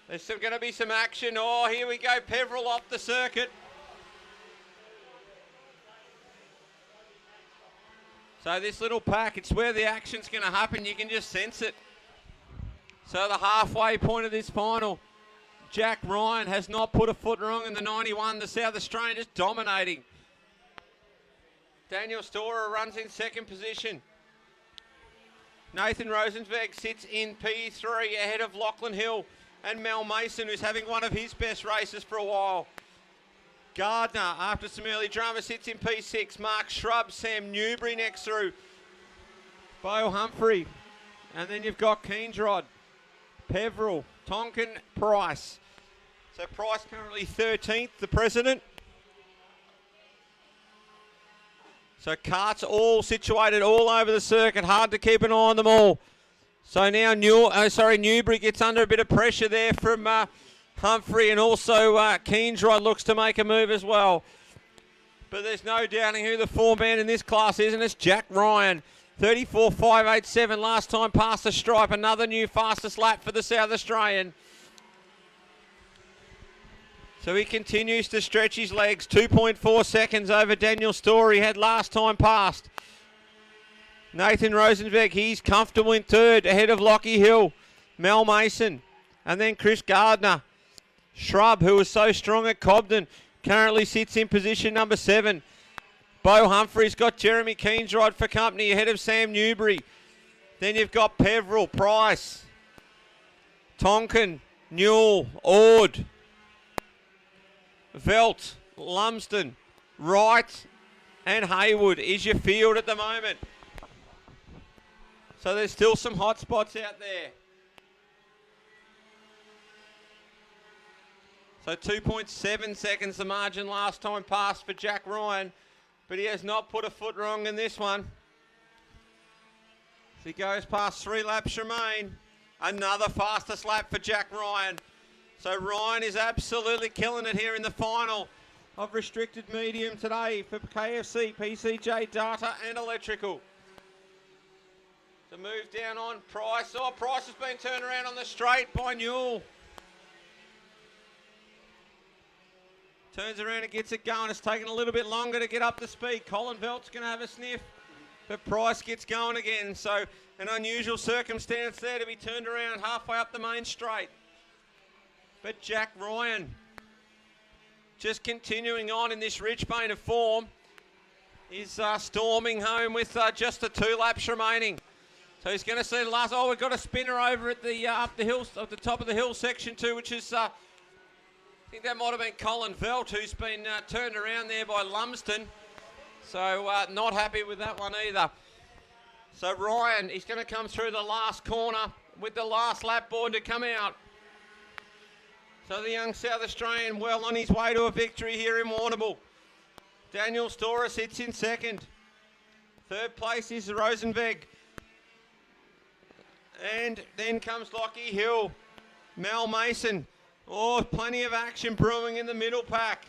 S1: There's going to be some action. Oh, here we go. Peveril off the circuit. So this little pack, it's where the action's going to happen. You can just sense it. So the halfway point of this final, Jack Ryan has not put a foot wrong in the 91. The South Australian just dominating. Daniel Storer runs in second position. Nathan Rosenberg sits in P3 ahead of Lachlan Hill and Mel Mason, who's having one of his best races for a while. Gardner, after some early drama, sits in P6. Mark Shrub, Sam Newbury next through. Bo Humphrey. And then you've got Keensrod, Peveril, Tonkin, Price. So Price currently 13th, the president. So karts all situated all over the circuit. Hard to keep an eye on them all. So now Newbury gets under a bit of pressure there from Humphrey, and also Keensrod looks to make a move as well. But there's no doubting who the four-man in this class is, and it's Jack Ryan. 34.587 last time past the stripe. Another new fastest lap for the South Australian. So he continues to stretch his legs. 2.4 seconds over Daniel Storer he had last time past. Nathan Rosenberg, he's comfortable in third, ahead of Lockie Hill. Mel Mason, and then Chris Gardner. Shrub, who was so strong at Cobden, currently sits in position number 7. Bo Humphrey's got Jeremy Keensrod for company, ahead of Sam Newbury. Then you've got Peveril, Price, Tonkin, Newell, Ord, Velt, Lumsden, Wright, and Haywood is your field at the moment. So there's still some hot spots out there. So 2.7 seconds the margin last time passed for Jack Ryan, but he has not put a foot wrong in this one. As he goes past 3 laps remain, another fastest lap for Jack Ryan. So Ryan is absolutely killing it here in the final of restricted medium today for KFC, PCJ, Data and Electrical. The move down on Price. Oh, Price has been turned around on the straight by Newell. Turns around and gets it going. It's taken a little bit longer to get up to speed. Colin Velt's going to have a sniff, but Price gets going again. So an unusual circumstance there to be turned around halfway up the main straight. But Jack Ryan just continuing on in this rich vein of form is storming home with just the 2 laps remaining. So he's going to see the last. Oh, we've got a spinner over at the up the hill, at the top of the hill section 2, which is I think that might have been Colin Velt, who's been turned around there by Lumsden. So not happy with that one either. So Ryan, he's going to come through the last corner with the last lap board to come out. So the young South Australian well on his way to a victory here in Warrnambool. Daniel Storer sits in second. Third place is Rosenberg. And then comes Lockie Hill. Mel Mason. Oh, plenty of action brewing in the middle pack.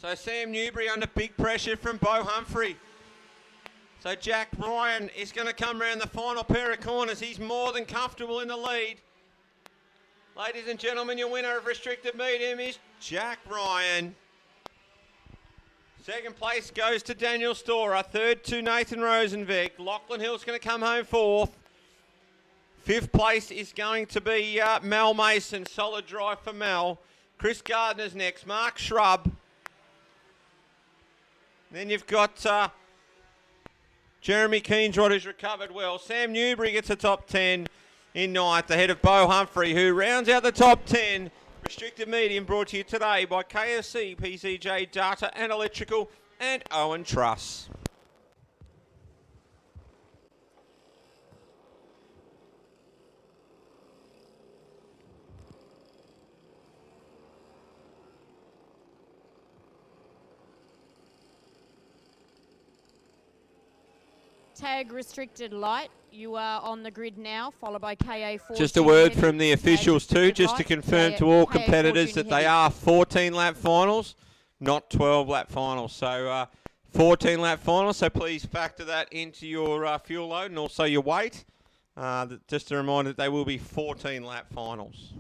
S1: So Sam Newbury under big pressure from Bo Humphrey. So Jack Ryan is going to come around the final pair of corners. He's more than comfortable in the lead. Ladies and gentlemen, your winner of restricted medium is Jack Ryan. Second place goes to Daniel Storer. Third to Nathan Rosenberg. Lachlan Hill's going to come home fourth. Fifth place is going to be Mel Mason. Solid drive for Mel. Chris Gardner's next. Mark Shrub. Then you've got Jeremy Keensrod, who's recovered well. Sam Newbury gets a top 10 in ninth, ahead of Bo Humphrey, who rounds out the top 10. Restricted medium brought to you today by KFC, PCJ, Data and Electrical, and Owen Truss.
S2: Tag restricted light, you are on the grid now, followed by KA4.
S1: Just a word from the officials too, just to confirm to all competitors that they are 14-lap finals, not 12-lap finals. So 14-lap finals, so please factor that into your fuel load and also your weight. Just a reminder that they will be 14-lap finals.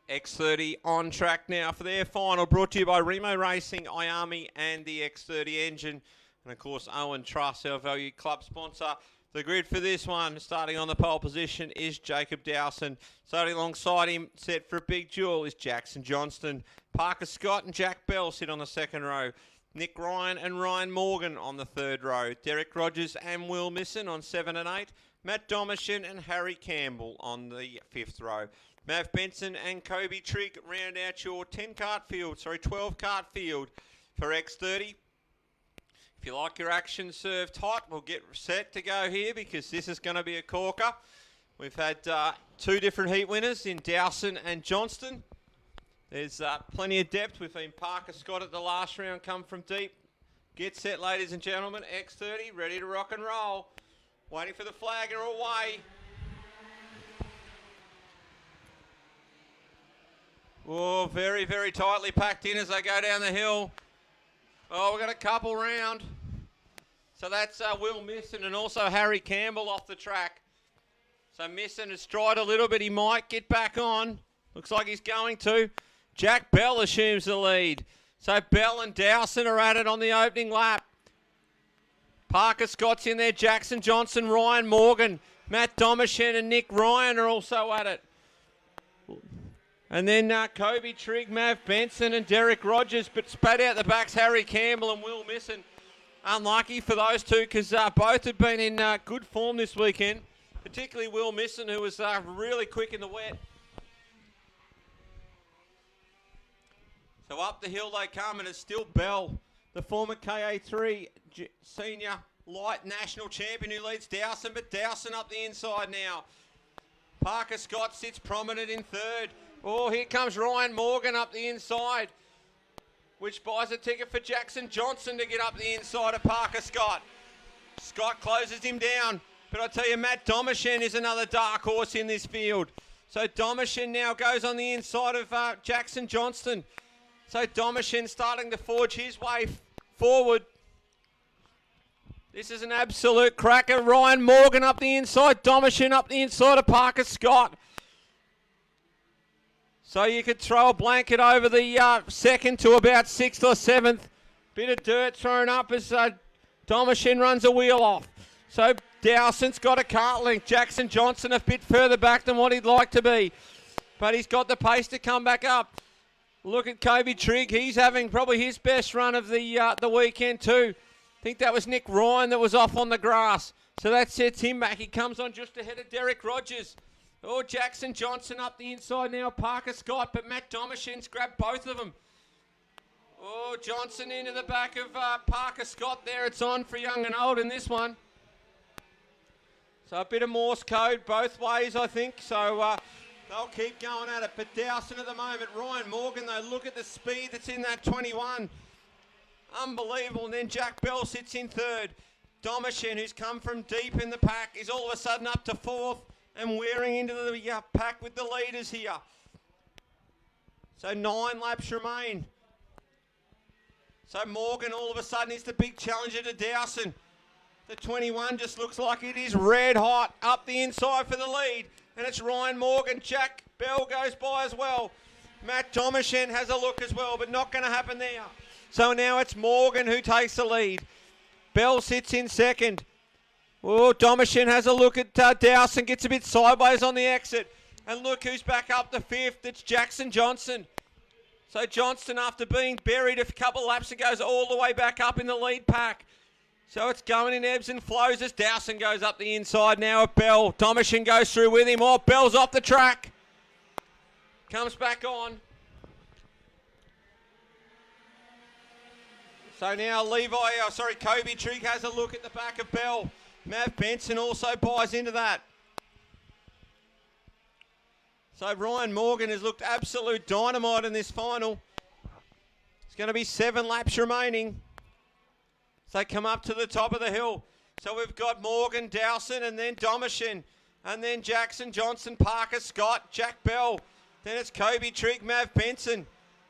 S1: X30 on track now for their final, brought to you by Remo Racing, iArmy and the X30 engine. And of course, Owen Truss, our valued club sponsor. The grid for this one, starting on the pole position, is Jacob Dowson. Starting alongside him, set for a big duel, is Jackson Johnston. Parker Scott and Jack Bell sit on the second row. Nick Ryan and Ryan Morgan on the third row. Derek Rogers and Will Misson on 7 and 8. Matt Domishin and Harry Campbell on the fifth row. Mav Benson and Kobe Trigg round out your 12 kart field for X30. If you like your action served hot, we'll get set to go here because this is going to be a corker. We've had two different heat winners in Dowson and Johnston. There's plenty of depth. We've seen Parker Scott at the last round come from deep. Get set, ladies and gentlemen. X30 ready to rock and roll. Waiting for the flag and away. Oh, very, very tightly packed in as they go down the hill. Oh, we've got a couple round. So that's Will Misson and also Harry Campbell off the track. So Misson has tried a little bit. He might get back on. Looks like he's going to. Jack Bell assumes the lead. So Bell and Dowson are at it on the opening lap. Parker Scott's in there. Jackson Johnson, Ryan Morgan, Matt Domishin and Nick Ryan are also at it. And then Kobe Trigg, Mav Benson and Derek Rogers, but spat out the backs Harry Campbell and Will Misson. Unlucky for those two because both have been in good form this weekend, particularly Will Misson, who was really quick in the wet. So up the hill they come, and it's still Bell, the former KA3 Senior Light National Champion, who leads Dowson, but Dowson up the inside now. Parker Scott sits prominent in third. Oh, here comes Ryan Morgan up the inside, which buys a ticket for Jackson Johnson to get up the inside of Parker Scott. Scott closes him down, but I tell you, Matt Domishin is another dark horse in this field. So Domishin now goes on the inside of Jackson Johnston. So Domishin starting to forge his way forward. This is an absolute cracker. Ryan Morgan up the inside, Domishin up the inside of Parker Scott. So you could throw a blanket over the second to about 6th or 7th. Bit of dirt thrown up as Domishin runs a wheel off. So Dowson's got a kart link. Jackson Johnson a bit further back than what he'd like to be. But he's got the pace to come back up. Look at Kobe Trigg. He's having probably his best run of the weekend too. I think that was Nick Ryan that was off on the grass. So that sets him back. He comes on just ahead of Derek Rogers. Oh, Jackson Johnson up the inside now, Parker Scott, but Matt Domishin's grabbed both of them. Oh, Johnson into the back of Parker Scott there. It's on for young and old in this one. So a bit of Morse code both ways, I think. So they'll keep going at it. But Dowson at the moment, Ryan Morgan, though, look at the speed that's in that 21. Unbelievable. And then Jack Bell sits in third. Domishin, who's come from deep in the pack, is all of a sudden up to fourth. And wearing into the pack with the leaders here. So 9 laps remain. So Morgan all of a sudden is the big challenger to Dowson. The 21 just looks like it is red hot up the inside for the lead. And it's Ryan Morgan. Jack Bell goes by as well. Matt Domishin has a look as well, but not going to happen there. So now it's Morgan who takes the lead. Bell sits in second. Oh, Domishin has a look at Dowson, gets a bit sideways on the exit. And look who's back up to fifth. It's Jackson Johnson. So Johnston, after being buried a couple laps ago, goes all the way back up in the lead pack. So it's going in ebbs and flows as Dowson goes up the inside now of Bell. Domishin goes through with him. Oh, Bell's off the track. Comes back on. So now Kobe Trigg has a look at the back of Bell. Mav Benson also buys into that. So Ryan Morgan has looked absolute dynamite in this final. It's going to be 7 laps remaining. So they come up to the top of the hill. So we've got Morgan, Dowson, and then Domishin. And then Jackson, Johnson, Parker, Scott, Jack Bell. Then it's Kobe Trigg, Mav Benson,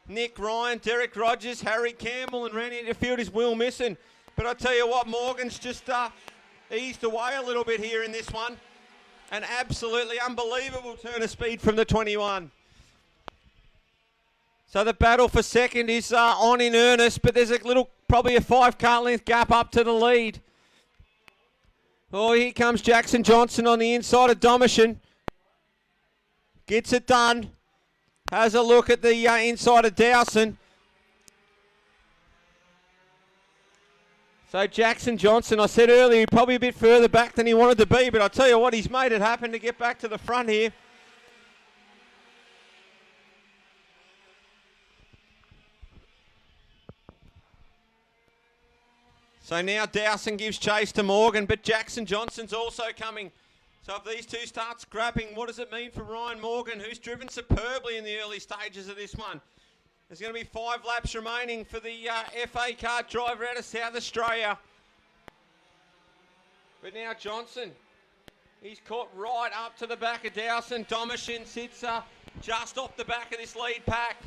S1: Nick Ryan, Derek Rogers, Harry Campbell, and round into the field is Will Misson. But I tell you what, Morgan's just eased away a little bit here in this one. An absolutely unbelievable turn of speed from the 21. So the battle for second is on in earnest, but there's probably a 5-car length gap up to the lead. Oh, here comes Jackson Johnson on the inside of Domishin. Gets it done. Has a look at the inside of Dowson. So Jackson Johnson, I said earlier, probably a bit further back than he wanted to be, but I tell you what, he's made it happen to get back to the front here. So now Dowson gives chase to Morgan, but Jackson Johnson's also coming. So if these two start scrapping, what does it mean for Ryan Morgan, who's driven superbly in the early stages of this one? There's going to be 5 laps remaining for the FA kart driver out of South Australia. But now Johnson, he's caught right up to the back of Dowson. Domishin sits just off the back of this lead pack.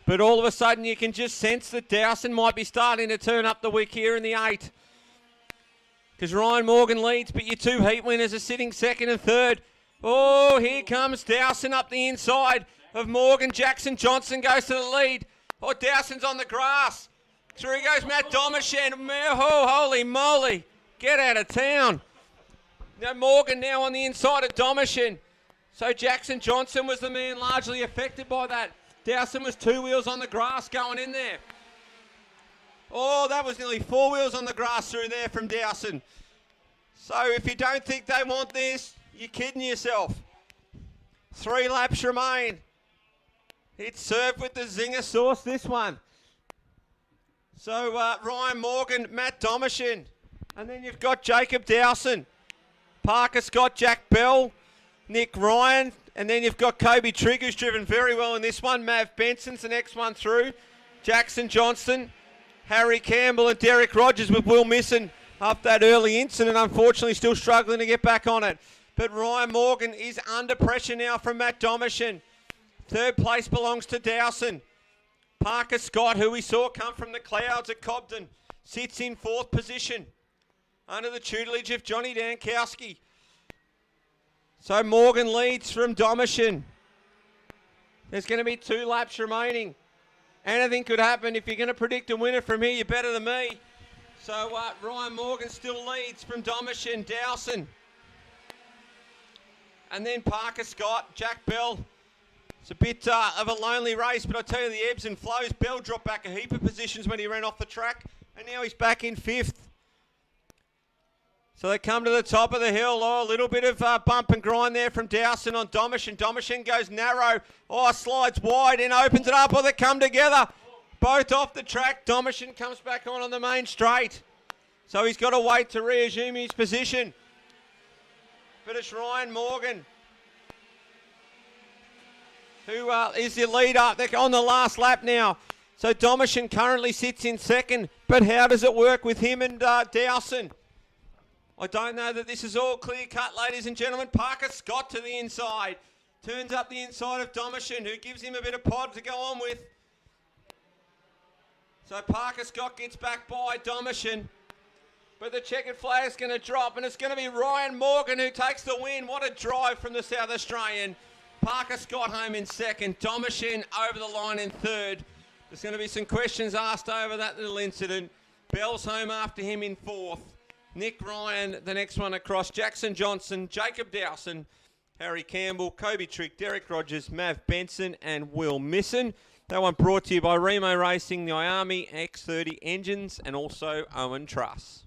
S1: But all of a sudden you can just sense that Dowson might be starting to turn up the wick here in the 8. Because Ryan Morgan leads, but your 2 heat winners are sitting second and third. Oh, here comes Dowson up the inside of Morgan. Jackson Johnson goes to the lead. Oh, Dowson's on the grass. Through he goes Matt Domishin. Oh, holy moly. Get out of town. Now Morgan now on the inside of Domishin. So Jackson Johnson was the man largely affected by that. Dowson was 2 wheels on the grass going in there. Oh, that was nearly 4 wheels on the grass through there from Dowson. So if you don't think they want this, you're kidding yourself. 3 laps remain. It's served with the zinger sauce, this one. So Ryan Morgan, Matt Domishin. And then you've got Jacob Dowson, Parker Scott, Jack Bell, Nick Ryan. And then you've got Kobe Trigg, who's driven very well in this one. Mav Benson's the next one through. Jackson Johnston, Harry Campbell, and Derek Rogers with Will Misson after that early incident. Unfortunately, still struggling to get back on it. But Ryan Morgan is under pressure now from Matt Domishin. 3rd place belongs to Dowson. Parker Scott, who we saw come from the clouds at Cobden, sits in 4th position under the tutelage of Johnny Dankowski. So Morgan leads from Domishin. There's going to be 2 laps remaining. Anything could happen. If you're going to predict a winner from here, you're better than me. So Ryan Morgan still leads from Domishin, Dowson. And then Parker Scott, Jack Bell. It's a bit of a lonely race, but I tell you, the ebbs and flows. Bell dropped back a heap of positions when he ran off the track, and now he's back in 5th. So they come to the top of the hill. Oh, a little bit of bump and grind there from Dowson on Domishin. Domishin goes narrow. Oh, slides wide and opens it up. Oh, they come together. Both off the track. Domishin comes back on the main straight. So he's got to wait to reassume his position. But it's Ryan Morgan who is the leader. They're on the last lap now. So Domishin currently sits in 2nd. But how does it work with him and Dowson? I don't know that this is all clear cut, ladies and gentlemen. Parker Scott to the inside. Turns up the inside of Domishin, who gives him a bit of pod to go on with. So Parker Scott gets back by Domishin. But the checkered flag's going to drop, and it's going to be Ryan Morgan who takes the win. What a drive from the South Australian. Parker Scott home in second. Domishin over the line in third. There's going to be some questions asked over that little incident. Bell's home after him in fourth. Nick Ryan, the next one across. Jackson Johnson, Jacob Dowson, Harry Campbell, Kobe Trick, Derek Rogers, Mav Benson and Will Misson. That one brought to you by Remo Racing, the Iami X30 engines and also Owen Truss.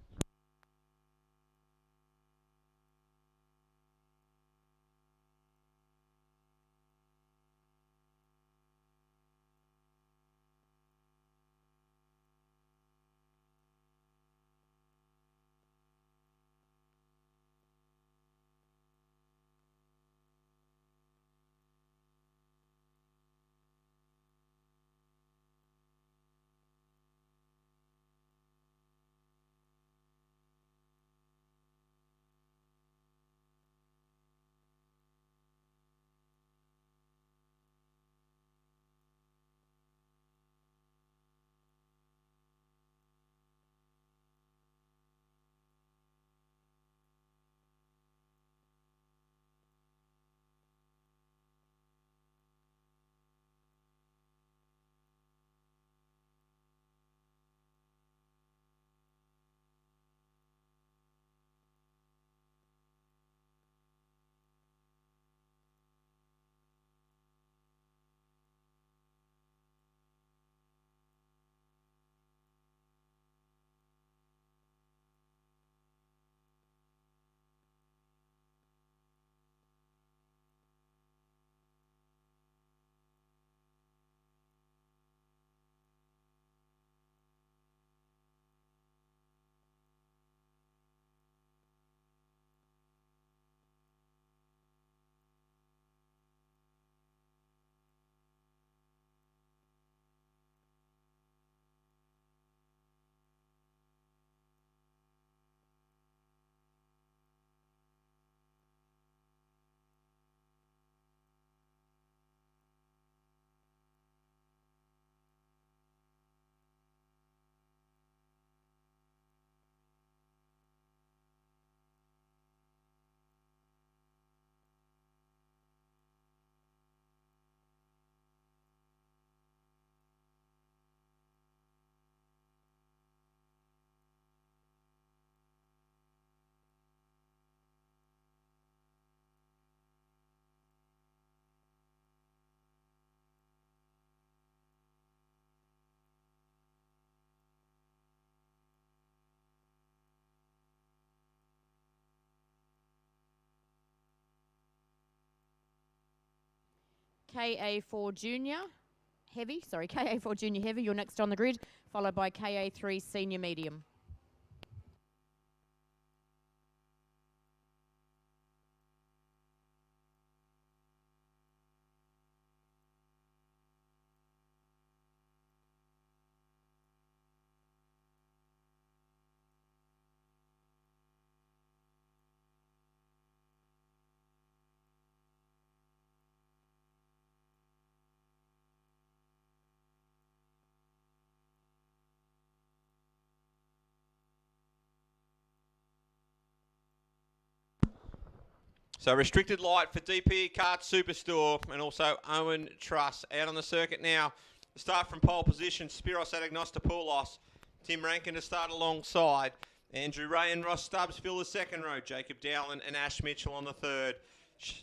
S2: KA4 Junior Heavy, KA4 Junior Heavy, you're next on the grid, followed by KA3 Senior Medium.
S1: So restricted light for DPE Kart Superstore and also Owen Truss out on the circuit now. The start from pole position, Spiros Adagnostopoulos. Tim Rankin to start alongside. Andrew Ray and Ross Stubbs fill the second row. Jacob Dowland and Ash Mitchell on the third.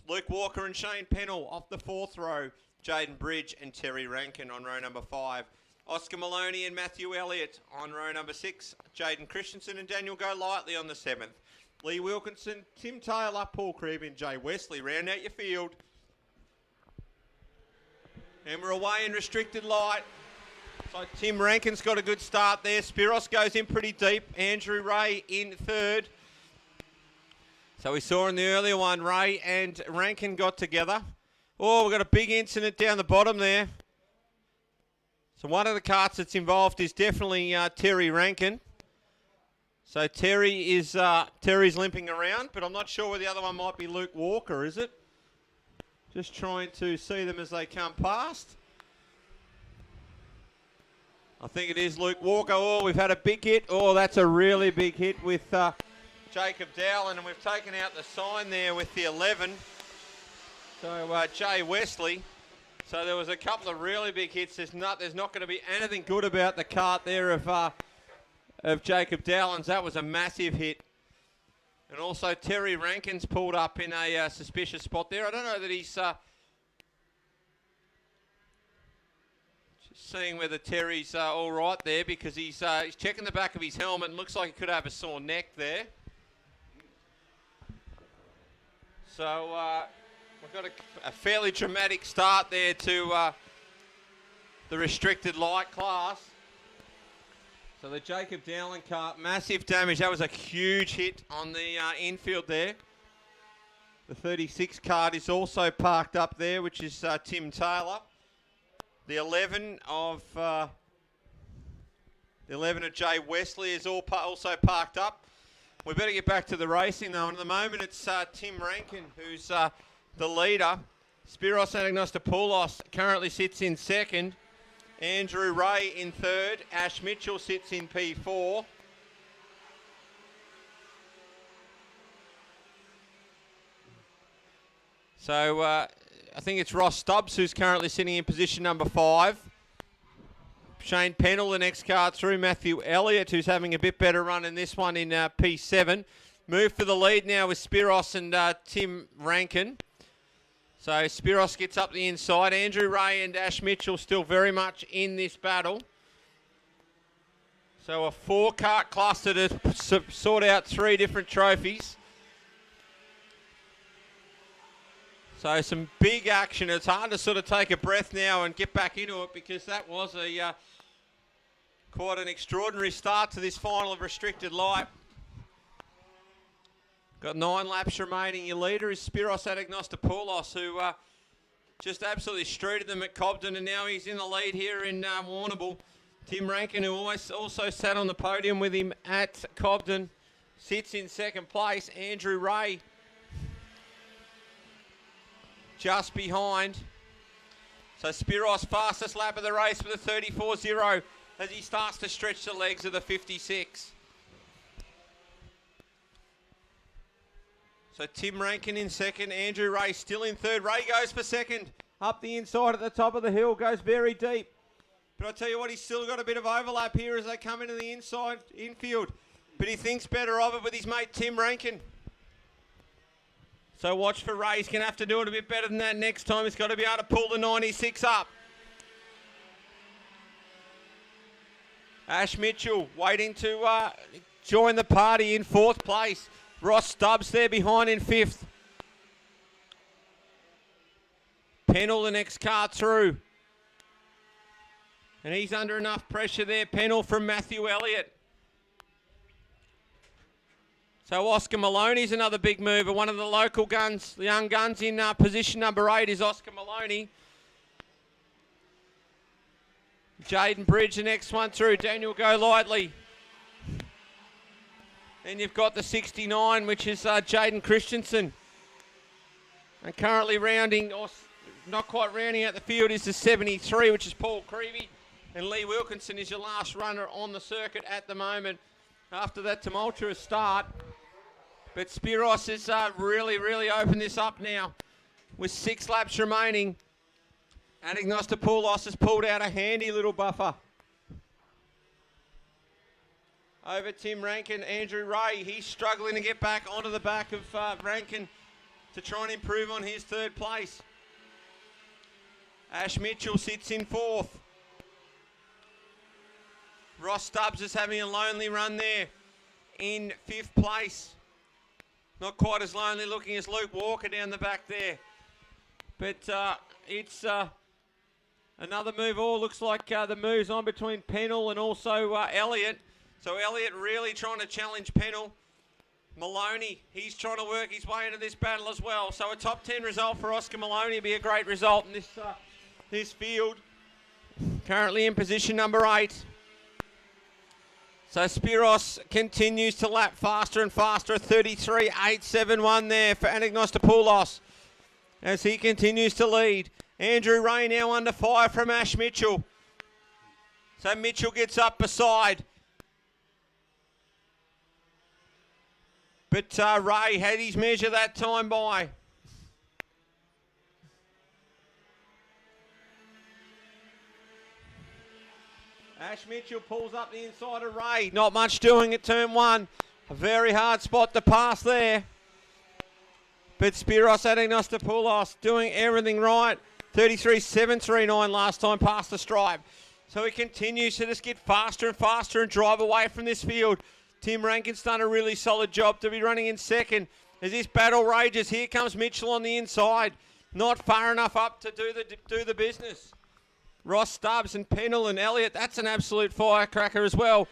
S1: Luke Walker and Shane Pennell off the fourth row. Jaden Bridge and Terry Rankin on row number 5. Oscar Maloney and Matthew Elliott on row number 6. Jaden Christensen and Daniel Go Lightly on the 7th. Lee Wilkinson, Tim Taylor, Paul Creevy and Jay Wesley round out your field. And we're away in restricted light. So Tim Rankin's got a good start there. Spiros goes in pretty deep. Andrew Ray in third. So we saw in the earlier one, Ray and Rankin got together. Oh, we've got a big incident down the bottom there. So one of the karts that's involved is definitely Terry Rankin. So Terry's limping around, but I'm not sure where the other one might be. Luke Walker, is it? Just trying to see them as they come past. I think it is Luke Walker. Oh, we've had a big hit. Oh, that's a really big hit with Jacob Dowland, and we've taken out the sign there with the 11. So Jay Wesley. So there was a couple of really big hits. There's not going to be anything good about the kart there of Jacob Dowlands. That was a massive hit. And also Terry Rankin's pulled up in a suspicious spot there. I don't know that he's just seeing whether Terry's all right there, because he's checking the back of his helmet and looks like he could have a sore neck there. So we've got a fairly dramatic start there to the restricted light class. So the Jacob Dowling kart, massive damage. That was a huge hit on the infield there. The 36 kart is also parked up there, which is Tim Taylor. The 11 of Jay Wesley is also parked up. We better get back to the racing though. And at the moment it's Tim Rankin who's the leader. Spiros Anagnostopoulos currently sits in second. Andrew Ray in third. Ash Mitchell sits in P4. So I think it's Ross Stubbs who's currently sitting in position number 5. Shane Pennell, the next car through. Matthew Elliott, who's having a bit better run in this one in P7. Move for the lead now with Spiros and Tim Rankin. So Spiros gets up the inside. Andrew Ray and Ash Mitchell still very much in this battle. So a 4-kart cluster to sort out 3 different trophies. So some big action. It's hard to sort of take a breath now and get back into it, because that was quite an extraordinary start to this final of restricted light. Got 9 laps remaining. Your leader is Spiros Anagnostopoulos, who just absolutely streeted them at Cobden, and now he's in the lead here in Warrnambool. Tim Rankin, who also sat on the podium with him at Cobden, sits in second place. Andrew Ray just behind. So Spiros, fastest lap of the race with a 34.0 as he starts to stretch the legs of the 56. So Tim Rankin in second, Andrew Ray still in third. Ray goes for second. Up the inside at the top of the hill, goes very deep. But I tell you what, he's still got a bit of overlap here as they come into the inside infield. But he thinks better of it with his mate Tim Rankin. So watch for Ray. He's going to have to do it a bit better than that next time. He's got to be able to pull the 96 up. Ash Mitchell waiting to join the party in 4th place. Ross Stubbs there behind in 5th. Pennell, the next car through. And he's under enough pressure there. Pennell from Matthew Elliott. So Oscar Maloney's another big mover. One of the local guns, the young guns in position number 8 is Oscar Maloney. Jaden Bridge, the next one through. Daniel Go Lightly. Then you've got the 69, which is Jaden Christensen. And currently rounding, or not quite rounding out the field, is the 73, which is Paul Creevy. And Lee Wilkinson is your last runner on the circuit at the moment after that tumultuous start. But Spiros has really opened this up now with 6 laps remaining. Anagnostopoulos has pulled out a handy little buffer. Over Tim Rankin, Andrew Ray. He's struggling to get back onto the back of Rankin to try and improve on his 3rd place. Ash Mitchell sits in 4th. Ross Stubbs is having a lonely run there in 5th place. Not quite as lonely looking as Luke Walker down the back there. But it's another move. All looks like the move's on between Pennell and also Elliott. So Elliott really trying to challenge Pennell. Maloney, he's trying to work his way into this battle as well. So a top 10 result for Oscar Maloney would be a great result in this field. Currently in position number 8. So Spiros continues to lap faster and faster. 33.871 there for Anagnostopoulos as he continues to lead. Andrew Ray now under fire from Ash Mitchell. So Mitchell gets up beside. But Ray had his measure that time by. Ash Mitchell pulls up the inside of Ray. Not much doing at turn one. A very hard spot to pass there. But Spiros Adignostopoulos doing everything right. 33.739 last time past the stripe. So he continues to just get faster and faster and drive away from this field. Tim Rankin's done a really solid job to be running in second. As this battle rages, here comes Mitchell on the inside. Not far enough up to do the business. Ross Stubbs and Pennell and Elliott, that's an absolute firecracker as well.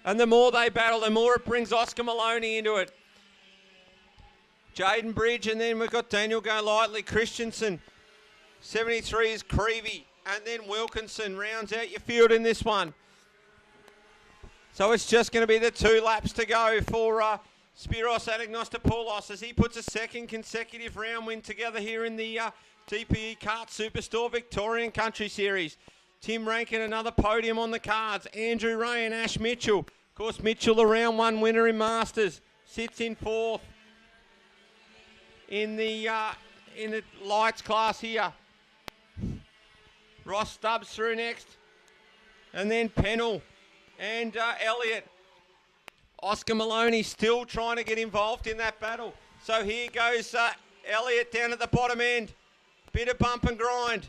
S1: And the more they battle, the more it brings Oscar Maloney into it. Jaden Bridge, and then we've got Daniel Go Lightly, Christensen. 73 is Creevy, and then Wilkinson rounds out your field in this one. So it's just going to be the 2 laps to go for Spiros Adignostopoulos as he puts a second consecutive round win together here in the DPE Kart Superstore Victorian Country Series. Tim Rankin, another podium on the cards. Andrew Ray and Ash Mitchell. Of course, Mitchell, the round 1 winner in Masters, sits in 4th in the lights class here. Ross Stubbs through next, and then Pennell and Elliott. Oscar Maloney still trying to get involved in that battle. So here goes Elliott down at the bottom end. Bit of bump and grind.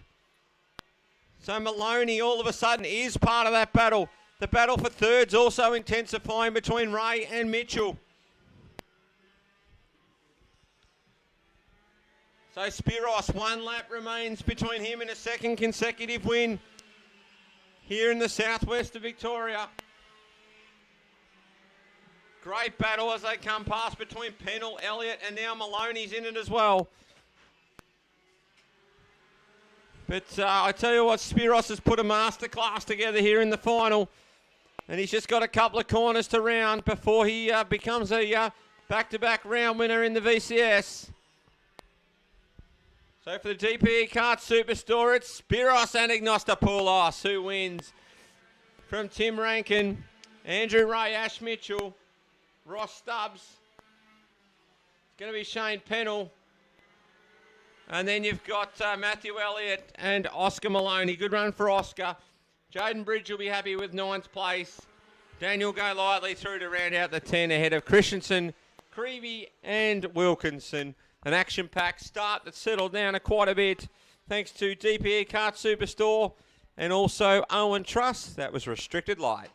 S1: So Maloney all of a sudden is part of that battle. The battle for thirds also intensifying between Ray and Mitchell. So Spiros, 1 lap remains between him and a second consecutive win here in the southwest of Victoria. Great battle as they come past between Pennell, Elliott, and now Maloney's in it as well. But I tell you what, Spiros has put a masterclass together here in the final. And he's just got a couple of corners to round before he becomes a back-to-back round winner in the VCS. So for the DPE Kart Superstore, it's Spiros Adignostopoulos who wins from Tim Rankin, Andrew Ray, Ash Mitchell, Ross Stubbs. It's going to be Shane Pennell. And then you've got Matthew Elliott and Oscar Maloney. Good run for Oscar. Jaden Bridge will be happy with 9th place. Daniel Go Lightly through to round out the 10 ahead of Christensen, Creevy and Wilkinson. An action-packed start that settled down quite a bit thanks to DPE Kart Superstore and also Owen Truss. That was restricted light.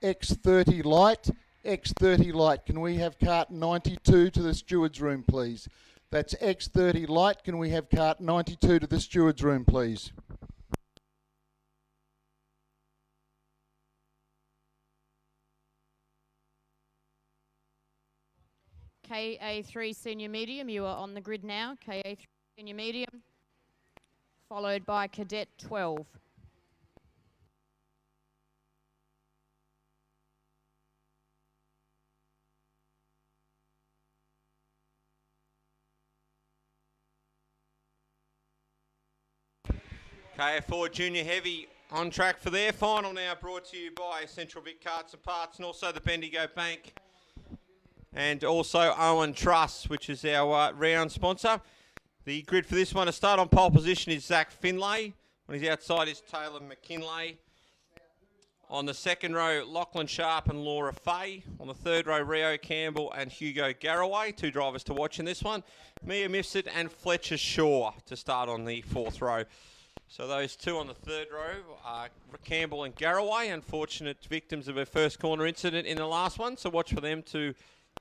S3: X30 Light, X30 Light. Can we have cart 92 to the steward's room, please? That's X30 Light. Can we have cart 92 to the steward's room, please?
S2: KA3 Senior Medium, you are on the grid now. KA3 Senior Medium, followed by Cadet 12.
S1: KA4 Junior Heavy on track for their final now, brought to you by Central Vic Karts and Parts and also the Bendigo Bank and also Owen Truss, which is our round sponsor. The grid for this one to start on pole position is Zach Finlay. When he's outside is Taylor McKinlay. On the second row, Lachlan Sharp and Laura Fay. On the third row, Rio Campbell and Hugo Garraway. Two drivers to watch in this one. Mia Mifsud and Fletcher Shaw to start on the fourth row. So those two on the third row are Campbell and Garraway, unfortunate victims of a first corner incident in the last one. So watch for them to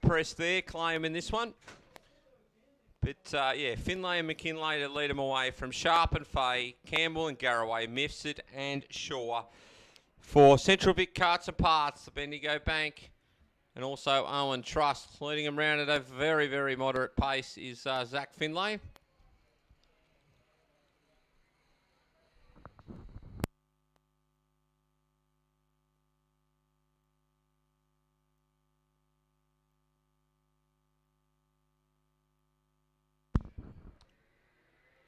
S1: press their claim in this one. But yeah, Finlay and McKinlay to lead them away from Sharp and Fay, Campbell and Garraway, Mifsud and Shaw. For Central Vic Karts and Parts, the Bendigo Bank and also Owen Trust. Leading them round at a very, very moderate pace is Zach Finlay.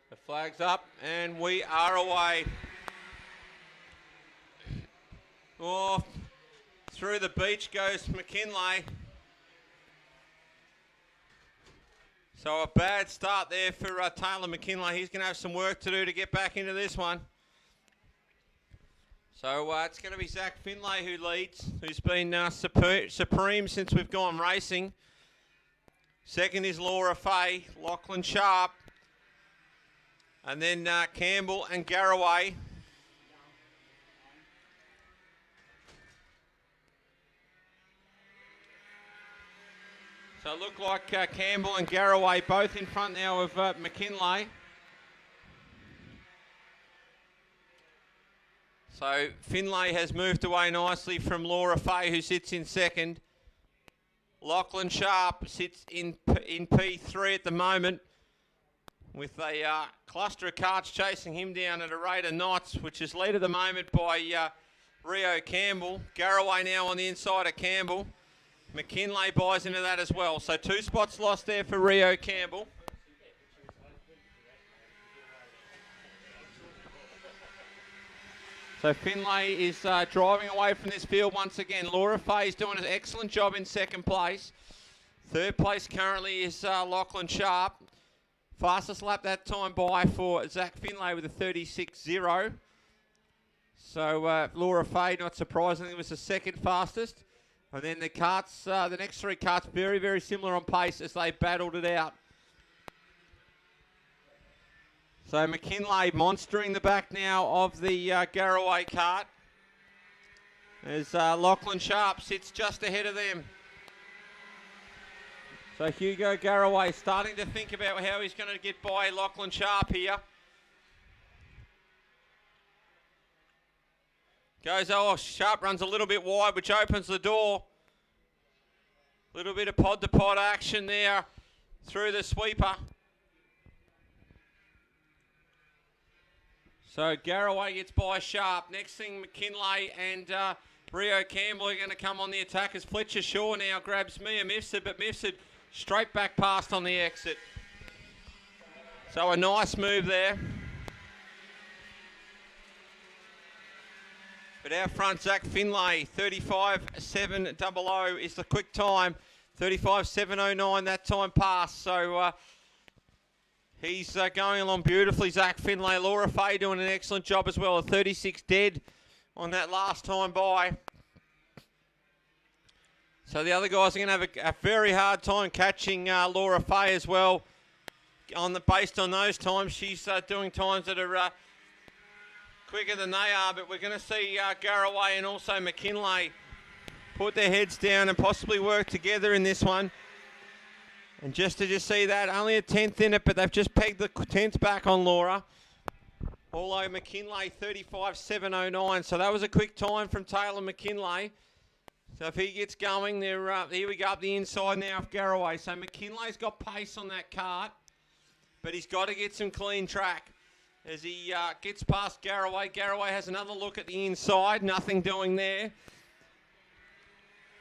S1: The flag's up and we are away. Oh, through the beach goes McKinlay. So a bad start there for Taylor McKinlay. He's going to have some work to do to get back into this one. So it's going to be Zach Finlay who leads, who's been supreme since we've gone racing. Second is Laura Fay, Lachlan Sharp, and then Campbell and Garraway. So it looked like Campbell and Garraway both in front now of McKinlay. So Finlay has moved away nicely from Laura Fay, who sits in second. Lachlan Sharp sits in P3 at the moment, with a cluster of karts chasing him down at a rate of knots, which is led at the moment by Rio Campbell. Garraway now on the inside of Campbell. McKinlay buys into that as well. So 2 spots lost there for Rio Campbell. So Finlay is driving away from this field once again. Laura Fay is doing an excellent job in second place. Third place currently is Lachlan Sharp. Fastest lap that time by for Zach Finlay with a 36.0. So Laura Fay, not surprisingly, was the second fastest. And then the karts, the next 3 karts, very, very similar on pace as they battled it out. So McKinlay monstering the back now of the Garraway kart, as Lachlan Sharp sits just ahead of them. So Hugo Garraway starting to think about how he's going to get by Lachlan Sharp here. Sharp runs a little bit wide, which opens the door. A little bit of pod-to-pod action there through the sweeper. So Garraway gets by Sharp. Next thing, McKinlay and Rio Campbell are going to come on the attack as Fletcher Shaw now grabs Mia Mifsud, but Mifsud straight back past on the exit. So a nice move there. But out front, Zach Finlay, 35.700 is the quick time. 35.709 that time passed. So he's going along beautifully, Zach Finlay. Laura Fay doing an excellent job as well. A 36 dead on that last time by. So the other guys are going to have a very hard time catching Laura Fay as well. Based on those times, she's doing times that are quicker than they are, but we're going to see Garraway and also McKinlay put their heads down and possibly work together in this one. And just did you see that? Only a 10th in it, but they've just pegged the 10th back on Laura. Although McKinlay 35.709. So that was a quick time from Taylor McKinlay. So if he gets going, here we go up the inside now of Garraway. So McKinlay's got pace on that kart, but he's got to get some clean track. As he gets past Garraway, Garraway has another look at the inside. Nothing doing there.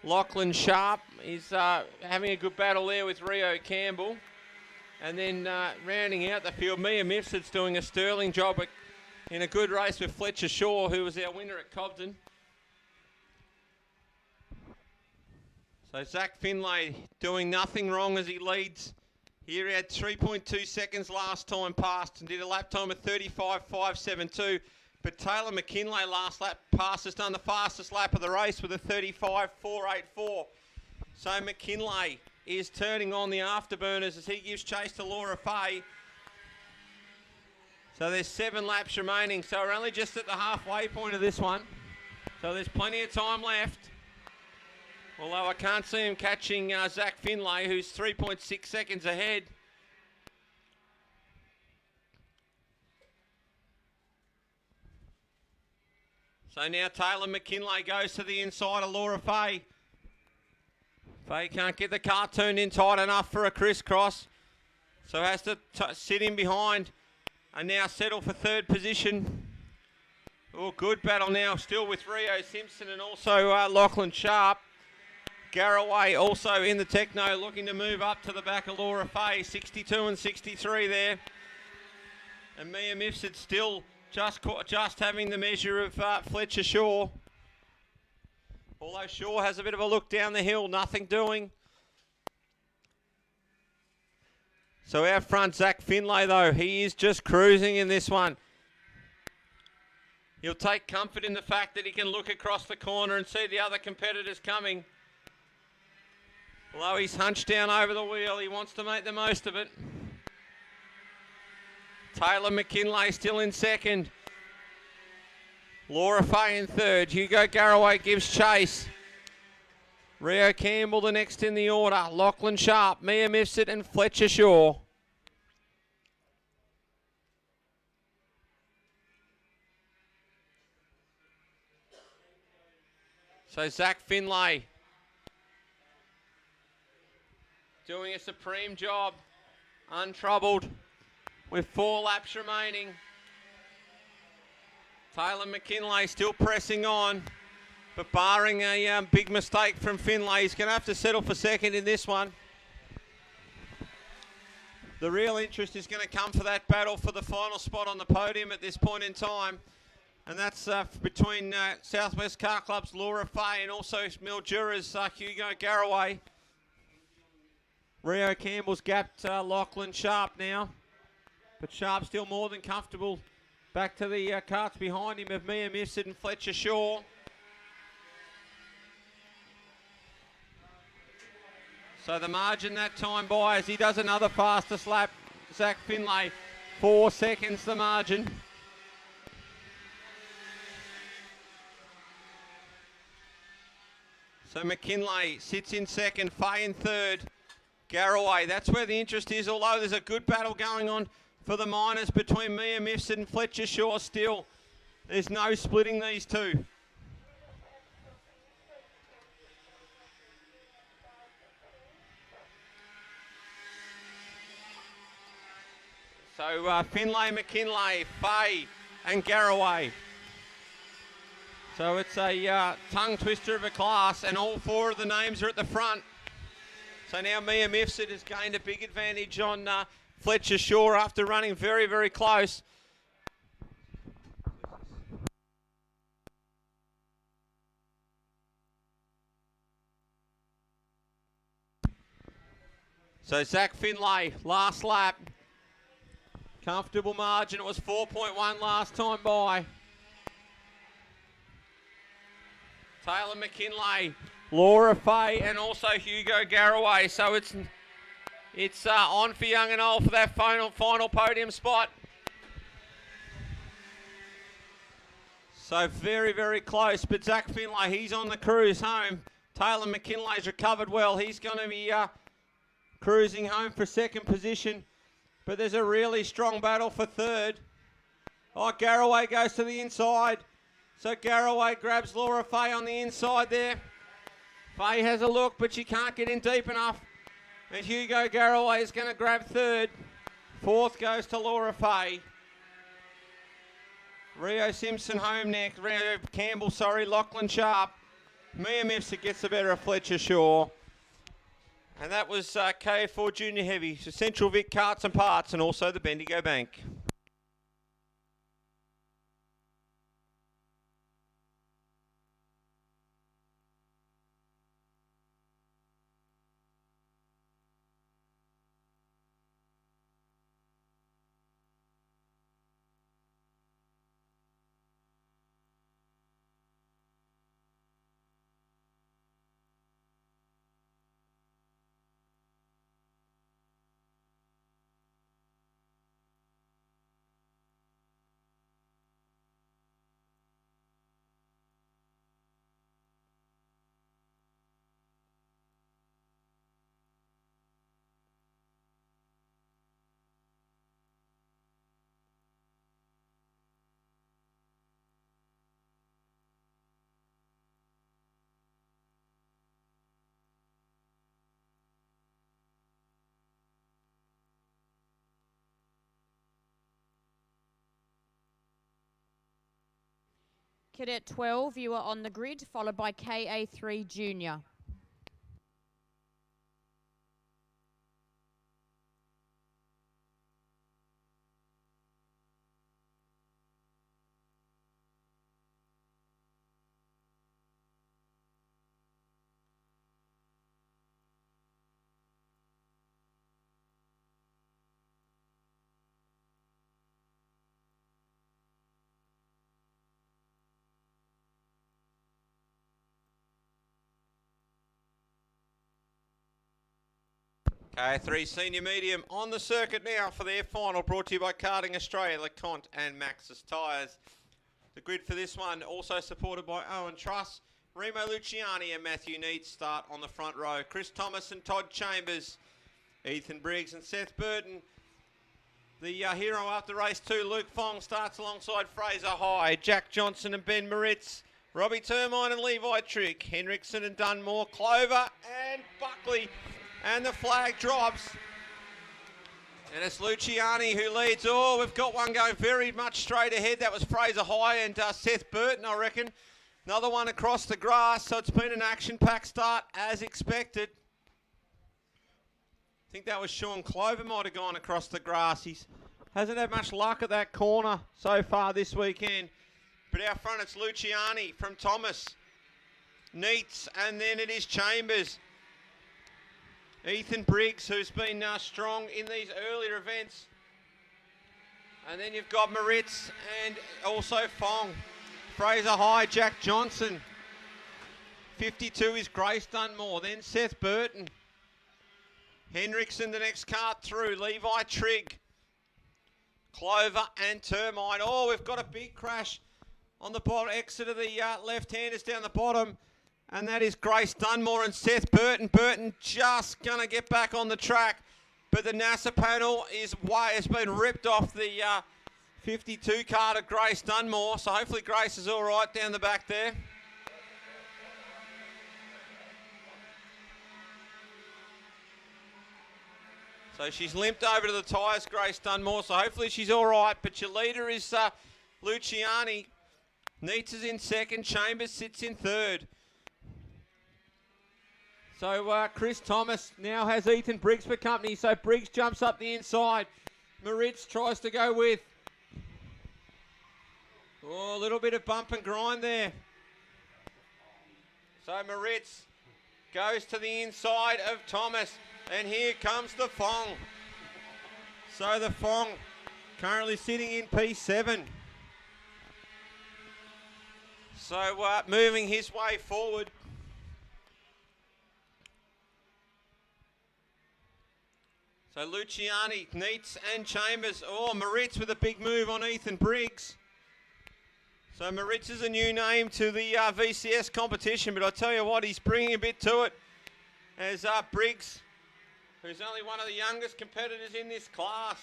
S1: Lachlan Sharp is having a good battle there with Rio Campbell. And then rounding out the field, Mia Mifsud's doing a sterling job in a good race with Fletcher Shaw, who was our winner at Cobden. So Zach Finlay doing nothing wrong as he leads. Here he had 3.2 seconds last time past and did a lap time of 35.572. But Taylor McKinlay last lap past has done the fastest lap of the race with a 35.484. So McKinlay is turning on the afterburners as he gives chase to Laura Fay. So there's 7 laps remaining. So we're only just at the halfway point of this one. So there's plenty of time left. Although I can't see him catching Zach Finlay, who's 3.6 seconds ahead. So now Taylor McKinlay goes to the inside of Laura Fay. Fay can't get the car turned in tight enough for a crisscross. So has to sit in behind and now settle for 3rd position. Oh, good battle now still with Rio Simpson and also Lachlan Sharp. Garraway also in the Techno looking to move up to the back of Laura Fay. 62 and 63 there. And Mia Mifsud still just having the measure of Fletcher Shaw. Although Shaw has a bit of a look down the hill, nothing doing. So out front, Zach Finlay, though, he is just cruising in this one. He'll take comfort in the fact that he can look across the corner and see the other competitors coming. Although he's hunched down over the wheel, he wants to make the most of it. Taylor McKinlay still in 2nd. Laura Fay in 3rd. Hugo Garraway gives chase. Rio Campbell the next in the order. Lachlan Sharp, Mia Mifsud and Fletcher Shaw. So Zach Finlay doing a supreme job, untroubled, with 4 laps remaining. Taylor McKinlay still pressing on, but barring a big mistake from Finlay, he's going to have to settle for 2nd in this one. The real interest is going to come for that battle for the final spot on the podium at this point in time. And that's between Southwest Car Club's Laura Fay and also Mildura's Hugo Garraway. Rio Campbell's gapped Lachlan Sharp now. But Sharp still more than comfortable. Back to the karts behind him of Mia Mifsud and Fletcher Shaw. So the margin that time by as he does another fastest lap. Zach Finlay, 4 seconds the margin. So McKinlay sits in 2nd, Fay in 3rd. Garraway, that's where the interest is, although there's a good battle going on for the minors between Mia Mifsud and Fletcher Shaw still. There's no splitting these two. So Finlay, McKinlay, Fay and Garraway. So it's a tongue twister of a class and all 4 of the names are at the front. So now Mia Mifsud has gained a big advantage on Fletcher Shaw after running very, very close. So Zach Finlay, last lap. Comfortable margin. It was 4.1 last time by. Taylor McKinlay, Laura Fay and also Hugo Garraway. So it's on for young and old for that final podium spot. So very, very close. But Zach Finlay, he's on the cruise home. Taylor McKinlay's recovered well. He's going to be cruising home for second position. But there's a really strong battle for third. Oh, Garraway goes to the inside. So Garraway grabs Laura Fay on the inside there. Fay has a look, but she can't get in deep enough. And Hugo Garraway is going to grab third. Fourth goes to Laura Fay. Rio Simpson home next. Rio Campbell, Lachlan Sharp. Mia Mifsud gets the better of Fletcher Shaw. And that was KA4 Junior Heavy. So Central Vic Karts and Parts and also the Bendigo Bank.
S2: Cadet 12, you are on the grid, followed by KA3 Junior.
S1: KA3 Senior Medium on the circuit now for their final, brought to you by Karting Australia, LeConte and Maxxis Tyres. The grid for this one also supported by Owen Truss, Remo Luciani and Matthew Needs start on the front row. Chris Thomas and Todd Chambers, Ethan Briggs and Seth Burton. The hero after race 2, Luke Fong, starts alongside Fraser High, Jack Johnson and Ben Moritz, Robbie Termine and Levi Trick, Henriksen and Dunmore, Clover and Buckley. And the flag drops. And it's Luciani who leads. Oh, we've got one going very much straight ahead. That was Fraser High and Seth Burton, I reckon. Another one across the grass. So it's been an action-packed start as expected. I think that was Sean Clover might have gone across the grass. He hasn't had much luck at that corner so far this weekend. But out front it's Luciani from Thomas. Neats, and then it is Chambers. Ethan Briggs, who's been strong in these earlier events. And then you've got Moritz and also Fong. Fraser High, Jack Johnson. 52 is Grace Dunmore. Then Seth Burton. Henriksen, the next cart through. Levi Trigg. Clover and Termine. Oh, we've got a big crash on the bottom. Exit of the left-handers down the bottom. And that is Grace Dunmore and Seth Burton. Burton just going to get back on the track. But the NASA panel has been ripped off the 52 card of Grace Dunmore. So hopefully Grace is all right down the back there. So she's limped over to the tyres, Grace Dunmore. So hopefully she's all right. But your leader is Luciani. Neats is in second. Chambers sits in third. So Chris Thomas now has Ethan Briggs for company. So Briggs jumps up the inside. Moritz tries to go with. Oh, a little bit of bump and grind there. So Moritz goes to the inside of Thomas. And here comes the Fong. So the Fong currently sitting in P7. So moving his way forward. So Luciani, Neats and Chambers. Oh, Moritz with a big move on Ethan Briggs. So Moritz is a new name to the VCS competition, but I tell you what, he's bringing a bit to it as Briggs who's only one of the youngest competitors in this class.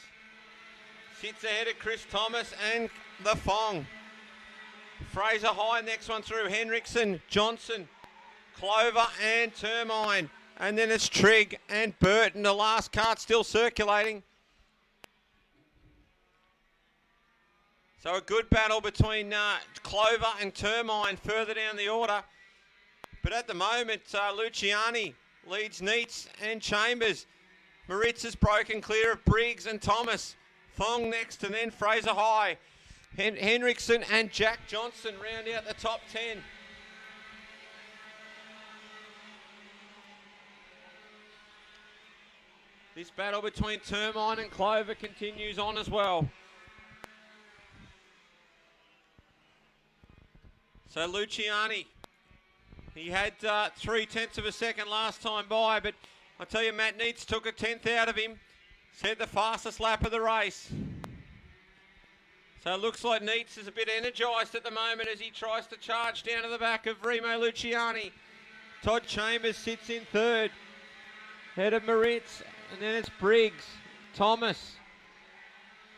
S1: Sits ahead of Chris Thomas and the Fong. Fraser High, next one through. Henriksen, Johnson, Clover and Termine. And then it's Trigg and Burton. The last cart still circulating. So a good battle between Clover and Termine further down the order. But at the moment, Luciani leads Neitz and Chambers. Moritz has broken clear of Briggs and Thomas. Fong next, and then Fraser High. Henriksen and Jack Johnson round out the top 10. This battle between Termine and Clover continues on as well. So Luciani, he had 0.3 of a second last time by, but I tell you, Matt Neitz took a 10th out of him. Said the fastest lap of the race. So it looks like Neitz is a bit energised at the moment as he tries to charge down to the back of Remo Luciani. Todd Chambers sits in third. Head of Moritz, and then it's Briggs, Thomas.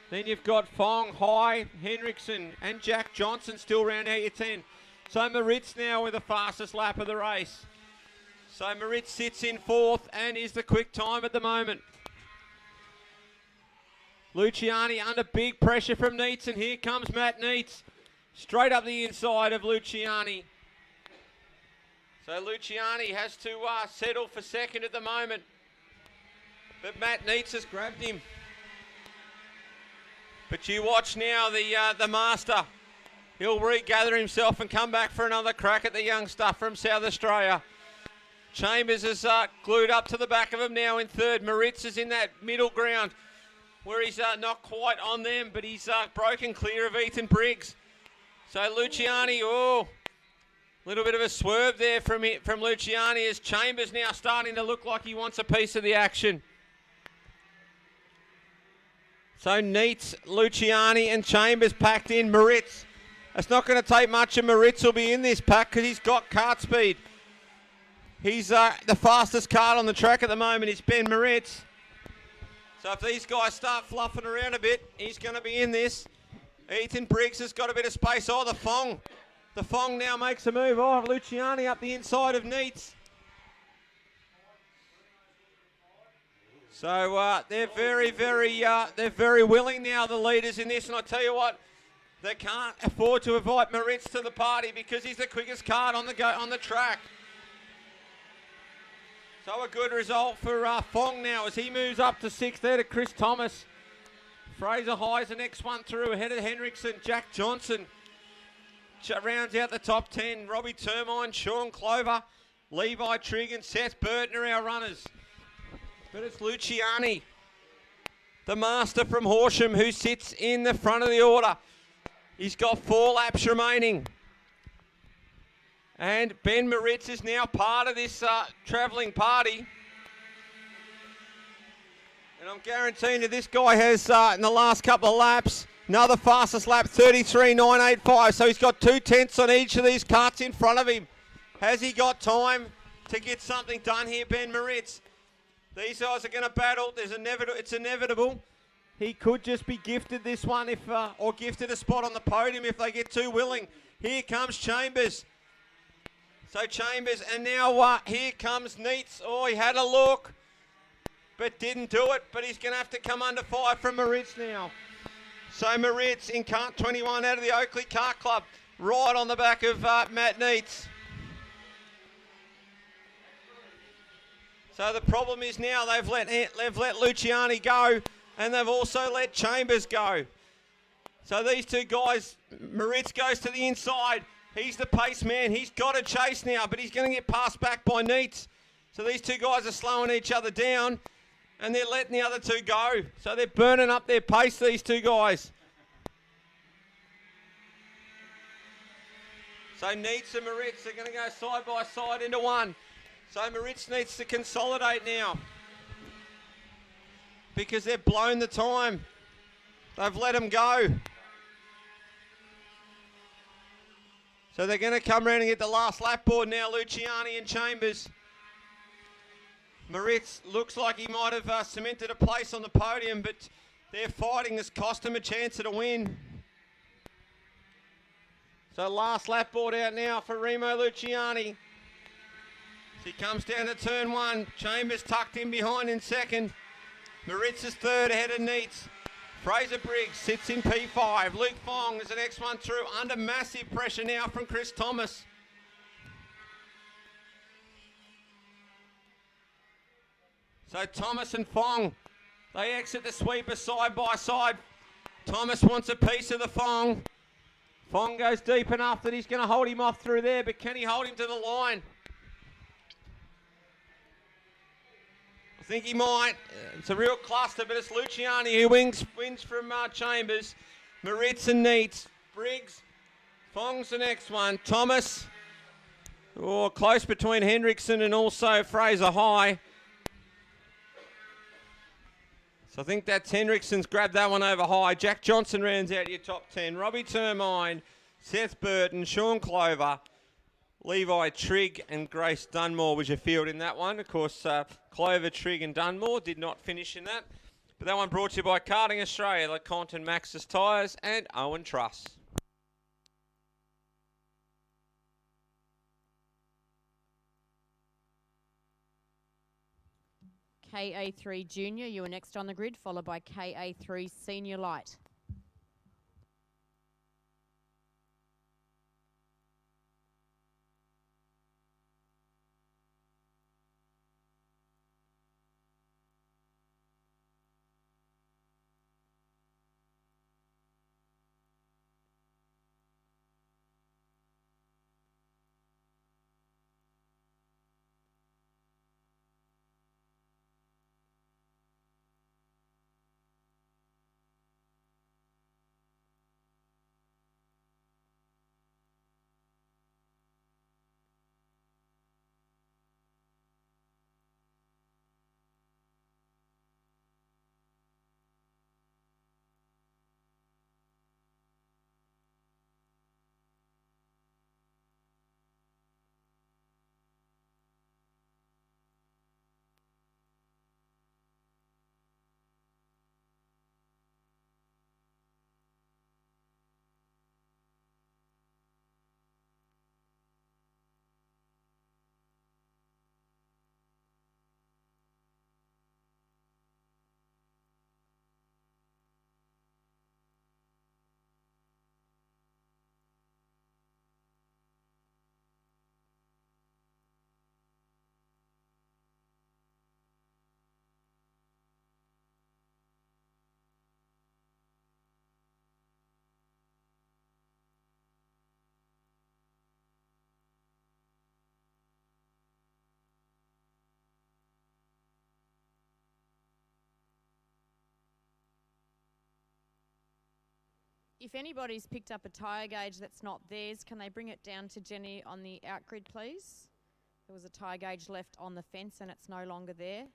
S1: Then you've got Fong, High, Henriksen, and Jack Johnson still round out your 10. So Moritz now with the fastest lap of the race. So Moritz sits in fourth and is the quick time at the moment. Luciani under big pressure from Neitz, and here comes Matt Neitz. Straight up the inside of Luciani. So Luciani has to settle for second at the moment. But Matt Neitz has grabbed him. But you watch now the master. He'll regather himself and come back for another crack at the youngster from South Australia. Chambers is glued up to the back of him now in third. Moritz is in that middle ground where he's not quite on them, but he's broken clear of Ethan Briggs. So Luciani, little bit of a swerve there from Luciani as Chambers now starting to look like he wants a piece of the action. So Neitz, Luciani and Chambers packed in. Moritz, it's not going to take much, and Moritz will be in this pack because he's got kart speed. He's the fastest kart on the track at the moment is Ben Moritz. So if these guys start fluffing around a bit, he's going to be in this. Ethan Briggs has got a bit of space. Oh, the Fong. The Fong now makes a move. Oh, Luciani up the inside of Neitz. So they're very willing now, the leaders in this. And I tell you what, they can't afford to invite Moritz to the party because he's the quickest kart on the track. So a good result for Fong now as he moves up to sixth there to Chris Thomas. Fraser High's the next one through ahead of Henriksen. Jack Johnson rounds out the top 10. Robbie Termine, Sean Clover, Levi Trigg and Seth Burton are our runners. But it's Luciani, the master from Horsham, who sits in the front of the order. He's got 4 laps remaining. And Ben Moritz is now part of this travelling party. And I'm guaranteeing that this guy has, in the last couple of laps, another fastest lap, 33.985. So he's got 2/10 on each of these karts in front of him. Has he got time to get something done here, Ben Moritz? These guys are going to battle. It's inevitable. He could just be gifted this one or gifted a spot on the podium if they get too willing. Here comes Chambers. So Chambers, and now here comes Neitz. Oh, he had a look, but didn't do it. But he's going to have to come under fire from Moritz now. So Moritz in kart 21 out of the Oakley Kart Club, right on the back of Matt Neitz. So the problem is now they've let Luciani go, and they've also let Chambers go. So these two guys, Moritz goes to the inside. He's the pace man. He's got to chase now, but he's going to get passed back by Neitz. So these two guys are slowing each other down, and they're letting the other two go. So they're burning up their pace, these two guys. So Neitz and Moritz are going to go side by side into one. So Moritz needs to consolidate now because they've blown the time. They've let him go. So they're going to come around and get the last lap board now, Luciani and Chambers. Moritz looks like he might have cemented a place on the podium, but their fighting has cost him a chance at a win. So last lap board out now for Remo Luciani. As he comes down to turn one. Chambers tucked in behind in second. Moritz is third ahead of Neitz. Fraser Briggs sits in P5. Luke Fong is the next one through under massive pressure now from Chris Thomas. So Thomas and Fong, they exit the sweeper side by side. Thomas wants a piece of the Fong. Fong goes deep enough that he's going to hold him off through there, but can he hold him to the line? I think he might. It's a real cluster, but it's Luciani who wins from Chambers. Moritz and Neitz. Briggs. Fong's the next one. Thomas. Oh, close between Hendrickson and also Fraser High. So I think that's Hendrickson's grabbed that one over High. Jack Johnson rounds out your top 10. Robbie Termine, Seth Burton, Sean Clover, Levi Trigg and Grace Dunmore was your field in that one. Of course, Clover, Trigg and Dunmore did not finish in that. But that one brought to you by Karting Australia, LeConte and Maxxis Tyres and Owen Truss.
S2: KA3 Junior, you are next on the grid, followed by KA3 Senior Light. If anybody's picked up a tyre gauge that's not theirs, can they bring it down to Jenny on the outgrid, please? There was a tyre gauge left on the fence and it's no longer there.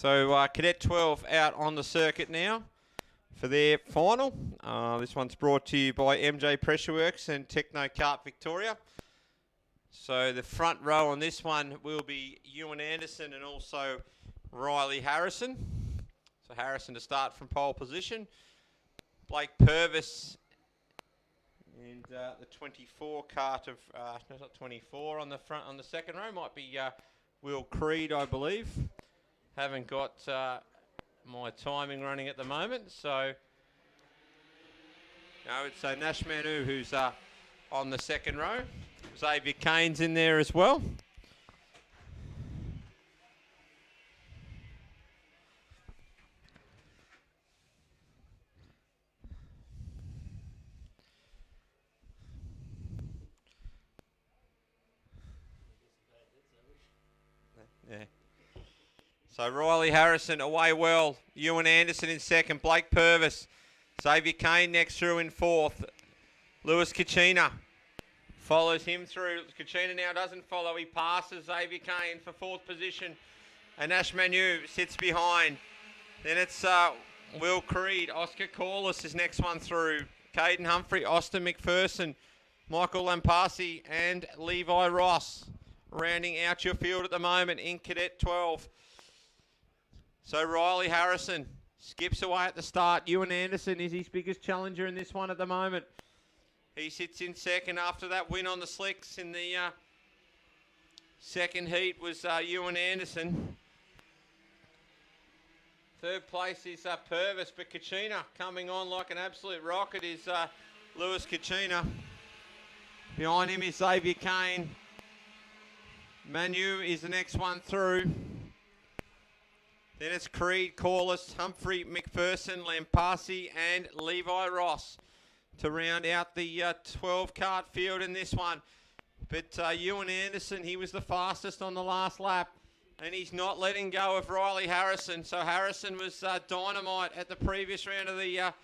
S1: So Cadet 12 out on the circuit now for their final. This one's brought to you by MJ Pressure Works and Techno Kart Victoria. So the front row on this one will be Ewan Anderson and also Riley Harrison. So Harrison to start from pole position. Blake Purvis and the 24 kart of, no, not 24 on the front, on the second row might be Will Creed, I believe. Haven't got my timing running at the moment, so no, it's Nash Manu who's on the second row. Xavier Kane's in there as well. Yeah. So Riley Harrison away well. Ewan Anderson in second. Blake Purvis. Xavier Kane next through in fourth. Lewis Kachina follows him through. Kachina now doesn't follow. He passes Xavier Kane for fourth position. And Ash Manu sits behind. Then it's Will Creed. Oscar Corliss is next one through. Caden Humphrey, Austin McPherson, Michael Lampasi and Levi Ross rounding out your field at the moment in Cadet 12. So Riley Harrison skips away at the start. Ewan Anderson is his biggest challenger in this one at the moment. He sits in second after that win on the slicks in the second heat was Ewan Anderson. Third place is Purvis, but Kachina coming on like an absolute rocket is Lewis Kachina. Behind him is Xavier Kane. Manu is the next one through. Then it's Creed, Corliss, Humphrey, McPherson, Lampasi and Levi Ross to round out the 12 kart field in this one. But Ewan Anderson, he was the fastest on the last lap. And he's not letting go of Riley Harrison. So Harrison was dynamite at the previous round of the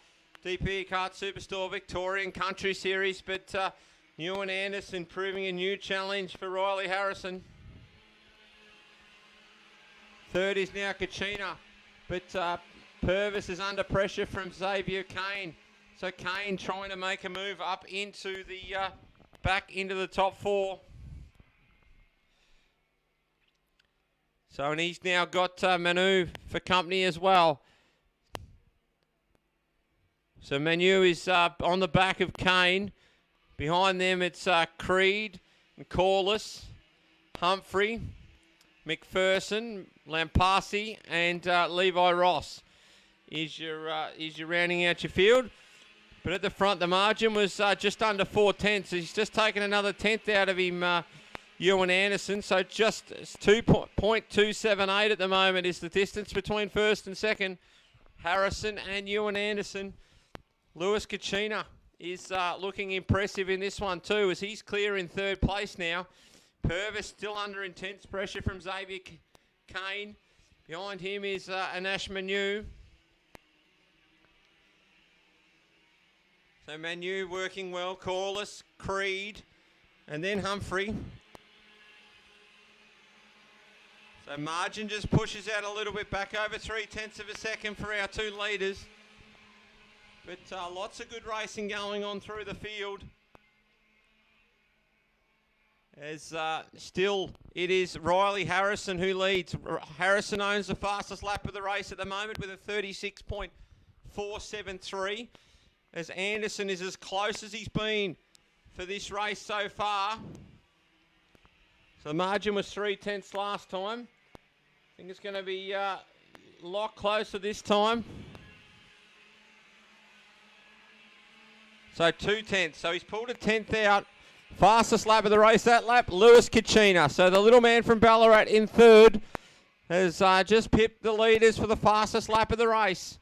S1: DPE Kart Superstore Victorian Country Series. But Ewan Anderson proving a new challenge for Riley Harrison. Third is now Kachina. But Purvis is under pressure from Xavier Kane. So Kane trying to make a move up into the back into the top four. So, and he's now got Manu for company as well. So Manu is on the back of Kane. Behind them it's Creed and Corliss, Humphrey, McPherson, Lampasi and Levi Ross is your rounding out your field. But at the front, the margin was just under 4 tenths. He's just taken another tenth out of him, Ewan Anderson. So just 2.278 at the moment is the distance between first and second. Harrison and Ewan Anderson. Lewis Kachina is looking impressive in this one too, as he's clear in third place now. Purvis still under intense pressure from Xavier Kane. Behind him is Anash Manu. So Manu working well, Corliss, Creed, and then Humphrey. So margin just pushes out a little bit, back over 0.3 of a second for our two leaders. But lots of good racing going on through the field. As still it is Riley Harrison who leads. Harrison owns the fastest lap of the race at the moment with a 36.473. As Anderson is as close as he's been for this race so far. So the margin was 0.3 last time. I think it's going to be a lot closer this time. So 0.2. So he's pulled a tenth out. Fastest lap of the race that lap, Lewis Kachina. So the little man from Ballarat in third has just pipped the leaders for the fastest lap of the race.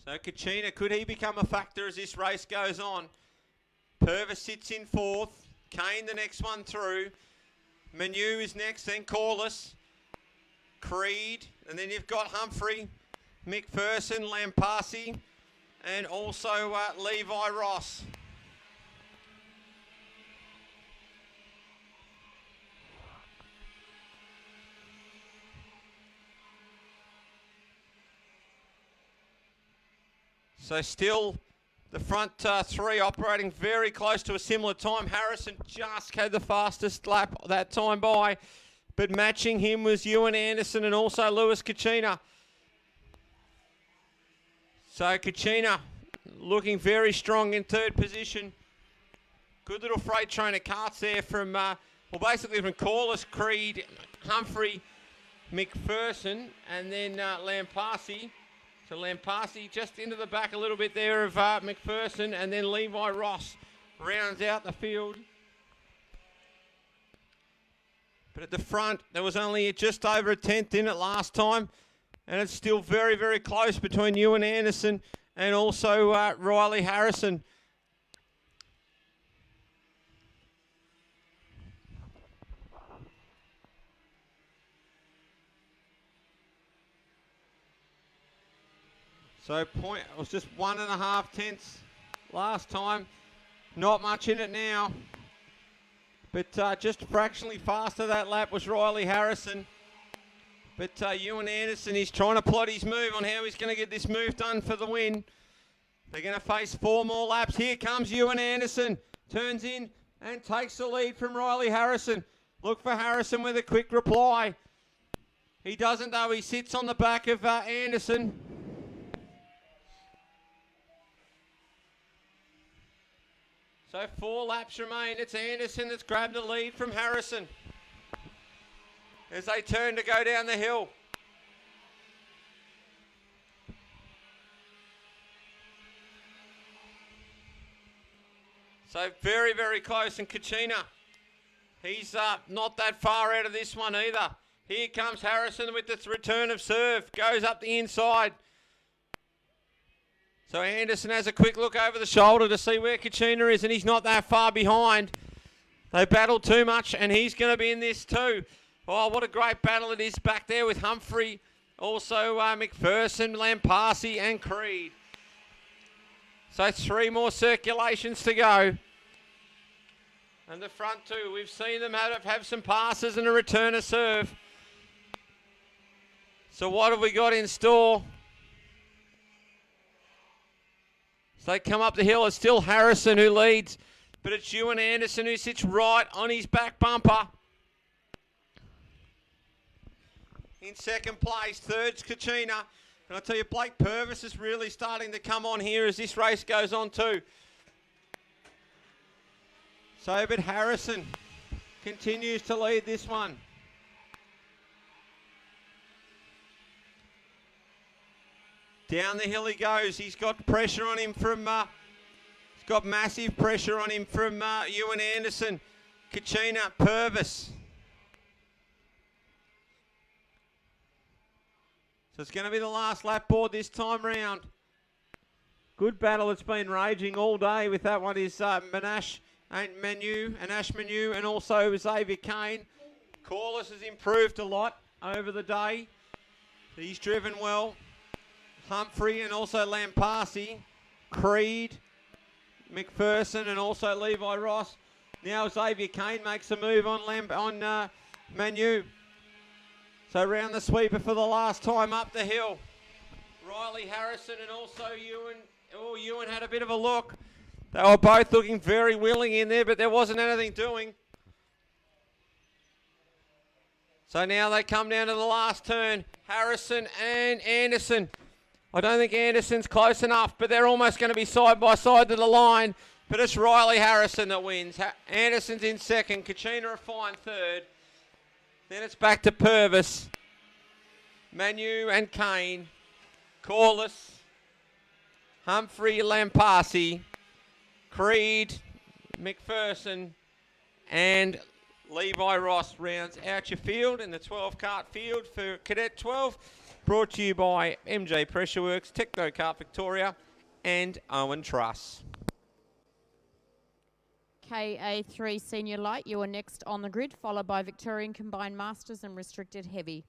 S1: So Kachina, could he become a factor as this race goes on? Purvis sits in fourth. Kane the next one through. Manu is next, then Corliss. Creed, and then you've got Humphrey, McPherson, Lampasi, and also Levi Ross. So still the front three operating very close to a similar time. Harrison just had the fastest lap that time by, but matching him was Ewan Anderson and also Lewis Kachina. So Kachina looking very strong in third position. Good little freight trainer karts there from, basically from Corliss, Creed, Humphrey, McPherson, and then Lampasi. So Lampasi just into the back a little bit there of McPherson, and then Levi Ross rounds out the field. But at the front, there was only just over a tenth in it last time, and it's still very, very close between Ewan Anderson and also Riley Harrison. So it was just 1.5 tenths last time. Not much in it now. But just fractionally faster that lap was Riley Harrison. But Ewan Anderson is trying to plot his move on how he's going to get this move done for the win. They're going to face 4 more laps. Here comes Ewan Anderson. Turns in and takes the lead from Riley Harrison. Look for Harrison with a quick reply. He doesn't though. He sits on the back of Anderson. So 4 laps remain. It's Anderson that's grabbed the lead from Harrison as they turn to go down the hill. So very, very close. And Kachina, he's not that far out of this one either. Here comes Harrison with the return of serve. Goes up the inside. So Anderson has a quick look over the shoulder to see where Kachina is, and he's not that far behind. They battled too much, and he's going to be in this too. Oh, what a great battle it is back there with Humphrey, also McPherson, Lampasi, and Creed. So 3 more circulations to go. And the front two, we've seen them have some passes and a return of serve. So what have we got in store? So they come up the hill. It's still Harrison who leads, but it's Ewan Anderson who sits right on his back bumper. In second place, third's Kachina. And I tell you, Blake Purvis is really starting to come on here as this race goes on too. So, but Harrison continues to lead this one. Down the hill he goes. He's got pressure on him from, he's got massive pressure on him from Ewan Anderson, Kachina, Purvis. So it's going to be the last lap board this time round. Good battle. It's been raging all day with that one is Anash Manu, and also Xavier Kane. Corliss has improved a lot over the day. He's driven well. Humphrey and also Lampasi, Creed, McPherson, and also Levi Ross. Now Xavier Kane makes a move on Manu. So round the sweeper for the last time up the hill. Riley Harrison and also Ewan. Oh, Ewan had a bit of a look. They were both looking very willing in there, but there wasn't anything doing. So now they come down to the last turn. Harrison and Anderson. I don't think Anderson's close enough, but they're almost going to be side by side to the line. But it's Riley Harrison that wins. Anderson's in second. Kachina a fine third. Then it's back to Purvis, Manu and Kane, Corliss, Humphrey, Lampasi, Creed, McPherson, and Levi Ross rounds out your field in the 12 kart field for Cadet 12. Brought to you by MJ Pressure Works, Techno Kart Victoria, and Owen Truss.
S2: KA3 Senior Light, you are next on the grid, followed by Victorian Combined Masters and Restricted Heavy.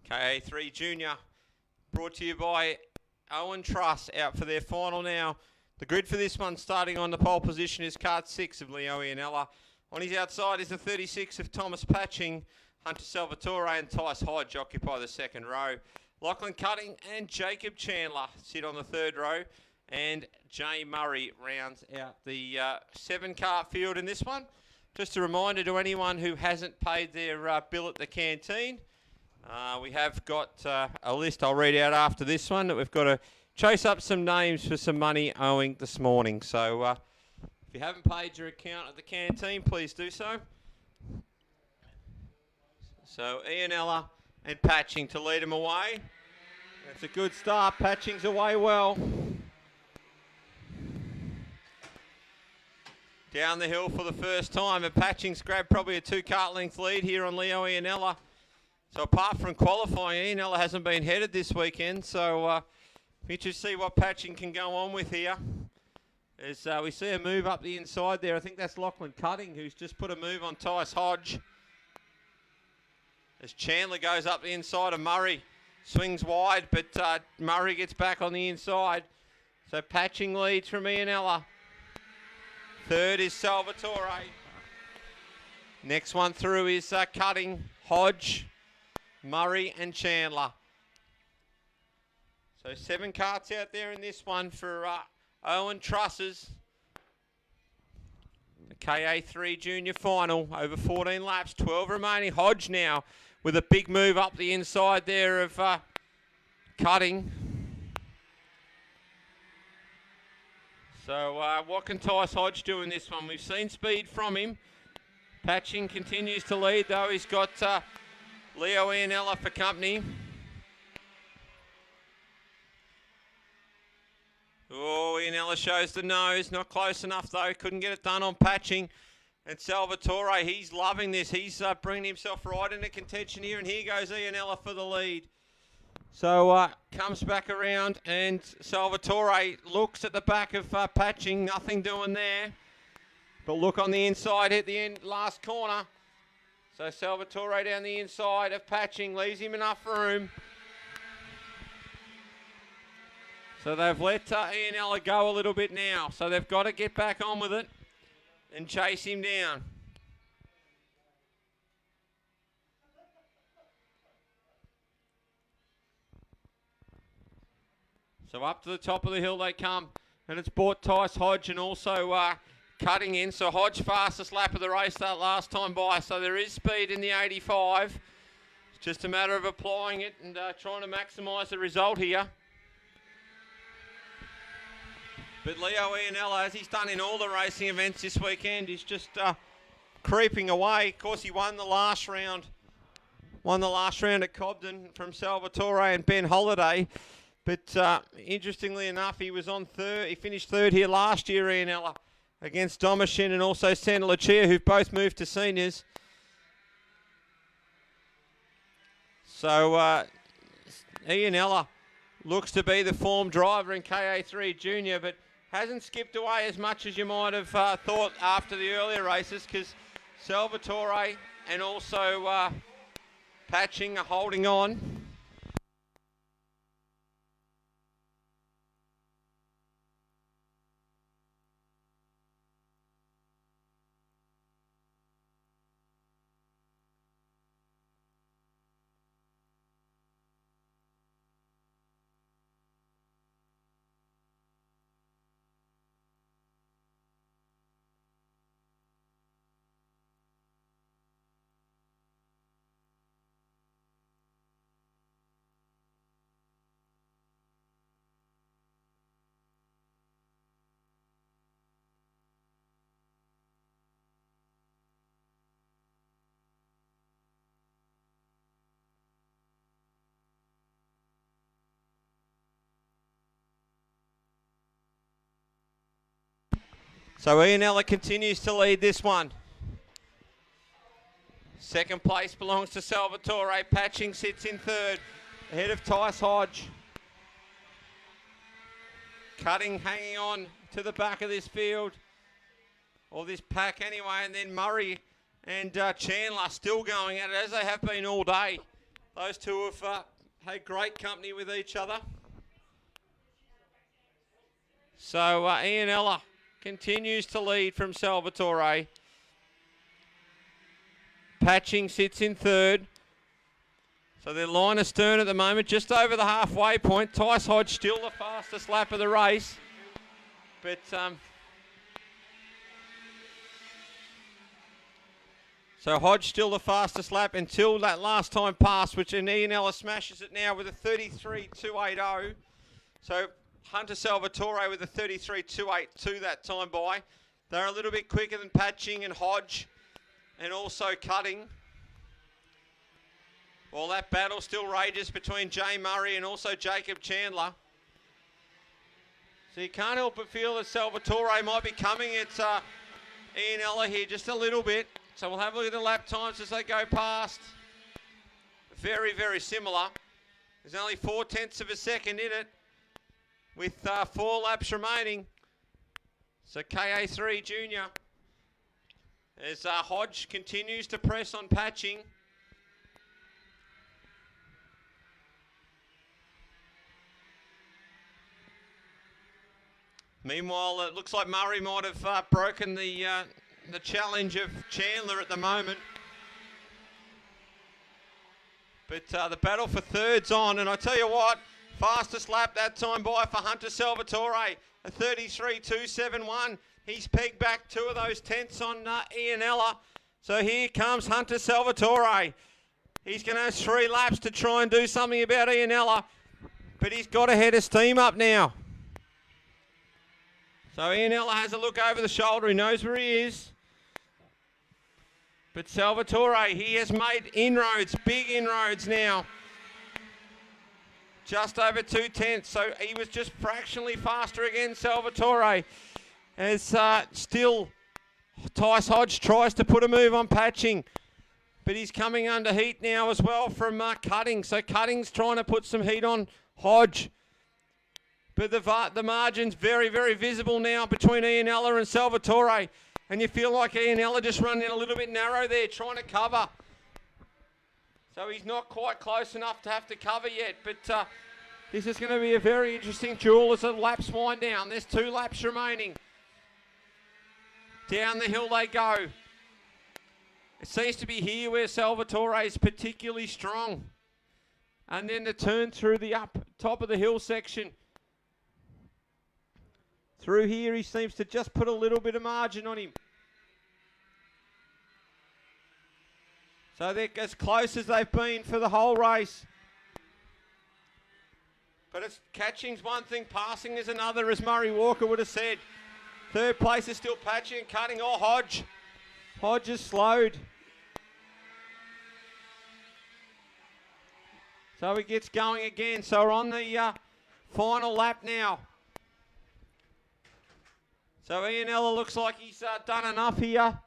S1: KA3 Junior, brought to you by Owen Truss, out for their final now. The grid for this one, starting on the pole position, is kart 6 of Leo Ianella. On his outside is the 36 of Thomas Patching. Hunter Salvatore and Tice Hodge occupy the second row. Lachlan Cutting and Jacob Chandler sit on the third row. And Jay Murray rounds out the 7-car field in this one. Just a reminder to anyone who hasn't paid their bill at the canteen, we have got a list I'll read out after this one that we've got to chase up some names for some money owing this morning. So if you haven't paid your account at the canteen, please do so. So Ianella and Patching to lead them away. That's a good start. Patching's away well. Down the hill for the first time, and Patching's grabbed probably a 2-kart length lead here on Leo Ianella. So apart from qualifying, Ianella hasn't been headed this weekend, so interested to see what Patching can go on with here. As we see a move up the inside there, I think that's Lachlan Cutting, who's just put a move on Tice Hodge. As Chandler goes up the inside of Murray, swings wide, but Murray gets back on the inside. So Patching leads from Ianella. Third is Salvatore. Next one through is Cutting, Hodge, Murray and Chandler. So 7 karts out there in this one for Owen Trusses. The KA3 Junior Final, over 14 laps, 12 remaining. Hodge now with a big move up the inside there of Cutting. So what can Tice Hodge do in this one? We've seen speed from him. Patching continues to lead though. He's got Leo Ianella for company. Oh, Ianella shows the nose. Not close enough though. Couldn't get it done on Patching. And Salvatore, he's loving this. He's bringing himself right into contention here. And here goes Ianella for the lead. So comes back around and Salvatore looks at the back of Patching. Nothing doing there. But look on the inside, hit the end, last corner. So Salvatore down the inside of Patching, leaves him enough room. So they've let Ianella go a little bit now. So they've got to get back on with it and chase him down. So up to the top of the hill they come, and it's brought Tice Hodge and also Cutting in. So Hodge fastest lap of the race that last time by. So there is speed in the 85. It's just a matter of applying it and trying to maximise the result here. But Leo Ianella, as he's done in all the racing events this weekend, is just creeping away. Of course, he won the last round. Won the last round at Cobden from Salvatore and Ben Holiday. But interestingly enough, he was on third. He finished third here last year, Ianella, against Domishin and also Santa Lucia, who've both moved to seniors. So Ianella looks to be the form driver in KA3 Junior, but hasn't skipped away as much as you might have thought after the earlier races, because Salvatore and also Patching are holding on. So Ianella continues to lead this one. Second place belongs to Salvatore. Patching sits in third, ahead of Tice Hodge. Cutting, hanging on to the back of this field, or this pack anyway, and then Murray and Chandler still going at it, as they have been all day. Those two have had great company with each other. So Ian Ella continues to lead from Salvatore. Patching sits in third. So they're line astern at the moment, just over the halfway point. Tice Hodge still the fastest lap of the race. But so Hodge still the fastest lap until that last time pass, which Ian Ella smashes it now with a 33.280. So Hunter Salvatore with a 33.282 that time by. They're a little bit quicker than Patching and Hodge and also Cutting. Well, that battle still rages between Jay Murray and also Jacob Chandler. So you can't help but feel that Salvatore might be coming at Ian Ella here just a little bit. So we'll have a look at the lap times as they go past. Very, very similar. There's only 0.4 of a second in it with 4 laps remaining. So KA3 Junior, as Hodge continues to press on Patching. Meanwhile, it looks like Murray might have broken the challenge of Chandler at the moment. But the battle for third's on, and I tell you what, fastest lap that time by for Hunter Salvatore, a 33.271. He's pegged back 2 of those tenths on Ian Ella. So here comes Hunter Salvatore. He's going to have 3 laps to try and do something about Ian Ella, but he's got a head of steam up now. So Ian Ella has a look over the shoulder. He knows where he is. But Salvatore, he has made inroads, big inroads now. Just over 2 tenths. So he was just fractionally faster again, Salvatore. As still, Tice Hodge tries to put a move on Patching. But he's coming under heat now as well from Cutting. So Cutting's trying to put some heat on Hodge. But the margin's very, very visible now between Ian Ella and Salvatore. And you feel like Ian Ella just running a little bit narrow there, trying to cover. So he's not quite close enough to have to cover yet. But this is going to be a very interesting duel as the laps wind down. There's 2 laps remaining. Down the hill they go. It seems to be here where Salvatore is particularly strong. And then the turn through the top of the hill section. Through here, he seems to just put a little bit of margin on him. So they're as close as they've been for the whole race. But it's catching's one thing, passing is another, as Murray Walker would have said. Third place is still Patching and Cutting, or Hodge. Hodge is slowed. So he gets going again. So we're on the final lap now. So Ian Ella looks like he's done enough here.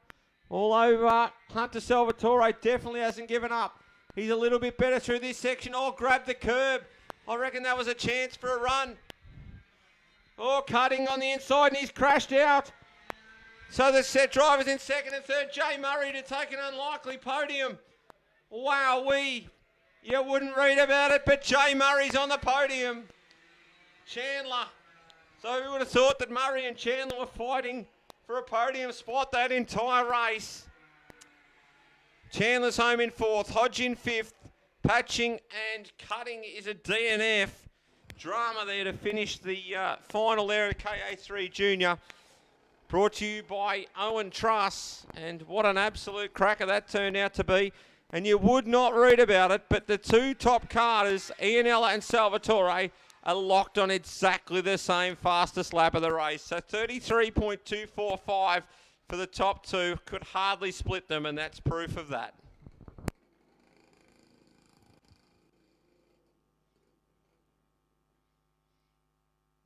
S1: Although Hunter Salvatore definitely hasn't given up. He's a little bit better through this section. Oh, grabbed the curb. I reckon that was a chance for a run. Oh, Cutting on the inside and he's crashed out. So the set drivers in second and third. Jay Murray to take an unlikely podium. Wowee. You wouldn't read about it, but Jay Murray's on the podium. Chandler. So we would have thought that Murray and Chandler were fighting for a podium spot that entire race. Chandler's home in 4th, Hodge in 5th, Patching and Cutting is a DNF. Drama there to finish the final there at KA3 Junior. Brought to you by Owen Truss, and what an absolute cracker that turned out to be. And you would not read about it, but the 2 top karters, Ian Ella and Salvatore, are locked on exactly the same fastest lap of the race. So 33.245 for the top 2. Could hardly split them, and that's proof of that.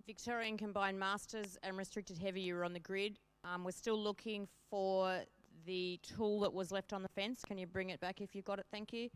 S2: Victorian Combined Masters and Restricted Heavy are on the grid. We're still looking for the tool that was left on the fence. Can you bring it back if you've got it? Thank you.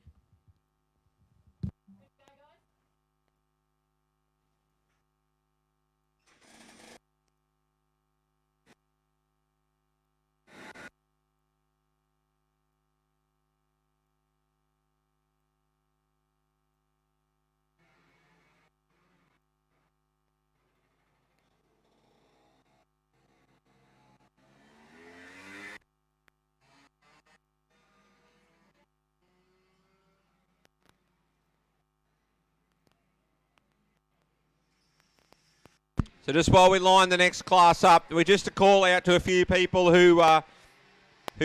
S1: So just while we line the next class up, we just to call out to a few people who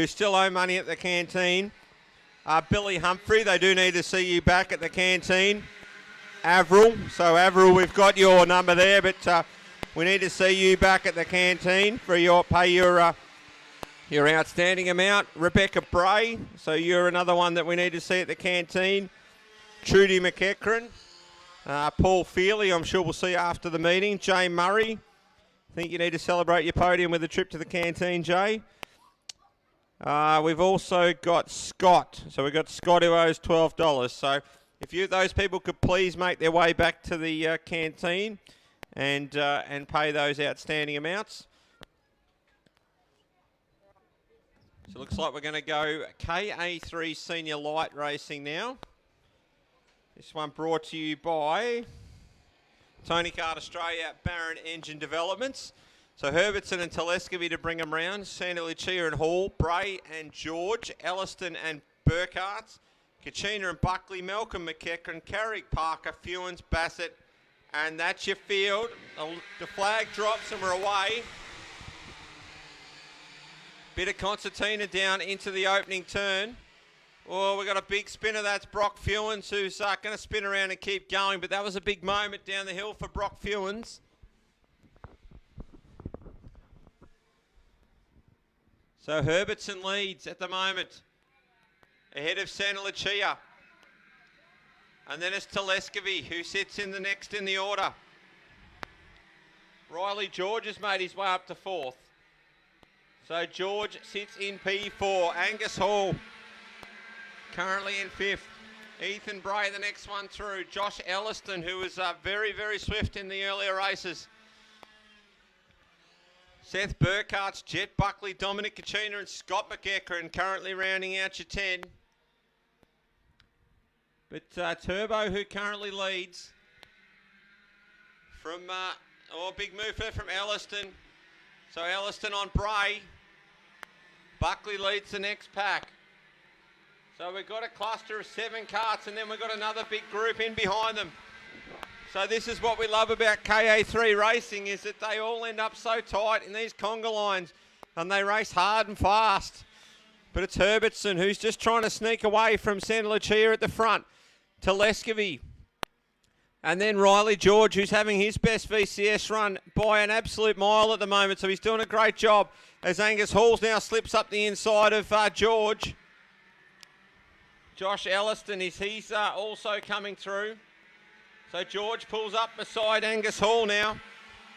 S1: still owe money at the canteen. Billy Humphrey, they do need to see you back at the canteen. Avril, so Avril, we've got your number there, but we need to see you back at the canteen for your outstanding amount. Rebecca Bray, so you're another one that we need to see at the canteen. Trudy McEachran, Paul Feely, I'm sure we'll see you after the meeting. Jay Murray, I think you need to celebrate your podium with a trip to the canteen, Jay. We've also got Scott. So we've got Scott who owes $12. So if those people could please make their way back to the canteen and pay those outstanding amounts. So it looks like we're going to go KA3 Senior Light Racing now. This one brought to you by Tony Kart Australia, Barron Engine Developments. So Herbertson and Telescovy to bring them round. Santa Lucia and Hall, Bray and George, Elliston and Burkhardt, Kachina and Buckley, Malcolm McEachran, Carrick, Parker, Fewens, Bassett, and that's your field. The flag drops and we're away. Bit of concertina down into the opening turn. Oh, we've got a big spinner. That's Brock Fewens, who's going to spin around and keep going. But that was a big moment down the hill for Brock Fewens. So Herbertson leads at the moment, ahead of Santa Lucia. And then it's Telescovy, who sits in the next in the order. Riley George has made his way up to fourth. So George sits in P4. Angus Hall currently in fifth. Ethan Bray, the next one through. Josh Elliston, who was very, very swift in the earlier races. Seth Burkhardt, Jet Buckley, Dominic Kachina and Scott McEachran currently rounding out your 10. But Turbo, who currently leads from, big move there from Elliston. So Elliston on Bray. Buckley leads the next pack. So we've got a cluster of 7 carts and then we've got another big group in behind them. So this is what we love about KA3 racing, is that they all end up so tight in these conga lines and they race hard and fast. But it's Herbertson who's just trying to sneak away from Santa Lucia at the front. Telescovy. And then Riley George, who's having his best VCS run by an absolute mile at the moment. So he's doing a great job as Angus Halls now slips up the inside of George. Josh Elliston, he's also coming through. So George pulls up beside Angus Hall now.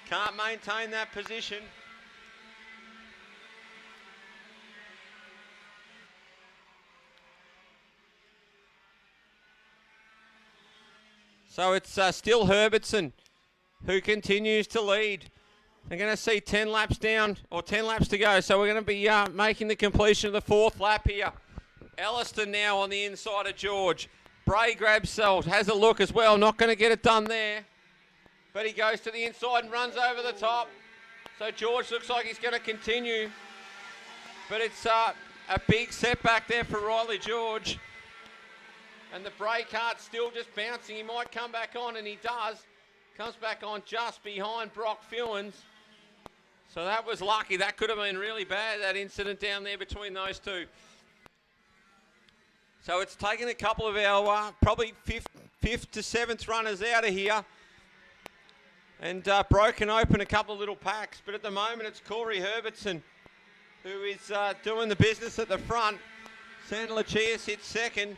S1: Can't maintain that position. So it's still Herbertson who continues to lead. They're going to see 10 laps down, or 10 laps to go. So we're going to be making the completion of the 4th lap here. Elliston now on the inside of George. Bray grabs Salt, has a look as well, not going to get it done there. But he goes to the inside and runs over the top. So George looks like he's going to continue. But it's a big setback there for Riley George. And the Bray kart's still just bouncing. He might come back on, and he does. Comes back on just behind Brock Fewens. So that was lucky. That could have been really bad, that incident down there between those two. So it's taken a couple of our probably fifth to 7th runners out of here and broken open a couple of little packs. But at the moment, it's Corey Herbertson who is doing the business at the front. Santa Lucia sits second,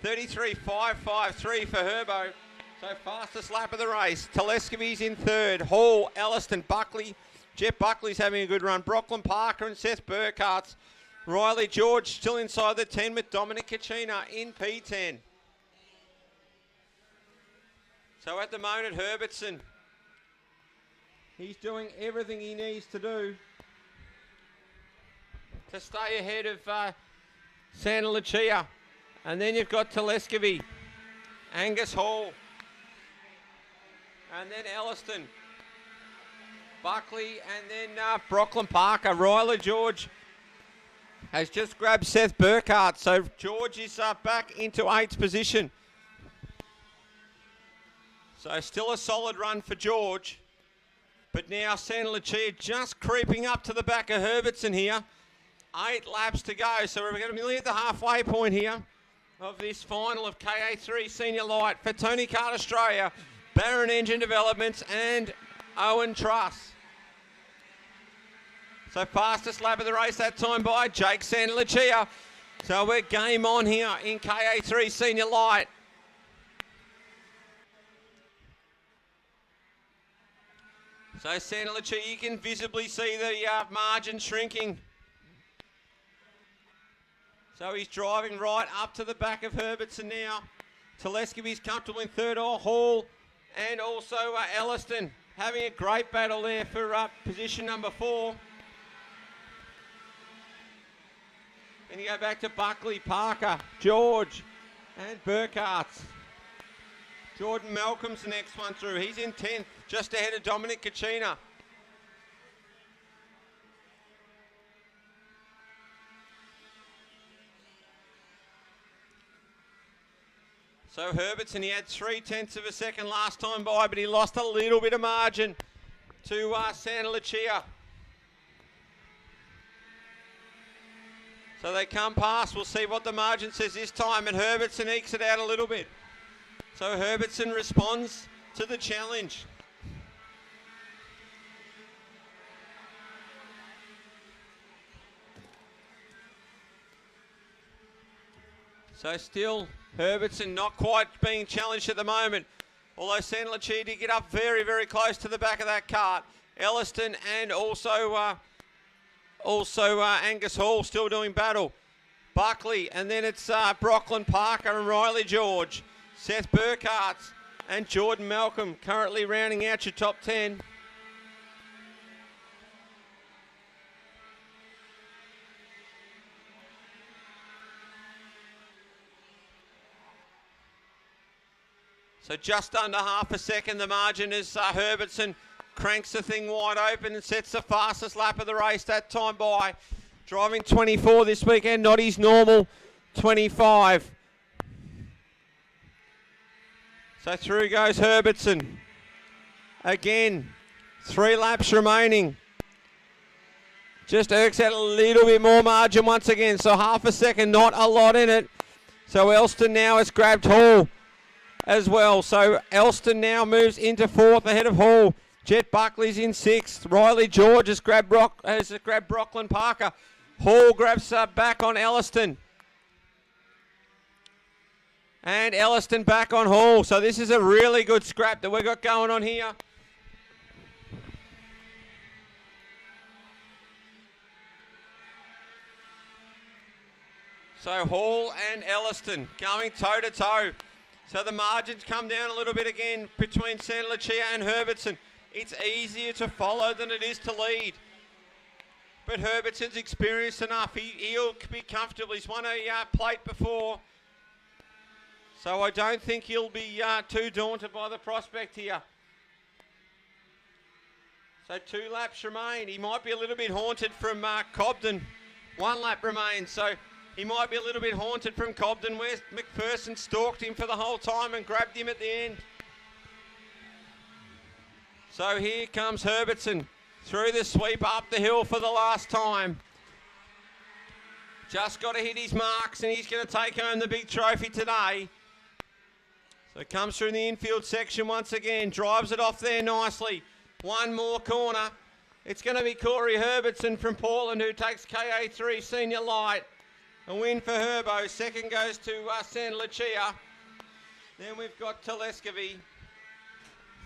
S1: 33.553 for Herbo. So fastest lap of the race. Telescovy's in third. Hall, Elliston, Buckley. Jet Buckley's having a good run. Brocklin Parker and Seth Burkhardt's. Riley George still inside the 10 with Dominic Kachina in P10. So at the moment, Herbertson, he's doing everything he needs to do to stay ahead of Santa Lucia. And then you've got Telescovy, Angus Hall, and then Elliston, Buckley, and then Brocklin Parker. Riley George has just grabbed Seth Burkhardt. So George is back into 8th position. So still a solid run for George. But now Santa Lucia just creeping up to the back of Herbertson here. 8 laps to go, so we're going to be nearly at the halfway point here of this final of KA3 Senior Light for Tony Kart Australia, Barron Engine Developments and Owen Truss. So fastest lap of the race that time by Jake Santa Lucia. So we're game on here in KA3 Senior Light. So Santa Lucia, you can visibly see the margin shrinking. So he's driving right up to the back of Herbertson now. Telescovy's comfortable in third. Hall and also Elliston having a great battle there for position number 4. Then you go back to Buckley, Parker, George and Burkhart's. Jordan Malcolm's the next one through. He's in 10th, just ahead of Dominic Kachina. So Herbertson, he had 0.3 of a second last time by, but he lost a little bit of margin to Santa Lucia. So they come past. We'll see what the margin says this time, and Herbertson ekes it out a little bit. So Herbertson responds to the challenge. So still Herbertson not quite being challenged at the moment. Although Santa Lucia did get up very, very close to the back of that cart. Elliston and also Angus Hall still doing battle. Buckley, and then it's Brocklin Parker and Riley George. Seth Burkhardt and Jordan Malcolm currently rounding out your top 10. So just under half a second the margin as Herbertson cranks the thing wide open and sets the fastest lap of the race that time by. Driving 24 this weekend, not his normal 25. So through goes Herbertson. Again, 3 laps remaining. Just irks out a little bit more margin once again. So half a second, not a lot in it. So Elston now has grabbed Hall as well. So Elston now moves into 4th ahead of Hall. Jet Buckley's in 6th. Riley George has grabbed Brocklin Parker. Hall grabs back on Elliston. And Elliston back on Hall. So this is a really good scrap that we've got going on here. So Hall and Elliston going toe to toe. So the margins come down a little bit again between Santa Lucia and Herbertson. It's easier to follow than it is to lead. But Herbertson's experienced enough. He'll be comfortable. He's won a plate before. So I don't think he'll be too daunted by the prospect here. So 2 laps remain. He might be a little bit haunted from Cobden. 1 lap remains. So he might be a little bit haunted from Cobden, where McPherson stalked him for the whole time and grabbed him at the end. So here comes Herbertson through the sweep up the hill for the last time. Just got to hit his marks and he's going to take home the big trophy today. So comes through the infield section once again, drives it off there nicely. 1 more corner. It's going to be Corey Herbertson from Portland who takes KA3 Senior Light. A win for Herbo. Second goes to Santa Lucia. Then we've got Telescovy,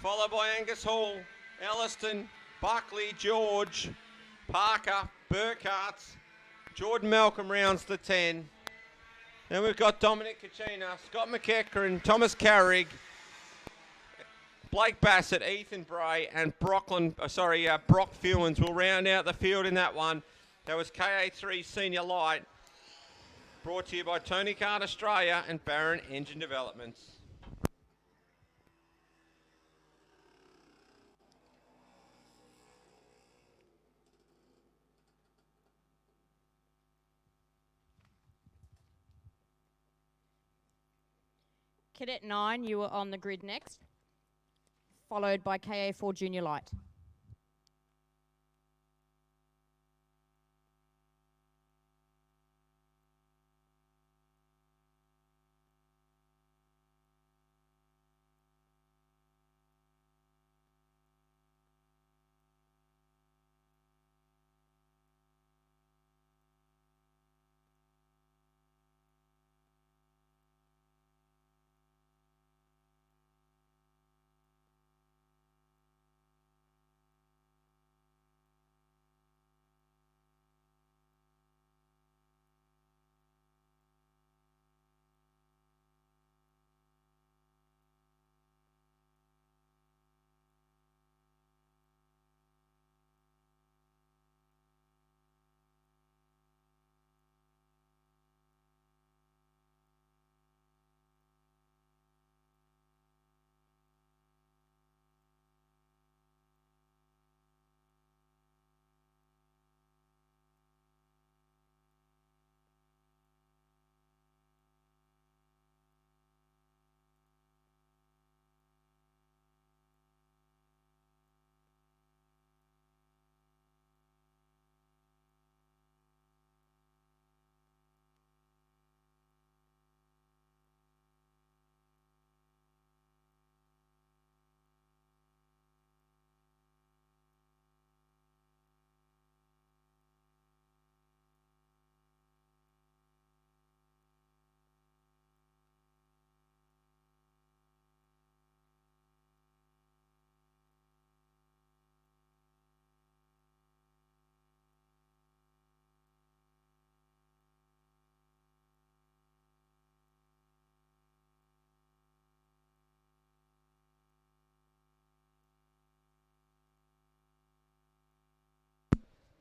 S1: followed by Angus Hall, Elliston, Buckley, George, Parker, Burkhardt, Jordan Malcolm rounds the 10. Then we've got Dominic Kachina, Scott McEachran, Thomas Carrig, Blake Bassett, Ethan Bray, and Brock Fewens will round out the field in that one. That was KA3 Senior Light, brought to you by Tony Kart Australia and Barron Engine Developments.
S2: Cadet 9, you were on the grid next, followed by KA3 Junior Light.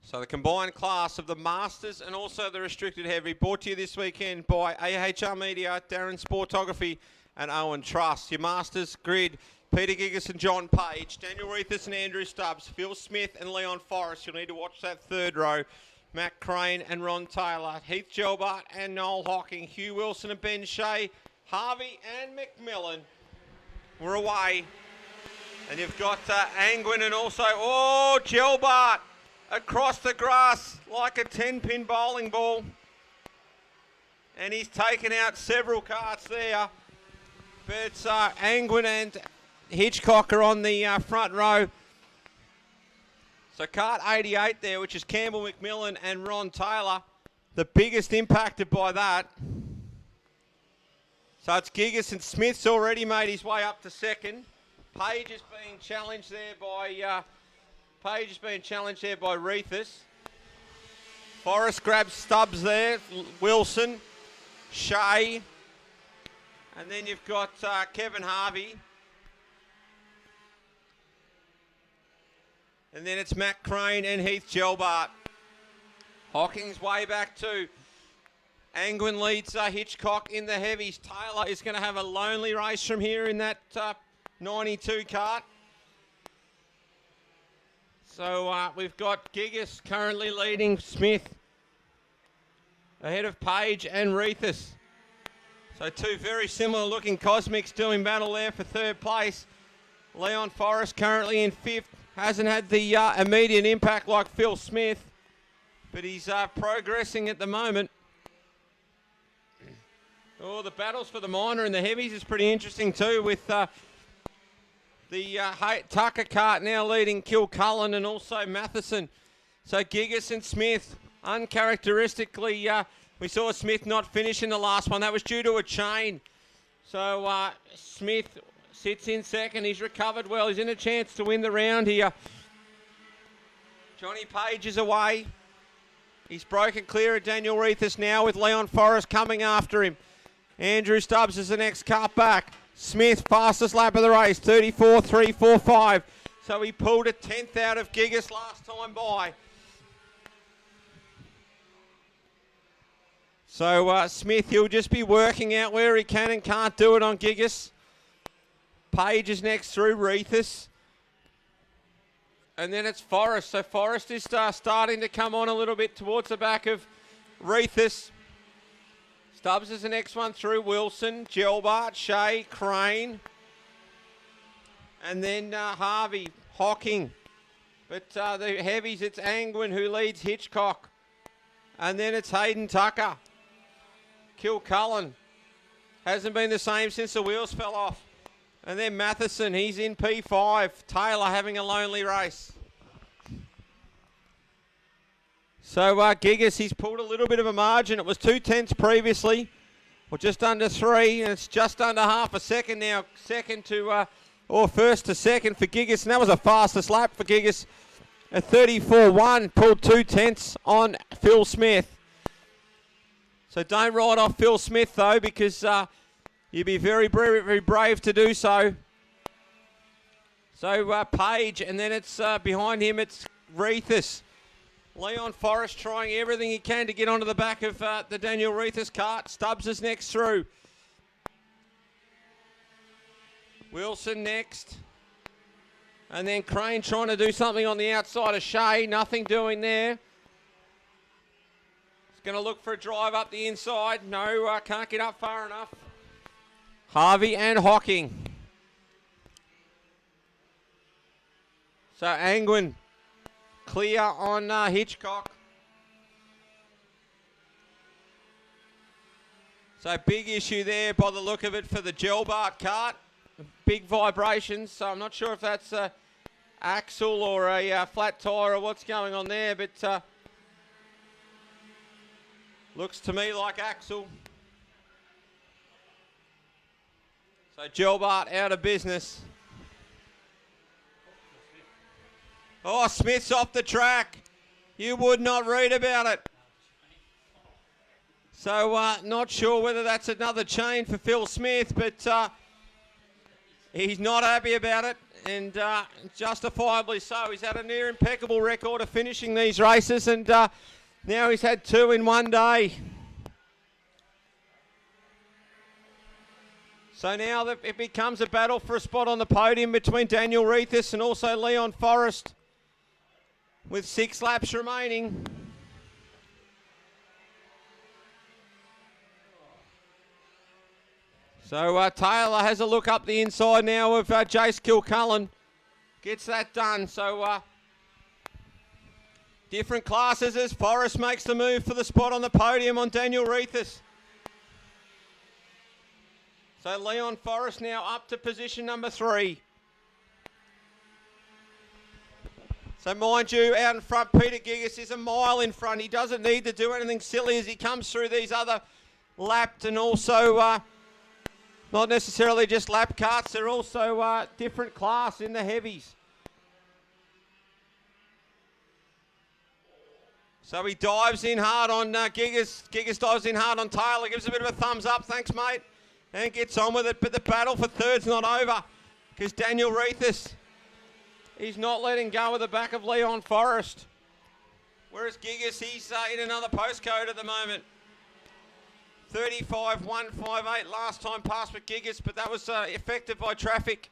S1: So the combined class of the Masters and also the Restricted Heavy, brought to you this weekend by AHR Media, Darren Sportography and Owen Truss. Your Masters grid, Peter Gigas and John Page, Daniel Reithus and Andrew Stubbs, Phil Smith and Leon Forrest. You'll need to watch that third row. Matt Crane and Ron Taylor, Heath Gelbart and Noel Hocking, Hugh Wilson and Ben Shea, Harvey and McMillan were away. And you've got Angwin and also, Gelbart across the grass like a 10-pin bowling ball. And he's taken out several karts there. But Angwin and Hitchcock are on the front row. So kart 88 there, which is Campbell McMillan and Ron Taylor, the biggest impacted by that. So it's Gigas and Smith's already made his way up to second. Page is being challenged there by Reithus. Forrest grabs Stubbs there, Wilson, Shea, and then you've got Kevin Harvey. And then it's Matt Crane and Heath Gelbart. Hocking's way back too. Angwin leads Hitchcock in the heavies. Taylor is going to have a lonely race from here in that 92 kart. So we've got Gigas currently leading Smith ahead of Page and Reithus. So two very similar looking Cosmics doing battle there for third place. Leon Forrest currently in fifth. Hasn't had the immediate impact like Phil Smith, but he's progressing at the moment. Oh, the battles for the minor and the heavies is pretty interesting too, with the Tucker kart now leading Kilcullen and also Matheson. So Gigas and Smith, uncharacteristically, we saw Smith not finish in the last one. That was due to a chain. So Smith sits in second. He's recovered well. He's in a chance to win the round here. Johnny Page is away. He's broken clear of Daniel Reithus now with Leon Forrest coming after him. Andrew Stubbs is the next cut back. Smith, fastest lap of the race, 34.345. So he pulled a 10th out of Gigas last time by. So Smith, he'll just be working out where he can and can't do it on Gigas. Page is next through Reithus. And then it's Forrest. So Forrest is starting to come on a little bit towards the back of Reithus. Stubbs is the next one through. Wilson, Gelbart, Shea, Crane. And then Harvey, Hocking. But the heavies, it's Angwin who leads Hitchcock. And then it's Hayden Tucker. Kilcullen. Hasn't been the same since the wheels fell off. And then Matheson, he's in P5. Taylor having a lonely race. So Gigas, he's pulled a little bit of a margin. It was 2/10 previously, or just under 3, and it's just under half a second now. First to second for Gigas, and that was the fastest lap for Gigas. A 34.1, pulled 2/10 on Phil Smith. So don't ride off Phil Smith though, because you'd be very, very brave to do so. So Page, and then it's behind him, it's Reithus. Leon Forrest trying everything he can to get onto the back of the Daniel Reithus kart. Stubbs is next through. Wilson next. And then Crane trying to do something on the outside of Shea. Nothing doing there. He's going to look for a drive up the inside. No, can't get up far enough. Harvey and Hocking. So Angwin clear on Hitchcock. So big issue there by the look of it for the Gelbart kart. Big vibrations. So I'm not sure if that's a axle or a flat tyre or what's going on there, but looks to me like axle. So Gelbart out of business. Oh, Smith's off the track. You would not read about it. So not sure whether that's another chain for Phil Smith, but he's not happy about it. and justifiably so. He's had a near impeccable record of finishing these races, and now he's had 2 in one day. So now it becomes a battle for a spot on the podium between Daniel Reithus and also Leon Forrest, with 6 laps remaining. So Taylor has a look up the inside now of Jace Kilcullen. Gets that done. So different classes as Forrest makes the move for the spot on the podium on Daniel Reithus. So Leon Forrest now up to position number 3. So mind you, out in front, Peter Gigas is a mile in front. He doesn't need to do anything silly as he comes through these other lapped and also not necessarily just lap karts. They're also different class in the heavies. So he dives in hard on Gigas. Gigas dives in hard on Taylor. Gives a bit of a thumbs up. Thanks, mate. And gets on with it. But the battle for third's not over because Daniel Reithus, he's not letting go of the back of Leon Forrest. Whereas Gigas, he's in another postcode at the moment. 35.158 last time passed with Gigas, but that was affected by traffic.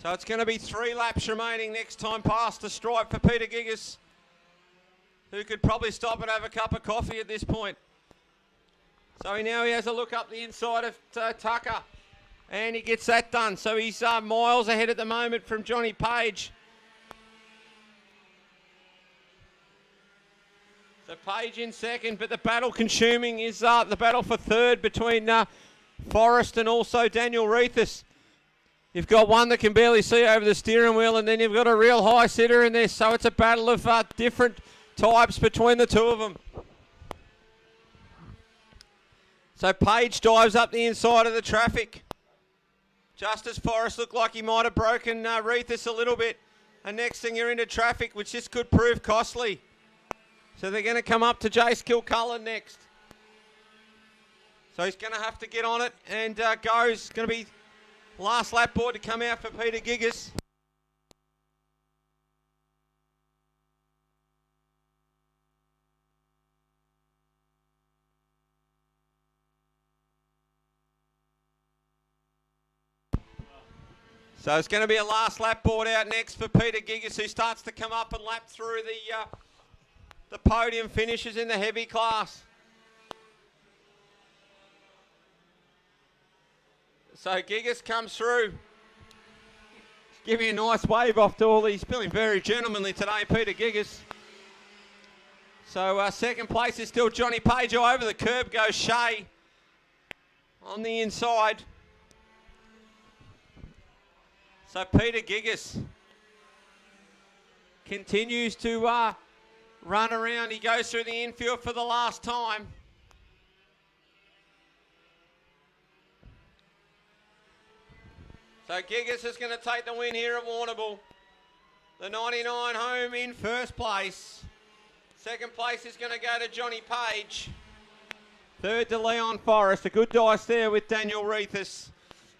S1: So it's going to be 3 laps remaining next time past the stripe for Peter Gigas, who could probably stop and have a cup of coffee at this point. So he has a look up the inside of Tucker, and he gets that done. So he's miles ahead at the moment from Johnny Page. So Page in second, but the battle consuming is the battle for third between Forrest and also Daniel Reithus. You've got one that can barely see over the steering wheel, and then you've got a real high sitter in there. So it's a battle of different types between the two of them. So Page dives up the inside of the traffic. Just as Forrest looked like he might have broken Reithus a little bit. And next thing you're into traffic, which this could prove costly. So they're going to come up to Jace Kilcullen next. So he's going to have to get on it and goes. Going to be last lap board to come out for Peter Gigas. So it's going to be a last lap board out next for Peter Gigas, who starts to come up and lap through the podium, finishes in the heavy class. So Gigas comes through. Give you a nice wave off to all these. Feeling very gentlemanly today, Peter Gigas. So second place is still Johnny Page. Over the curb goes Shea on the inside. So Peter Gigas continues to run around. He goes through the infield for the last time. So Gigas is going to take the win here at Warrnambool. The 99 home in first place. Second place is going to go to Johnny Page. Third to Leon Forrest. A good dice there with Daniel Reithus.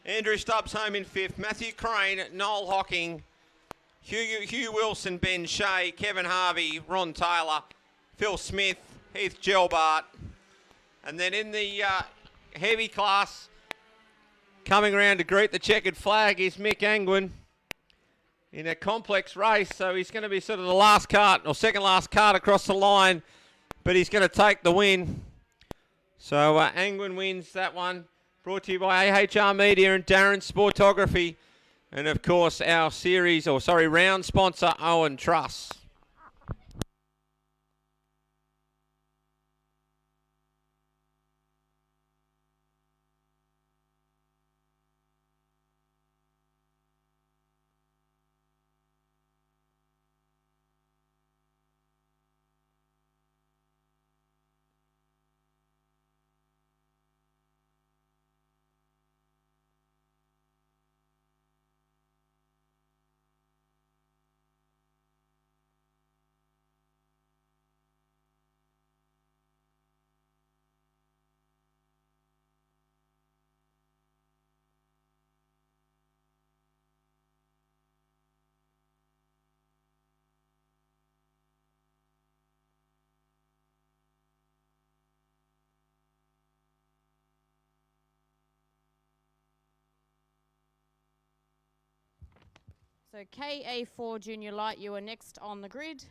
S1: Andrew Stubbs home in fifth. Matthew Crane, Noel Hocking, Hugh Wilson, Ben Shea, Kevin Harvey, Ron Taylor, Phil Smith, Heath Gelbart. And then in the heavy class, coming around to greet the checkered flag is Mick Angwin in a complex race. So he's going to be sort of the last cart or second last cart across the line, but he's going to take the win. So Angwin wins that one. Brought to you by AHR Media and Darren Sportography. And of course our round sponsor, Owen Truss.
S2: So KA3 Junior Light, you are next on the grid.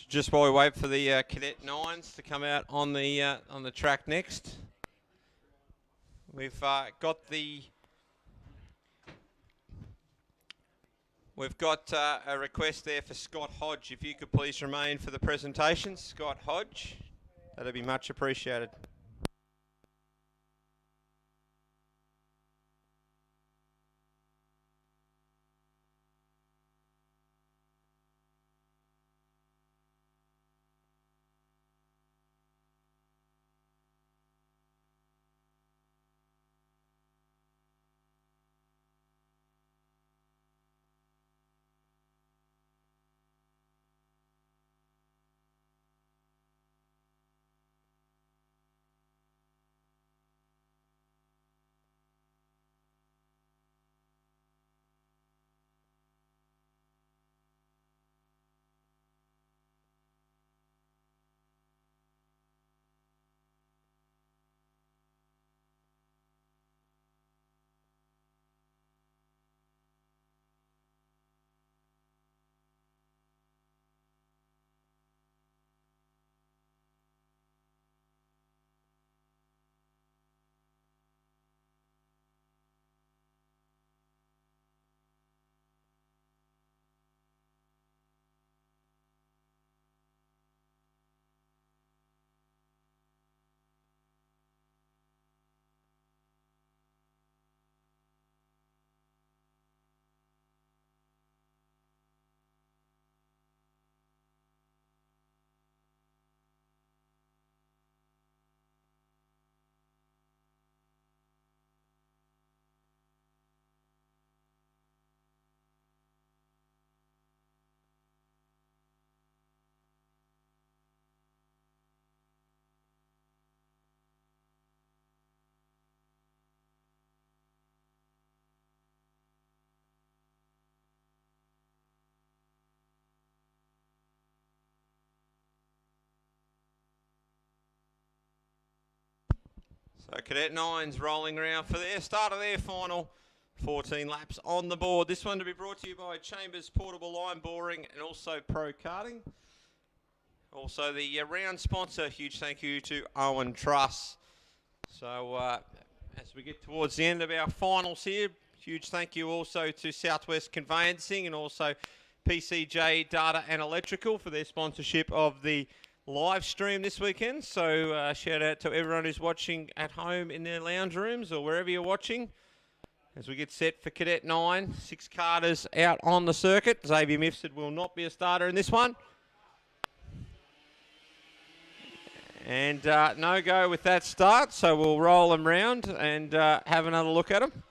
S1: Just while we wait for the Cadet 9s to come out on the track next, we've got a request there for Scott Hodge. If you could please remain for the presentation, Scott Hodge, that'd be much appreciated. So Cadet 9's rolling around for their start of their final. 14 laps on the board. This one to be brought to you by Chambers Portable Line Boring and also Pro Karting. Also the round sponsor, huge thank you to Owen Truss. So as we get towards the end of our finals here, huge thank you also to Southwest Conveyancing and also PCJ Data and Electrical for their sponsorship of the live stream this weekend. So shout out to everyone who's watching at home in their lounge rooms or wherever you're watching. As we get set for Cadet 9, 6 karters out on the circuit. Xavier Mifsud will not be a starter in this one. And no go with that start, so we'll roll them round and have another look at them.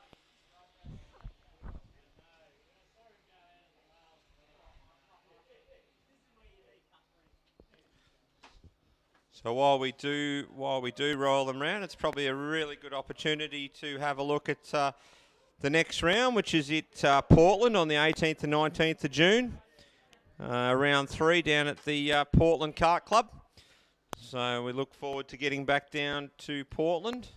S1: So while we do roll them round, it's probably a really good opportunity to have a look at the next round, which is at Portland on the 18th and 19th of June. Round 3 down at the Portland Kart Club. So we look forward to getting back down to Portland.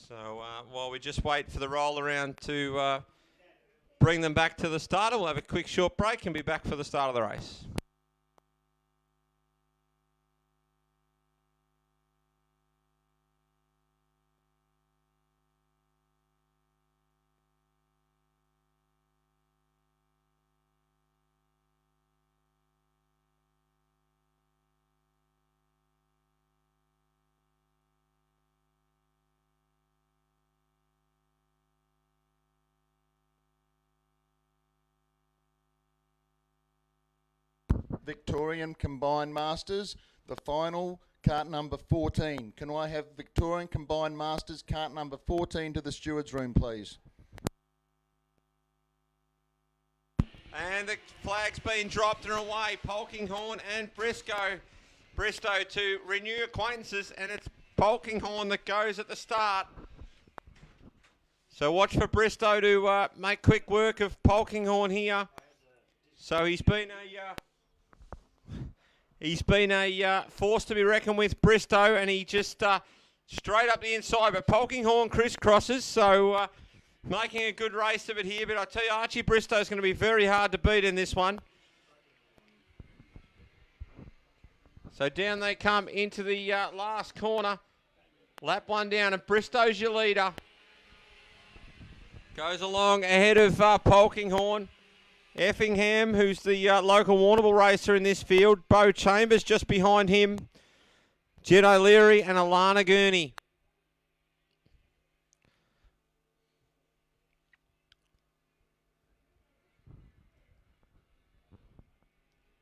S1: So while we just wait for the roll around to bring them back to the starter, we'll have a quick short break and be back for the start of the race.
S3: Victorian Combined Masters, the final, cart number 14. Can I have Victorian Combined Masters, cart number 14 to the stewards room, please?
S1: And the flag's been dropped and away. Polkinghorne and Bristow to renew acquaintances, and it's Polkinghorne that goes at the start. So watch for Bristow to make quick work of Polkinghorne here. So he's been a force to be reckoned with, Bristow, and he just straight up the inside. But Polkinghorne crisscrosses, so making a good race of it here. But I tell you, Archie Bristow's going to be very hard to beat in this one. So down they come into the last corner. Lap one down, and Bristow's your leader. Goes along ahead of Polkinghorne. Effingham, who's the local Warrnambool racer in this field. Bo Chambers just behind him. Jed O'Leary and Alana Gurney.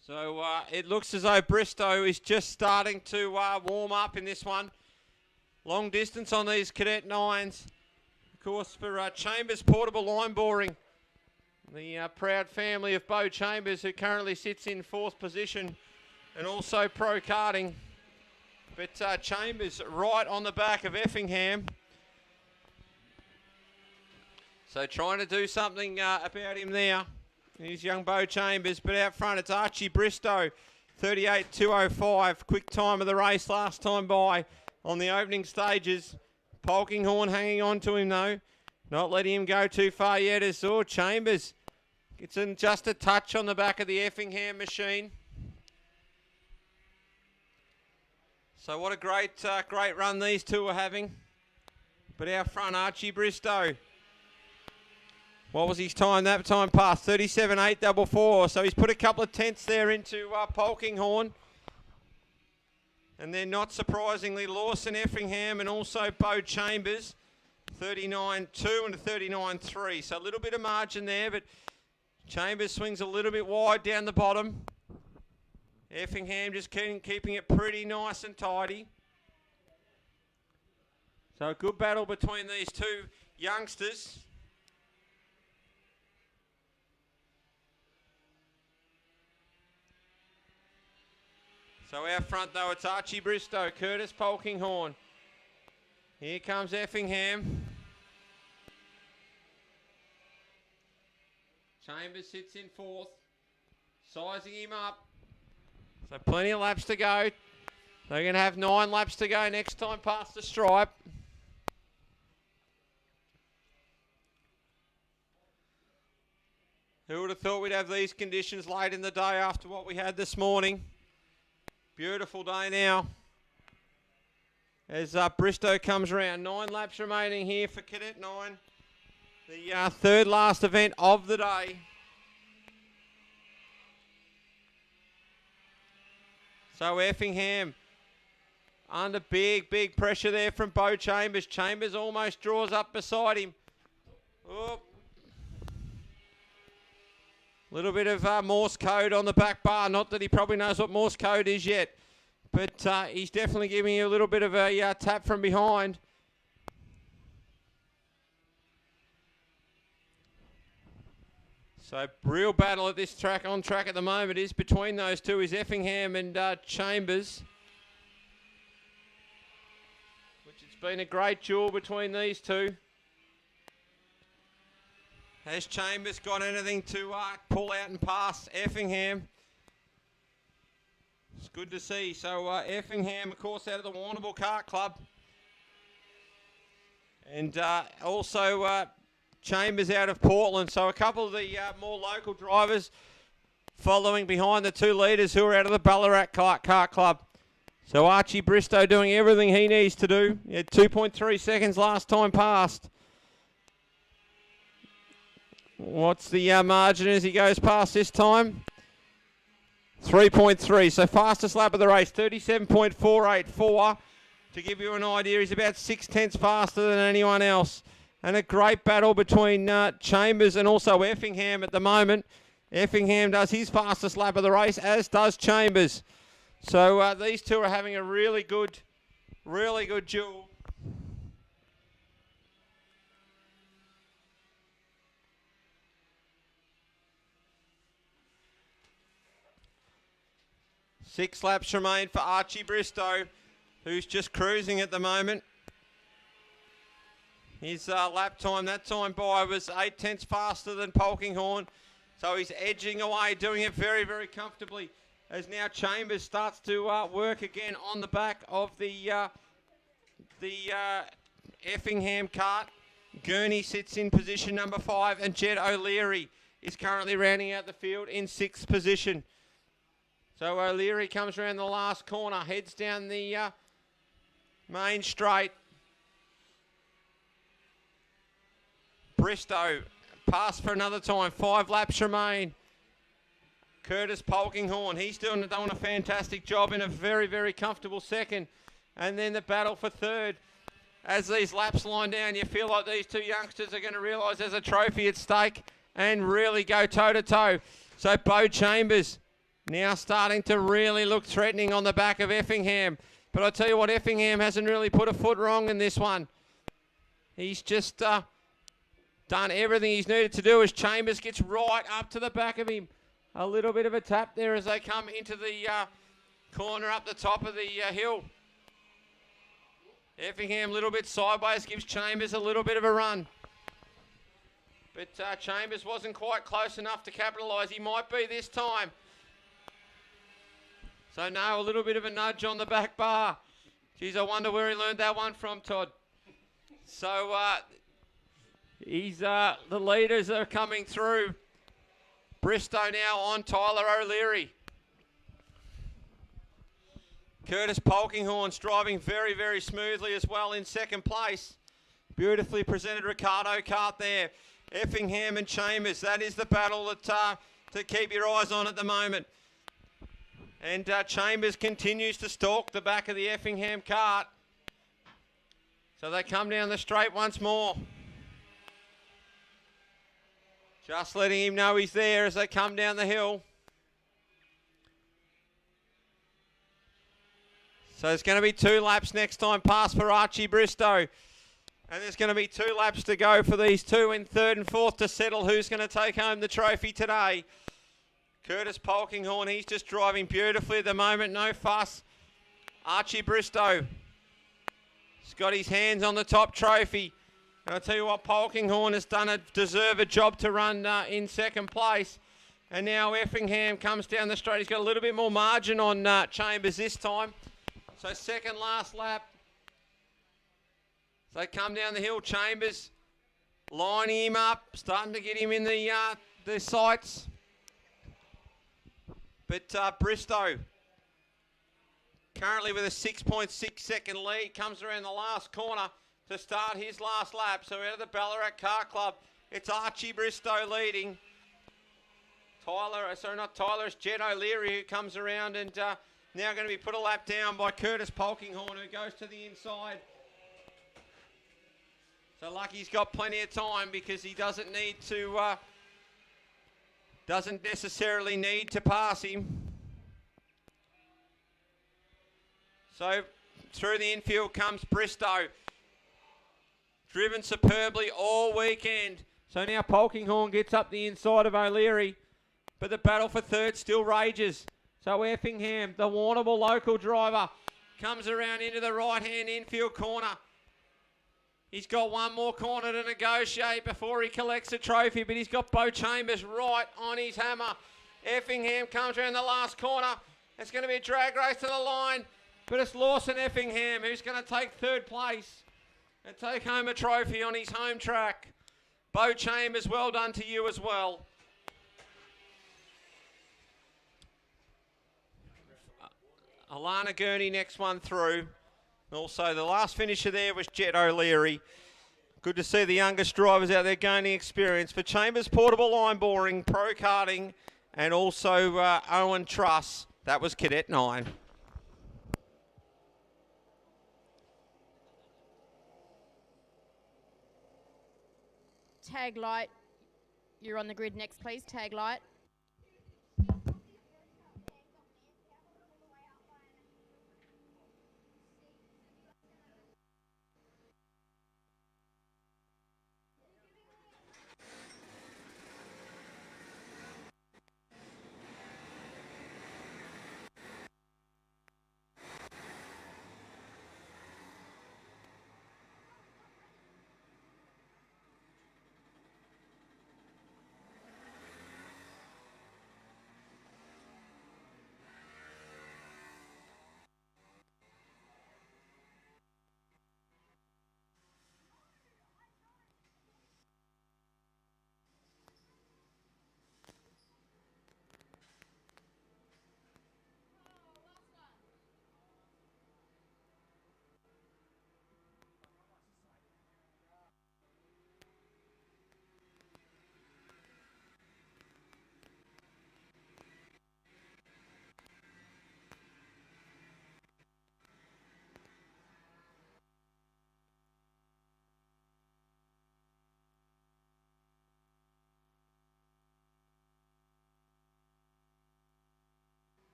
S1: So it looks as though Bristow is just starting to warm up in this one. Long distance on these Cadet 9s. Of course, for Chambers Portable Line Boring, the proud family of Bo Chambers, who currently sits in 4th position, and also Pro Karting. But Chambers right on the back of Effingham. So trying to do something about him there. Here's young Bo Chambers, but out front it's Archie Bristow, 38.205. Quick time of the race last time by on the opening stages. Polkinghorne hanging on to him though. Not letting him go too far yet as Chambers gets in just a touch on the back of the Effingham machine. So what a great run these two are having. But out front, Archie Bristow. What was his time? That time passed 37.844. So he's put a couple of tenths there into Polkinghorne. And then not surprisingly, Lawson Effingham and also Bo Chambers. 39.2 and a 39.3. So a little bit of margin there, but Chambers swings a little bit wide down the bottom. Effingham just keeping it pretty nice and tidy. So a good battle between these two youngsters. So out front though, it's Archie Bristow, Curtis Polkinghorne. Here comes Effingham. Chambers sits in 4th, sizing him up. So plenty of laps to go. They're going to have 9 laps to go next time past the stripe. Who would have thought we'd have these conditions late in the day after what we had this morning? Beautiful day now. As Bristow comes around. 9 laps remaining here for Cadet 9. The third last event of the day. So Effingham under big pressure there from Bo Chambers. Chambers almost draws up beside him. Oh. Little bit of Morse code on the back bar. Not that he probably knows what Morse code is yet. But he's definitely giving you a little bit of a tap from behind. So real battle at this track, on track at the moment, is between those two, is Effingham and Chambers. Which it's been a great duel between these two. Has Chambers got anything to pull out and pass Effingham? It's good to see. So Effingham, of course, out of the Warrnambool Kart Club. And also Chambers out of Portland. So a couple of the more local drivers following behind the two leaders who are out of the Ballarat Kart Club. So Archie Bristow doing everything he needs to do. He had 2.3 seconds last time past. What's the margin as he goes past this time? 3.3. So fastest lap of the race, 37.484. To give you an idea, he's about 6 tenths faster than anyone else. And a great battle between Chambers and also Effingham at the moment. Effingham does his fastest lap of the race, as does Chambers. So these two are having a really good duel. Six laps remain for Archie Bristow, who's just cruising at the moment. His lap time, that time by, was 0.8 faster than Polkinghorne. So he's edging away, doing it very, very comfortably. As now Chambers starts to work again on the back of the Effingham kart. Gurney sits in position number 5, and Jed O'Leary is currently rounding out the field in 6th position. So O'Leary comes around the last corner, heads down the main straight. Bristow pass for another time. 5 laps remain. Curtis Polkinghorne, he's doing a fantastic job in a very, very comfortable second. And then the battle for third. As these laps line down, you feel like these two youngsters are going to realise there's a trophy at stake and really go toe-to-toe. So Bo Chambers now starting to really look threatening on the back of Effingham. But I tell you what, Effingham hasn't really put a foot wrong in this one. He's just done everything he's needed to do as Chambers gets right up to the back of him. A little bit of a tap there as they come into the corner up the top of the hill. Effingham a little bit sideways, gives Chambers a little bit of a run. But Chambers wasn't quite close enough to capitalise. He might be this time. So now a little bit of a nudge on the back bar. Geez, I wonder where he learned that one from, Todd. So the leaders are coming through. Bristow now on Tyler O'Leary. Curtis Polkinghorne's driving very, very smoothly as well in second place. Beautifully presented Ricardo kart there. Effingham and Chambers, that is the battle that to keep your eyes on at the moment. And Chambers continues to stalk the back of the Effingham kart. So they come down the straight once more. Just letting him know he's there as they come down the hill. So there's going to be 2 laps next time pass for Archie Bristow. And there's going to be 2 laps to go for these two in 3rd and 4th to settle who's going to take home the trophy today. Curtis Polkinghorne, he's just driving beautifully at the moment, no fuss. Archie Bristow, he's got his hands on the top trophy. And I'll tell you what, Polkinghorne has done a deserved job to run in second place. And now Effingham comes down the straight. He's got a little bit more margin on Chambers this time. So second last lap. So they come down the hill. Chambers lining him up, starting to get him in the sights. But Bristow, currently with a 6.6 second lead, comes around the last corner to start his last lap. So out of the Ballarat Car Club, it's Archie Bristow leading. It's Jed O'Leary who comes around and now going to be put a lap down by Curtis Polkinghorne, who goes to the inside. So Lucky's got plenty of time because he doesn't necessarily need to pass him. So through the infield comes Bristow. Driven superbly all weekend. So now Polkinghorne gets up the inside of O'Leary. But the battle for third still rages. So Effingham, the Warrnambool local driver, comes around into the right-hand infield corner. He's got one more corner to negotiate before he collects a trophy, but he's got Bo Chambers right on his hammer. Effingham comes around the last corner. It's going to be a drag race to the line, but it's Lawson Effingham who's going to take third place and take home a trophy on his home track. Bo Chambers, well done to you as well. Alana Gurney, next one through. Also, the last finisher there was Jed O'Leary. Good to see the youngest drivers out there gaining experience. For Chambers Portable Line Boring, Pro Karting, and also Owen Truss, that was Cadet 9.
S2: Tag Light, you're on the grid next, please. Tag Light.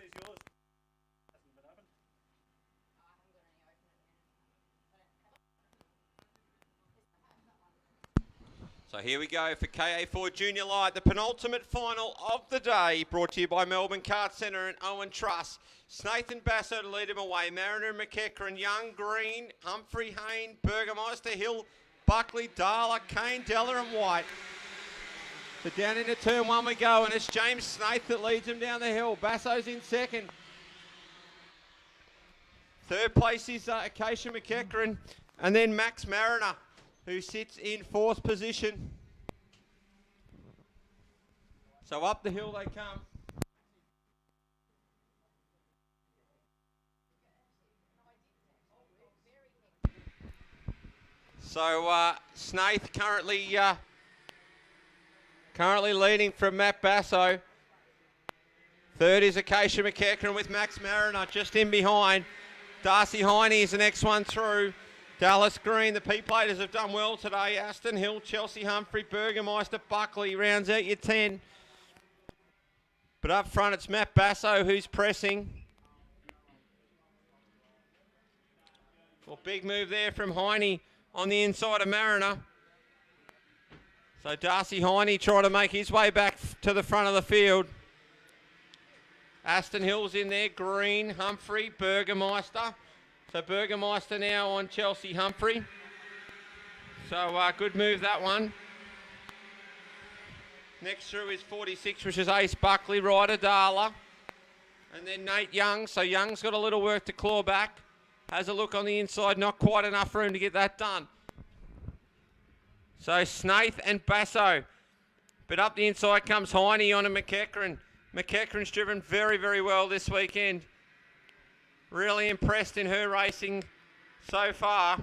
S4: is yours. Hasn't been opened.
S1: So here we go for KA3 Junior Light, the penultimate final of the day, brought to you by Melbourne Kart Centre and Owen Truss. Snaith and Basso to lead him away. Mariner and McEachran, Young, Green, Humphrey, Hayne, Burgermeister, Hill, Buckley, Darla, Kane, Della and White. So down into turn one we go, and it's James Snaith that leads him down the hill. Basso's in second. Third place is Acacia McEachran, and then Max Mariner, who sits in fourth position. So up the hill they come. So Snaith currently leading from Matt Basso. Third is Acacia McEachran with Max Mariner just in behind. Darcy Heine is the next one through. Dallas Green, the P-platers have done well today. Aston Hill, Chelsea Humphrey, Burgermeister, Buckley rounds out your 10. But up front it's Matt Basso who's pressing. Well, big move there from Heine on the inside of Mariner. So Darcy Heine trying to make his way back to the front of the field. Aston Hill's in there, Green, Humphrey, Burgermeister. So Burgermeister now on Chelsea Humphrey. So good move that one. Next through is 46, which is Ace Buckley, Ryder Darla. And then Nate Young. So Young's got a little work to claw back. Has a look on the inside, not quite enough room to get that done. So Snaith and Basso. But up the inside comes Heine on a McEachran. McEachran's driven very, very well this weekend. Really impressed in her racing so far.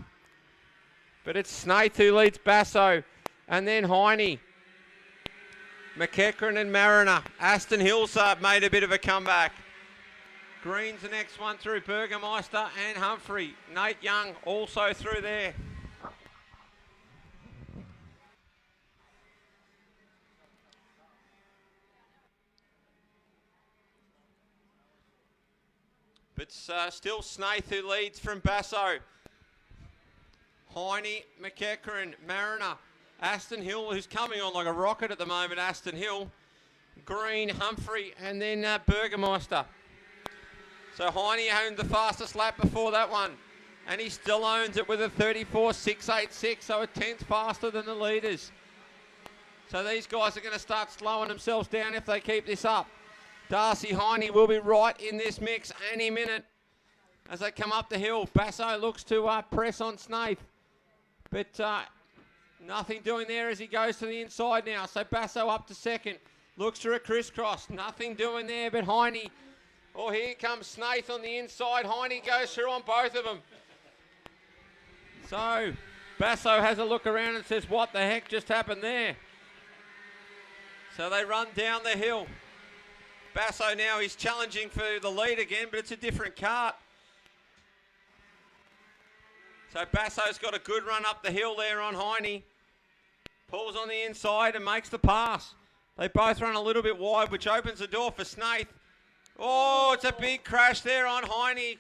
S1: But it's Snaith who leads Basso. And then Heine. McEachran and Mariner. Aston Hill's made a bit of a comeback. Green's the next one through, Burgermeister and Humphrey. Nate Young also through there. But still Snaith who leads from Basso. Heine, McEachran, Mariner, Aston Hill, who's coming on like a rocket at the moment, Aston Hill. Green, Humphrey, and then Burgermeister. So Heine owned the fastest lap before that one. And he still owns it with a 34.686, so a tenth faster than the leaders. So these guys are going to start slowing themselves down if they keep this up. Darcy Heine will be right in this mix any minute as they come up the hill. Basso looks to press on Snaith, but nothing doing there as he goes to the inside now. So Basso up to second, looks for a crisscross, nothing doing there, but Heine. Oh, here comes Snaith on the inside. Heine goes through on both of them. So Basso has a look around and says, what the heck just happened there? So they run down the hill. Basso now is challenging for the lead again, but it's a different kart. So Basso's got a good run up the hill there on Heine. Pulls on the inside and makes the pass. They both run a little bit wide, which opens the door for Snaith. Oh, it's a big crash there on Heine.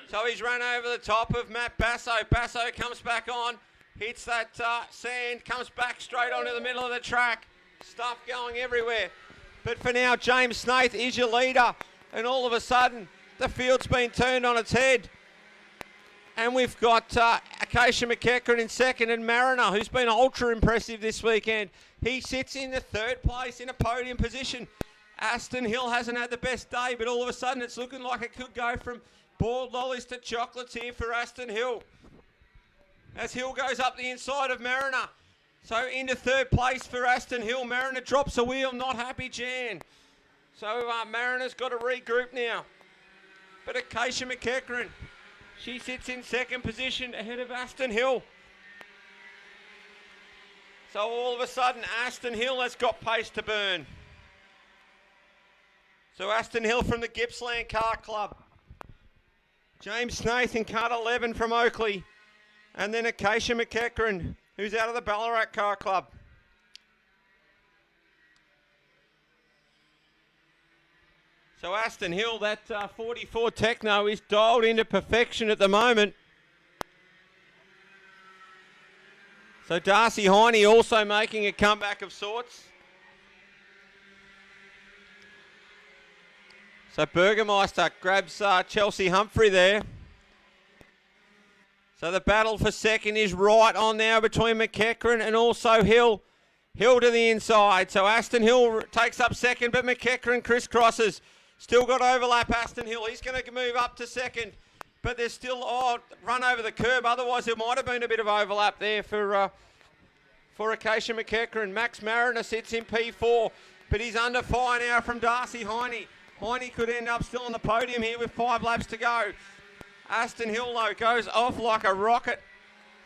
S1: So he's run over the top of Matt Basso. Basso comes back on, hits that sand, comes back straight onto the middle of the track. Stuff going everywhere. But for now, James Snaith is your leader. And all of a sudden, the field's been turned on its head. And we've got Acacia McEachran in second and Mariner, who's been ultra impressive this weekend. He sits in the third place in a podium position. Aston Hill hasn't had the best day, but all of a sudden it's looking like it could go from boiled lollies to chocolates here for Aston Hill. As Hill goes up the inside of Mariner. So into third place for Aston Hill. Mariner drops a wheel, not happy Jan. So Mariner's got to regroup now. But Acacia McEachran, she sits in second position ahead of Aston Hill. So all of a sudden Aston Hill has got pace to burn. So Aston Hill from the Gippsland Kart Club. James Snaith in kart 11 from Oakley. And then Acacia McEachran, who's out of the Ballarat Kart Club. So Aston Hill, that 44 Techno is dialed into perfection at the moment. So Darcy Heine also making a comeback of sorts. So Burgermeister grabs Chelsea Humphrey there. So the battle for second is right on now between McEachran and also Hill. Hill to the inside. So Aston Hill takes up second, but McEachran crisscrosses. Still got overlap, Aston Hill. He's going to move up to second, but there's still run over the curb. Otherwise, there might have been a bit of overlap there for Acacia McEachran. Max Mariner sits in P4, but he's under fire now from Darcy Heine. Heine could end up still on the podium here with 5 laps to go. Aston Hill, though, goes off like a rocket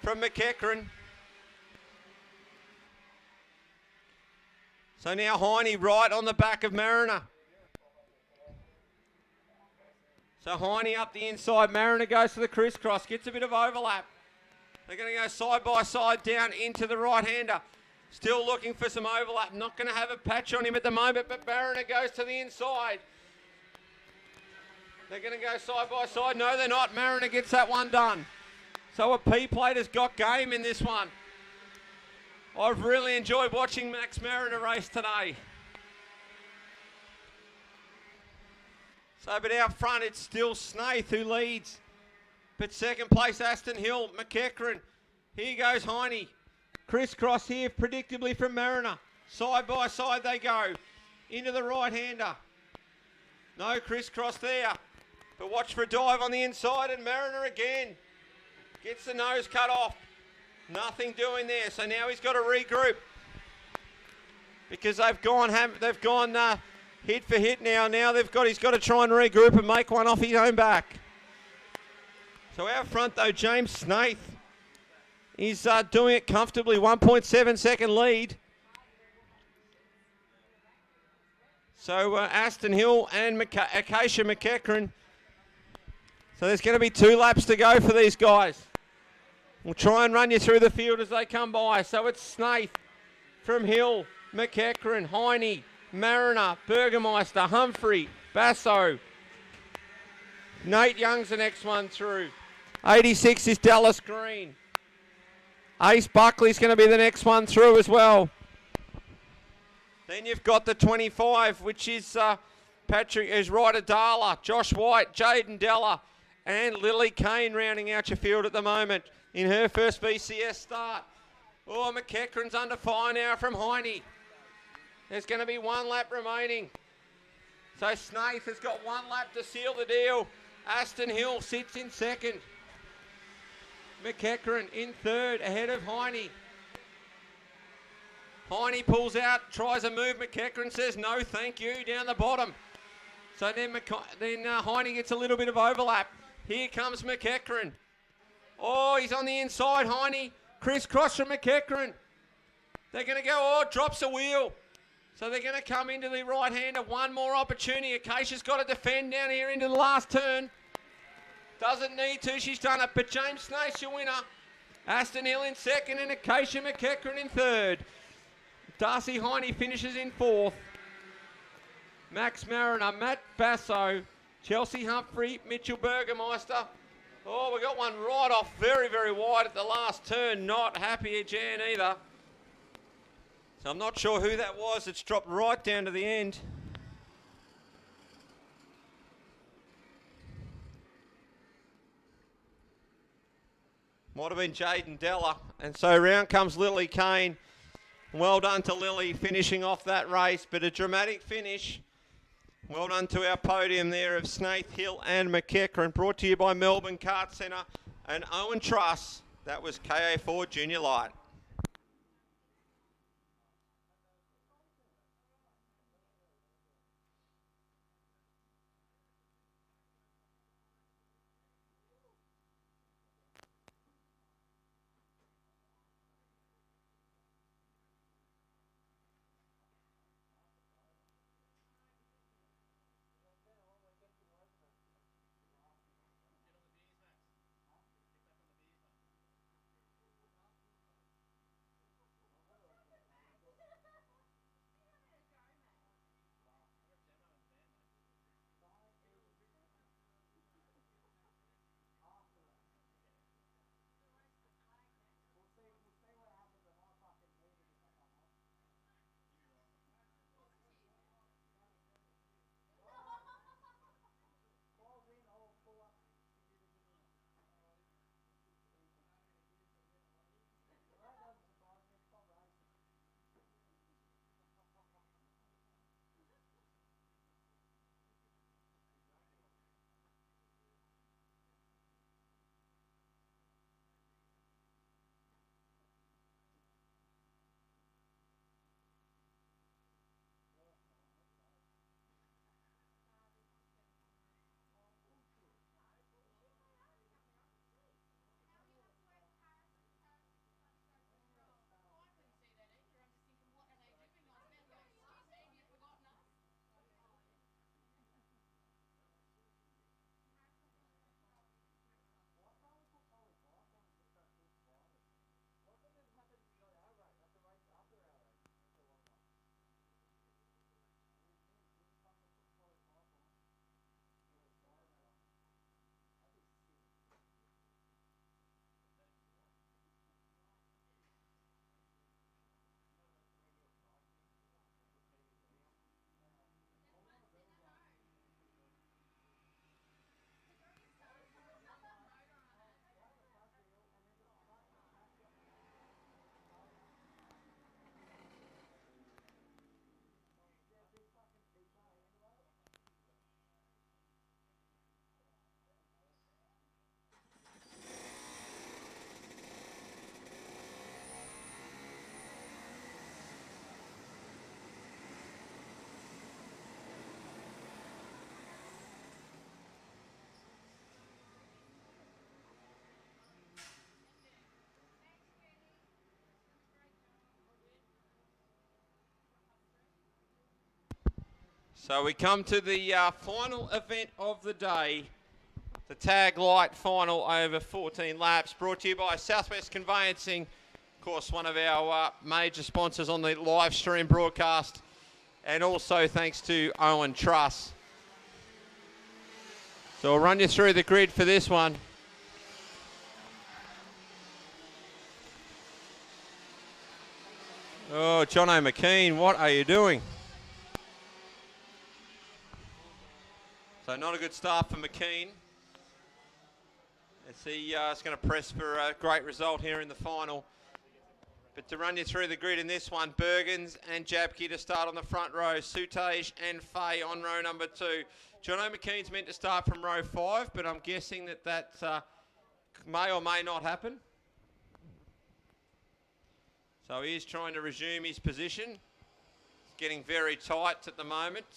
S1: from McEachran. So now Heine right on the back of Mariner. So Heine up the inside. Mariner goes to the crisscross, gets a bit of overlap. They're going to go side by side down into the right-hander. Still looking for some overlap. Not going to have a patch on him at the moment, but Mariner goes to the inside. They're going to go side by side. No, they're not. Mariner gets that one done. So a P-plate has got game in this one. I've really enjoyed watching Max Mariner race today. So, but out front, it's still Snaith who leads. But second place, Aston Hill, McEachran. Here goes Heine. Crisscross here, predictably from Mariner. Side by side they go. Into the right-hander. No crisscross there. But watch for a dive on the inside, and Mariner again. Gets the nose cut off. Nothing doing there. So now he's got to regroup. Because they've gone hit for hit now. Now he's got to try and regroup and make one off his own back. So out front though, James Snaith is doing it comfortably. 1.7 second lead. So Aston Hill and Acacia McEachran. So there's going to be 2 laps to go for these guys. We'll try and run you through the field as they come by. So it's Snaith from Hill, McEachran, Heine, Mariner, Burgermeister, Humphrey, Basso. Nate Young's the next one through. 86 is Dallas Green. Ace Buckley's going to be the next one through as well. Then you've got the 25, which is Ryder Darla, Josh White, Jaden Della, and Lily Kane rounding out your field at the moment in her first VCS start. Oh, McEachran's under fire now from Heine. There's going to be 1 lap remaining. So Snaith has got 1 lap to seal the deal. Aston Hill sits in second. McEachran in third, ahead of Heine. Heine pulls out, tries a move. McEachran says no, thank you, down the bottom. So then Heine gets a little bit of overlap. Here comes McEachran. Oh, he's on the inside, Heine. Crisscross from McEachran. They're going to go, drops a wheel. So they're going to come into the right-hander. 1 more opportunity. Acacia's got to defend down here into the last turn. Doesn't need to. She's done it. But James Snaith's your winner. Aston Hill in second and Acacia McEachran in third. Darcy Heine finishes in fourth. Max Mariner, Matt Basso, Chelsea Humphrey, Mitchell Burgermeister. Oh, we got one right off very, very wide at the last turn. Not happy at Jan either. So I'm not sure who that was. It's dropped right down to the end. Might have been Jaden Della. And so round comes Lily Kane. Well done to Lily finishing off that race, but a dramatic finish. Well done to our podium there of Snaith, Hill and McEachran. Brought to you by Melbourne Kart Centre and Owen Truss. That was KA3 Junior Light. So we come to the final event of the day, the Tag Light Final over 14 laps, brought to you by Southwest Conveyancing, of course one of our major sponsors on the live stream broadcast, and also thanks to Owen Truss. So I'll run you through the grid for this one. Oh, Jono McKean, what are you doing? So not a good start for McKean. As he is going to press for a great result here in the final. But to run you through the grid in this one, Bergens and Jabke to start on the front row, Sutej and Fay on row number 2. Jono McKean's meant to start from row 5, but I'm guessing that may or may not happen. So he is trying to resume his position. It's getting very tight at the moment.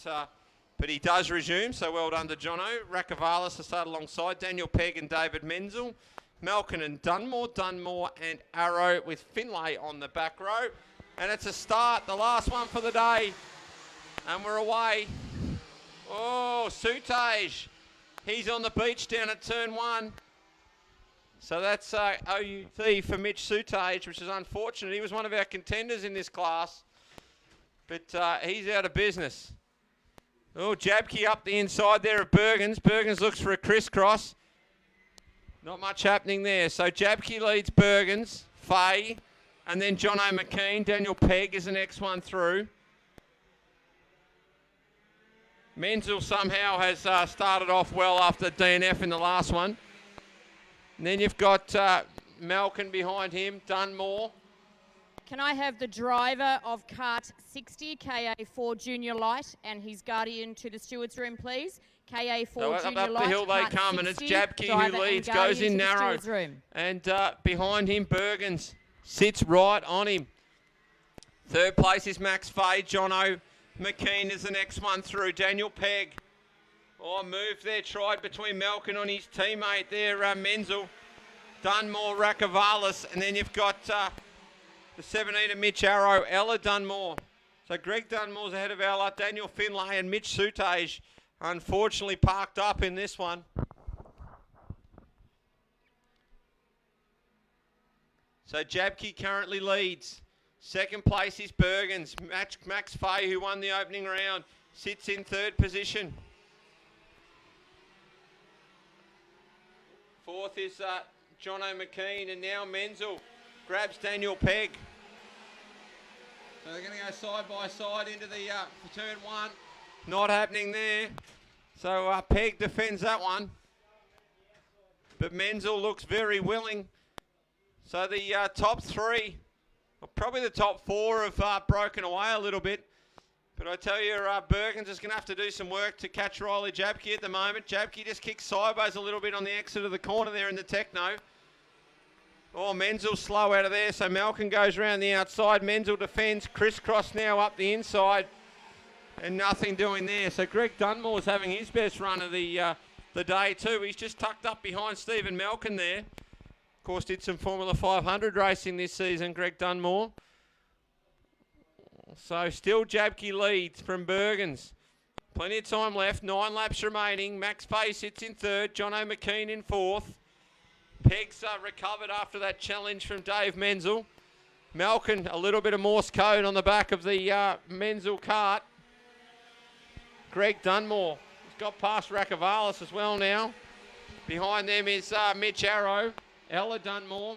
S1: But he does resume, so well done to Jono. Rakavalis to start alongside Daniel Pegg and David Menzel. Malkin and Dunmore and Arrow with Finlay on the back row. And it's a start, the last one for the day. And we're away. Oh, Sutej. He's on the beach down at turn 1. So that's OUT for Mitch Sutej, which is unfortunate. He was one of our contenders in this class. But he's out of business. Oh, Jabke up the inside there of Bergens. Bergens looks for a crisscross. Not much happening there. So Jabke leads Bergens, Fay, and then Jono McKean. Daniel Pegg is the next one through. Menzel somehow has started off well after DNF in the last one. And then you've got Malkin behind him, Dunmore.
S2: Can I have the driver of Kart 60, KA3 Junior Light, and his guardian to the stewards room, please? KA3
S1: So
S2: Junior
S1: up
S2: Light,
S1: the hill they
S2: Kart
S1: come,
S2: 60,
S1: and it's Jabke
S2: driver
S1: who
S2: and
S1: leads,
S2: guardian
S1: goes in
S2: to the
S1: narrow.
S2: stewards room.
S1: And behind him, Bergens sits right on him. Third place is Max Fay. Jono McKean is the next one through. Daniel Pegg. Oh, move there, tried between Malkin on his teammate there, Menzel. Dunmore, Rakavalis, and then you've got the 17 of Mitch Arrow, Ella Dunmore. So Greg Dunmore's ahead of Ella, Daniel Finlay and Mitch Sutej, unfortunately parked up in this one. So Jabke currently leads. Second place is Bergens. Max Fay, who won the opening round, sits in third position. Fourth is Jono McKean, and now Menzel grabs Daniel Pegg. So they're going to go side by side into the turn 1. Not happening there. So Pegg defends that one. But Menzel looks very willing. So the top 3, or probably the top 4 have broken away a little bit. But I tell you, Bergens is going to have to do some work to catch Riley Jabke at the moment. Jabke just kicks sideways a little bit on the exit of the corner there in the Techno. Oh, Menzel slow out of there, so Malkin goes around the outside. Menzel defends, crisscross now up the inside, and nothing doing there. So Greg Dunmore's having his best run of the day too. He's just tucked up behind Stephen Malkin there. Of course, did some Formula 500 racing this season, Greg Dunmore. So still Jabke leads from Bergens. Plenty of time left, 9 laps remaining. Max Fay sits in third, Jono McKean in fourth. Pegg's recovered after that challenge from Dave Menzel. Malkin, a little bit of Morse code on the back of the Menzel kart. Greg Dunmore has got past Rakavalis as well now. Behind them is Mitch Arrow, Ella Dunmore,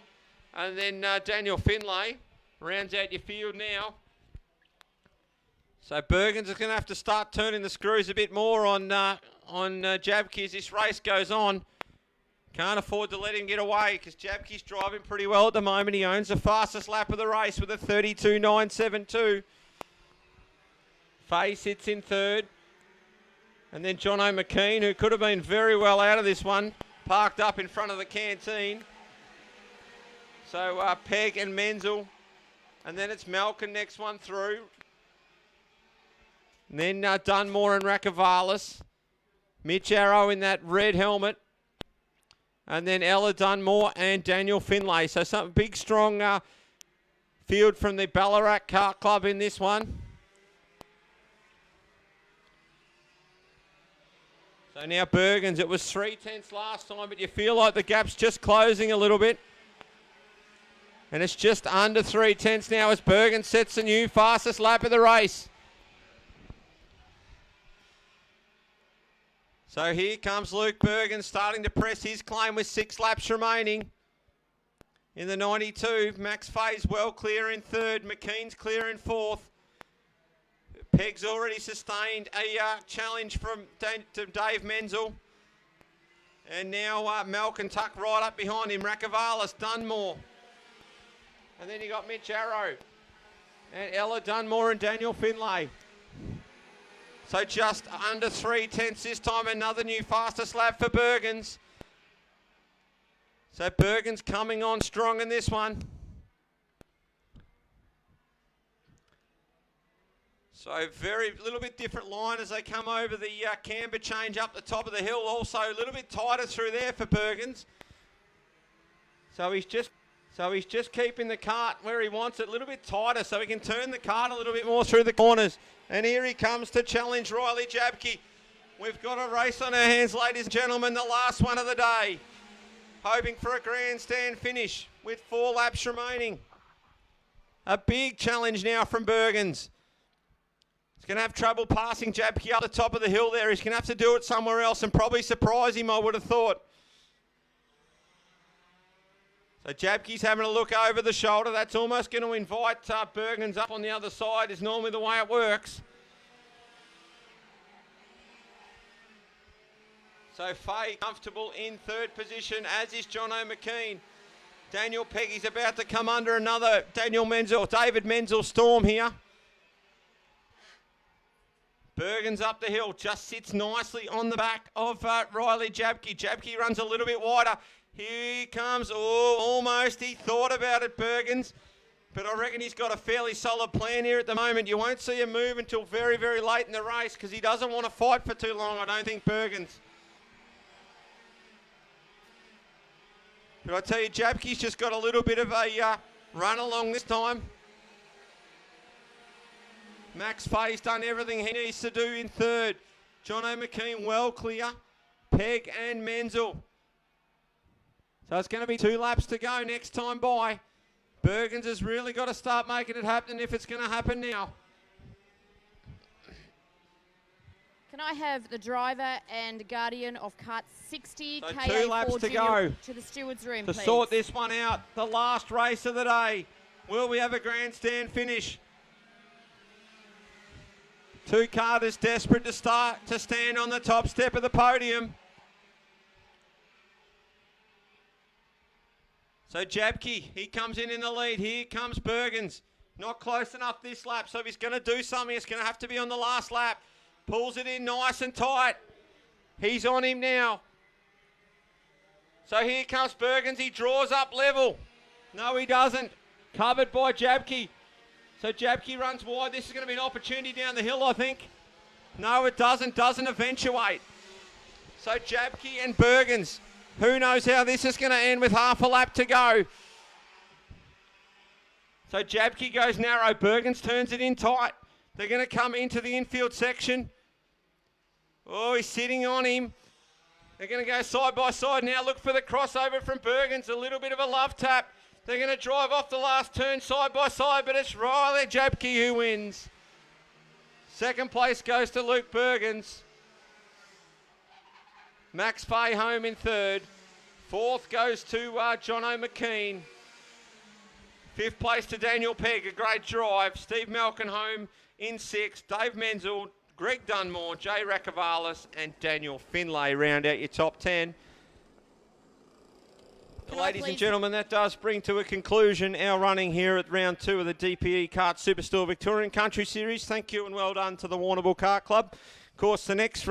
S1: and then Daniel Finlay rounds out your field now. So Bergens is going to have to start turning the screws a bit more on Jabke as this race goes on. Can't afford to let him get away because Jabke's driving pretty well at the moment. He owns the fastest lap of the race with a 32.972. Fay sits in third. And then Jono McKean, who could have been very well out of this one, parked up in front of the canteen. So Pegg and Menzel. And then it's Malkin next one through. And then Dunmore and Rakavalis. Mitch Arrow in that red helmet. And then Ella Dunmore and Daniel Finlay. So some big, strong field from the Ballarat Kart Club in this one. So now Bergens, it was 3/10 last time, but you feel like the gap's just closing a little bit. And it's just under 3/10 now as Bergens sets the new fastest lap of the race. So here comes Luke Bergens starting to press his claim with 6 laps remaining. In the 92, Max Fay's well clear in 3rd, McKean's clear in 4th. Peg's already sustained a challenge from Dave Menzel. And now Malcolm Tuck right up behind him, Rakavalis, Dunmore. And then you got Mitch Arrow and Ella Dunmore and Daniel Finlay. So just under 3/10 this time, another new fastest lap for Bergens. So Bergens coming on strong in this one. So very little bit different line as they come over the camber change up the top of the hill. Also a little bit tighter through there for Bergens. So he's just keeping the cart where he wants it, a little bit tighter so he can turn the cart a little bit more through the corners. And here he comes to challenge Riley Jabke. We've got a race on our hands, ladies and gentlemen, the last one of the day. Hoping for a grandstand finish with 4 laps remaining. A big challenge now from Bergens. He's going to have trouble passing Jabke up the top of the hill there. He's going to have to do it somewhere else and probably surprise him, I would have thought. So Jabke's having a look over the shoulder. That's almost going to invite Bergens up on the other side, is normally the way it works. So Fay comfortable in 3rd position, as is Jono McKean. Daniel Peggy's about to come under another David Menzel storm here. Bergens up the hill, just sits nicely on the back of Riley Jabke. Jabke runs a little bit wider. Here he comes. Oh, almost. He thought about it, Bergens. But I reckon he's got a fairly solid plan here at the moment. You won't see him move until very, very late in the race because he doesn't want to fight for too long, I don't think, Bergens. But I tell you, Jabke's just got a little bit of a run along this time. Max Fay's done everything he needs to do in 3rd. Jono McKean well clear. Peg and Menzel. So it's going to be 2 laps to go next time by. Bergens has really got to start making it happen if it's going to happen now.
S2: Can I have the driver and guardian of Kart 60,
S1: So
S2: KA3
S1: 2 laps to
S2: Junior,
S1: go
S2: to the steward's room,
S1: to
S2: please.
S1: sort this one out. The last race of the day. Will we have a grandstand finish? 2 karters desperate to stand on the top step of the podium. So Jabke, he comes in the lead. Here comes Bergens. Not close enough this lap, so if he's going to do something, it's going to have to be on the last lap. Pulls it in nice and tight. He's on him now. So here comes Bergens. He draws up level. No, he doesn't. Covered by Jabke. So Jabke runs wide. This is going to be an opportunity down the hill, I think. No, it doesn't. Doesn't eventuate. So Jabke and Bergens. Who knows how this is going to end with half a lap to go. So Jabke goes narrow. Bergens turns it in tight. They're going to come into the infield section. Oh, he's sitting on him. They're going to go side by side now. Look for the crossover from Bergens. A little bit of a love tap. They're going to drive off the last turn side by side, but it's Riley Jabke who wins. 2nd place goes to Luke Bergens. Max Fay home in 3rd. 4th goes to Jono McKean. 5th place to Daniel Pegg, a great drive. Steve Malkin home in 6th. Dave Menzel, Greg Dunmore, Jay Rakavalis and Daniel Finlay round out your top 10. Ladies and gentlemen, that does bring to a conclusion our running here at round 2 of the DPE Kart Superstore Victorian Country Series. Thank you and well done to the Warrnambool Kart Club. Of course, the next